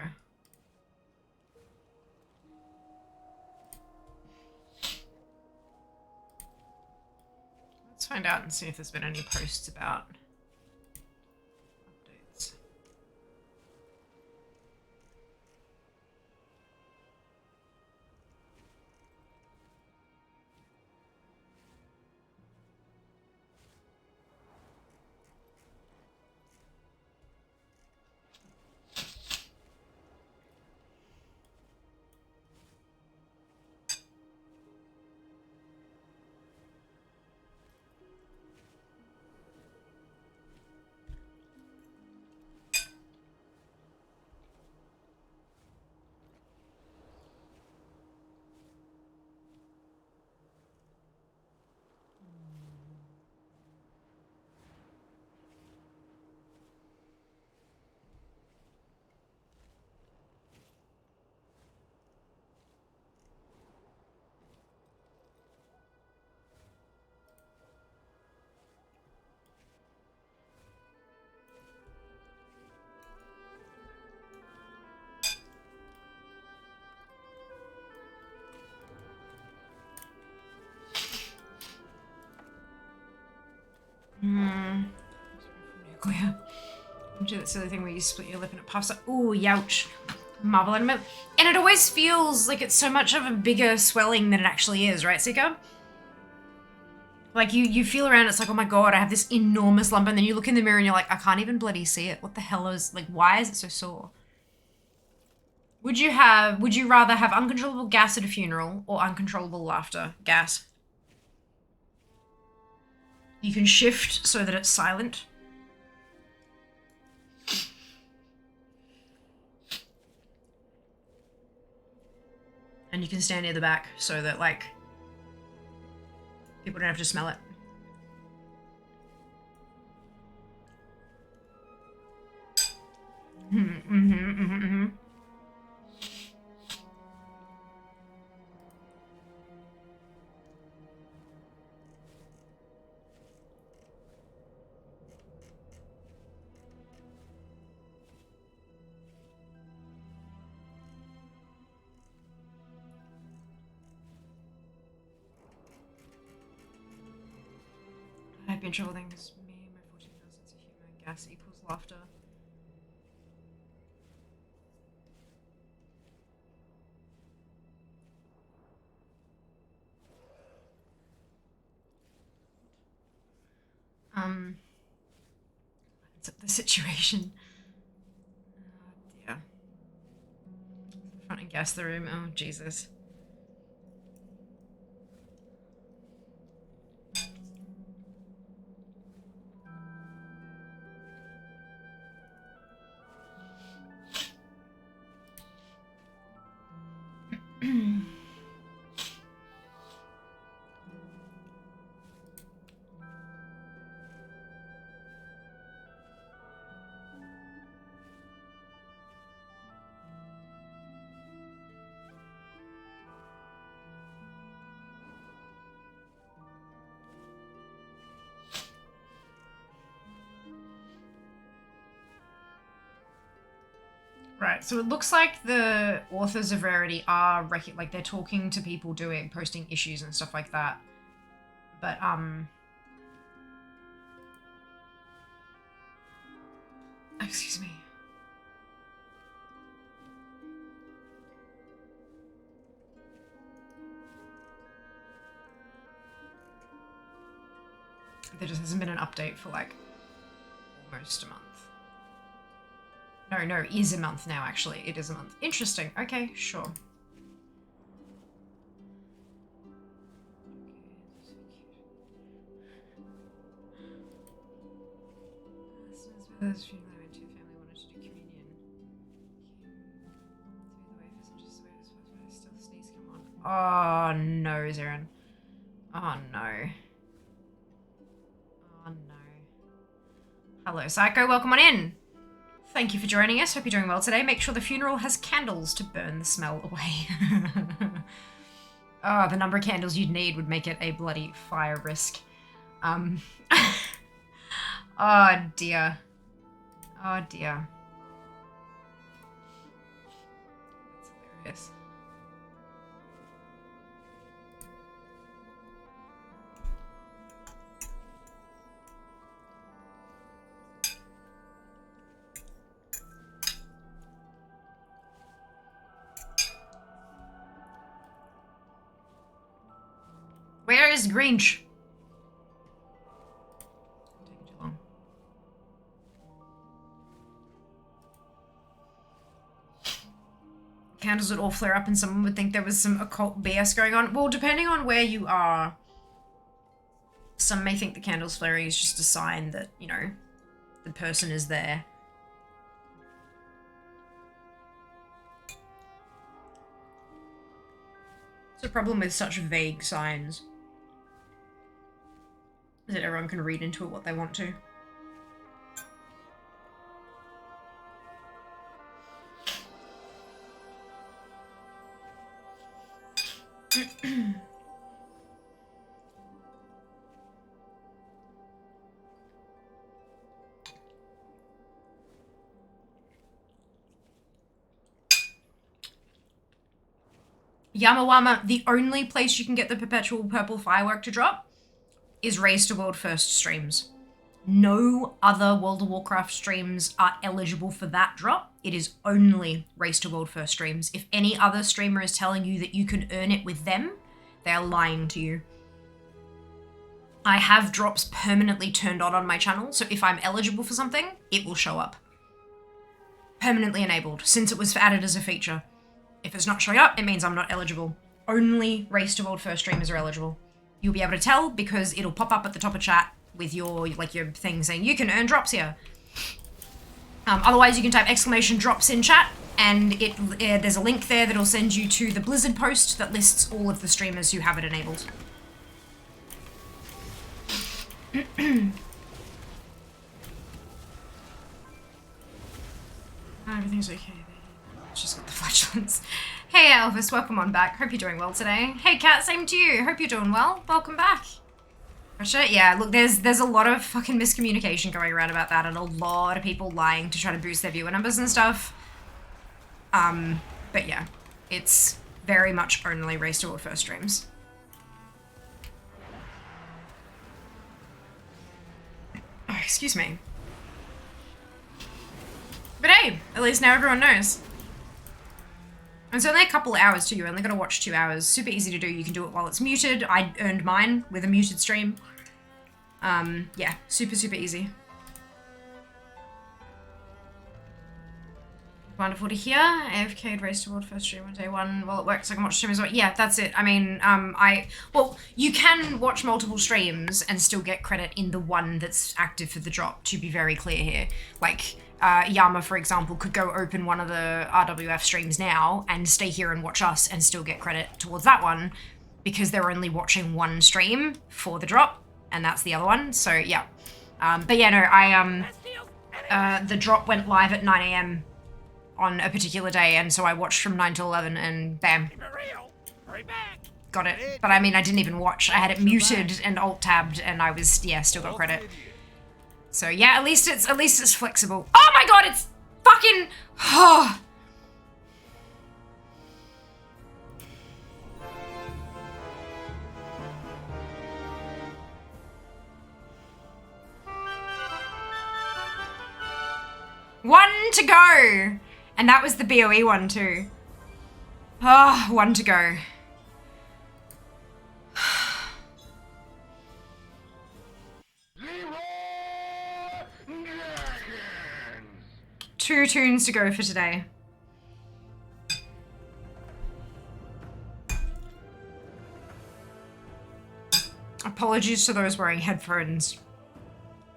Let's find out and see if there's been any posts about updates. Nuclear. Do that silly thing where you split your lip and it puffs up. Ooh, youch. Marble and milk. And it always feels like it's so much of a bigger swelling than it actually is, right, Sika? Like you feel around, it's like, oh my god, I have this enormous lump, and then you look in the mirror and you're like, I can't even bloody see it. What the hell is, like, why is it so sore? Would you rather have uncontrollable gas at a funeral or uncontrollable laughter? Gas. You can shift so that it's silent. And you can stand near the back so that, like, people don't have to smell it. I've been trouble things. Me and my 14,000 sense of humor. Gas equals laughter. It's up the situation. Yeah. Front and gas the room. Oh, Jesus. Right, so it looks like the authors of Rarity are like they're talking to people posting issues and stuff like that. But excuse me. There just hasn't been an update for like almost a month. No, is a month now, actually. It is a month. Interesting. Okay, sure. Oh no, Zarin. Oh no. Oh no. Hello, Psycho. Welcome on in. Thank you for joining us. Hope you're doing well today. Make sure the funeral has candles to burn the smell away. Oh, the number of candles you'd need would make it a bloody fire risk. Oh dear. Oh dear. That's hilarious. Where is Grinch? Taking too long. Candles would all flare up and someone would think there was some occult BS going on. Well, depending on where you are, some may think the candles flaring is just a sign that, you know, the person is there. It's a problem with such vague signs. That everyone can read into it what they want to. Yamawama, the only place you can get the perpetual purple firework to drop is Raised to World First streams. No other World of Warcraft streams are eligible for that drop. It is only Raised to World First streams. If any other streamer is telling you that you can earn it with them, they are lying to you. I have drops permanently turned on my channel, so if I'm eligible for something, it will show up. Permanently enabled, since it was added as a feature. If it's not showing up, it means I'm not eligible. Only Raised to World First streamers are eligible. You'll be able to tell because it'll pop up at the top of chat with your thing saying you can earn drops here. Otherwise, you can type !drops in chat, and there's a link there that'll send you to the Blizzard post that lists all of the streamers who have it enabled. Everything's okay. Just got the flatulence. Hey Elvis, welcome on back. Hope you're doing well today. Hey Kat, same to you. Hope you're doing well. Welcome back. Gotcha. Yeah, look, there's a lot of fucking miscommunication going around about that, and a lot of people lying to try to boost their viewer numbers and stuff. But yeah, it's very much only Raised to World First streams. Oh, excuse me. But hey, at least now everyone knows. It's only a couple hours too. You only gotta watch 2 hours. Super easy to do. You can do it while it's muted. I earned mine with a muted stream. Yeah, super, super easy. Wonderful to hear. AFK'd Raised to World First stream on day one while it works. I can watch stream as well. Yeah, that's it. I mean, well, you can watch multiple streams and still get credit in the one that's active for the drop, to be very clear here. Like, Yama, for example, could go open one of the RWF streams now and stay here and watch us and still get credit towards that one because they're only watching one stream for the drop, and that's the other one. So, yeah. But yeah, no, the drop went live at 9 AM on a particular day, and so I watched from 9 to 11, and bam. Got it. But I mean, I didn't even watch. I had it muted and alt-tabbed, and I was, yeah, still got credit. So yeah, at least it's flexible. Oh my god, it's fucking, oh, 1 to go. And that was the BOE one too. Ah, 1 to go. Two tunes to go for today. Apologies to those wearing headphones.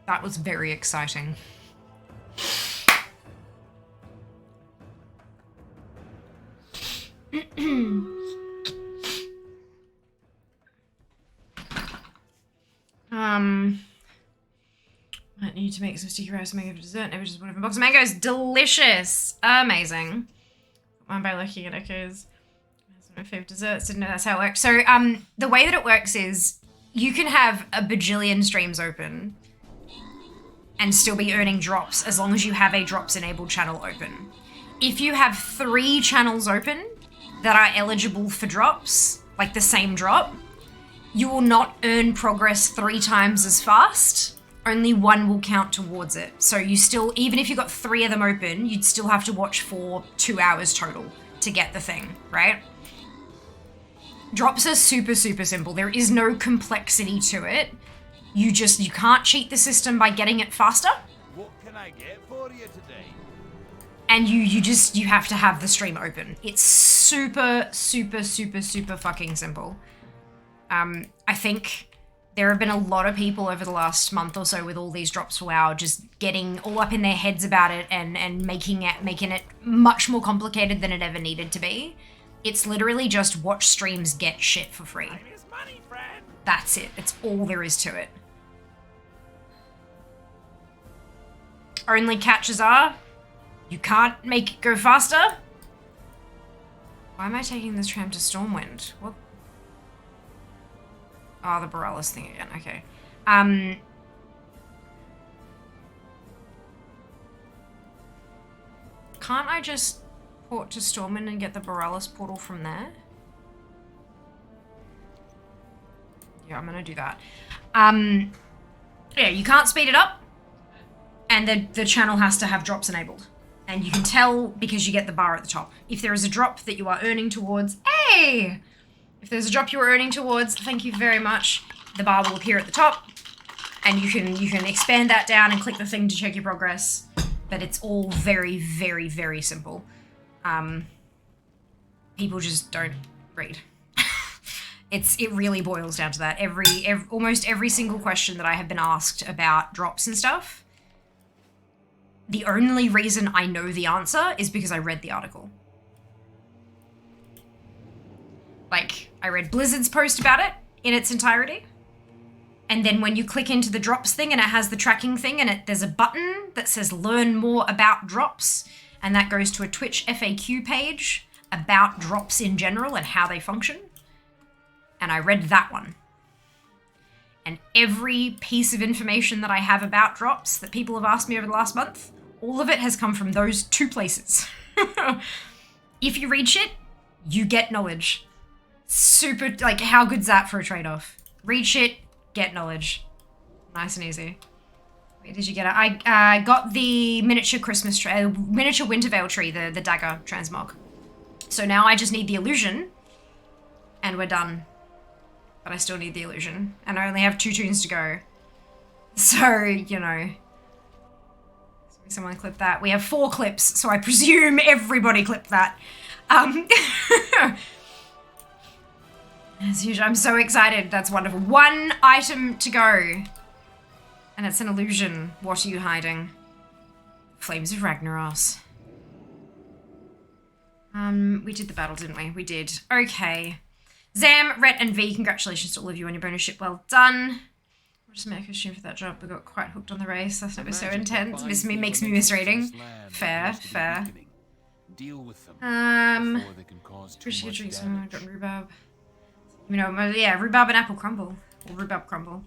That was very exciting. I need to make some sticky rice mango for dessert. Never just one box of mangoes. Delicious. Amazing. One by looking at Echoes. That's one of my favorite desserts. Didn't know that's how it works. So the way that it works is you can have a bajillion streams open and still be earning drops as long as you have a drops enabled channel open. If you have 3 channels open that are eligible for drops, like the same drop, you will not earn progress 3 times as fast. Only 1 will count towards it. So you still, even if you got 3 of them open, you'd still have to watch for 2 hours total to get the thing, right? Drops are super, super simple. There is no complexity to it. You can't cheat the system by getting it faster. What can I get for you today? And you have to have the stream open. It's super, super, super, super fucking simple. I think there have been a lot of people over the last month or so with all these drops for WoW just getting all up in their heads about it and making it much more complicated than it ever needed to be. It's literally just watch streams get shit for free. That's it. It's all there is to it. Only catches are, you can't make it go faster. Why am I taking this tram to Stormwind? What? Oh, the Borealis thing again. Okay. Can't I just port to Stormwind and get the Borealis portal from there? Yeah, I'm gonna do that. Yeah, you can't speed it up, and the channel has to have drops enabled. And you can tell because you get the bar at the top. If there is a drop that you are earning towards, hey! If there's a drop you are earning towards, thank you very much, the bar will appear at the top, and you can expand that down and click the thing to check your progress. But it's all very, very, very simple. People just don't read. It really boils down to that. Almost every single question that I have been asked about drops and stuff, the only reason I know the answer is because I read the article. Like, I read Blizzard's post about it in its entirety. And then when you click into the drops thing and it has the tracking thing and there's a button that says learn more about drops, and that goes to a Twitch FAQ page about drops in general and how they function. And I read that one. And every piece of information that I have about drops that people have asked me over the last month, all of it has come from those 2 places. If you read shit, you get knowledge. Super, like, how good's that for a trade-off? Read shit, get knowledge. Nice and easy. Where did you get it? I got the miniature miniature Wintervale tree, the dagger transmog. So now I just need the illusion, and we're done. But I still need the illusion, and I only have 2 tunes to go. So, you know. Someone clip that. We have 4 clips, so I presume everybody clipped that. As usual, I'm so excited. That's wonderful. 1 item to go. And it's an illusion. What are you hiding? Flames of Ragnaros. We did the battle, didn't we? We did. Okay. Zam, Rhett, and V, congratulations to all of you on your bonus ship. Well done. We'll just make a stream for that job. We got quite hooked on the race. That's not so intense. Makes me misreading. Fair, fair. Deal with them before they can cause too Appreciate much drinks. damage. Got rhubarb. You know, yeah, rhubarb and apple crumble. Or rhubarb crumble.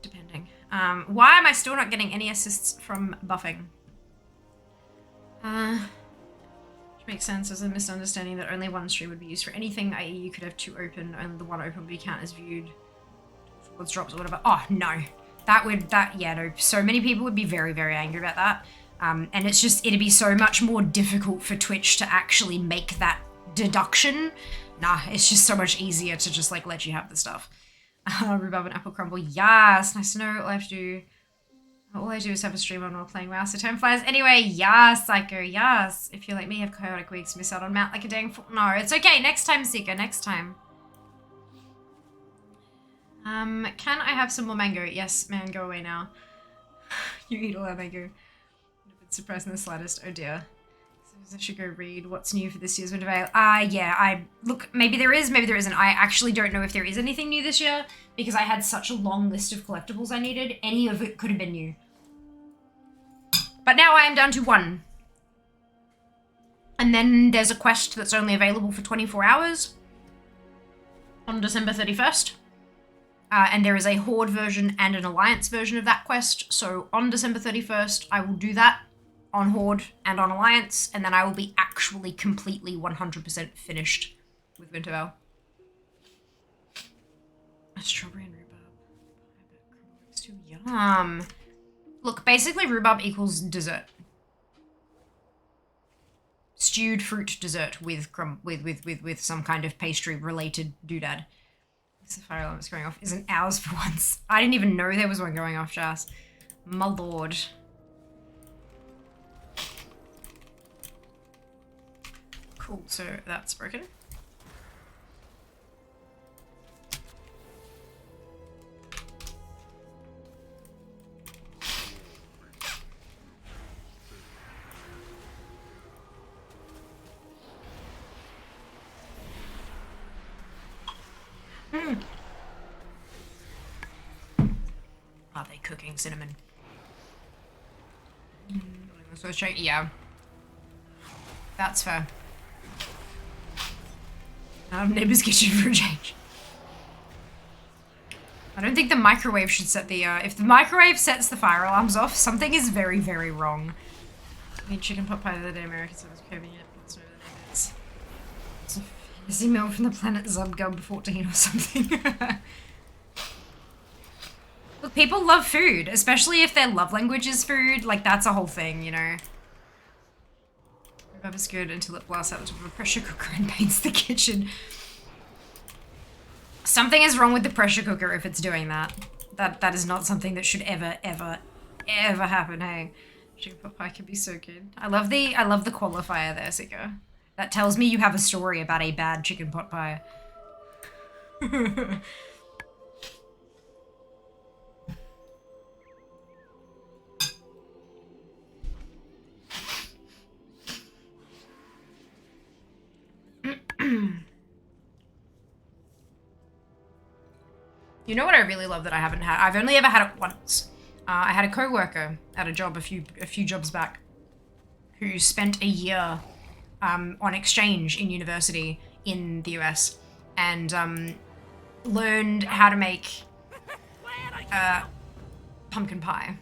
Depending. Why am I still not getting any assists from buffing? Which makes sense as a misunderstanding that only 1 stream would be used for anything, i.e. you could have 2 open, and the 1 open would be counted as viewed towards drops or whatever. Oh, no. Yeah, no. So many people would be very, very angry about that. And it's just, it'd be so much more difficult for Twitch to actually make that deduction. Nah, it's just so much easier to just like let you have the stuff. Rhubarb and apple crumble, yes, nice to know. All I do is have a stream on while playing WoW, so time flies. Anyway, yes, Psycho, yes. If you're like me, have chaotic weeks, miss out on Matt like a dang fool. No, it's okay, next time, Seeker, next time. Can I have some more mango? Yes, man, go away now. You eat all that mango. I'm a bit surprised in the slightest, oh dear. So I should go read what's new for this year's Winter Veil. Yeah, look, maybe there is, maybe there isn't. I actually don't know if there is anything new this year because I had such a long list of collectibles I needed. Any of it could have been new. But now I am down to 1. And then there's a quest that's only available for 24 hours on December 31st. And there is a Horde version and an Alliance version of that quest. So on December 31st, I will do that on Horde and on Alliance, and then I will be actually completely 100% finished with Winterveil. A strawberry and rhubarb. It's too yum. Look, basically rhubarb equals dessert. Stewed fruit dessert with some kind of pastry related doodad. The fire alarm is going off. Isn't ours for once. I didn't even know there was one going off, Jas. My lord. Cool, so that's broken. Are they cooking cinnamon? So straight, yeah. That's fair. Neighbor's kitchen for a change. I don't think the microwave should set the, if the microwave sets the fire alarms off, something is very, very wrong. I mean, chicken pot pie the other day, Americans, I was craving it. What's the name it is? It's a fantasy meal from the planet Zubgub 14 or something. Look, people love food, especially if their love language is food. Like, that's a whole thing, you know? Rhubarb is good until it blasts out the top of a pressure cooker and paints the kitchen. Something is wrong with the pressure cooker if it's doing that. That is not something that should ever happen, hey. Chicken pot pie can be so good. I love the qualifier there, Sika. That tells me you have a story about a bad chicken pot pie. You know what I really love that I haven't had? I've only ever had it once. I had a co-worker at a job a few jobs back who spent a year on exchange in university in the US and learned how to make pumpkin pie.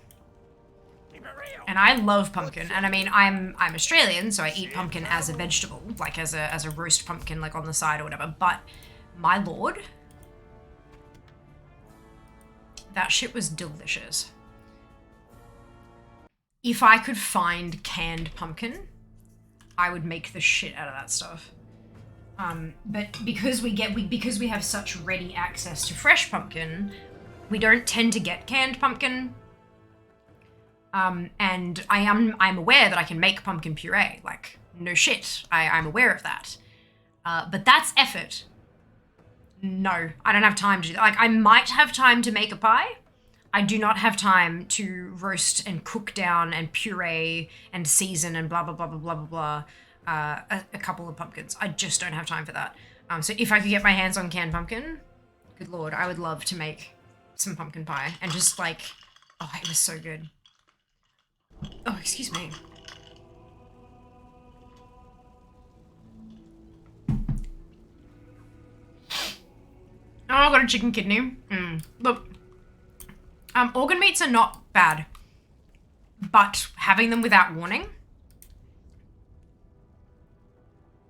And I love pumpkin, and I mean I'm Australian, so I eat pumpkin as a vegetable, like as a roast pumpkin, like on the side or whatever. But my lord, that shit was delicious. If I could find canned pumpkin, I would make the shit out of that stuff. But because we have such ready access to fresh pumpkin, we don't tend to get canned pumpkin. And I'm aware that I can make pumpkin puree, like, no shit, I'm aware of that. But that's effort. No, I don't have time to do that. Like, I might have time to make a pie. I do not have time to roast and cook down and puree and season and blah, blah, blah, blah, blah, blah, blah, a couple of pumpkins. I just don't have time for that. So if I could get my hands on canned pumpkin, good lord, I would love to make some pumpkin pie and just like, oh, it was so good. Oh, excuse me. Oh, I got a chicken kidney. Look, organ meats are not bad, but having them without warning,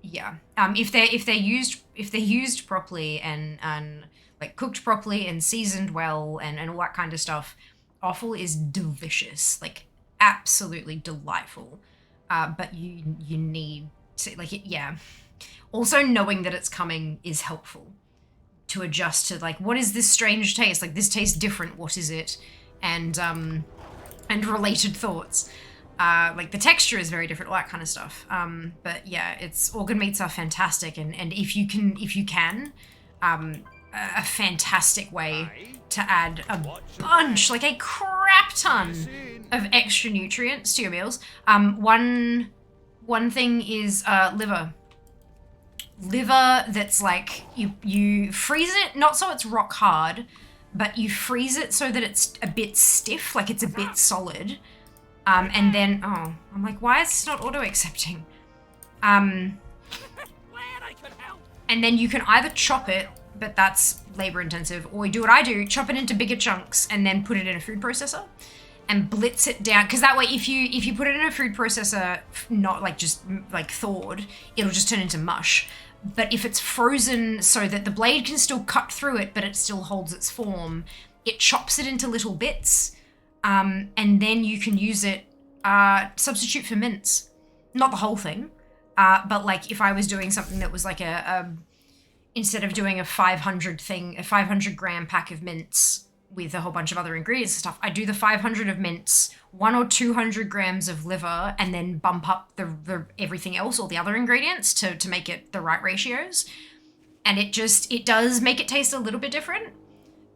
yeah. If they're used properly and like cooked properly and seasoned well and all that kind of stuff, offal is delicious. Like absolutely delightful. But you need to, like, yeah. Also, knowing that it's coming is helpful to adjust to, like, what is this strange taste? Like, this tastes different. What is it? And related thoughts. Like, the texture is very different, all that kind of stuff. But yeah, organ meats are fantastic, and if you can, a fantastic way to add a bunch, like a crap ton of extra nutrients to your meals. One thing is liver. Liver that's like, you freeze it, not so it's rock hard, but you freeze it so that it's a bit stiff, like it's a bit solid. And then, I'm like, why is this not auto-accepting? And then you can either chop it, but that's labor intensive, or you do what I do, chop it into bigger chunks and then put it in a food processor and blitz it down. Because that way, if you put it in a food processor, not like just like thawed, it'll just turn into mush. But if it's frozen so that the blade can still cut through it, but it still holds its form, it chops it into little bits, and then you can use it, substitute for mince. Not the whole thing, but like if I was doing something that was like instead of doing a 500 gram pack of mince with a whole bunch of other ingredients and stuff, I do the 500 of mince, 100 or 200 grams of liver, and then bump up the everything else, all the other ingredients to make it the right ratios. And it does make it taste a little bit different,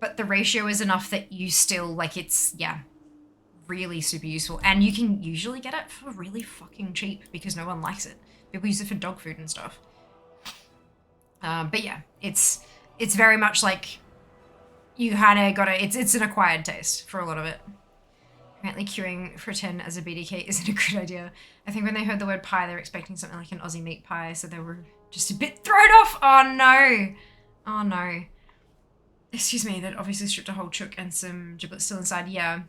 but the ratio is enough that you still, like, it's, yeah, really super useful. And you can usually get it for really fucking cheap because no one likes it. People use it for dog food and stuff. But yeah, it's very much like you kind of gotta, it's an acquired taste for a lot of it. Apparently queuing for 10 as a BDK isn't a good idea. I think when they heard the word pie, they were expecting something like an Aussie meat pie, so they were just a bit thrown off. Oh no. Oh no. Excuse me, that obviously stripped a whole chook and some giblets still inside. Yeah.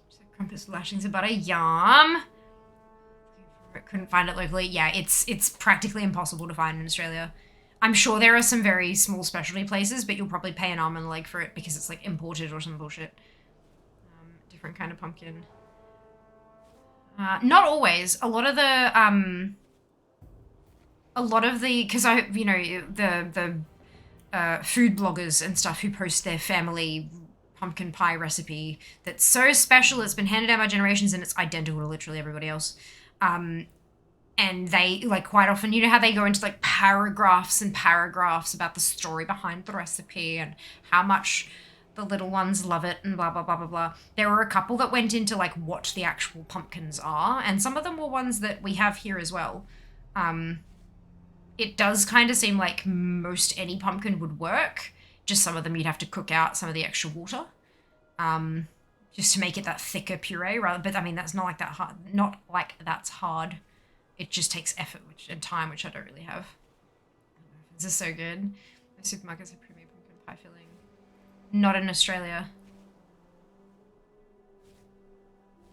So crumpets with lashings of butter. Yum. Couldn't find it locally. Yeah, it's practically impossible to find in Australia. I'm sure there are some very small specialty places, but you'll probably pay an arm and a leg for it because it's like imported or some bullshit. Different kind of pumpkin. Not always. A lot of the, because I, you know, the food bloggers and stuff who post their family pumpkin pie recipe that's so special, it's been handed down by generations and it's identical to literally everybody else. And they, like, quite often, you know how they go into like paragraphs and paragraphs about the story behind the recipe and how much the little ones love it and blah, blah, blah, blah, blah. There were a couple that went into like what the actual pumpkins are, and some of them were ones that we have here as well. It does kind of seem like most any pumpkin would work, just some of them you'd have to cook out some of the extra water, just to make it that thicker puree rather, but I mean, that's not like that hard, not like that's hard. It just takes effort and time, which I don't really have. This is so good. The supermarkets have premium pumpkin pie filling. Not in Australia.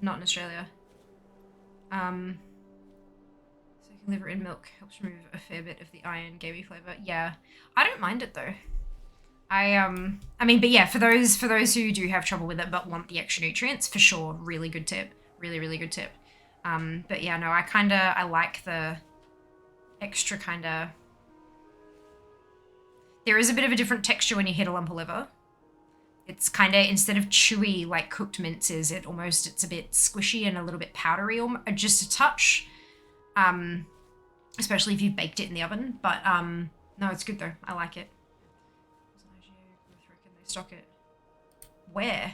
Not in Australia. So liver in milk helps remove a fair bit of the iron gamey flavor. Yeah, I don't mind it though. I mean, but yeah, for those who do have trouble with it but want the extra nutrients, for sure, really good tip. Really, really good tip. But yeah, no, I like the extra kinda. There is a bit of a different texture when you hit a lump of liver. It's kinda, instead of chewy like cooked mince is, it's a bit squishy and a little bit powdery, or just a touch. Especially if you've baked it in the oven. But no, it's good though. I like it. Reckon they stock it. Where?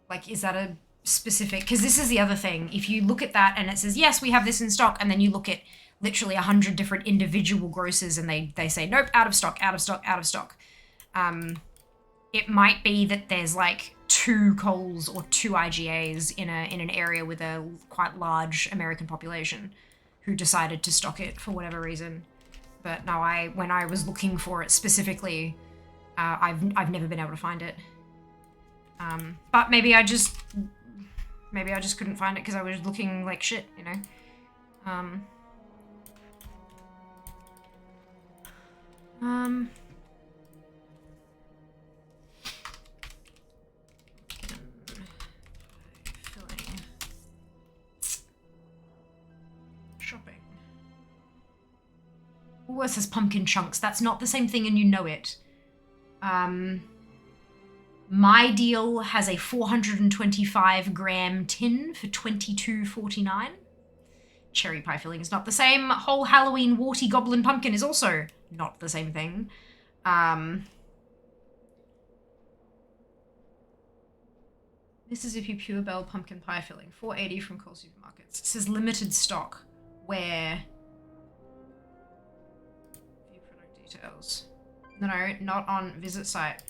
Like, is that a specific? Because this is the other thing. If you look at that and it says, yes, we have this in stock, and then you look at literally 100 different individual grocers and they say, nope, out of stock, out of stock, out of stock. It might be that there's like 2 Coles or 2 IGAs in an area with a quite large American population who decided to stock it for whatever reason. But no, when I was looking for it specifically, I've never been able to find it. But maybe I just couldn't find it because I was looking like shit, you know. Filling. Shopping. Woolworths says pumpkin chunks. That's not the same thing and you know it. My Deal has a 425 gram tin for $22.49. Cherry pie filling is not the same. Whole Halloween warty goblin pumpkin is also not the same thing. Mississippi Pure Bell pumpkin pie filling, $4.80 from Coles Supermarkets. It says limited stock. Where? View product details. No, not on visit site.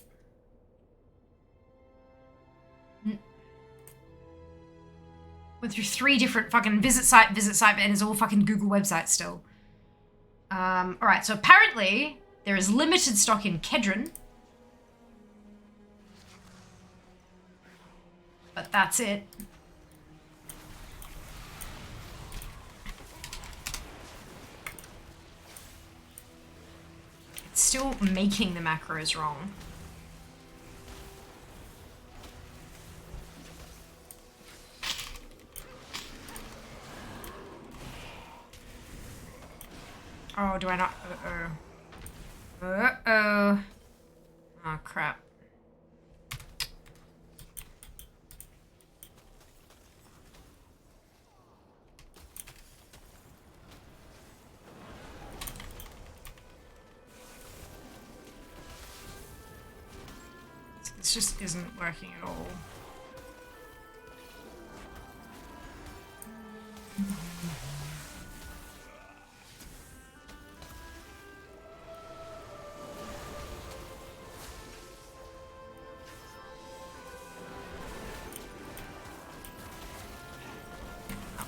Went through 3 different fucking visit site, and it's all fucking Google websites still. Alright, so apparently there is limited stock in Kedron. But that's it. It's still making the macros wrong. Oh, do I not? Uh-oh. Uh-oh. Oh, crap. This just isn't working at all.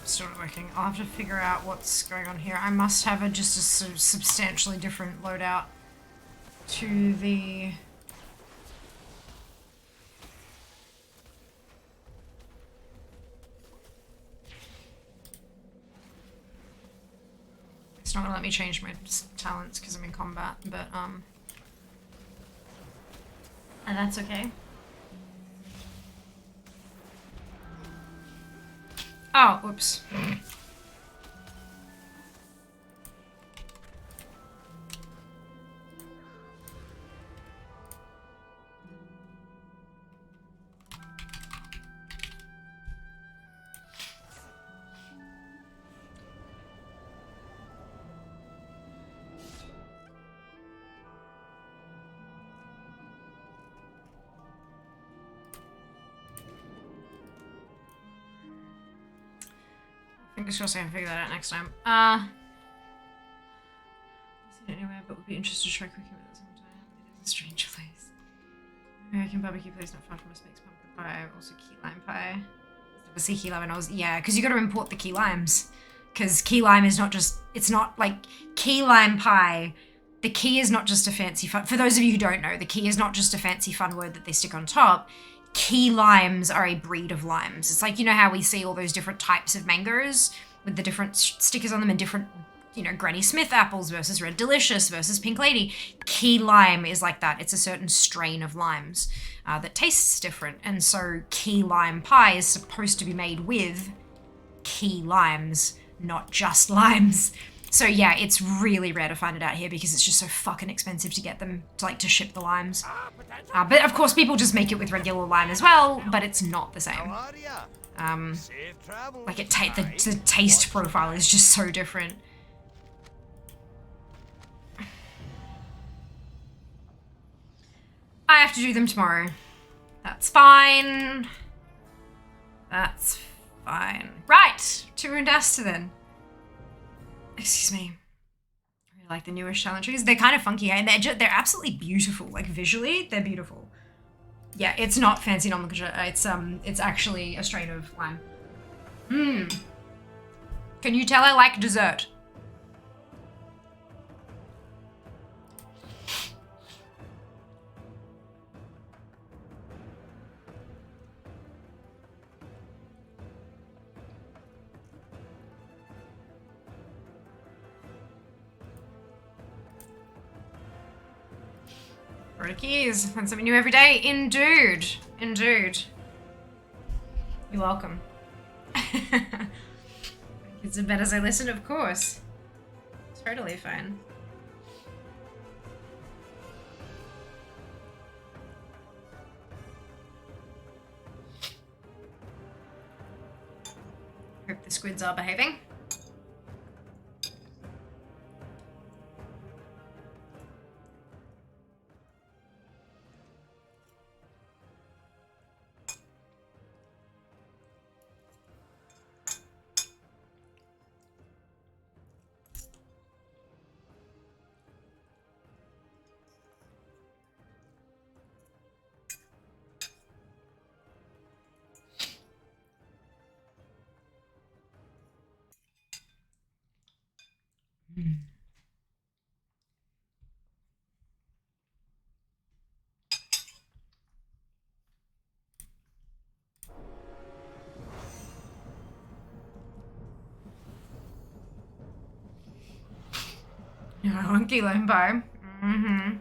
Still not working. I'll have to figure out what's going on here. I must have just a substantially different loadout to the... It's not gonna let me change my talents because I'm in combat, but and that's okay. Oh, whoops. Fingers crossed I can figure that out next time. I've seen it anywhere, but would be interested to try cooking with it sometime. It is a strange place. American barbecue place not far from us makes pumpkin pie, also key lime pie. Never see key lime and I was, yeah, because you got to import the key limes. Because key lime is not just, it's not like key lime pie. The key is not just a fancy fun, for those of you who don't know, the key is not just a fancy fun word that they stick on top. Key limes are a breed of limes. It's like, you know how we see all those different types of mangoes with the different stickers on them and different, you know, Granny Smith apples versus Red Delicious versus Pink Lady. Key lime is like that. It's a certain strain of limes that tastes different. And so key lime pie is supposed to be made with key limes, not just limes. So yeah, it's really rare to find it out here because it's just so fucking expensive to get them, to ship the limes. But of course people just make it with regular lime as well, but it's not the same. Like the taste profile is just so different. I have to do them tomorrow. That's fine. That's fine. Right, to Rundasta then. Excuse me. I really like the newish challenge trees. They're kind of funky, and they're absolutely beautiful. Like visually, they're beautiful. Yeah, it's not fancy nomenclature. It's actually a strain of lime. Can you tell I like dessert? Keys, learn something new every day. Indeed. Indeed. You're welcome. Kids It's a bet as I listen, of course. Totally fine. Hope the squids are behaving. Hunky limbo. Mm-hmm.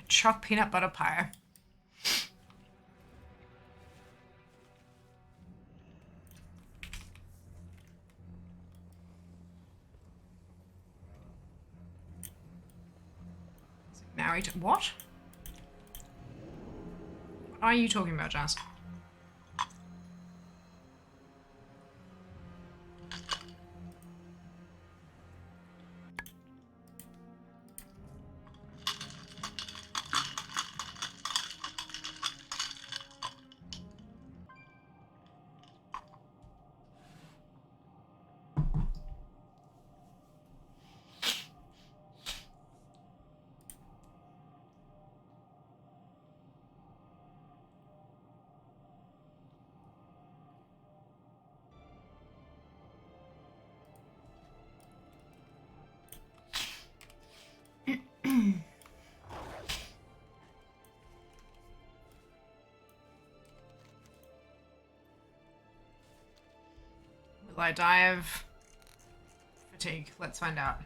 Choc peanut butter pie. Married to what? What are you talking about, Jazz? Will I die of fatigue? Let's find out.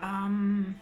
um...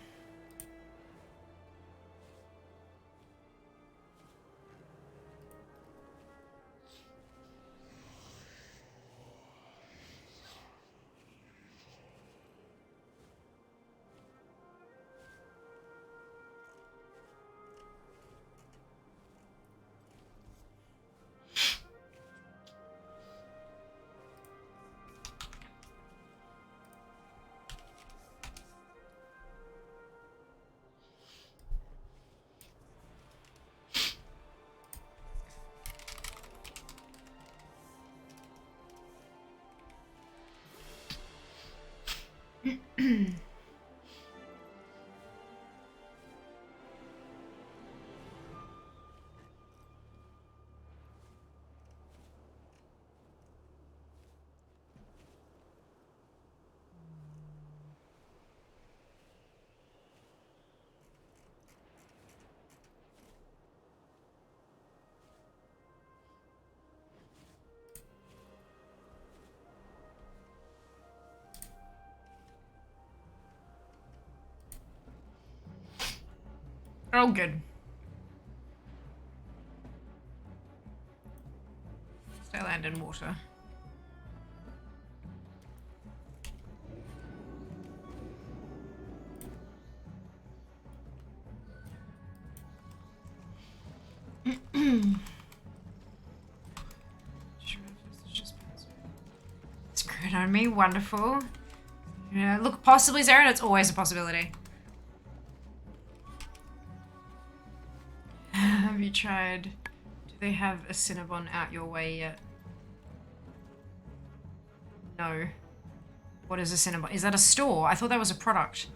Oh, good. Stay land in water. Screwed on me, wonderful. Yeah, look, possibly Zaren, it's always a possibility. Have you tried? Do they have a Cinnabon out your way yet? No. What is a Cinnabon? Is that a store? I thought that was a product.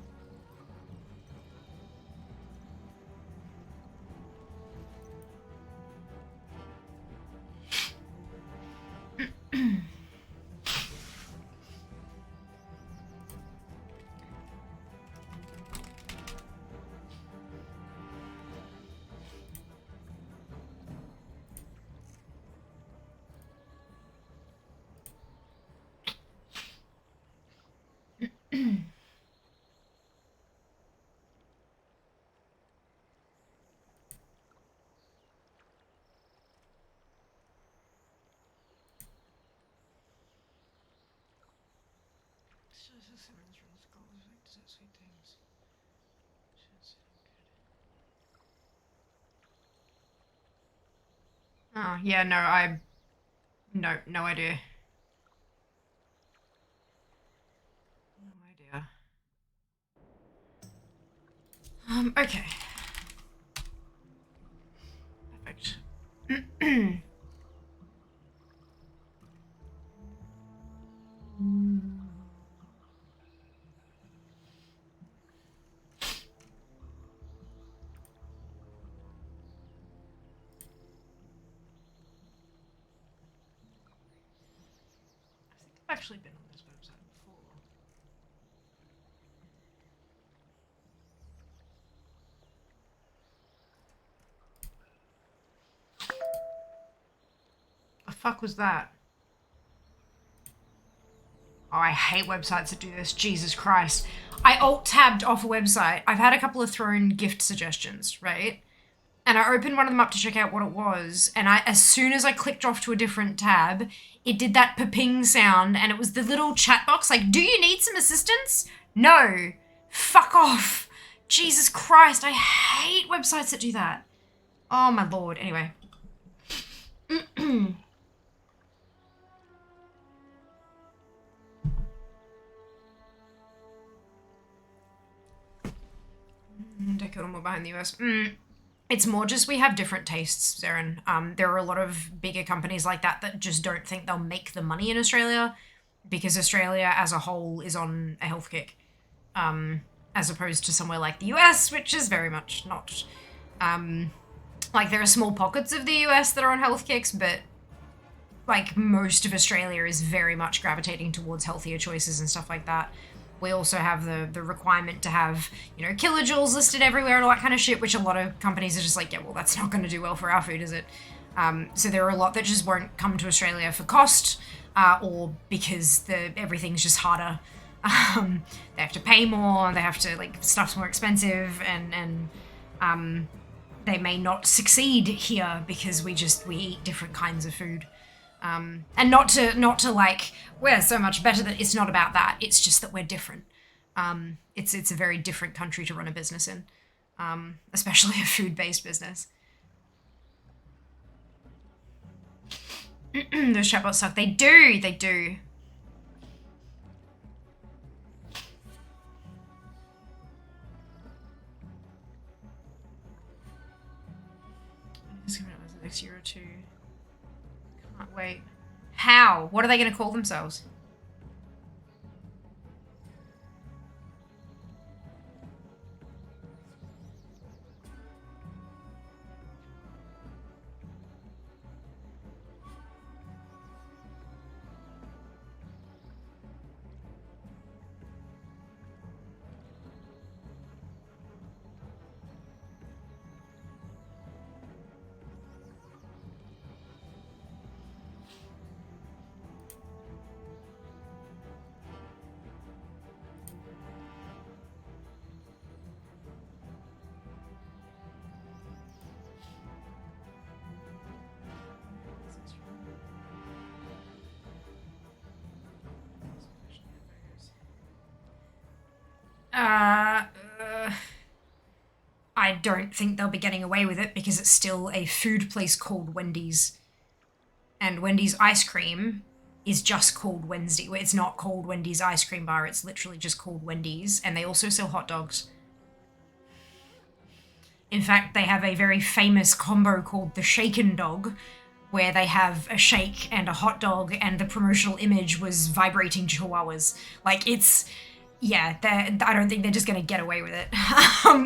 Oh, yeah, no, no idea. No idea. Okay. Perfect. I've actually been on this website before. The fuck was that? Oh, I hate websites that do this. Jesus Christ. I alt-tabbed off a website. I've had a couple of thrown gift suggestions, right? And I opened one of them up to check out what it was, and as soon as I clicked off to a different tab, it did that ping sound, and it was the little chat box, like, do you need some assistance? No. Fuck off. Jesus Christ, I hate websites that do that. Oh my lord. Anyway. Decade or more behind the US. It's more just we have different tastes, Zarin. There are a lot of bigger companies like that that just don't think they'll make the money in Australia because Australia as a whole is on a health kick, as opposed to somewhere like the US, which is very much not. Like, there are small pockets of the US that are on health kicks, but like most of Australia is very much gravitating towards healthier choices and stuff like that. We also have the requirement to have, you know, kilojoules listed everywhere and all that kind of shit, which a lot of companies are just like, yeah, well, that's not going to do well for our food, is it? So there are a lot that just won't come to Australia for cost, or because everything's just harder. They have to pay more, they have to, like, stuff's more expensive, and they may not succeed here because we eat different kinds of food. And not to like, we're so much better that it's not about that. It's just that we're different. It's a very different country to run a business in, especially a food-based business. Those chatbots suck. They do. It's coming out the next year or two. Can't wait. How? What are they going to call themselves? I don't think they'll be getting away with it because it's still a food place called Wendy's. And Wendy's ice cream is just called Wednesday. It's not called Wendy's ice cream bar. It's literally just called Wendy's. And they also sell hot dogs. In fact, they have a very famous combo called the Shaken Dog, where they have a shake and a hot dog and the promotional image was vibrating chihuahuas. Like it's, yeah, I don't think they're just going to get away with it.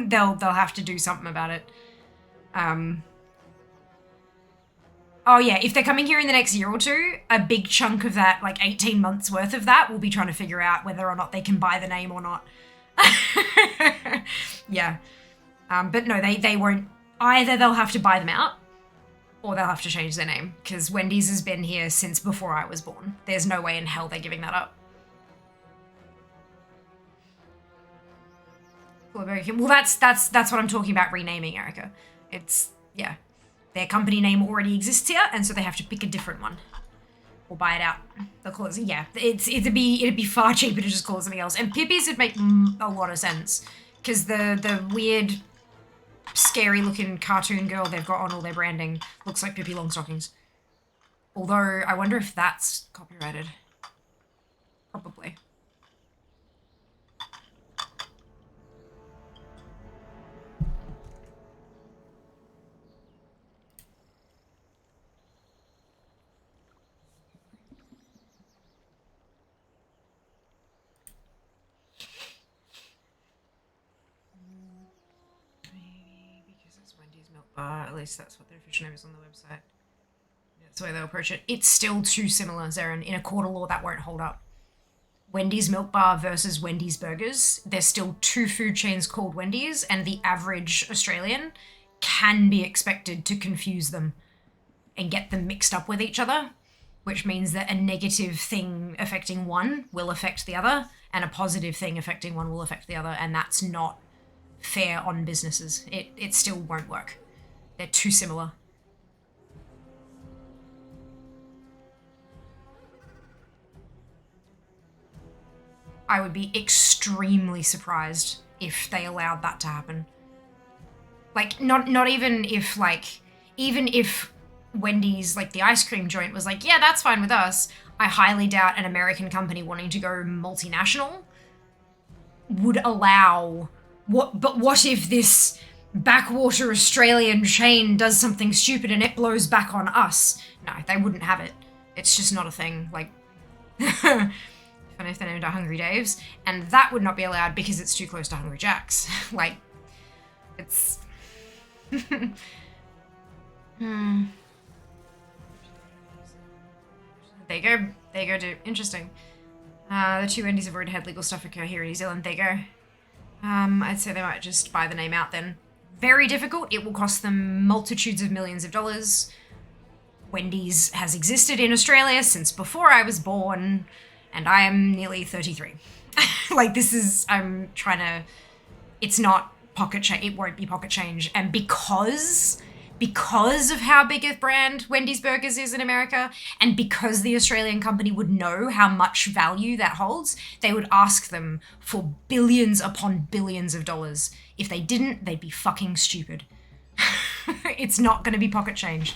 They'll have to do something about it. Oh yeah, if they're coming here in the next year or two, a big chunk of that, like 18 months worth of that, will be trying to figure out whether or not they can buy the name or not. Yeah. But no, they won't. Either they'll have to buy them out, or they'll have to change their name, because Wendy's has been here since before I was born. There's no way in hell they're giving that up. Well, that's what I'm talking about renaming, Erica. It's, yeah. Their company name already exists here, and so they have to pick a different one. Or buy it out. They'll call it, yeah. It'd be far cheaper to just call it something else. And Pippi's would make a lot of sense, because the weird, scary-looking cartoon girl they've got on all their branding looks like Pippi Longstockings. Although, I wonder if that's copyrighted. Probably. At least that's what their official name is on the website. That's the way they'll approach it. It's still too similar, Zarin. In a court of law, that won't hold up. Wendy's Milk Bar versus Wendy's Burgers. There's still two food chains called Wendy's, and the average Australian can be expected to confuse them and get them mixed up with each other, which means that a negative thing affecting one will affect the other, and a positive thing affecting one will affect the other, and that's not fair on businesses. It still won't work. They're too similar. I would be extremely surprised if they allowed that to happen. Like, not even if, like, even if Wendy's, like the ice cream joint, was like, yeah, that's fine with us, I highly doubt an American company wanting to go multinational would allow... But what if this backwater Australian chain does something stupid and it blows back on us? No, they wouldn't have it. It's just not a thing. Like, funny if they're named Hungry Dave's, and that would not be allowed because it's too close to Hungry Jack's. Like, it's... There you go. There you go, dude. Interesting. The two Wendy's have already had legal stuff occur here in New Zealand. There you go. I'd say they might just buy the name out then. Very difficult. It will cost them multitudes of millions of dollars. Wendy's has existed in Australia since before I was born, and I am nearly 33. Like, this is, I'm trying to, it's not pocket change, it won't be pocket change. And because of how big a brand Wendy's Burgers is in America, and because the Australian company would know how much value that holds, they would ask them for billions upon billions of dollars. If they didn't, they'd be fucking stupid. It's not going to be pocket change.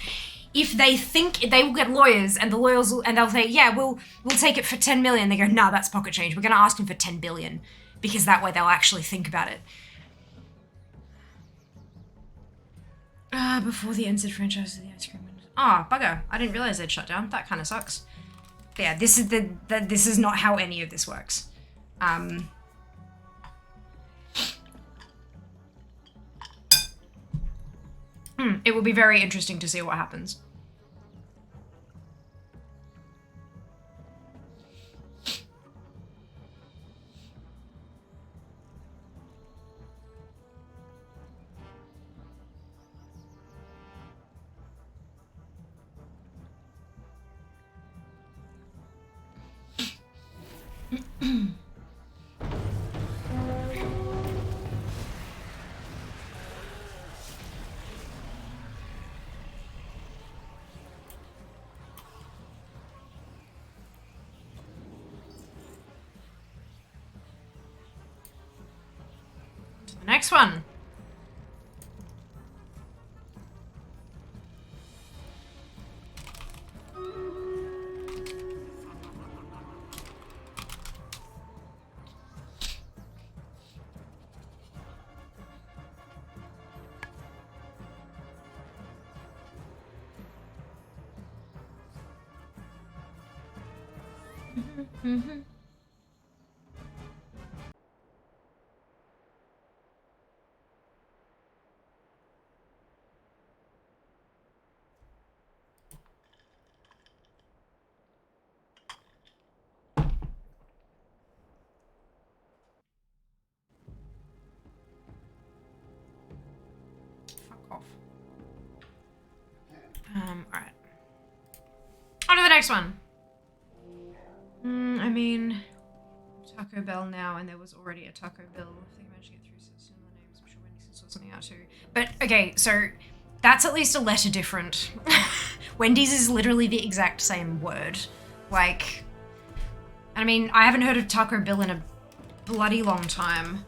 If they think, they will get lawyers, and the lawyers will, and they'll say, yeah, we'll take it for 10 million. They go, nah, that's pocket change. We're going to ask them for 10 billion, because that way they'll actually think about it. Before the NZ franchise of the ice cream windows. Ah, bugger. I didn't realize they'd shut down. That kind of sucks. But yeah, this is not how any of this works. It will be very interesting to see what happens. Next one. Fuck off. Alright. On to the next one. I mean, Taco Bell now, and there was already a Taco Bell. I think I managed to get through similar names. I'm sure Wendy's can sort something out too. But okay, so that's at least a letter different. Wendy's is literally the exact same word. Like, I mean, I haven't heard of Taco Bell in a bloody long time.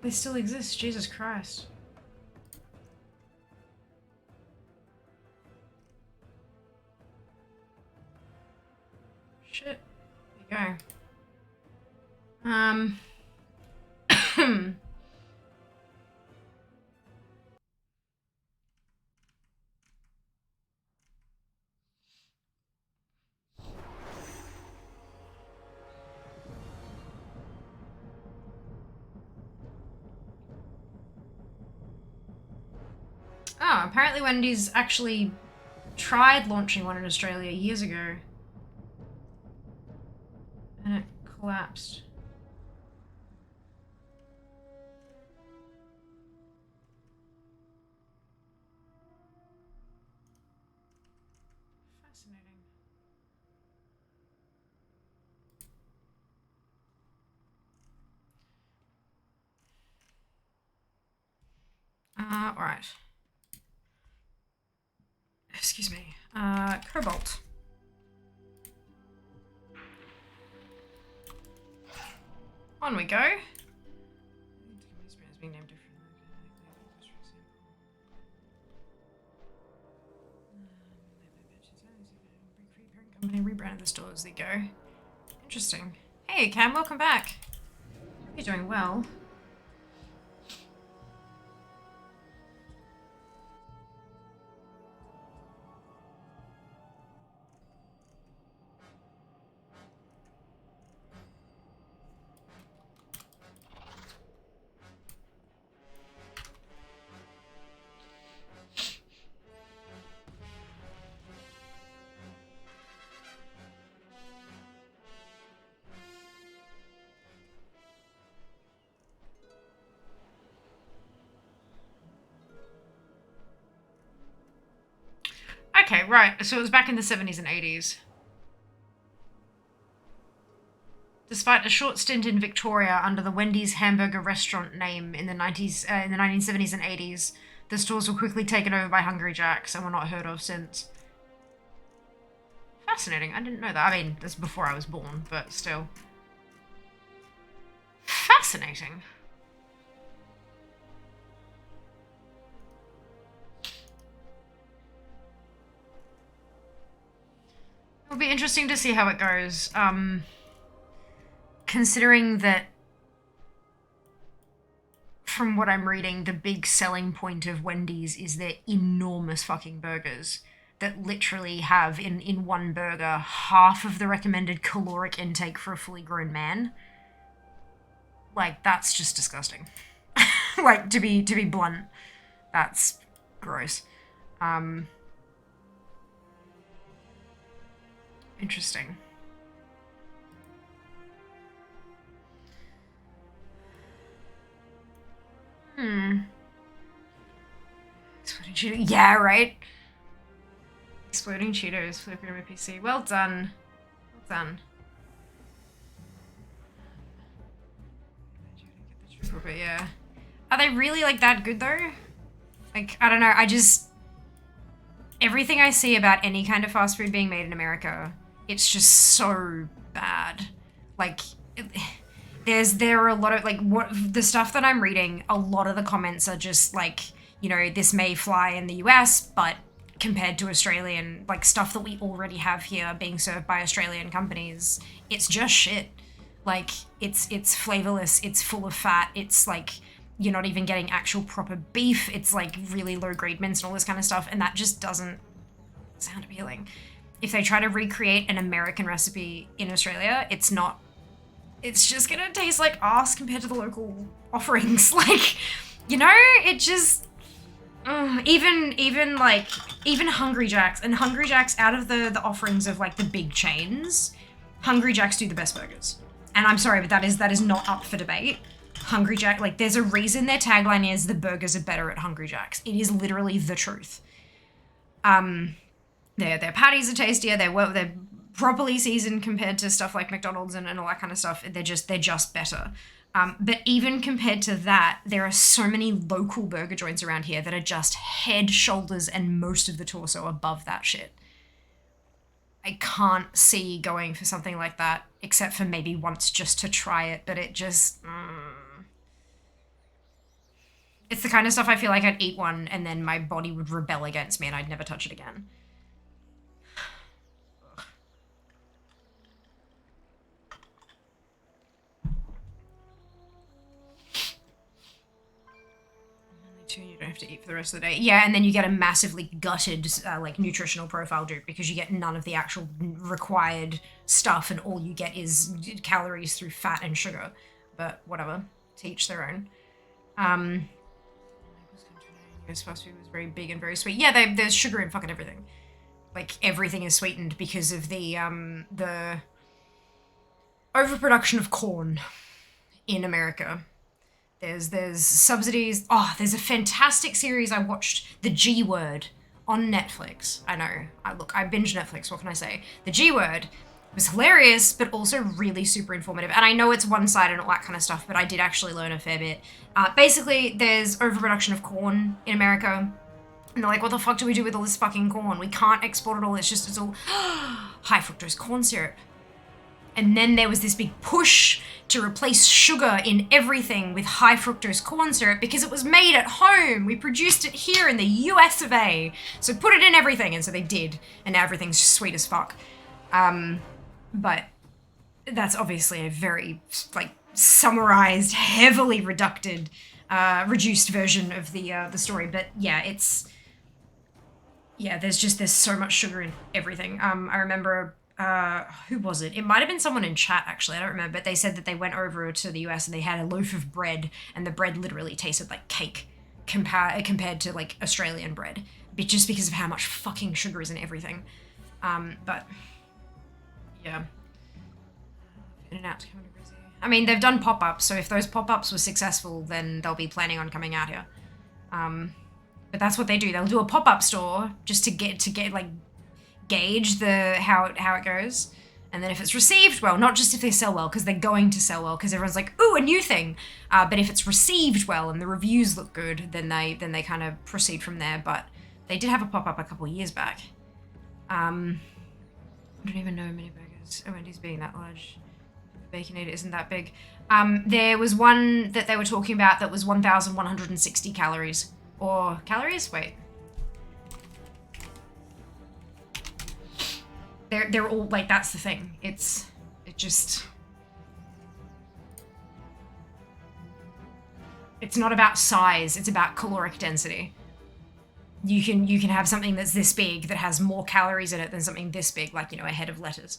They still exist, Jesus Christ. Shit. There you go. Oh, apparently Wendy's actually tried launching one in Australia years ago. And it collapsed. Fascinating. Alright. Excuse me. Cobalt. On we go. Being named company rebranded the stores. There you go. Interesting. Hey Cam, welcome back. Hope you're doing well. Okay, right. So it was back in the 70s and 80s. Despite a short stint in Victoria under the Wendy's hamburger restaurant name in the 1970s and 80s, the stores were quickly taken over by Hungry Jack's and were not heard of since. Fascinating. I didn't know that. I mean, that's before I was born, but still. Fascinating. It'll be interesting to see how it goes. Considering that, from what I'm reading, the big selling point of Wendy's is their enormous fucking burgers that literally have, in one burger, half of the recommended caloric intake for a fully grown man. Like, that's just disgusting. Like, to be blunt, that's gross. Interesting. Exploding Cheetos. Yeah, right? Exploding Cheetos. Flipping on my PC. Well done. Well done. But yeah. Are they really, like, that good, though? Like, I don't know. Everything I see about any kind of fast food being made in America, it's just so bad. Like, there are a lot of, like, the stuff that I'm reading, a lot of the comments are just like, you know, this may fly in the US, but compared to Australian, like, stuff that we already have here being served by Australian companies, it's just shit. Like, it's flavorless, it's full of fat, it's like, you're not even getting actual proper beef. It's like really low grade mince and all this kind of stuff, and that just doesn't sound appealing. If they try to recreate an American recipe in Australia, it's just gonna taste like ass compared to the local offerings. Like, you know, it just, even Hungry Jack's, and Hungry Jack's, out of the offerings of like the big chains, Hungry Jack's do the best burgers. And I'm sorry, but that is not up for debate. Hungry Jack, like, there's a reason their tagline is the burgers are better at Hungry Jack's. It is literally the truth. Their patties are tastier. They're properly seasoned compared to stuff like McDonald's and all that kind of stuff. They're just better. But even compared to that, there are so many local burger joints around here that are just head, shoulders, and most of the torso above that shit. I can't see going for something like that, except for maybe once just to try it, but it just... It's the kind of stuff I feel like I'd eat one and then my body would rebel against me and I'd never touch it again. You don't have to eat for the rest of the day. Yeah, and then you get a massively gutted like nutritional profile dupe because you get none of the actual required stuff and all you get is calories through fat and sugar. But whatever, to each their own. US fast food was very big and very sweet. Yeah, there's sugar in fucking everything. Like, everything is sweetened because of the overproduction of corn in America. There's subsidies. Oh, there's a fantastic series I watched, The G Word, on Netflix. I know. I binge Netflix, what can I say? The G Word was hilarious, but also really super informative. And I know it's one-sided and all that kind of stuff, but I did actually learn a fair bit. Basically, there's overproduction of corn in America. And they're like, what the fuck do we do with all this fucking corn? We can't export it all. It's all high fructose corn syrup. And then there was this big push to replace sugar in everything with high fructose corn syrup because it was made at home. We produced it here in the US of A. So put it in everything. And so they did. And now everything's sweet as fuck. But that's obviously a very, like, summarized, heavily reduced version of the story. But yeah, there's so much sugar in everything. I remember, who was it? It might have been someone in chat, actually. I don't remember. But they said that they went over to the US and they had a loaf of bread and the bread literally tasted like cake compared to, like, Australian bread. But just because of how much fucking sugar is in everything. But... yeah. In and out to come to Brizzy. I mean, they've done pop-ups, so if those pop-ups were successful, then they'll be planning on coming out here. But that's what they do. They'll do a pop-up store just to get like gauge how it goes, and then if it's received well, not just if they sell well, because they're going to sell well, because everyone's like, ooh, a new thing. But if it's received well and the reviews look good, then they kind of proceed from there. But they did have a pop-up a couple years back. I don't even know many burgers. Wendy's being that large. Baconator isn't that big. There was one that they were talking about that was 1,160 calories. Or calories? Wait. They're all, like, that's the thing. It's not about size, it's about caloric density. You can have something that's this big that has more calories in it than something this big, like, you know, a head of lettuce.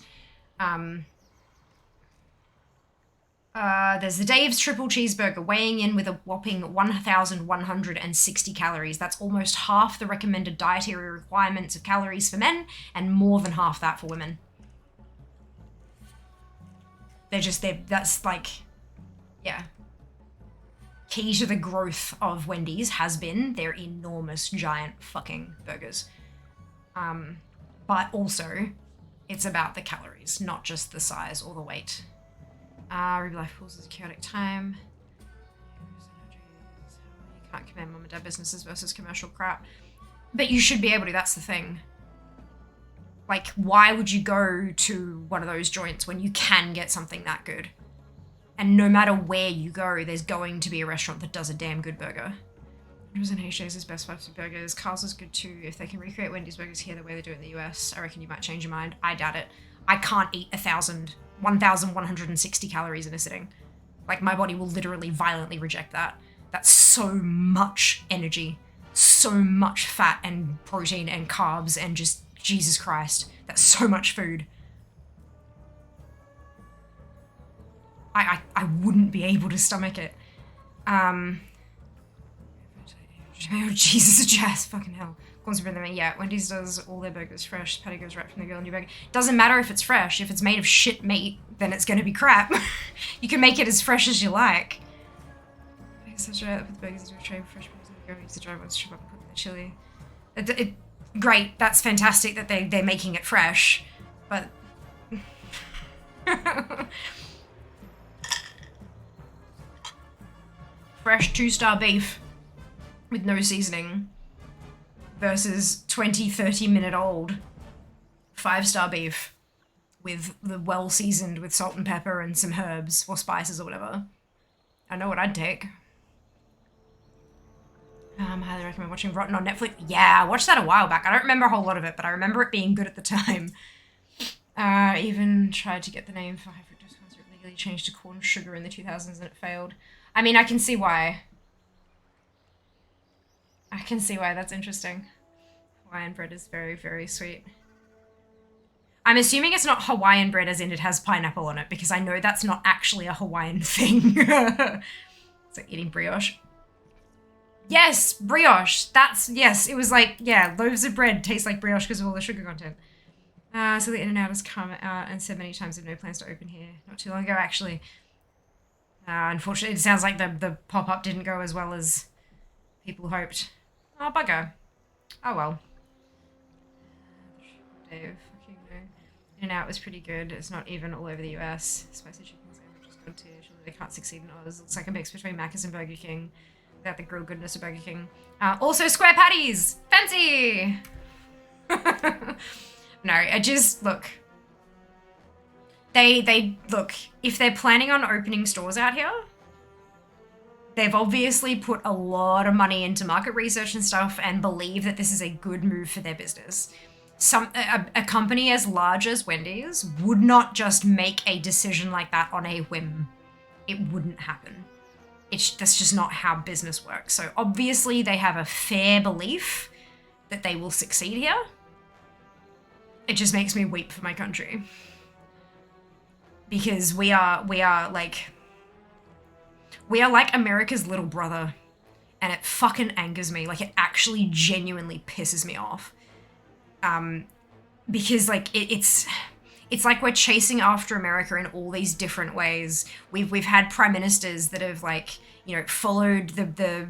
There's the Dave's triple cheeseburger weighing in with a whopping 1,160 calories. That's almost half the recommended dietary requirements of calories for men and more than half that for women. That's like, yeah. Key to the growth of Wendy's has been their enormous, giant fucking burgers. But also, it's about the calories, not just the size or the weight. Ruby Life Pools is a chaotic time. You can't compare mum and dad businesses versus commercial crap. But you should be able to, that's the thing. Like, why would you go to one of those joints when you can get something that good? And no matter where you go, there's going to be a restaurant that does a damn good burger. It was in HJ's best 5 burgers. Carl's is good too. If they can recreate Wendy's burgers here the way they do it in the US, I reckon you might change your mind. I doubt it. I can't eat 1,160 calories in a sitting. Like, my body will literally violently reject that. That's so much energy, so much fat and protein and carbs and just, Jesus Christ, that's so much food. I wouldn't be able to stomach it. Oh, Jesus, Jazz, fucking hell. Yeah, Wendy's does all their burgers fresh. Patty goes right from the girl in your burger. Doesn't matter if it's fresh. If it's made of shit meat, then it's gonna be crap. You can make it as fresh as you like. Put the burgers into a tray with fresh burgers and go. Use the dry ones, strip up and put in the chili. Great, that's fantastic that they're making it fresh, but... Fresh 2-star beef with no seasoning versus 20-30 minute old 5-star beef with the well seasoned with salt and pepper and some herbs or spices or whatever. I know what I'd take. I highly recommend watching Rotten on Netflix. Yeah, I watched that a while back. I don't remember a whole lot of it, but I remember it being good at the time. Even tried to get the name for high fructose corn syrup legally changed to corn sugar in the 2000s and it failed. I mean, I can see why. I can see why, that's interesting. Hawaiian bread is very, very sweet. I'm assuming it's not Hawaiian bread as in it has pineapple on it, because I know that's not actually a Hawaiian thing. It's like eating brioche. Yes, brioche. Yes, it was like, yeah, loaves of bread taste like brioche because of all the sugar content. So the In-N-Out has come out and said many times they have no plans to open here. Not too long ago, actually. Unfortunately, it sounds like the pop-up didn't go as well as people hoped. Oh, bugger. Oh, well. Dave, fucking no. In-N-Out was pretty good. It's not even all over the US. Spicy chicken sandwich is good too. Surely they can't succeed in Oz. Looks like a mix between Macca's and Burger King. Without the grilled goodness of Burger King. Also, square patties! Fancy! No, I just, look. They look, if they're planning on opening stores out here, they've obviously put a lot of money into market research and stuff and believe that this is a good move for their business. A company as large as Wendy's would not just make a decision like that on a whim. It wouldn't happen. That's just not how business works. So obviously they have a fair belief that they will succeed here. It just makes me weep for my country. Because we are like America's little brother. And it fucking angers me. Like, it actually genuinely pisses me off. Because like it's like we're chasing after America in all these different ways. We've had prime ministers that have, like, you know, followed the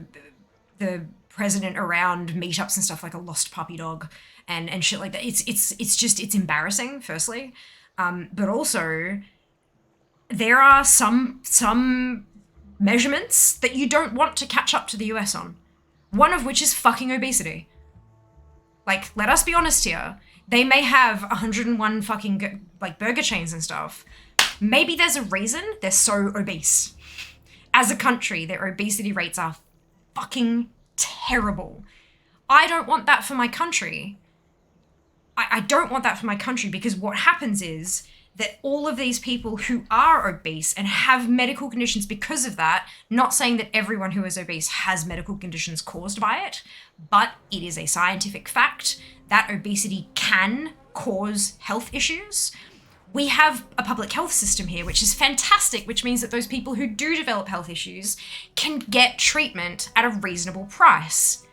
president around meetups and stuff like a lost puppy dog and shit like that. It's embarrassing, firstly. But also there are some measurements that you don't want to catch up to the US on. One of which is fucking obesity. Like, let us be honest here. They may have 101 fucking, like, burger chains and stuff. Maybe there's a reason they're so obese. As a country, their obesity rates are fucking terrible. I don't want that for my country. I don't want that for my country, because what happens is that all of these people who are obese and have medical conditions because of that, not saying that everyone who is obese has medical conditions caused by it, but it is a scientific fact that obesity can cause health issues. We have a public health system here, which is fantastic, which means that those people who do develop health issues can get treatment at a reasonable price.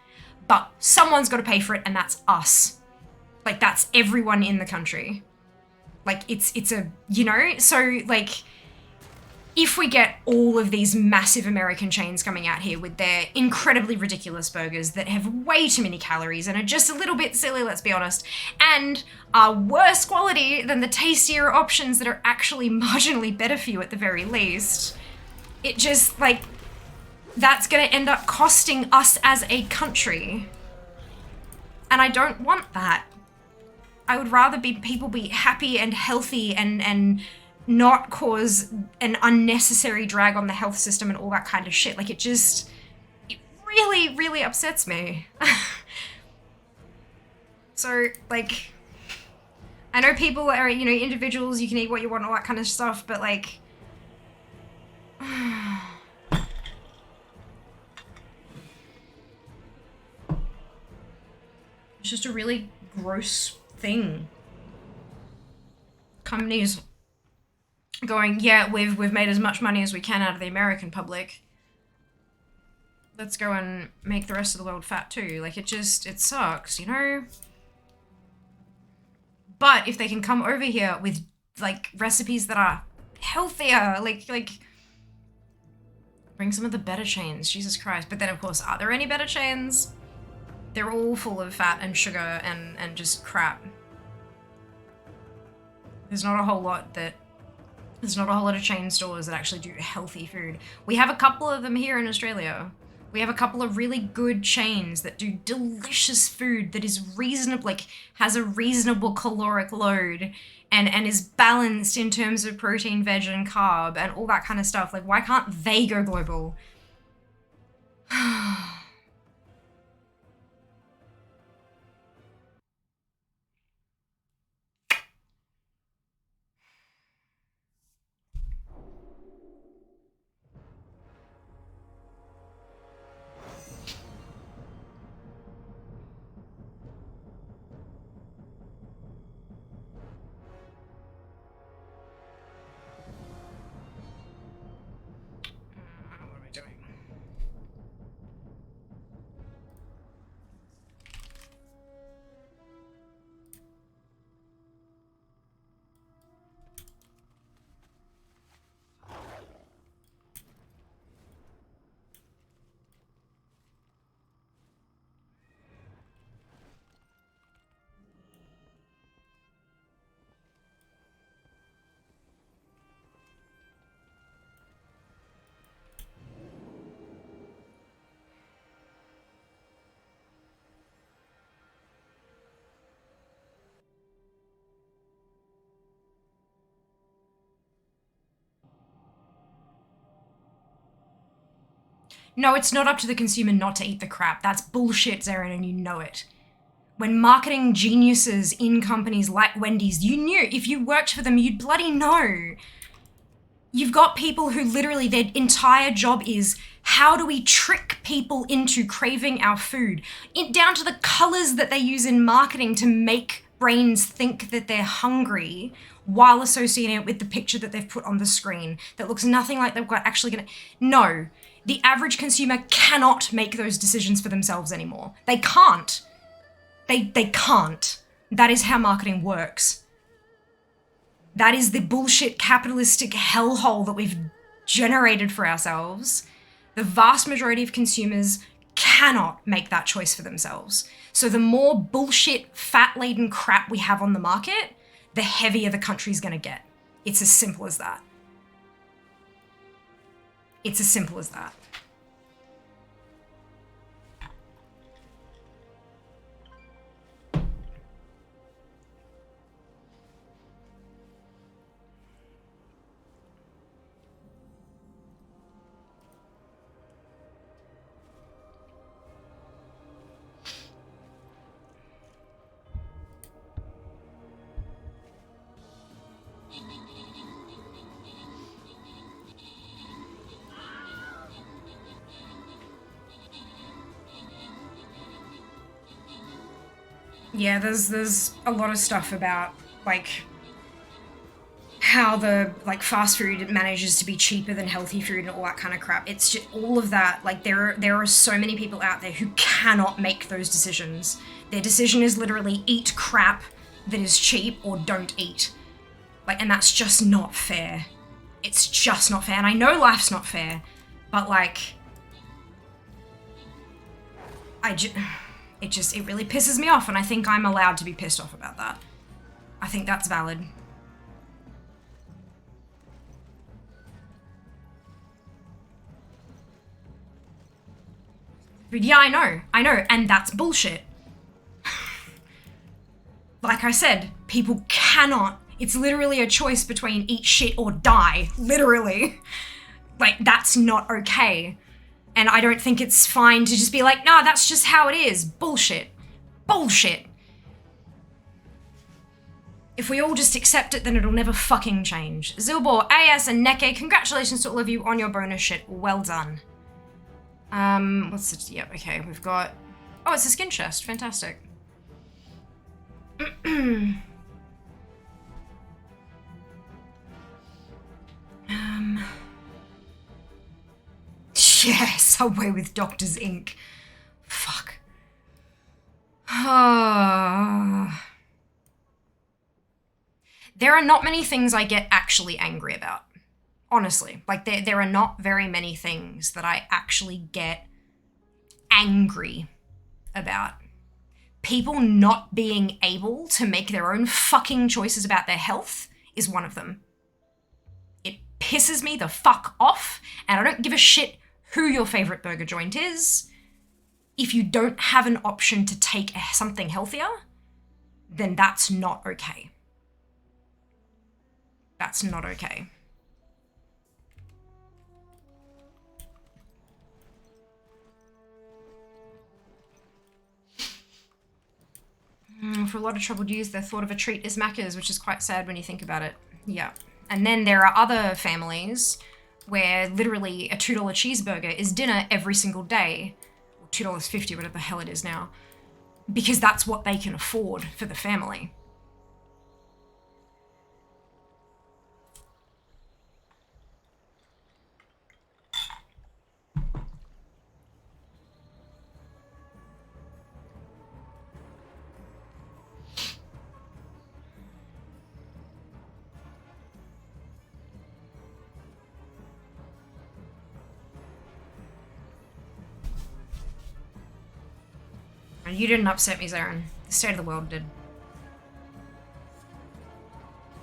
But someone's got to pay for it, and that's us. Like, that's everyone in the country. Like, it's a, you know, so, like, if we get all of these massive American chains coming out here with their incredibly ridiculous burgers that have way too many calories and are just a little bit silly, let's be honest, and are worse quality than the tastier options that are actually marginally better for you at the very least, it just, like, that's gonna end up costing us as a country. And I don't want that. I would rather people be happy and healthy and not cause an unnecessary drag on the health system and all that kind of shit. Like, it really, really upsets me. So, like, I know people are, you know, individuals, you can eat what you want, all that kind of stuff, but, like, It's just a really gross thing. Companies going, yeah, we've made as much money as we can out of the American public. Let's go and make the rest of the world fat too. Like, it sucks, you know? But if they can come over here with, like, recipes that are healthier, like, bring some of the better chains, Jesus Christ. But then, of course, are there any better chains? They're all full of fat and sugar and just crap. There's not a whole lot of chain stores that actually do healthy food. We have a couple of them here in Australia. We have a couple of really good chains that do delicious food that is reasonable, like has a reasonable caloric load and is balanced in terms of protein, veg, and carb and all that kind of stuff. Like, why can't they go global? What am I doing? No, it's not up to the consumer not to eat the crap. That's bullshit, Zarin, and you know it. When marketing geniuses in companies like Wendy's, you knew. If you worked for them, you'd bloody know. You've got people who literally their entire job is, how do we trick people into craving our food? Down to the colors that they use in marketing to make brains think that they're hungry while associating it with the picture that they've put on the screen that looks nothing like they've got actually gonna... No. The average consumer cannot make those decisions for themselves anymore. They can't. They can't. That is how marketing works. That is the bullshit capitalistic hellhole that we've generated for ourselves. The vast majority of consumers cannot make that choice for themselves. So the more bullshit, fat-laden crap we have on the market, the heavier the country's gonna get. It's as simple as that. It's as simple as that. Yeah, there's a lot of stuff about, like, how the, like, fast food manages to be cheaper than healthy food and all that kind of crap. It's just all of that. Like, there are so many people out there who cannot make those decisions. Their decision is literally eat crap that is cheap or don't eat. Like, and that's just not fair. It's just not fair. And I know life's not fair, but, like, it really pisses me off, and I think I'm allowed to be pissed off about that. I think that's valid. But yeah, I know, and that's bullshit. Like I said, people cannot, it's literally a choice between eat shit or die, literally. Like, that's not okay. And I don't think it's fine to just be like, nah, that's just how it is. Bullshit. Bullshit. If we all just accept it, then it'll never fucking change. Zilbor, AS, and Neke, congratulations to all of you on your bonus shit. Well done. What's it? Yep, okay, we've got... Oh, it's a skin chest. Fantastic. Yeah, Subway with Doctor's Ink. Fuck. There are not many things I get actually angry about. Honestly. Like, there are not very many things that I actually get angry about. People not being able to make their own fucking choices about their health is one of them. It pisses me the fuck off, and I don't give a shit who your favorite burger joint is. If you don't have an option to take something healthier, then that's not okay. That's not okay. For a lot of troubled youths, the thought of a treat is Macca's, which is quite sad when you think about it. Yeah. And then there are other families where literally a $2 cheeseburger is dinner every single day. Or $2.50, whatever the hell it is now. Because that's what they can afford for the family. You didn't upset me, Zarin. The state of the world did.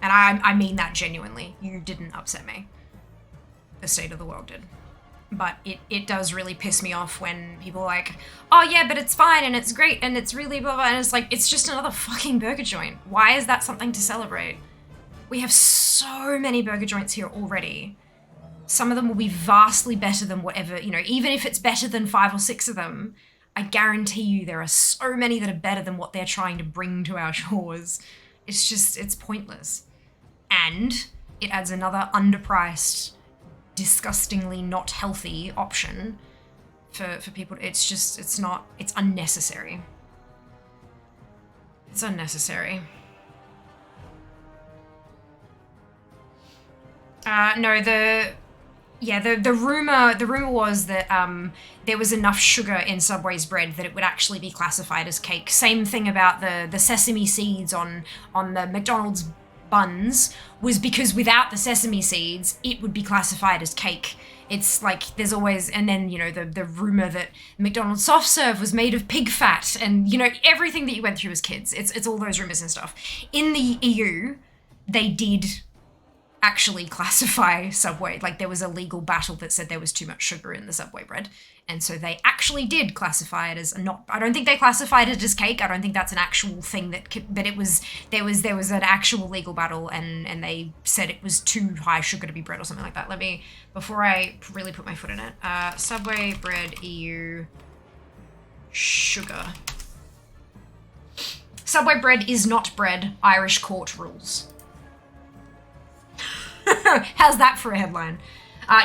And I mean that genuinely. You didn't upset me. The state of the world did. But it does really piss me off when people are like, oh yeah, but it's fine and it's great and it's really blah blah, and it's like, it's just another fucking burger joint. Why is that something to celebrate? We have so many burger joints here already. Some of them will be vastly better than whatever, you know, even if it's better than 5 or 6 of them, I guarantee you there are so many that are better than what they're trying to bring to our shores. It's just, it's pointless. And it adds another underpriced, disgustingly not healthy option for people. It's just, it's not, it's unnecessary. It's unnecessary. No, the rumor was that there was enough sugar in Subway's bread that it would actually be classified as cake. Same thing about the sesame seeds on the McDonald's buns, was because without the sesame seeds, it would be classified as cake. It's like, there's always, and then, you know, the rumor that McDonald's soft serve was made of pig fat, and, you know, everything that you went through as kids. It's all those rumors and stuff. In the EU, they did actually classify Subway. Like, there was a legal battle that said there was too much sugar in the Subway bread. And so they actually did classify it as not, I don't think they classified it as cake. I don't think that's an actual thing but it was, there was an actual legal battle, and they said it was too high sugar to be bread or something like that. Let me, before I really put my foot in it, Subway bread EU sugar. Subway bread is not bread, Irish court rules. How's that for a headline?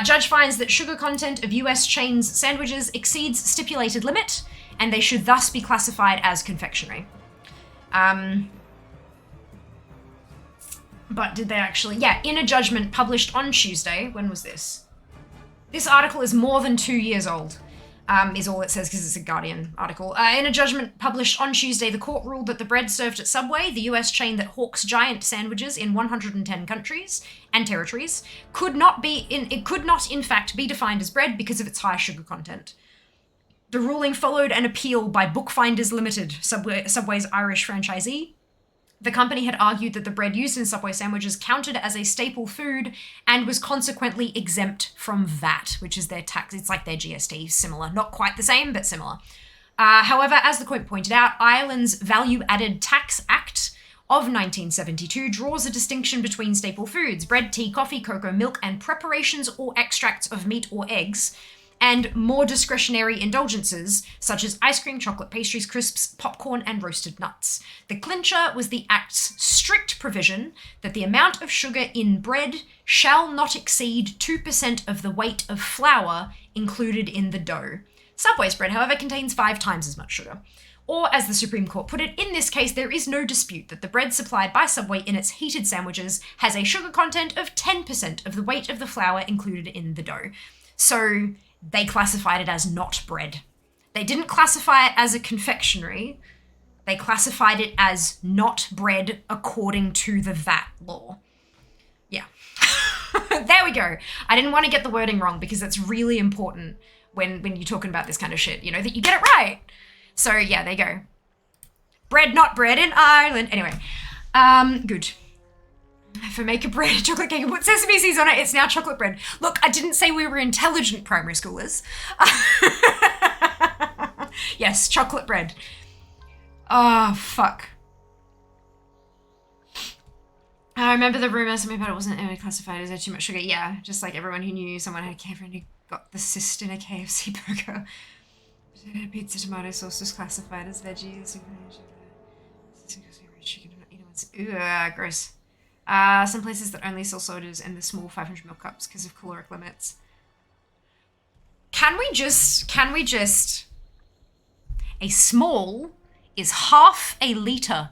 Judge finds that sugar content of US chains sandwiches exceeds stipulated limit, and they should thus be classified as confectionery. But did they actually? Yeah, in a judgment published on Tuesday. When was this? This article is more than 2 years old. Is all it says because it's a Guardian article. In a judgment published on Tuesday, the court ruled that the bread served at Subway, the US chain that hawks giant sandwiches in 110 countries and territories, could not in fact be defined as bread because of its high sugar content. The ruling followed an appeal by Bookfinders Limited, Subway's Irish franchisee. The company had argued that the bread used in Subway sandwiches counted as a staple food and was consequently exempt from VAT, which is their tax. It's like their GST, similar. Not quite the same, but similar. However, as the court pointed out, Ireland's Value Added Tax Act of 1972 draws a distinction between staple foods, bread, tea, coffee, cocoa, milk, and preparations or extracts of meat or eggs, and more discretionary indulgences, such as ice cream, chocolate, pastries, crisps, popcorn, and roasted nuts. The clincher was the Act's strict provision that the amount of sugar in bread shall not exceed 2% of the weight of flour included in the dough. Subway's bread, however, contains 5 times as much sugar. Or, as the Supreme Court put it, in this case, there is no dispute that the bread supplied by Subway in its heated sandwiches has a sugar content of 10% of the weight of the flour included in the dough. So they classified it as not bread. They didn't classify it as a confectionery. They classified it as not bread according to the VAT law. Yeah. There we go. I didn't want to get the wording wrong because it's really important when you're talking about this kind of shit, you know, that you get it right. So yeah, there you go. Bread, not bread in Ireland. Anyway, good. If I make a bread, chocolate cake, and put sesame seeds on it, it's now chocolate bread. Look, I didn't say we were intelligent primary schoolers. Yes, chocolate bread. Oh, fuck. I remember the rumor something about it wasn't ever classified as too much sugar. Yeah, just like everyone who knew someone had everyone who got the cyst in a KFC burger. Pizza, tomato sauce was classified as veggies. Ugh, gross. Some places that only sell sodas in the small 500ml cups because of caloric limits. Can we just... A small is half a litre.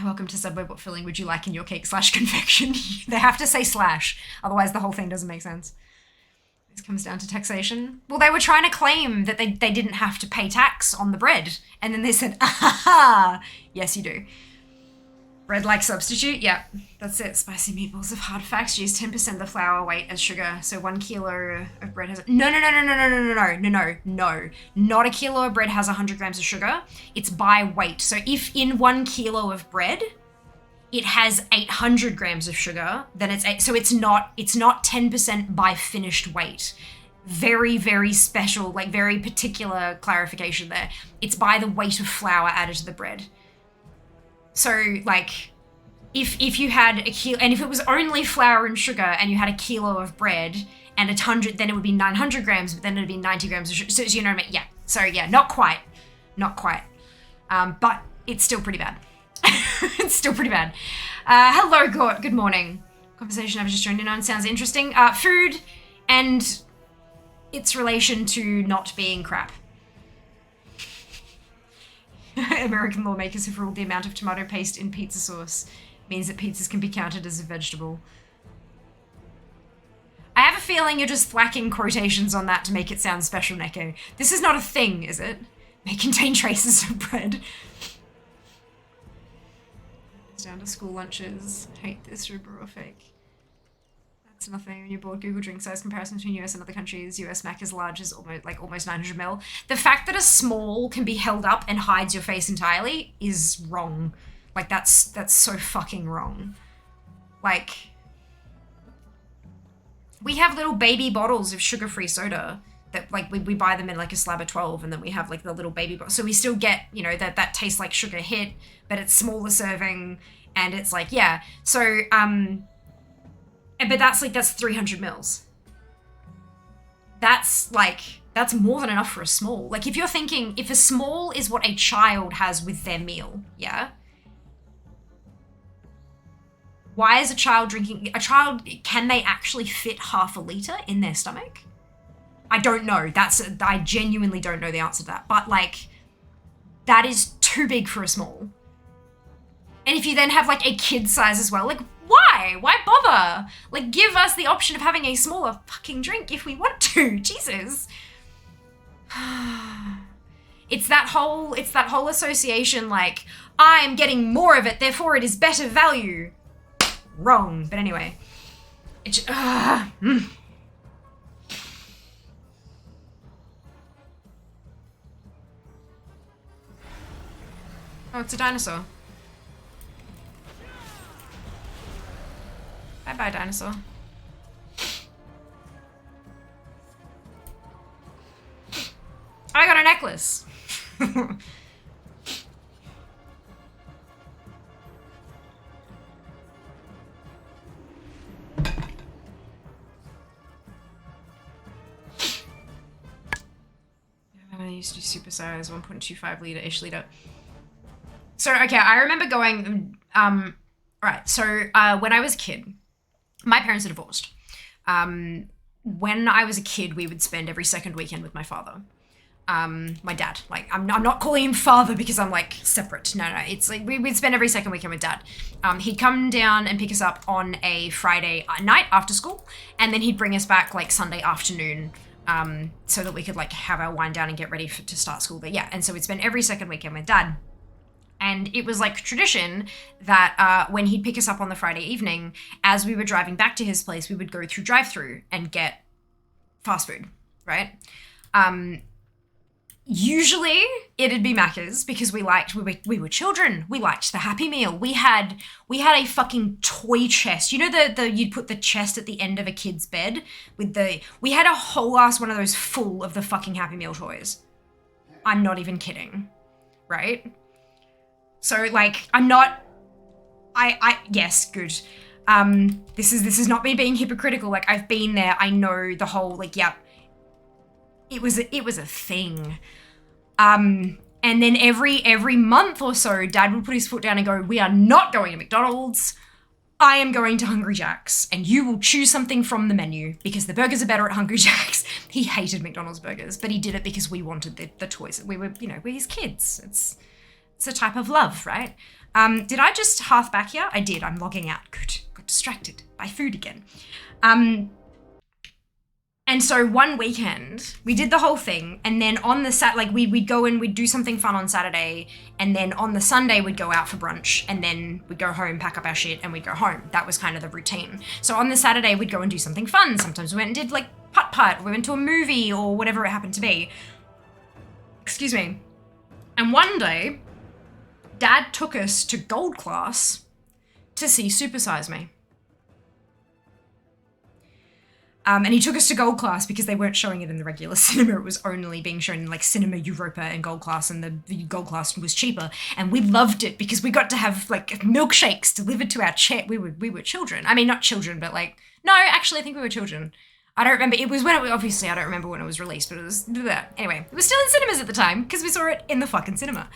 Welcome to Subway. What filling would you like in your cake / confection? They have to say slash, otherwise the whole thing doesn't make sense. This comes down to taxation. Well, they were trying to claim that they didn't have to pay tax on the bread. And then they said, aha, yes you do. Bread like substitute? Yeah, that's it. Spicy meatballs of hard facts use 10% the flour weight as sugar. So 1 kilo of bread has... No. Not a kilo of bread has 100 grams of sugar. It's by weight. So if in 1 kilo of bread, it has 800 grams of sugar, then it's not 10% by finished weight. Very, very special, like very particular clarification there. It's by the weight of flour added to the bread. So, like, if you had a kilo, and if it was only flour and sugar, and you had a kilo of bread, and 100, then it would be 900 grams, but then it'd be 90 grams of sugar. So, you know what I mean? Yeah. So, yeah, not quite. But it's still pretty bad. It's still pretty bad. Hello, Gort. Good morning. Conversation I've just joined in on sounds interesting. Food and its relation to not being crap. American lawmakers have ruled the amount of tomato paste in pizza sauce means that pizzas can be counted as a vegetable. I have a feeling you're just thwacking quotations on that to make it sound special, Neko. This is not a thing, is it? May contain traces of bread. It's down to school lunches. Hate this, ruborific. That's nothing. When you're bored, Google drink size comparison between US and other countries. US Mac is large as almost 900 ml. The fact that a small can be held up and hides your face entirely is wrong. Like that's so fucking wrong. Like, we have little baby bottles of sugar-free soda that like we buy them in like a slab of 12, and then we have like the little baby bottle. So we still get, you know, that tastes like sugar hit, but it's smaller serving, and it's like, yeah. So but that's 300 mils. That's more than enough for a small. Like, if you're thinking, if a small is what a child has with their meal, yeah? Why is a child, can they actually fit half a litre in their stomach? I don't know. I genuinely don't know the answer to that. But, like, that is too big for a small. And if you then have, like, a kid size as well, like, why? Why bother? Like, give us the option of having a smaller fucking drink if we want to. Jesus. It's that whole association, like, I'm getting more of it, therefore it is better value. Wrong. But anyway. Oh, it's a dinosaur. Bye-bye, dinosaur. I got a necklace. used to do supersize, 1.25 litre-ish litre. So, okay, I remember going, right, so when I was a kid, my parents are divorced. When I was a kid, we would spend every second weekend with my father. My dad, like, I'm not calling him father because I'm like separate. No, it's like we'd spend every second weekend with dad. He'd come down and pick us up on a Friday night after school, and then he'd bring us back like Sunday afternoon, so that we could like have our wind down and get ready to start school. But yeah, and so we'd spend every second weekend with dad. And it was like tradition that when he'd pick us up on the Friday evening, as we were driving back to his place, we would go through drive-thru and get fast food, right? Usually it'd be Macca's because we were children. We liked the Happy Meal. We had a fucking toy chest. You know the you'd put the chest at the end of a kid's bed we had a whole ass one of those full of the fucking Happy Meal toys. I'm not even kidding, right? So like yes, good. This is not me being hypocritical. Like I've been there. I know the whole like, yeah. It was a thing. And then every month or so, Dad would put his foot down and go, we are not going to McDonald's. I am going to Hungry Jack's, and you will choose something from the menu because the burgers are better at Hungry Jack's. He hated McDonald's burgers, but he did it because we wanted the toys. We were, we're his kids. It's a type of love, right? Did I just half back here? I did. I'm logging out. Good. Got distracted by food again. And so one weekend, we did the whole thing, and then on the we'd go and we'd do something fun on Saturday, and then on the Sunday we'd go out for brunch, and then we'd go home, pack up our shit, and we'd go home. That was kind of the routine. So on the Saturday we'd go and do something fun. Sometimes we went and did like putt-putt, we went to a movie or whatever it happened to be. Excuse me. And one day, Dad took us to Gold Class to see Super Size Me. And he took us to Gold Class because they weren't showing it in the regular cinema. It was only being shown in like Cinema Europa and Gold Class, and the Gold Class was cheaper. And we loved it because we got to have like milkshakes delivered to our chair. We were children. I mean, not children, but like, no, actually I think we were children. I don't remember. It was when obviously I don't remember when it was released, but it was, anyway, it was still in cinemas at the time because we saw it in the fucking cinema.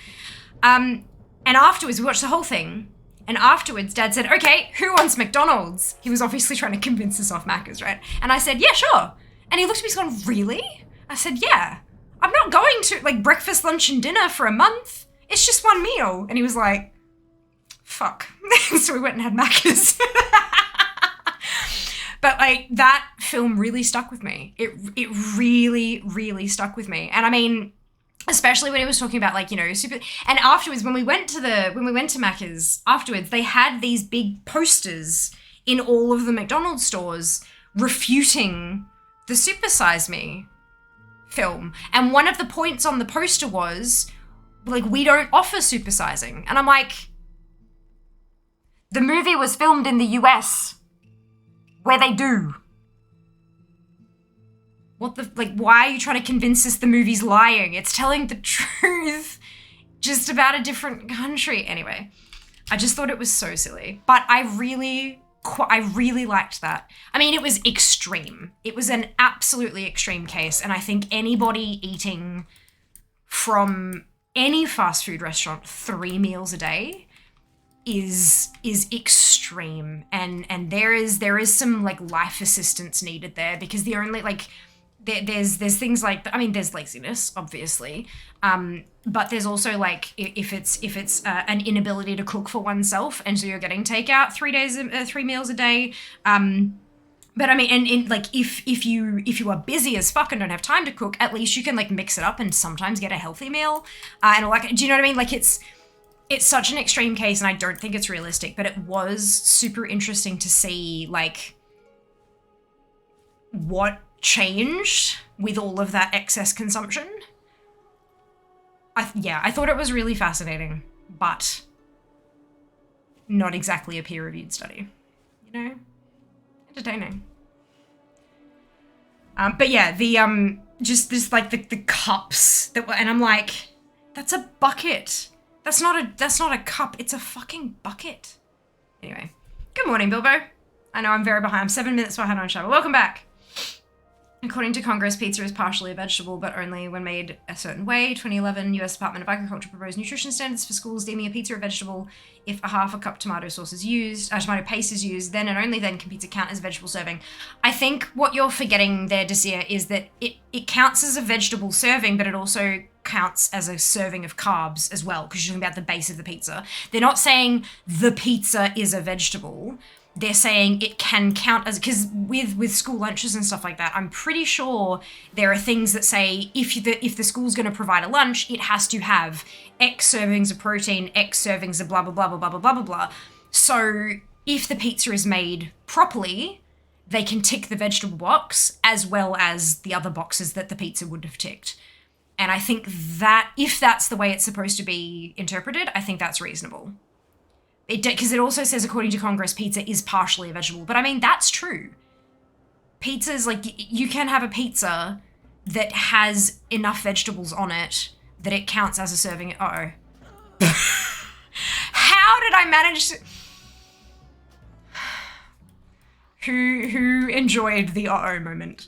And afterwards we watched the whole thing. And afterwards, Dad said, okay, who wants McDonald's? He was obviously trying to convince us off Macca's, right? And I said, yeah, sure. And he looked at me and he's gone, really? I said, yeah. I'm not going to, like, breakfast, lunch, and dinner for a month. It's just one meal. And he was like, fuck. So we went and had Macca's. But, like, that film really stuck with me. It really, really stuck with me. And I mean, especially when he was talking about like, super, and afterwards when we went to Macca's afterwards, they had these big posters in all of the McDonald's stores refuting the Super Size Me film. And one of the points on the poster was like, we don't offer supersizing. And I'm like, the movie was filmed in the US where they do. Why are you trying to convince us the movie's lying? It's telling the truth, just about a different country. Anyway, I just thought it was so silly. But I really liked that. I mean, it was extreme. It was an absolutely extreme case. And I think anybody eating from any fast food restaurant 3 meals a day is extreme. And there is some like life assistance needed there, because the only like, there's things like, I mean, there's laziness, obviously, but there's also like if it's an inability to cook for oneself, and so you're getting takeout 3 meals a day. But I mean, and like if you are busy as fuck and don't have time to cook, at least you can like mix it up and sometimes get a healthy meal. And like, do you know what I mean? Like it's such an extreme case, and I don't think it's realistic, but it was super interesting to see like what changed with all of that excess consumption. I thought it was really fascinating, but not exactly a peer-reviewed study, entertaining. But yeah, the just this like the cups that were, and I'm like, that's a bucket. That's not a cup. It's a fucking bucket. Anyway, good morning, Bilbo. I know I'm very behind. I'm 7 minutes behind on show. Welcome back. According to Congress, pizza is partially a vegetable, but only when made a certain way. 2011, U.S. Department of Agriculture proposed nutrition standards for schools deeming a pizza a vegetable if a half a cup tomato sauce is used, tomato paste is used, then and only then can pizza count as a vegetable serving. I think what you're forgetting there, Desir, is that it counts as a vegetable serving, but it also counts as a serving of carbs as well, because you're talking about the base of the pizza. They're not saying the pizza is a vegetable. They're saying it can count as, because with school lunches and stuff like that, I'm pretty sure there are things that say if the school's going to provide a lunch, it has to have X servings of protein, X servings of blah, blah, blah, blah, blah, blah, blah, blah, blah. So if the pizza is made properly, they can tick the vegetable box as well as the other boxes that the pizza would have ticked. And I think that if that's the way it's supposed to be interpreted, I think that's reasonable. Because it also says, according to Congress, pizza is partially a vegetable. But I mean, that's true. Pizza's like, you can have a pizza that has enough vegetables on it that it counts as a serving. Uh-oh. How did I manage to... Who enjoyed the uh-oh moment?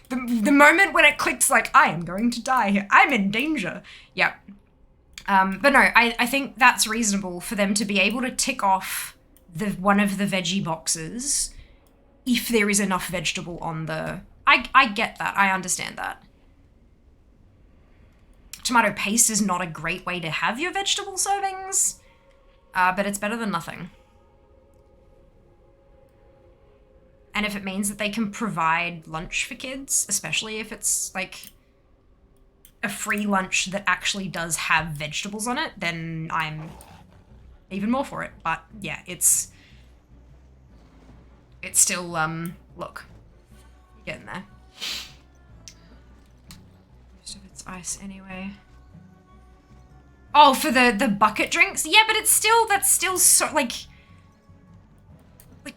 The moment when it clicks like, I am going to die here. I'm in danger. Yep. But no, I think that's reasonable for them to be able to tick off one of the veggie boxes if there is enough vegetable on the... I get that. I understand that. Tomato paste is not a great way to have your vegetable servings, but it's better than nothing. And if it means that they can provide lunch for kids, especially if it's like a free lunch that actually does have vegetables on it, then I'm even more for it. But yeah, it's still, look, you're getting there. Most of it's ice anyway. Oh, for the bucket drinks? Yeah, but that's still so, like,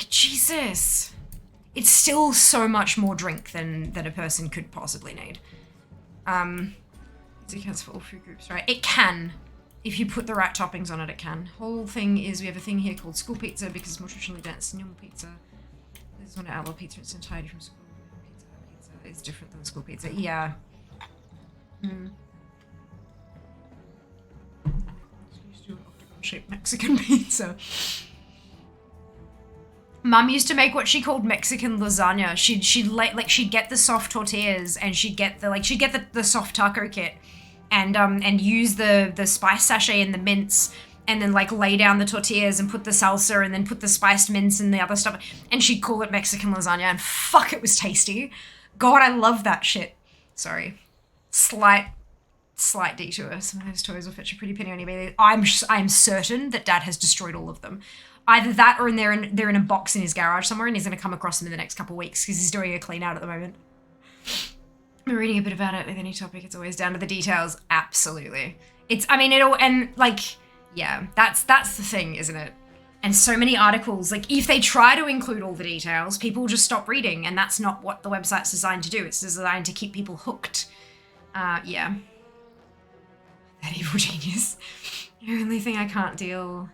Jesus. It's still so much more drink than a person could possibly need. It counts for all food groups, right? It can. If you put the right toppings on it, it can. Whole thing is, we have a thing here called school pizza because it's more nutritionally dense than normal pizza. This is one outlaw pizza. It's entirely from school pizza. Pizza is different than school pizza. Yeah. Used to do an octagon-shaped Mexican pizza. Mum used to make what she called Mexican lasagna. She'd get the soft tortillas and she'd get the soft taco kit and use the spice sachet and the mince and then like lay down the tortillas and put the salsa and then put the spiced mince and the other stuff, and she'd call it Mexican lasagna, and fuck, it was tasty. God, I love that shit. Sorry. Slight detour. Some of those toys will fetch a pretty penny on eBay. I'm certain that Dad has destroyed all of them. Either that or they're in a box in his garage somewhere and he's going to come across them in the next couple of weeks because he's doing a clean out at the moment. I'm reading a bit about it. With any topic, it's always down to the details. Absolutely. Yeah, that's the thing, isn't it? And so many articles, like, if they try to include all the details, people just stop reading, and that's not what the website's designed to do. It's designed to keep people hooked. Yeah. That evil genius. The only thing I can't deal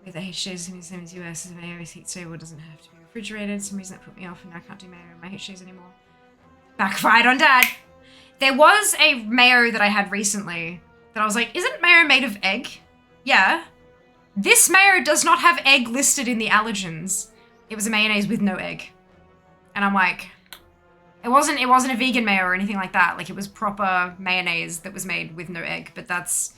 with the HJs is the same as US, is mayo is heat stable, doesn't have to be refrigerated. Some reason that put me off, and now I can't do mayo in my HJs anymore. Backfired on Dad. There was a mayo that I had recently that I was like, isn't mayo made of egg? Yeah. This mayo does not have egg listed in the allergens. It was a mayonnaise with no egg. And I'm like, it wasn't a vegan mayo or anything like that. Like, it was proper mayonnaise that was made with no egg, but that's,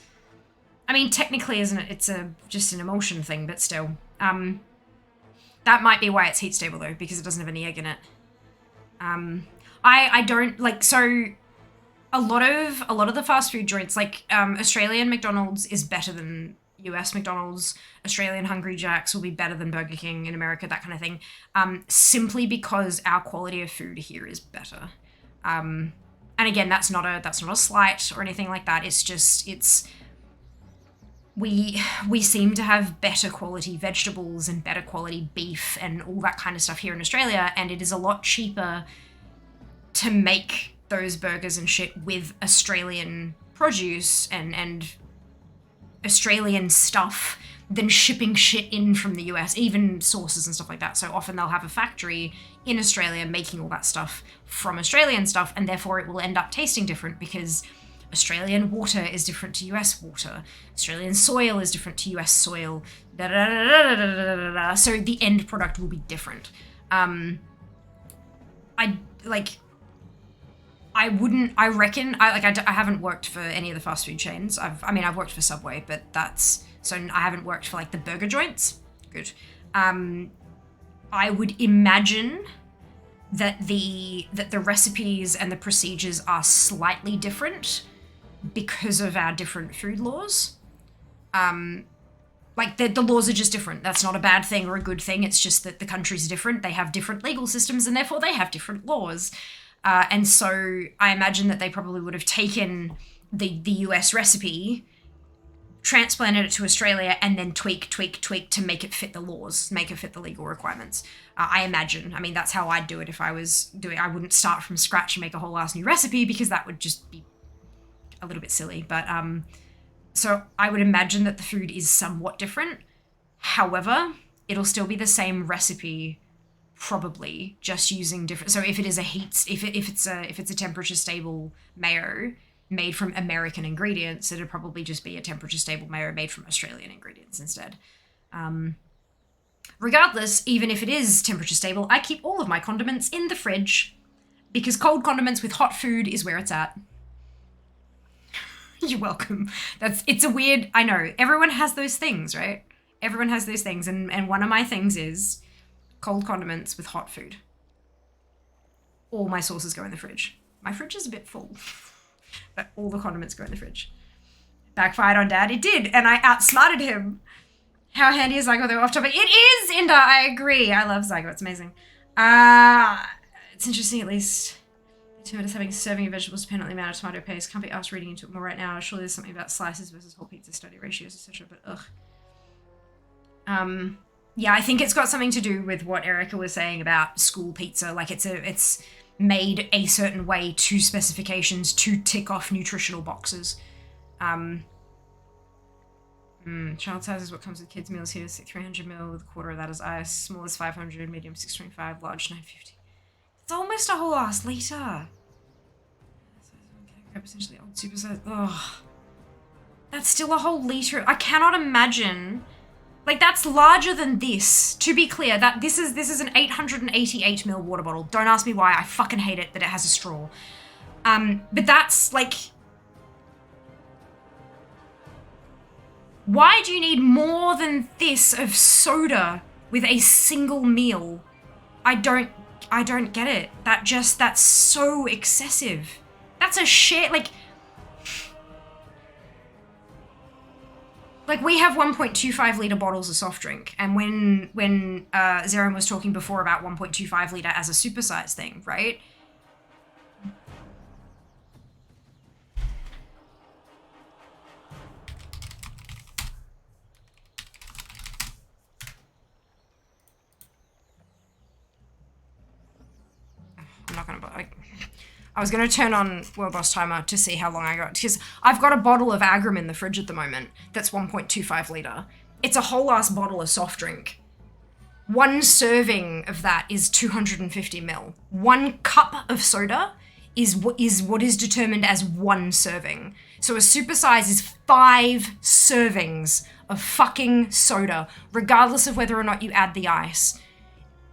I mean, technically, isn't it? It's just an emulsion thing, but still. That might be why it's heat stable though, because it doesn't have any egg in it. I don't like, so a lot of the fast food joints, like Australian McDonald's is better than US McDonald's. Australian Hungry Jack's will be better than Burger King in America, that kind of thing. Simply because our quality of food here is better. And again, that's not a slight or anything like that. It's just, we seem to have better quality vegetables and better quality beef and all that kind of stuff here in Australia, and it is a lot cheaper to make those burgers and shit with Australian produce and Australian stuff than shipping shit in from the US, even sauces and stuff like that. So often they'll have a factory in Australia making all that stuff from Australian stuff, and therefore it will end up tasting different because Australian water is different to US water. Australian soil is different to US soil. So the end product will be different. I haven't worked for any of the fast food chains. I've worked for Subway, but I haven't worked for like the burger joints. Good. I would imagine that the recipes and the procedures are slightly different because of our different food laws. The laws are just different. That's not a bad thing or a good thing. It's just that the countries are different. They have different legal systems and therefore they have different laws. And so I imagine that they probably would have taken the US recipe, transplanted it to Australia, and then tweak to make it fit the laws, make it fit the legal requirements. I imagine. I mean, that's how I'd do it if I was doing. I wouldn't start from scratch and make a whole ass new recipe because that would just be a little bit silly. But so I would imagine that the food is somewhat different. However, it'll still be the same recipe, probably just using different. So if it is if it's a temperature stable mayo made from American ingredients, it'd probably just be a temperature stable mayo made from Australian ingredients instead. Regardless, even if it is temperature stable, I keep all of my condiments in the fridge because cold condiments with hot food is where it's at. You're welcome. It's a weird, I know, everyone has those things, right? Everyone has those things, and one of my things is cold condiments with hot food. All my sauces go in the fridge. My fridge is a bit full, but all the condiments go in the fridge. Backfired on Dad. It did, and I outsmarted him. How handy is Zygo though? Off topic. It is, Inda. I agree. I love Zygo. It's amazing. It's interesting at least. Tomatoes having serving of vegetables depend on the amount of tomato paste. Can't be asked reading into it more right now. Surely there's something about slices versus whole pizza study ratios, etc. But yeah, I think it's got something to do with what Erica was saying about school pizza. Like it's made a certain way to specifications to tick off nutritional boxes. Child size is what comes with kids' meals here. 300 ml with a quarter of that is ice. Small is 500, medium 625, large 950. It's almost a whole ass liter. Essentially old supersize. Ugh. That's still a whole liter. I cannot imagine. Like, that's larger than this. To be clear, that this is an 888 ml water bottle. Don't ask me why. I fucking hate it that it has a straw. But that's like. Why do you need more than this of soda with a single meal? I don't get it. That's so excessive. That's a shit, like we have 1.25 litre bottles of soft drink, and when Zeron was talking before about 1.25 litre as a supersize thing, right? I'm not gonna, I was gonna turn on World Boss Timer to see how long I got, because I've got a bottle of Agram in the fridge at the moment that's 1.25 litre. It's a whole ass bottle of soft drink. One serving of that is 250 ml. 1 cup of soda is what is determined as 1 serving. So a supersize is 5 servings of fucking soda, regardless of whether or not you add the ice.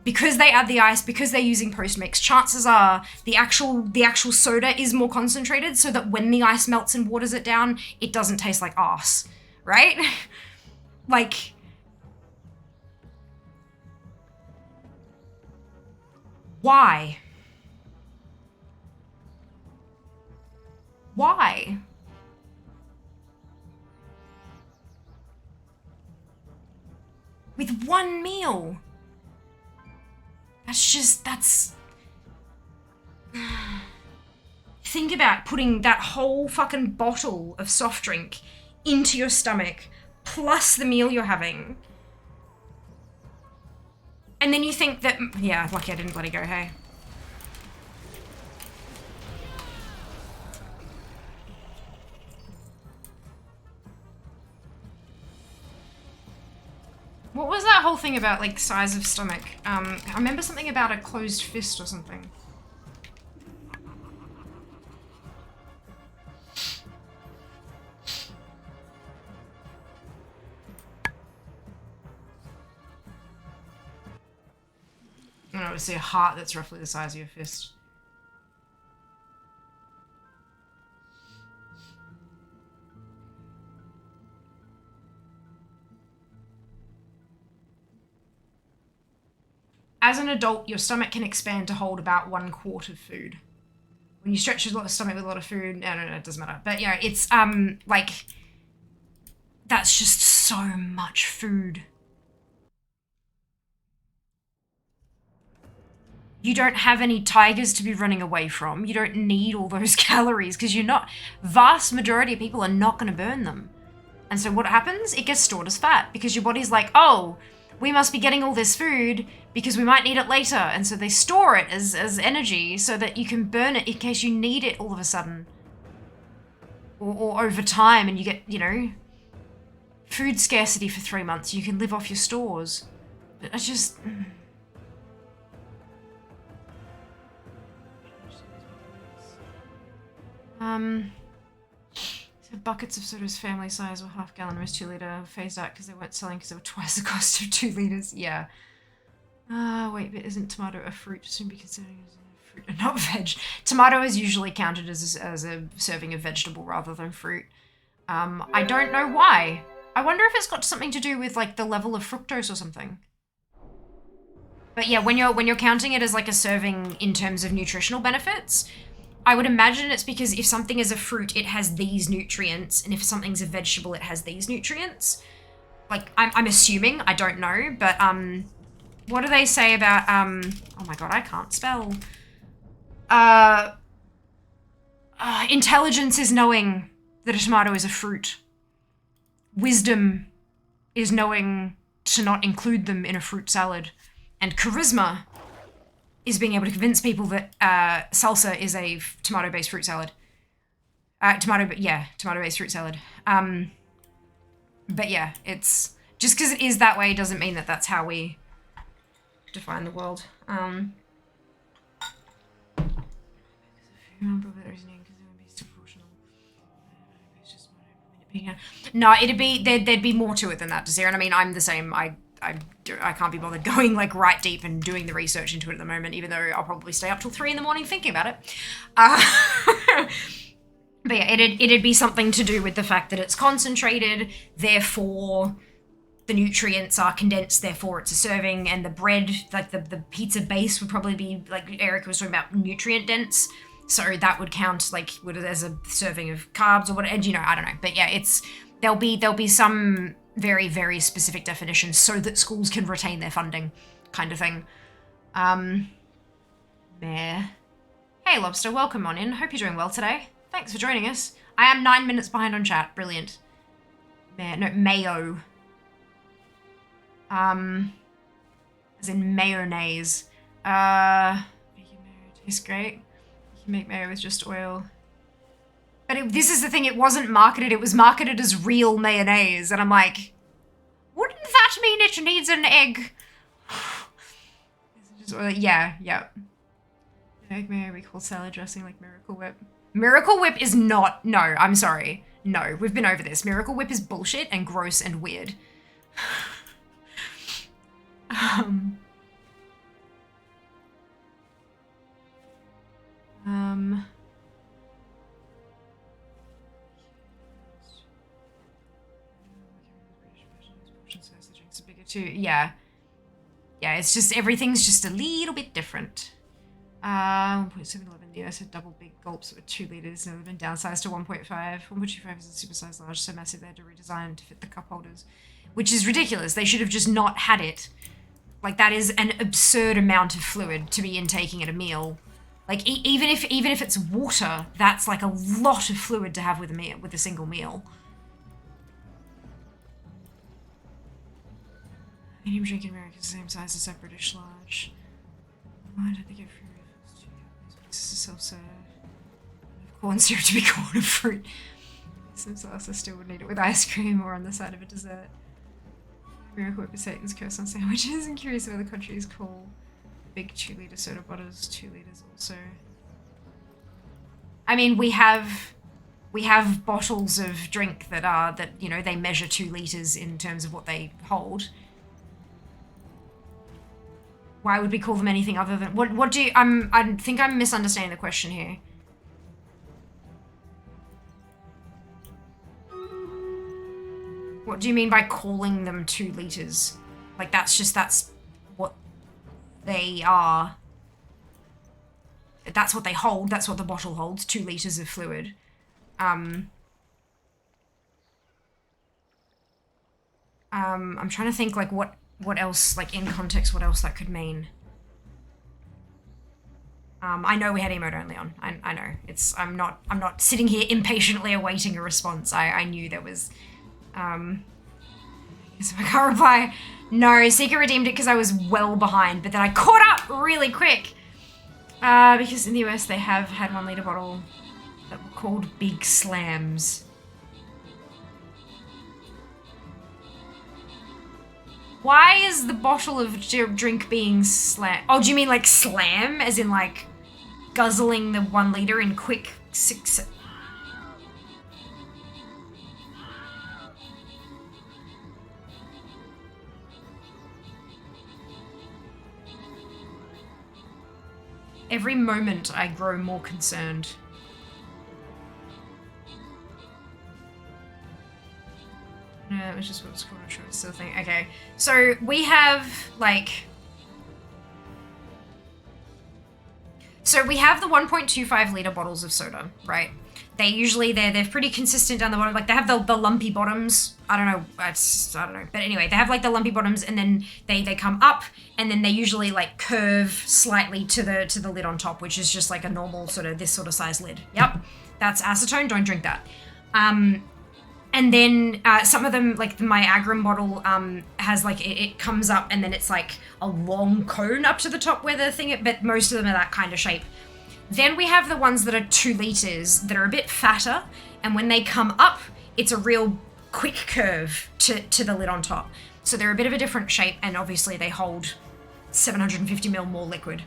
Because they add the ice, because they're using post-mix, chances are the actual soda is more concentrated so that when the ice melts and waters it down, it doesn't taste like arse, right? Like, why? Why? With 1 meal? That's... Think about putting that whole fucking bottle of soft drink into your stomach, plus the meal you're having. And then you think that... Yeah, lucky I didn't bloody go, hey. What was that whole thing about, like, size of stomach? I remember something about a closed fist or something. And obviously a heart that's roughly the size of your fist. As an adult, your stomach can expand to hold about 1/4 of food. When you stretch your stomach with a lot of food, no, it doesn't matter. But, you know, it's, like, that's just so much food. You don't have any tigers to be running away from. You don't need all those calories because vast majority of people are not going to burn them. And so what happens? It gets stored as fat because your body's like, oh, we must be getting all this food because we might need it later. And so they store it as energy so that you can burn it in case you need it all of a sudden. Or over time and you get, you know, food scarcity for 3 months. You can live off your stores. But I just... So buckets of sodas family size or half gallon was 2 litre phased out because they weren't selling because they were twice the cost of 2 litres. Yeah. Wait, but isn't tomato a fruit? Soon be considered as a fruit and not veg. Tomato is usually counted as a serving of vegetable rather than fruit. I don't know why. I wonder if it's got something to do with like the level of fructose or something. But yeah, when you're counting it as like a serving in terms of nutritional benefits, I would imagine it's because if something is a fruit, it has these nutrients, and if something's a vegetable, it has these nutrients. Like, I'm assuming, I don't know, but, what do they say about, oh my god, I can't spell. Intelligence is knowing that a tomato is a fruit. Wisdom is knowing to not include them in a fruit salad. And charisma is being able to convince people that salsa is a tomato-based fruit salad. Tomato-based fruit salad. But yeah, it's... Just because it is that way doesn't mean that that's how we define the world. No, there'd be more to it than that, Desir. And I mean, I'm the same. I can't be bothered going like right deep and doing the research into it at the moment, even though I'll probably stay up till 3 in the morning thinking about it. But yeah, it'd be something to do with the fact that it's concentrated, therefore the nutrients are condensed, therefore it's a serving, and the bread, like the pizza base would probably be, like Eric was talking about, nutrient dense. So that would count like as a serving of carbs or whatever, and you know, I don't know. But yeah, there'll be some very, very specific definitions so that schools can retain their funding kind of thing. There. Hey Lobster, welcome on in. Hope you're doing well today. Thanks for joining us. I am 9 minutes behind on chat. Brilliant. Mayo. As in mayonnaise. Mayo tastes great. You can make mayo with just oil. But this is the thing, it wasn't marketed, it was marketed as real mayonnaise, and I'm like, wouldn't that mean it needs an egg? Yeah. Egg mayo we call salad dressing like Miracle Whip. Miracle Whip is not, no, I'm sorry. No, we've been over this. Miracle Whip is bullshit and gross and weird. Yeah, it's just, everything's just a little bit different. 1.711, yeah, I said double big gulps with 2 litres, and they've been downsized to 1.5. 1.25 is a supersized large, so massive they had to redesign to fit the cup holders, which is ridiculous. They should have just not had it. Like, that is an absurd amount of fluid to be intaking at a meal. Like, even if it's water, that's like a lot of fluid to have with a meal, with a single meal. Medium drink in America is the same size as a British large. Why did they get free refills? This is self-serve. Corn syrup to be corn of fruit. Some sauce I still would need it with ice cream or on the side of a dessert. Miracle Whip is Satan's curse on sandwiches. I'm curious what other countries call big 2-liter soda butters 2 liters also. I mean, we have bottles of drink that you know, they measure 2 liters in terms of what they hold. Why would we call them anything other than what do you I think I'm misunderstanding the question here. What do you mean by calling them 2 liters? Like that's what they are. That's what they hold, that's what the bottle holds, 2 liters of fluid. I'm trying to think like what else, like in context, what else that could mean. I know we had emote only on. I know. I'm not sitting here impatiently awaiting a response. I knew there was so I can't reply. No, Seeker redeemed it because I was well behind, but then I caught up really quick. Because in the US they have had 1 liter bottle that were called Big Slams. Why is the bottle of drink being slam? Oh, do you mean like slam? As in like guzzling the 1 liter in quick 6... Every moment I grow more concerned. No, it was just what it's called. I'm sure it's still a thing. Okay, so we have like... So we have the 1.25 liter bottles of soda, right? They usually, they're pretty consistent down the bottom. Like they have the lumpy bottoms. I don't know. I don't know. But anyway, they have like the lumpy bottoms and then they come up and then they usually like curve slightly to the lid on top, which is just like a normal sort of this sort of size lid. Yep. That's acetone. Don't drink that. And then some of them, like my Agrum bottle, has like, it comes up and then it's like a long cone up to the top where the thing, but most of them are that kind of shape. Then we have the ones that are 2 liters that are a bit fatter, and when they come up, it's a real quick curve to the lid on top. So they're a bit of a different shape, and obviously they hold 750 ml more liquid.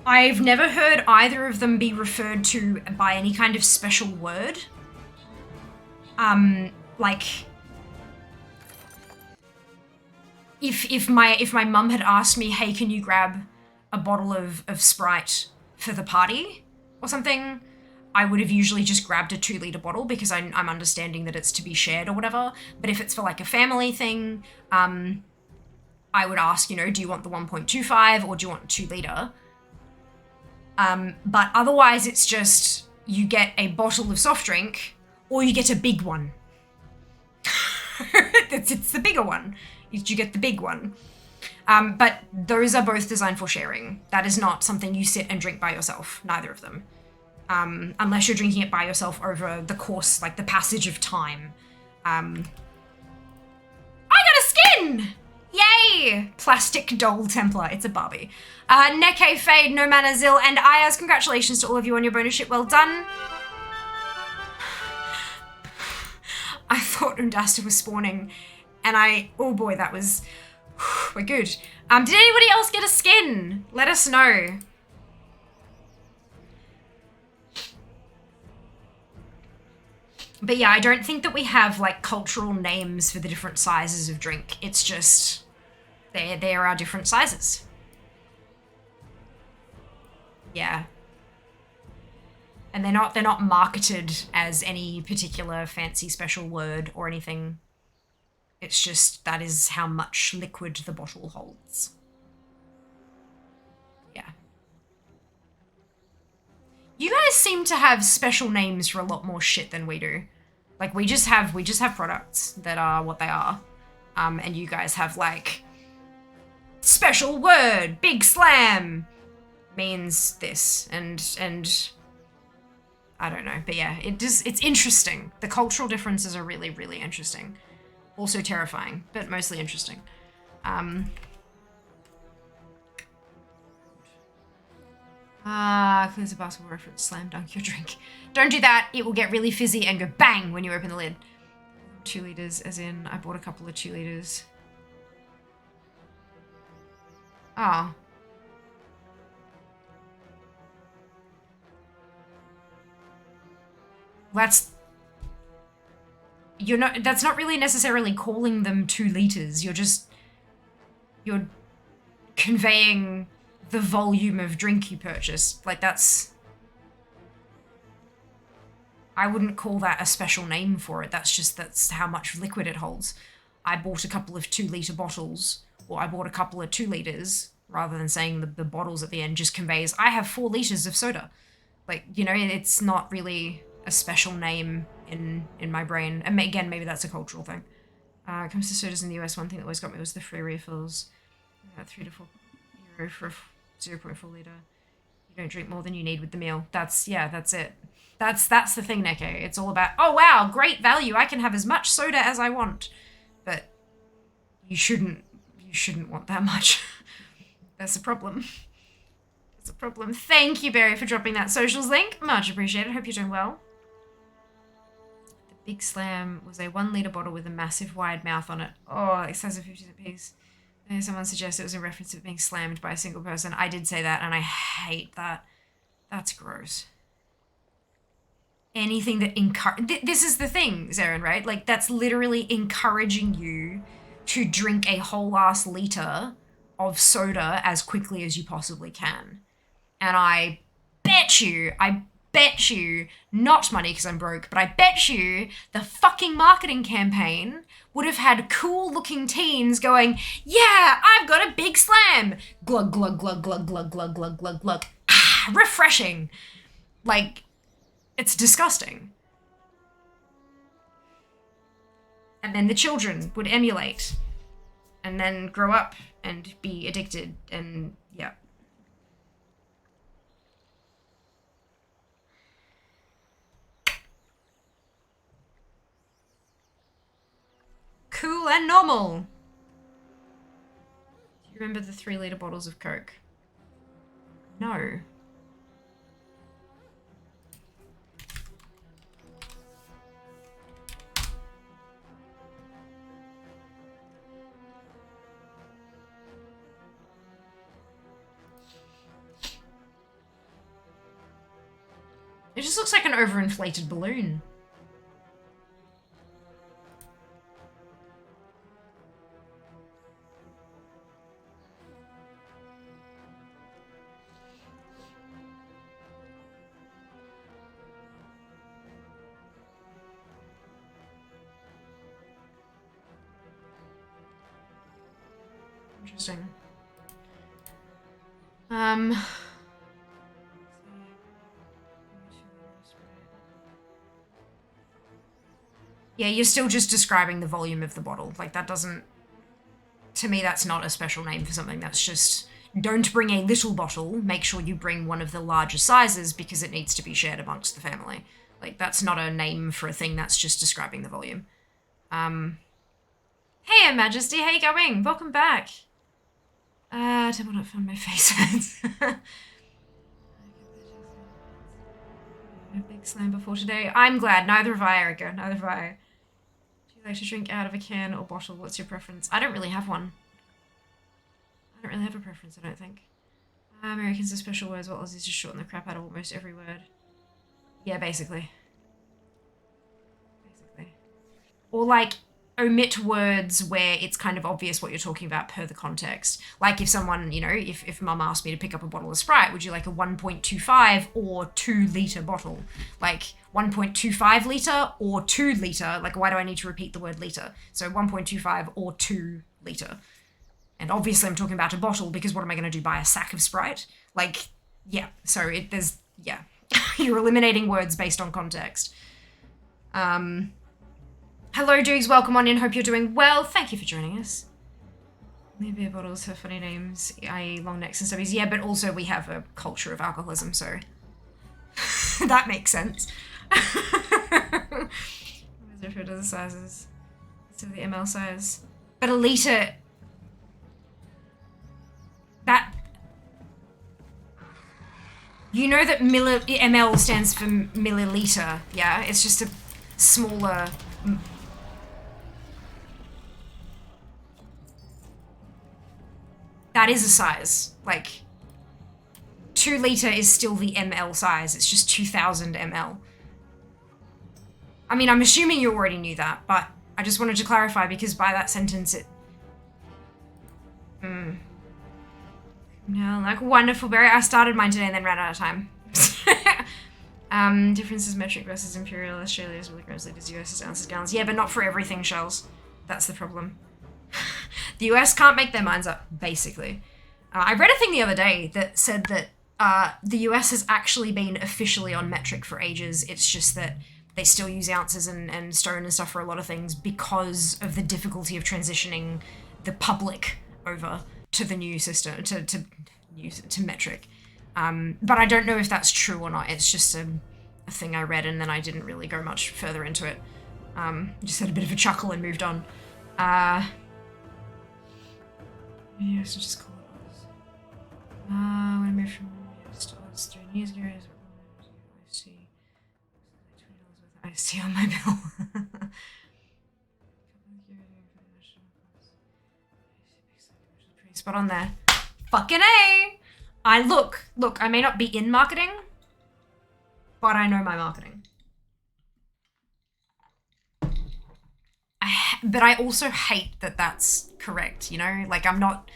I've never heard either of them be referred to by any kind of special word. Like, if my mum had asked me, hey, can you grab a bottle of Sprite for the party or something, I would have usually just grabbed a 2 liter bottle because I'm understanding that it's to be shared or whatever. But if it's for like a family thing, I would ask, you know, do you want the 1.25 or do you want a 2 liter? But otherwise it's just, you get a bottle of soft drink or you get a big one. It's the bigger one. You get the big one. But those are both designed for sharing. That is not something you sit and drink by yourself, neither of them. Unless you're drinking it by yourself over the course, like the passage of time. I got a skin! Yay! Plastic doll Templar. It's a Barbie. Neke, Fade, No Mana, Zil, and Ayaz, congratulations to all of you on your bonus ship. Well done. I thought Undasta was spawning, and oh boy, that was... We're good. Did anybody else get a skin? Let us know. But yeah, I don't think that we have like cultural names for the different sizes of drink. It's just, there are different sizes. Yeah. And they're not marketed as any particular fancy special word or anything. It's just, that is how much liquid the bottle holds. Yeah. You guys seem to have special names for a lot more shit than we do. Like, we just have products that are what they are. And you guys have, like, special word, big slam means this, and I don't know. But yeah, it's interesting. The cultural differences are really, really interesting. Also terrifying, but mostly interesting. Clears a basketball reference, slam dunk your drink. Don't do that, it will get really fizzy and go bang when you open the lid. 2 liters, as in I bought a couple of 2 liters. Oh. That's not really necessarily calling them 2 liters. You're conveying the volume of drink you purchased. Like, that's... I wouldn't call that a special name for it. That's how much liquid it holds. I bought a couple of 2 liter bottles, or I bought a couple of 2 liters, rather than saying the bottles at the end just conveys, I have 4 liters of soda. Like, you know, it's not really a special name in my brain. And again, maybe that's a cultural thing. It comes to sodas in the US, one thing that always got me was the free refills. About €3 to €4 for a 0.4 liter. You don't drink more than you need with the meal. That's it. That's the thing, Neko. It's all about, oh wow, great value. I can have as much soda as I want. But you shouldn't want that much. That's a problem. That's a problem. Thank you, Barry, for dropping that socials link. Much appreciated. Hope you're doing well. The Big Slam was a 1 liter bottle with a massive wide mouth on it. Oh, it says a 50-cent piece. And someone suggested it was in reference to it being slammed by a single person. I did say that, and I hate that. That's gross. Anything that this is the thing, Zarin, right? Like, that's literally encouraging you to drink a whole ass liter of soda as quickly as you possibly can. And I bet you, not money because I'm broke, but I bet you the fucking marketing campaign would have had cool looking teens going, yeah, I've got a Big Slam. Glug, glug, glug, glug, glug, glug, glug, glug, glug. Ah, refreshing. Like, it's disgusting. And then the children would emulate and then grow up and be addicted and yeah. Cool and normal. Do you remember the 3 liter bottles of Coke? No. It just looks like an overinflated balloon. Interesting. Yeah, you're still just describing the volume of the bottle. Like, that doesn't... To me, that's not a special name for something. That's just... Don't bring a little bottle. Make sure you bring one of the larger sizes because it needs to be shared amongst the family. Like, that's not a name for a thing. That's just describing the volume. Hey, Her Majesty. How you going? Welcome back. I don't want to find my face. A Big Slam before today. I'm glad. Neither have I, Erica. Neither have I. Do you like to drink out of a can or bottle? What's your preference? I don't really have one. I don't really have a preference, I don't think. Americans are special words, while Aussies just shorten the crap out of almost every word. Yeah, basically. Or, like, omit words where it's kind of obvious what you're talking about per the context. Like if someone, you know, if mum asked me to pick up a bottle of Sprite, would you like a 1.25 or 2 litre bottle? Like 1.25 litre or 2 litre? Like, why do I need to repeat the word litre? So 1.25 or 2 litre. And obviously I'm talking about a bottle because what am I going to do, buy a sack of Sprite? Like, yeah, so yeah. You're eliminating words based on context. Hello, Dukes. Welcome on in. Hope you're doing well. Thank you for joining us. Maybe beer bottles have funny names, i.e. long necks and stubbies. Yeah, but also we have a culture of alcoholism, so that makes sense. Different to the sizes. To the ml size. But a litre... That... You know that ml stands for milliliter, yeah? It's just a smaller... that is a size. Like, 2 liter is still the ml size. It's just 2000 ml. I mean, I'm assuming you already knew that, but I just wanted to clarify because by that sentence it... No, like wonderful berry. I started mine today and then ran out of time. Differences metric versus imperial. Australia is really gross liters, US is ounces, gallons. Yeah, but not for everything, Shells. That's the problem. The US can't make their minds up, basically. I read a thing the other day that said that the US has actually been officially on metric for ages. It's just that they still use ounces and stone and stuff for a lot of things because of the difficulty of transitioning the public over to the new system, to metric. But I don't know if that's true or not. It's just a thing I read and then I didn't really go much further into it. Just had a bit of a chuckle and moved on. Yeah, so just call it Oz. When I moved from US to Oz 3 years ago, I see $20 worth of iced tea on my bill. Pretty spot on there. Fucking A! I look, I may not be in marketing, but I know my marketing. But I also hate that that's correct, you know? Like, I'm not...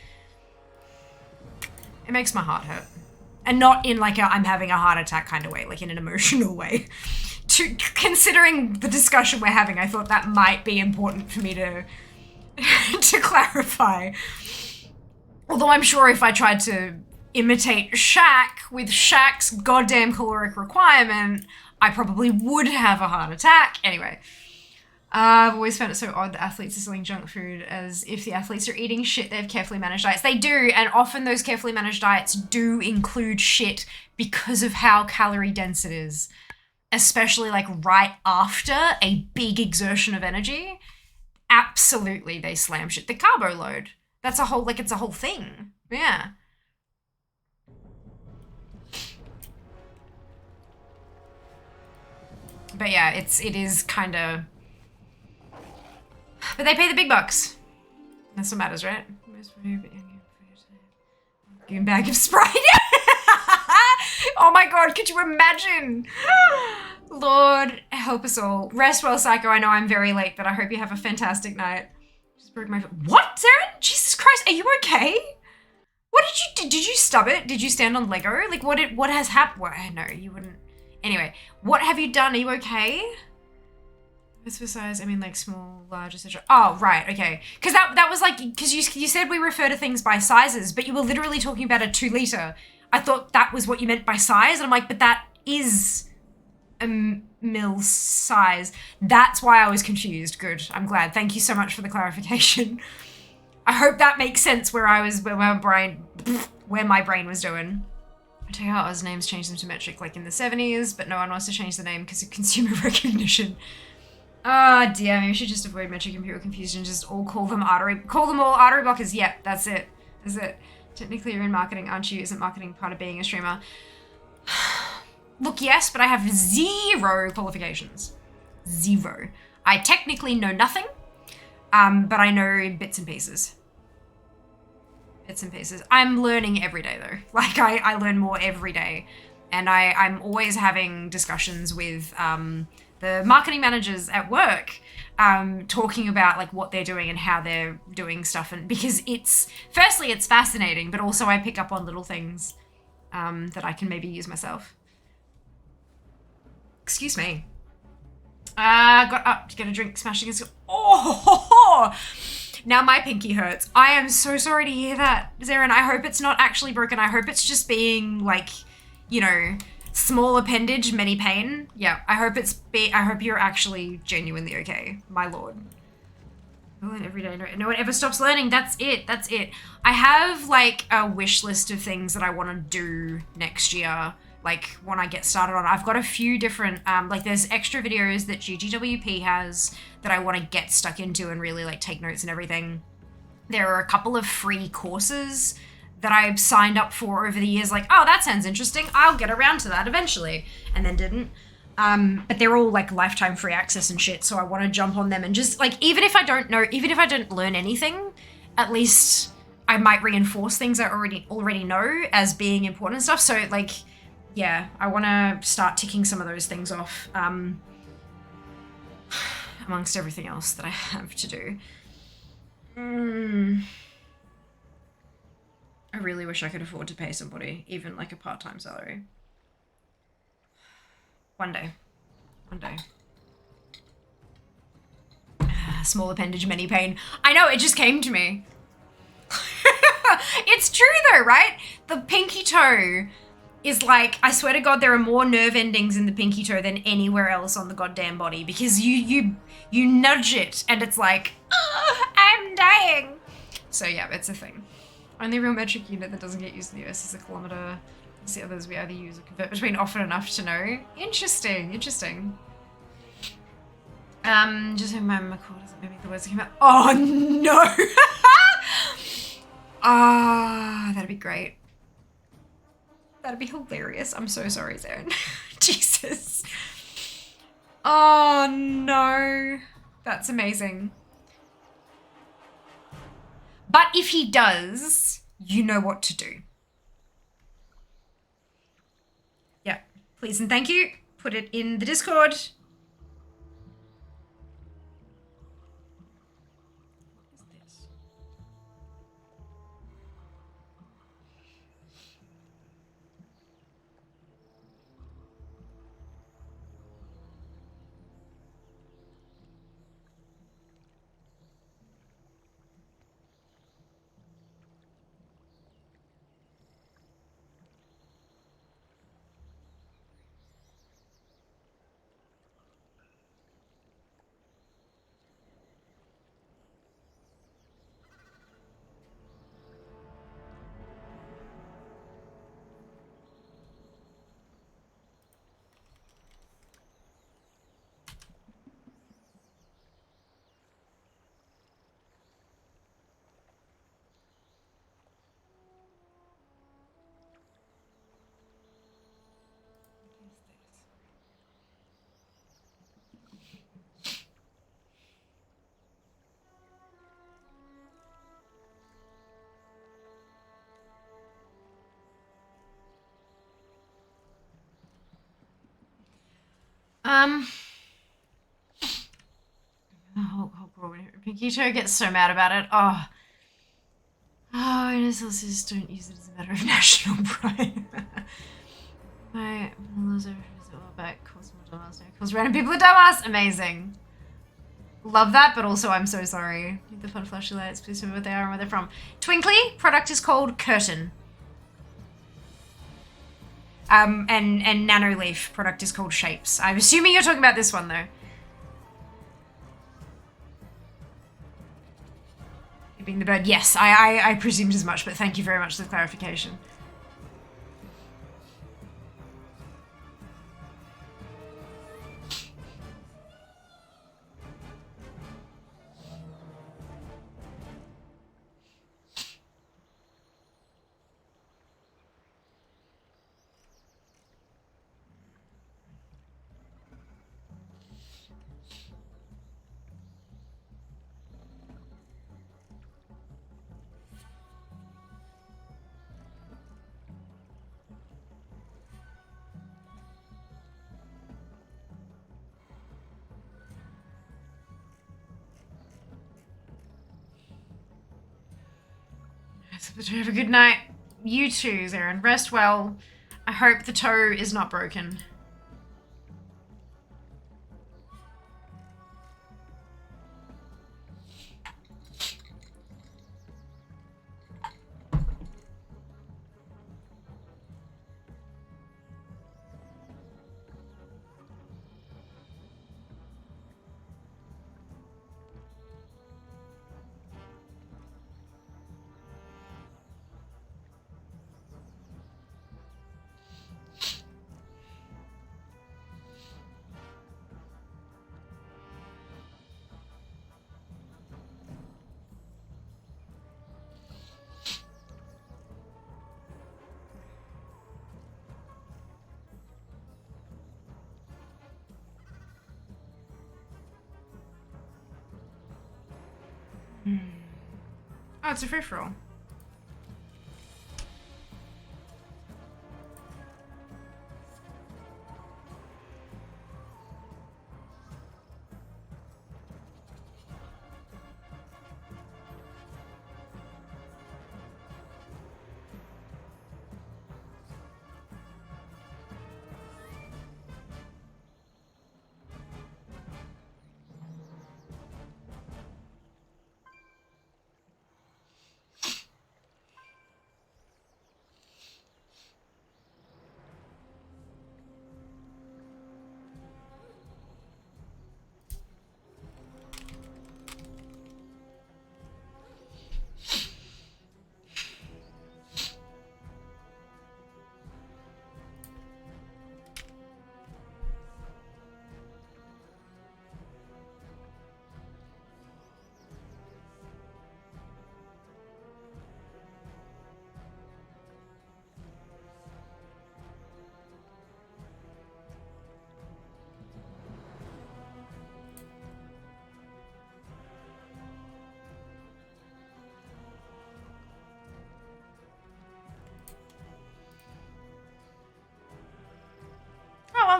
It makes my heart hurt. And not in, like, I'm having a heart attack kind of way, like in an emotional way. Considering the discussion we're having, I thought that might be important for me to clarify. Although I'm sure if I tried to imitate Shaq with Shaq's goddamn caloric requirement, I probably would have a heart attack. Anyway. I've always found it so odd that athletes are selling junk food as if the athletes are eating shit. They have carefully managed diets. They do, and often those carefully managed diets do include shit because of how calorie dense it is. Especially like right after a big exertion of energy. Absolutely, they slam shit. The carbo load. That's a whole, like, it's a whole thing. Yeah. But yeah, it is kind of... But they pay the big bucks. That's what matters, right? Goon bag of Sprite. Oh my god, could you imagine? Lord, help us all. Rest well, Psycho. I know I'm very late, but I hope you have a fantastic night. Just broke my foot. What, Saren? Jesus Christ, are you okay? What did you do? Did you stub it? Did you stand on Lego? Like, what has happened? Well, no, you wouldn't. Anyway, what have you done? Are you okay? What's for size? I mean, like small, large, etc. Oh, right, okay. Because that was like, because you said we refer to things by sizes, but you were literally talking about a 2 liter. I thought that was what you meant by size, and I'm like, but that is a mil size. That's why I was confused. Good, I'm glad. Thank you so much for the clarification. I hope that makes sense where my brain was doing. I tell you how, Oz names changed them to metric like in the 70s, but no one wants to change the name because of consumer recognition. Oh dear, maybe we should just avoid metric imperial confusion and just all call them all artery blockers. Yep, that's it. That's it. Technically you're in marketing, aren't you? Isn't marketing part of being a streamer? Look, yes, but I have 0 qualifications. 0. I technically know nothing, but I know bits and pieces. Bits and pieces. I'm learning every day though. Like I learn more every day. And I'm always having discussions with the marketing managers at work, talking about like what they're doing and how they're doing stuff. And because firstly it's fascinating, but also I pick up on little things that I can maybe use myself. Excuse me. Got up to get a drink, smashing his... Oh! Now my pinky hurts. I am so sorry to hear that, Zarin. I hope it's not actually broken. I hope it's just being like, you know, small appendage, many pain. Yeah, I hope I hope you're actually genuinely okay, my lord. Learn every day. No one ever stops learning. That's it. That's it. I have like a wish list of things that I want to do next year. Like when I get started on, I've got a few different, like there's extra videos that GGWP has that I want to get stuck into and really like take notes and everything. There are a couple of free courses that I've signed up for over the years, like, oh, that sounds interesting. I'll get around to that eventually. And then didn't. But they're all like lifetime free access and shit. So I want to jump on them and just like, even if I don't learn anything, at least I might reinforce things I already know as being important and stuff. So like, yeah, I want to start ticking some of those things off amongst everything else that I have to do. I really wish I could afford to pay somebody, even like a part-time salary. One day. Small appendage, many pain. I know, it just came to me. It's true though, right? The pinky toe is like, I swear to God, there are more nerve endings in the pinky toe than anywhere else on the goddamn body, because you nudge it and it's like, oh, I'm dying. So yeah, it's a thing. Only real metric unit that doesn't get used in the US is a kilometer. The others we either use or convert between often enough to know. Interesting. Just in my McCall doesn't maybe the words that came out. Oh no! That'd be great. That'd be hilarious. I'm so sorry, Zarin. Jesus. Oh no. That's amazing. But if he does, you know what to do. Yeah. Please and thank you. Put it in the Discord. Pinkito gets so mad about it. Oh, just don't use it as a matter of national pride. My those are back calls more dumbass. Calls random people a dumbass. Amazing. Love that, but also I'm so sorry. Need the fun flashlights. Please tell me what they are and where they're from. Twinkly. Product is called Curtain. And Nanoleaf. Product is called Shapes. I'm assuming you're talking about this one though. Being the bird. Yes, I presumed as much, but thank you very much for the clarification. Have a good night. You too, Zarin. Rest well. I hope the toe is not broken. Oh, it's a free-for-all.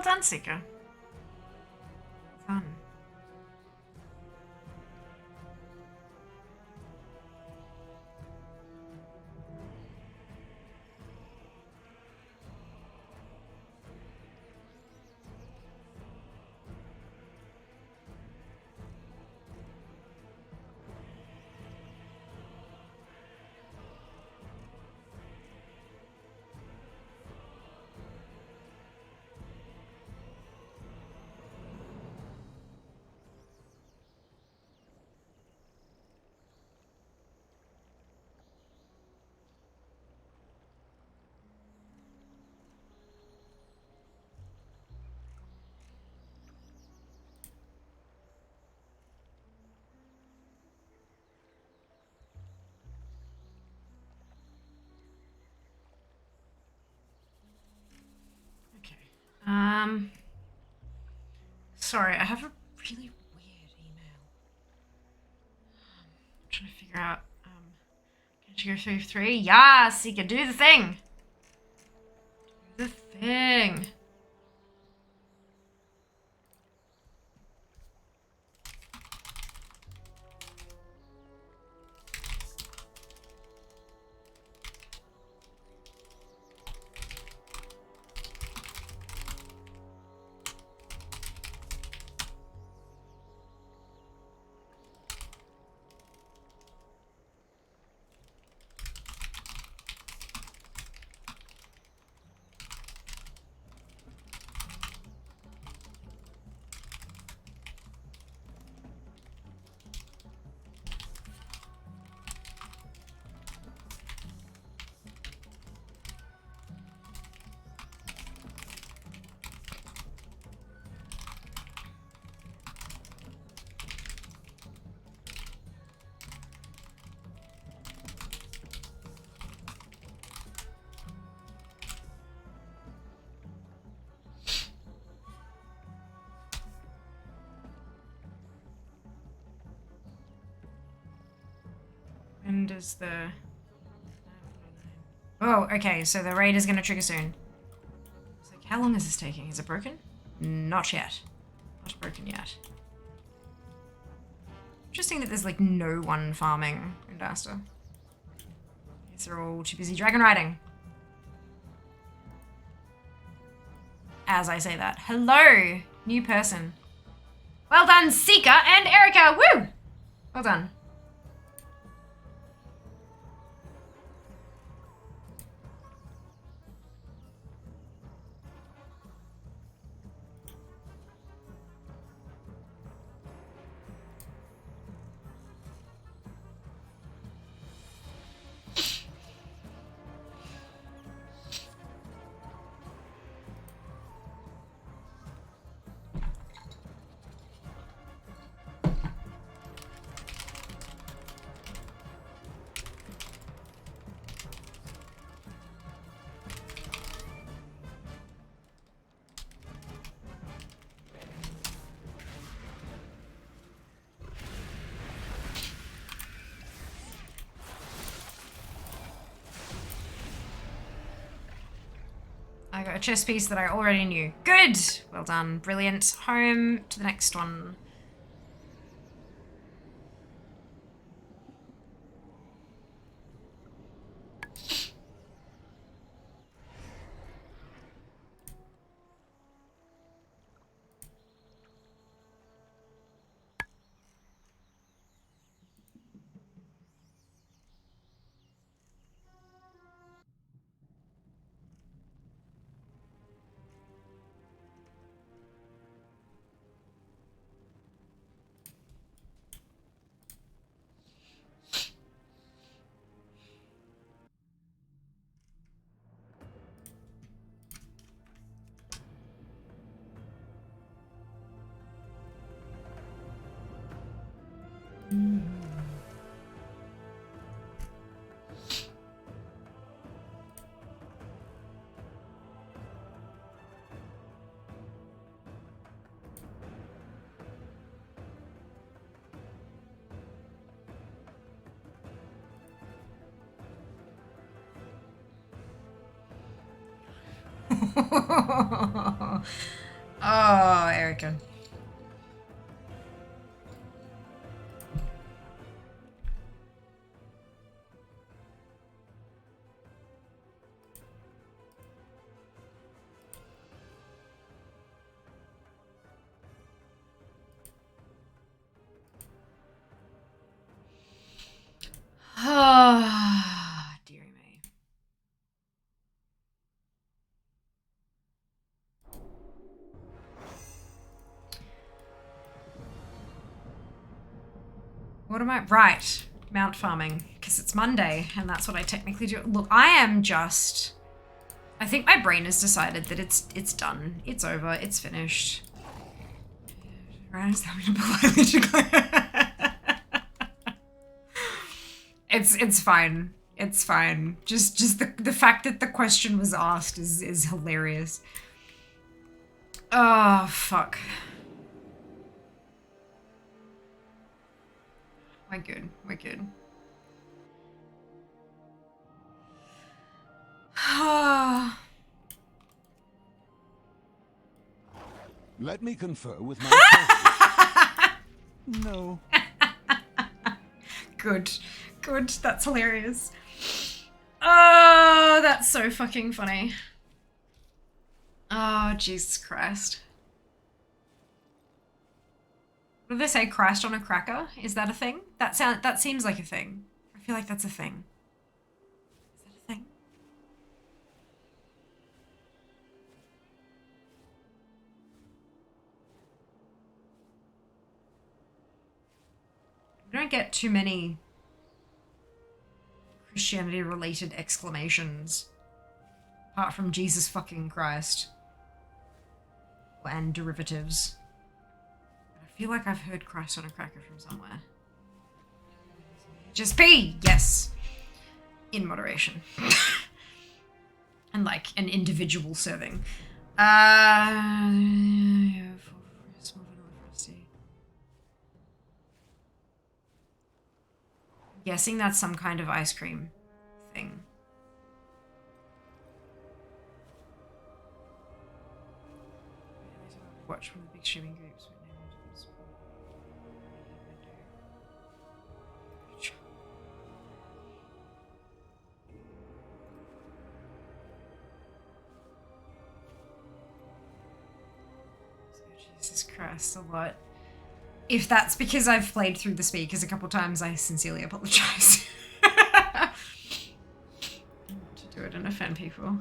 done, Seeker. Fun. Sorry, I have a really weird email. I'm trying to figure out, can you go through 3? Yeah, Seeker, do the thing! Do the thing! When does the... Oh, okay, so the raid is going to trigger soon. It's like, how long is this taking? Is it broken? Not yet. Not broken yet. Interesting that there's like no one farming in Dasta. These are all too busy dragon riding. As I say that. Hello, new person. Well done, Seeker and Erica. Woo! Well done. I got a chess piece that I already knew. Good! Well done. Brilliant. Home to the next one. Oh, Erica. Ah, dearie me. What am I? Right. Mount farming. Because it's Monday, and that's what I technically do. Look, I think my brain has decided that it's done. It's over. It's finished. Right, is that what politely declare? It's fine. It's fine. Just the fact that the question was asked is hilarious. Oh, fuck. We're good. We're good. Let me confer with my No. Good. Good. That's hilarious. Oh, that's so fucking funny. Oh, Jesus Christ. What do they say? Christ on a cracker? Is that a thing? That seems like a thing. I feel like that's a thing. Is that a thing? We don't get too many Christianity-related exclamations apart from Jesus fucking Christ and derivatives. I feel like I've heard Christ on a cracker from somewhere. Just be, yes, in moderation. And like an individual serving. Guessing that's some kind of ice cream thing. Watch from the big streaming groups. Jesus Christ, a lot. If that's because I've played through the speakers a couple times, I sincerely apologize. To do it and offend people.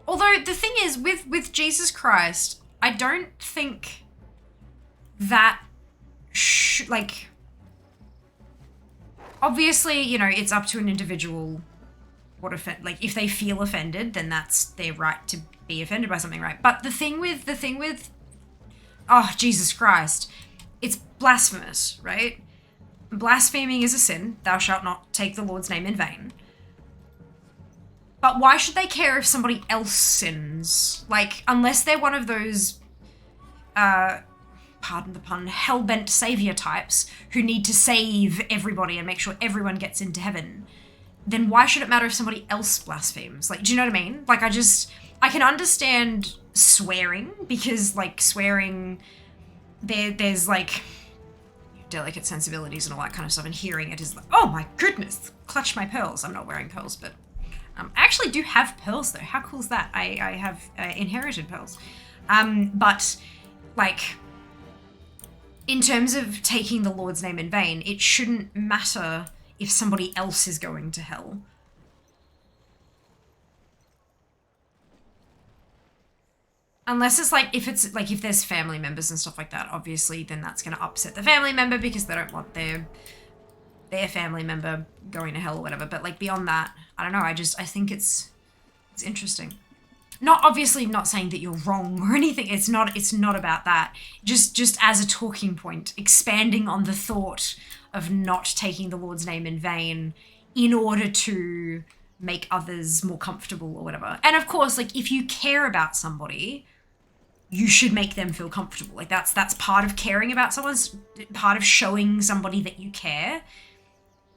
Although the thing is, with Jesus Christ, I don't think that like, obviously, you know, it's up to an individual like if they feel offended, then that's their right to be offended by something, right? But the thing with oh, Jesus Christ, it's blasphemous, right? Blaspheming is a sin. Thou shalt not take the Lord's name in vain. But why should they care if somebody else sins? Like, unless they're one of those, pardon the pun, hell-bent savior types who need to save everybody and make sure everyone gets into heaven, then why should it matter if somebody else blasphemes? Like, do you know what I mean? Like, I can understand swearing, because, like, swearing, there's, like, delicate sensibilities and all that kind of stuff, and hearing it is like, oh my goodness, clutch my pearls. I'm not wearing pearls, but I actually do have pearls, though. How cool is that? I have inherited pearls. But, like, in terms of taking the Lord's name in vain, it shouldn't matter if somebody else is going to hell. Unless it's like, if there's family members and stuff like that, obviously, then that's going to upset the family member because they don't want their family member going to hell or whatever. But, like, beyond that, I don't know, I think it's interesting. Obviously not saying that you're wrong or anything. It's not about that. Just as a talking point, expanding on the thought of not taking the Lord's name in vain in order to make others more comfortable or whatever. And of course, like, if you care about somebody, you should make them feel comfortable. Like, that's part of caring about someone's, part of showing somebody that you care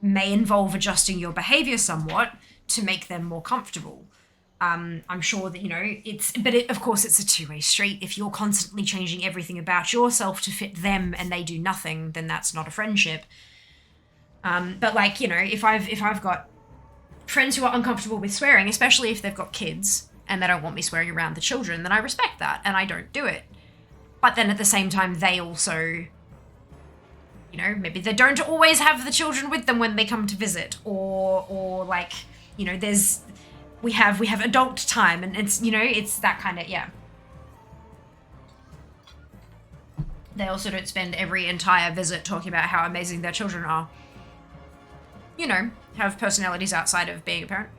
may involve adjusting your behavior somewhat to make them more comfortable. I'm sure that, of course it's a two-way street. If you're constantly changing everything about yourself to fit them and they do nothing, then that's not a friendship. But like, if I've got friends who are uncomfortable with swearing, especially if they've got kids and they don't want me swearing around the children, then I respect that and I don't do it. But then at the same time, they also, maybe they don't always have the children with them when they come to visit, or like, we have adult time, and it's that kind of, yeah. They also don't spend every entire visit talking about how amazing their children are. Have personalities outside of being a parent.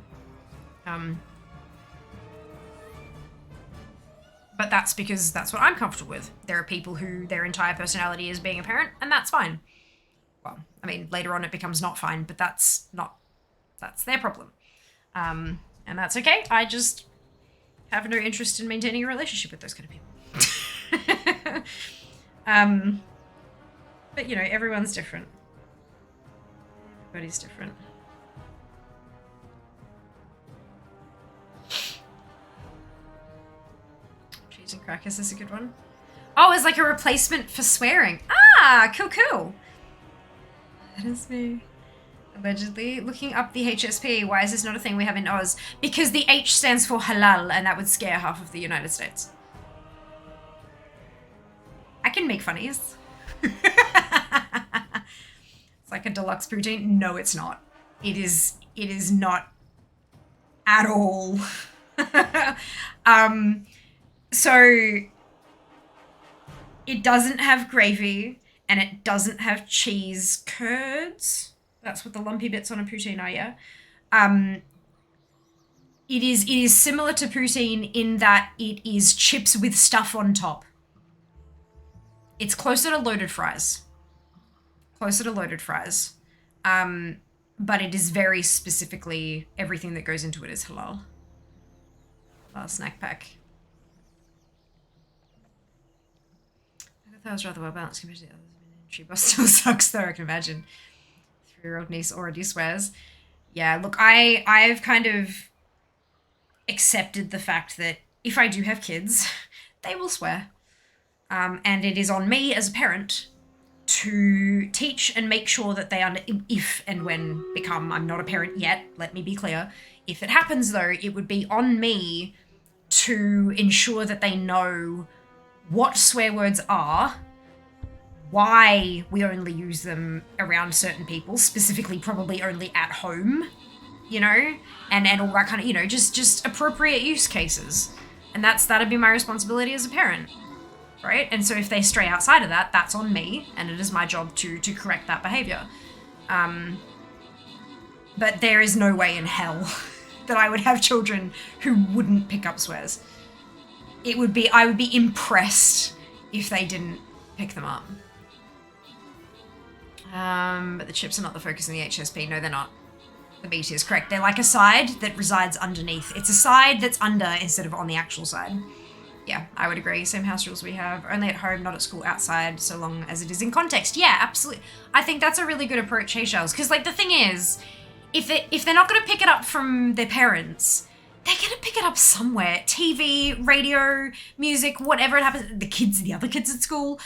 But that's because that's what I'm comfortable with. There are people who their entire personality is being a parent, and that's fine. Well, I mean, later on it becomes not fine, but that's their problem. And that's okay. I just have no interest in maintaining a relationship with those kind of people. But everyone's different. Everybody's different. Cheese and crackers is a good one. Oh, it's like a replacement for swearing. Ah, cool. That is me. Allegedly. Looking up the HSP. Why is this not a thing we have in Oz? Because the H stands for halal, and that would scare half of the United States. I can make funnies. It's like a deluxe poutine. No, it's not. It is not at all. So it doesn't have gravy and it doesn't have cheese curds. That's what the lumpy bits on a poutine are, yeah. It is similar to poutine in that it is chips with stuff on top. It's closer to loaded fries. But it is very specifically, everything that goes into it is halal. Snack pack. I thought that was rather well balanced compared to the others. She still sucks though, I can imagine. 3-year-old niece already swears. Yeah, look, I've kind of accepted the fact that if I do have kids, they will swear. And it is on me as a parent to teach and make sure that they if and when become, I'm not a parent yet, let me be clear. If it happens though, it would be on me to ensure that they know what swear words are, why we only use them around certain people, specifically probably only at home, and all that kind of, just appropriate use cases. And that'd be my responsibility as a parent. Right? And so if they stray outside of that, that's on me, and it is my job to correct that behavior. But there is no way in hell that I would have children who wouldn't pick up swears. I would be impressed if they didn't pick them up. But the chips are not the focus in the HSP. No, they're not. The meat is correct. They're like a side that resides underneath. It's a side that's under instead of on the actual side. Yeah, I would agree. Same house rules we have. Only at home, not at school, outside, so long as it is in context. Yeah, absolutely. I think that's a really good approach, Hey Shells. Because, the thing is, if they're not going to pick it up from their parents, they're going to pick it up somewhere. TV, radio, music, whatever it happens. The other kids at school.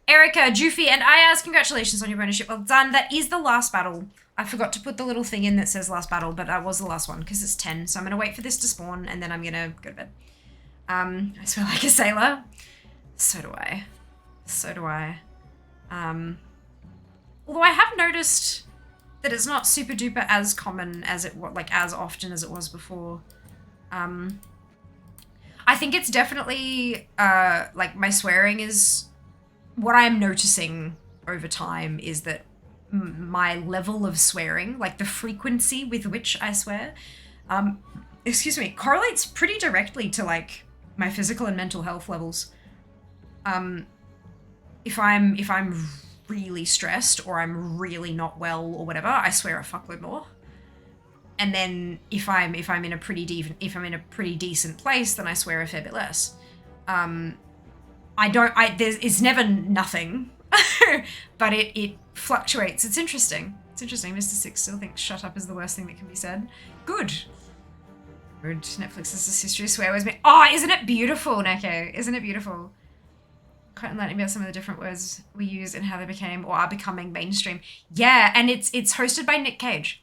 Erica, Joofy, and Ayaz, congratulations on your ownership. Well done. That is the last battle. I forgot to put the little thing in that says last battle, but that was the last one because it's 10. So I'm going to wait for this to spawn, and then I'm going to go to bed. I swear like a sailor. So do I. Although I have noticed that it's not super duper as common as it was, as often as it was before. I think it's definitely, my swearing is, what I'm noticing over time is that my level of swearing, the frequency with which I swear, correlates pretty directly to, my physical and mental health levels. If I'm really stressed or I'm really not well or whatever, I swear a fuckload more. And then if I'm in a pretty decent place, then I swear a fair bit less. It's never nothing, but it fluctuates. It's interesting. It's interesting. Mr. Six still thinks shut up is the worst thing that can be said. Good. Good. Netflix has this history of swear words. Oh, isn't it beautiful, Neko? Isn't it beautiful? Quite enlightening about some of the different words we use and how they became or are becoming mainstream. Yeah, and it's hosted by Nick Cage.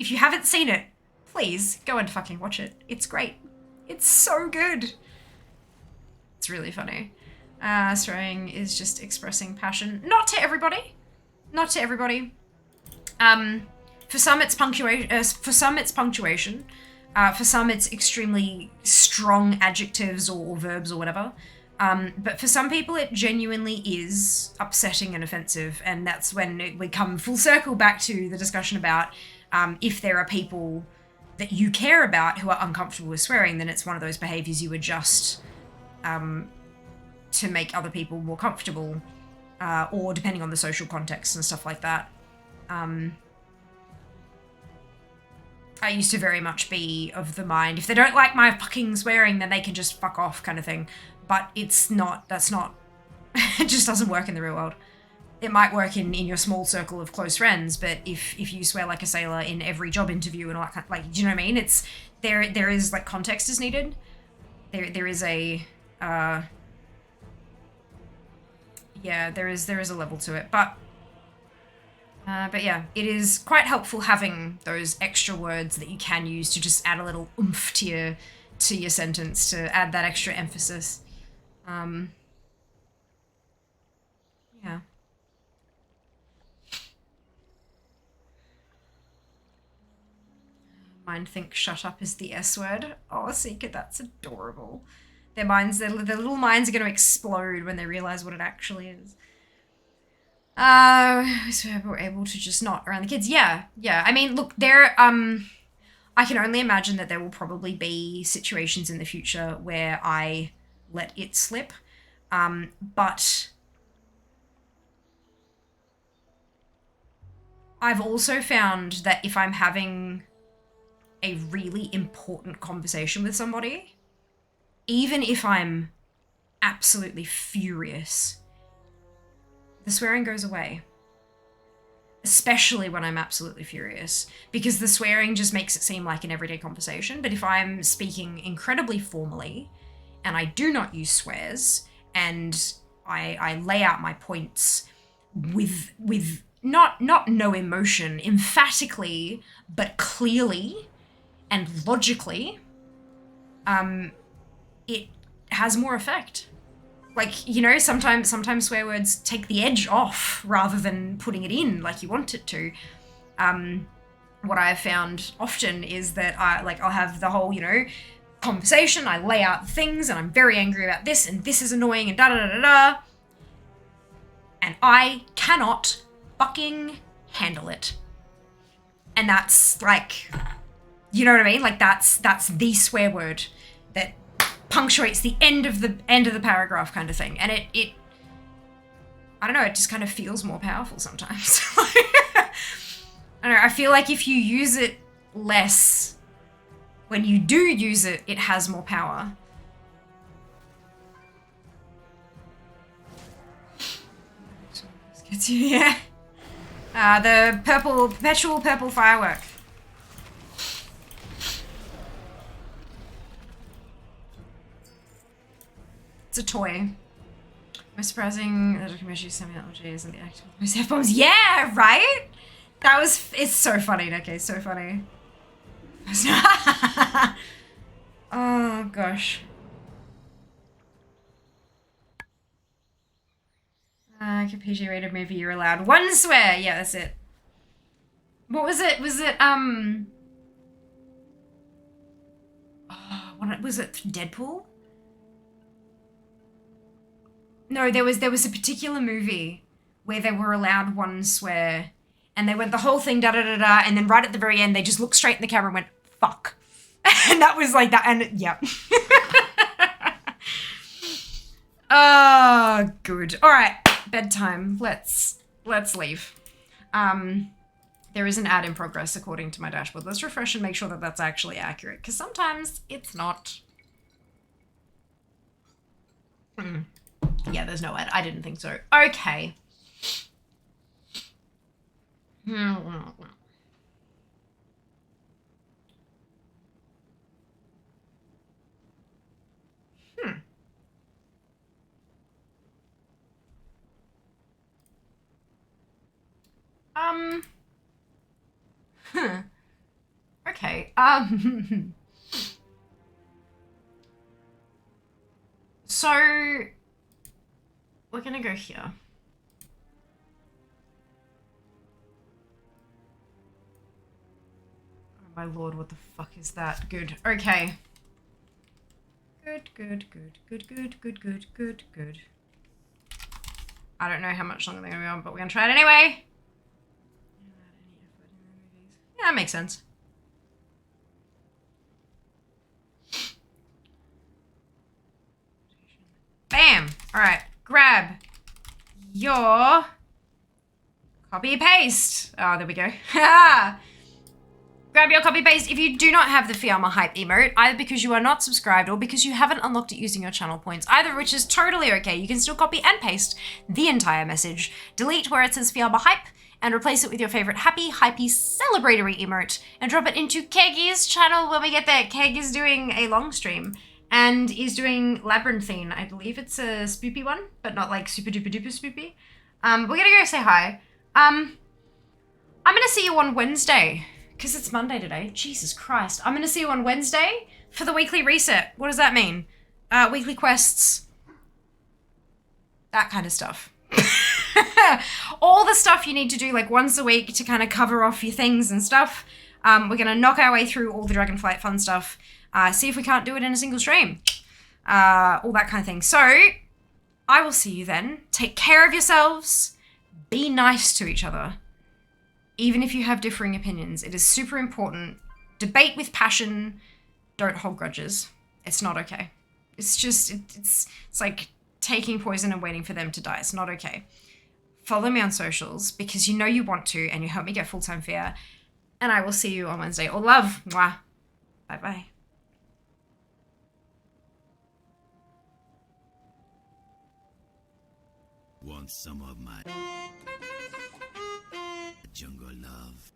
If you haven't seen it, please go and fucking watch it. It's great. It's so good. It's really funny. Swearing is just expressing passion. Not to everybody. Not to everybody. For some it's punctuation. For some it's punctuation. For some it's extremely strong adjectives or verbs or whatever. But for some people it genuinely is upsetting and offensive, and that's when we come full circle back to the discussion about if there are people that you care about who are uncomfortable with swearing, then it's one of those behaviors you adjust to make other people more comfortable, or depending on the social context and stuff like that. I used to very much be of the mind, if they don't like my fucking swearing, then they can just fuck off kind of thing. But it's not, that's not, it just doesn't work in the real world. It might work in your small circle of close friends, but if you swear like a sailor in every job interview and all that kind of, like, do you know what I mean? It's, there is, like, context is needed. There is a, yeah, there is a level to it, but yeah, it is quite helpful having those extra words that you can use to just add a little oomph to your sentence, to add that extra emphasis. Yeah. Mine think shut up is the S word. Oh, Seeker, that's adorable. Their little minds are going to explode when they realize what it actually is. So we're able to just not around the kids. Yeah. I mean, look, I can only imagine that there will probably be situations in the future where I let it slip. But I've also found that if I'm having a really important conversation with somebody, even if I'm absolutely furious, the swearing goes away. Especially when I'm absolutely furious, because the swearing just makes it seem like an everyday conversation. But if I'm speaking incredibly formally and I do not use swears and I lay out my points with not no emotion, emphatically, but clearly and logically, it has more effect. Like, you know, sometimes swear words take the edge off rather than putting it in like you want it to. What I have found often is that I'll have the whole, you know, conversation, I lay out things and I'm very angry about this and this is annoying and da-da-da-da-da. And I cannot fucking handle it. And that's like, you know what I mean? Like that's the swear word that punctuates the end of the paragraph kind of thing. And it I don't know, it just kind of feels more powerful sometimes. I don't know, I feel like if you use it less, when you do use it, it has more power. Yeah. The perpetual purple firework. It's a toy. Most surprising, the documentary semiologies and the active voice F-bombs. Yeah, right? It's so funny, okay, so funny. Oh, gosh. Like a PG-rated movie, you're allowed one swear. Yeah, that's it. What was it? Was it, what was it? Deadpool? No, there was a particular movie where they were allowed one swear, and they went the whole thing da-da-da-da, and then right at the very end, they just looked straight in the camera and went, fuck. And that was like that, and yeah. Oh, good. All right, bedtime. Let's leave. There is an ad in progress according to my dashboard. Let's refresh and make sure that that's actually accurate, because sometimes it's not. Yeah, there's no ad. I didn't think so. Okay. Um. Huh. Okay. So we're gonna go here. Oh my lord, what the fuck is that? Good. Okay. Good. I don't know how much longer they're gonna be on, but we're gonna try it anyway. Yeah, that makes sense. Bam! Alright, grab your copy paste. Oh, there we go. Grab your copy paste if you do not have the Fiamma Hype emote, either because you are not subscribed or because you haven't unlocked it using your channel points, either of which is totally okay. You can still copy and paste the entire message, delete where it says Fiamma Hype, and replace it with your favorite happy, hypey, celebratory emote, and drop it into Keggy's channel when we get there. Keg is doing a long stream, and is doing Labyrinthine. I believe it's a spoopy one, but not like super duper duper spoopy. We're gonna go say hi. I'm gonna see you on Wednesday, because it's Monday today. Jesus Christ. I'm gonna see you on Wednesday for the weekly reset. What does that mean? Weekly quests. That kind of stuff. All the stuff you need to do like once a week to kind of cover off your things and stuff. We're gonna knock our way through all the Dragonflight fun stuff. See if we can't do it in a single stream. All that kind of thing. So, I will see you then. Take care of yourselves. Be nice to each other. Even if you have differing opinions. It is super important. Debate with passion. Don't hold grudges. It's not okay. It's just, it's like taking poison and waiting for them to die. It's not okay. Follow me on socials because you know you want to and you help me get full-time fair. And I will see you on Wednesday. All love. Mwah. Bye-bye. Want some of my jungle love?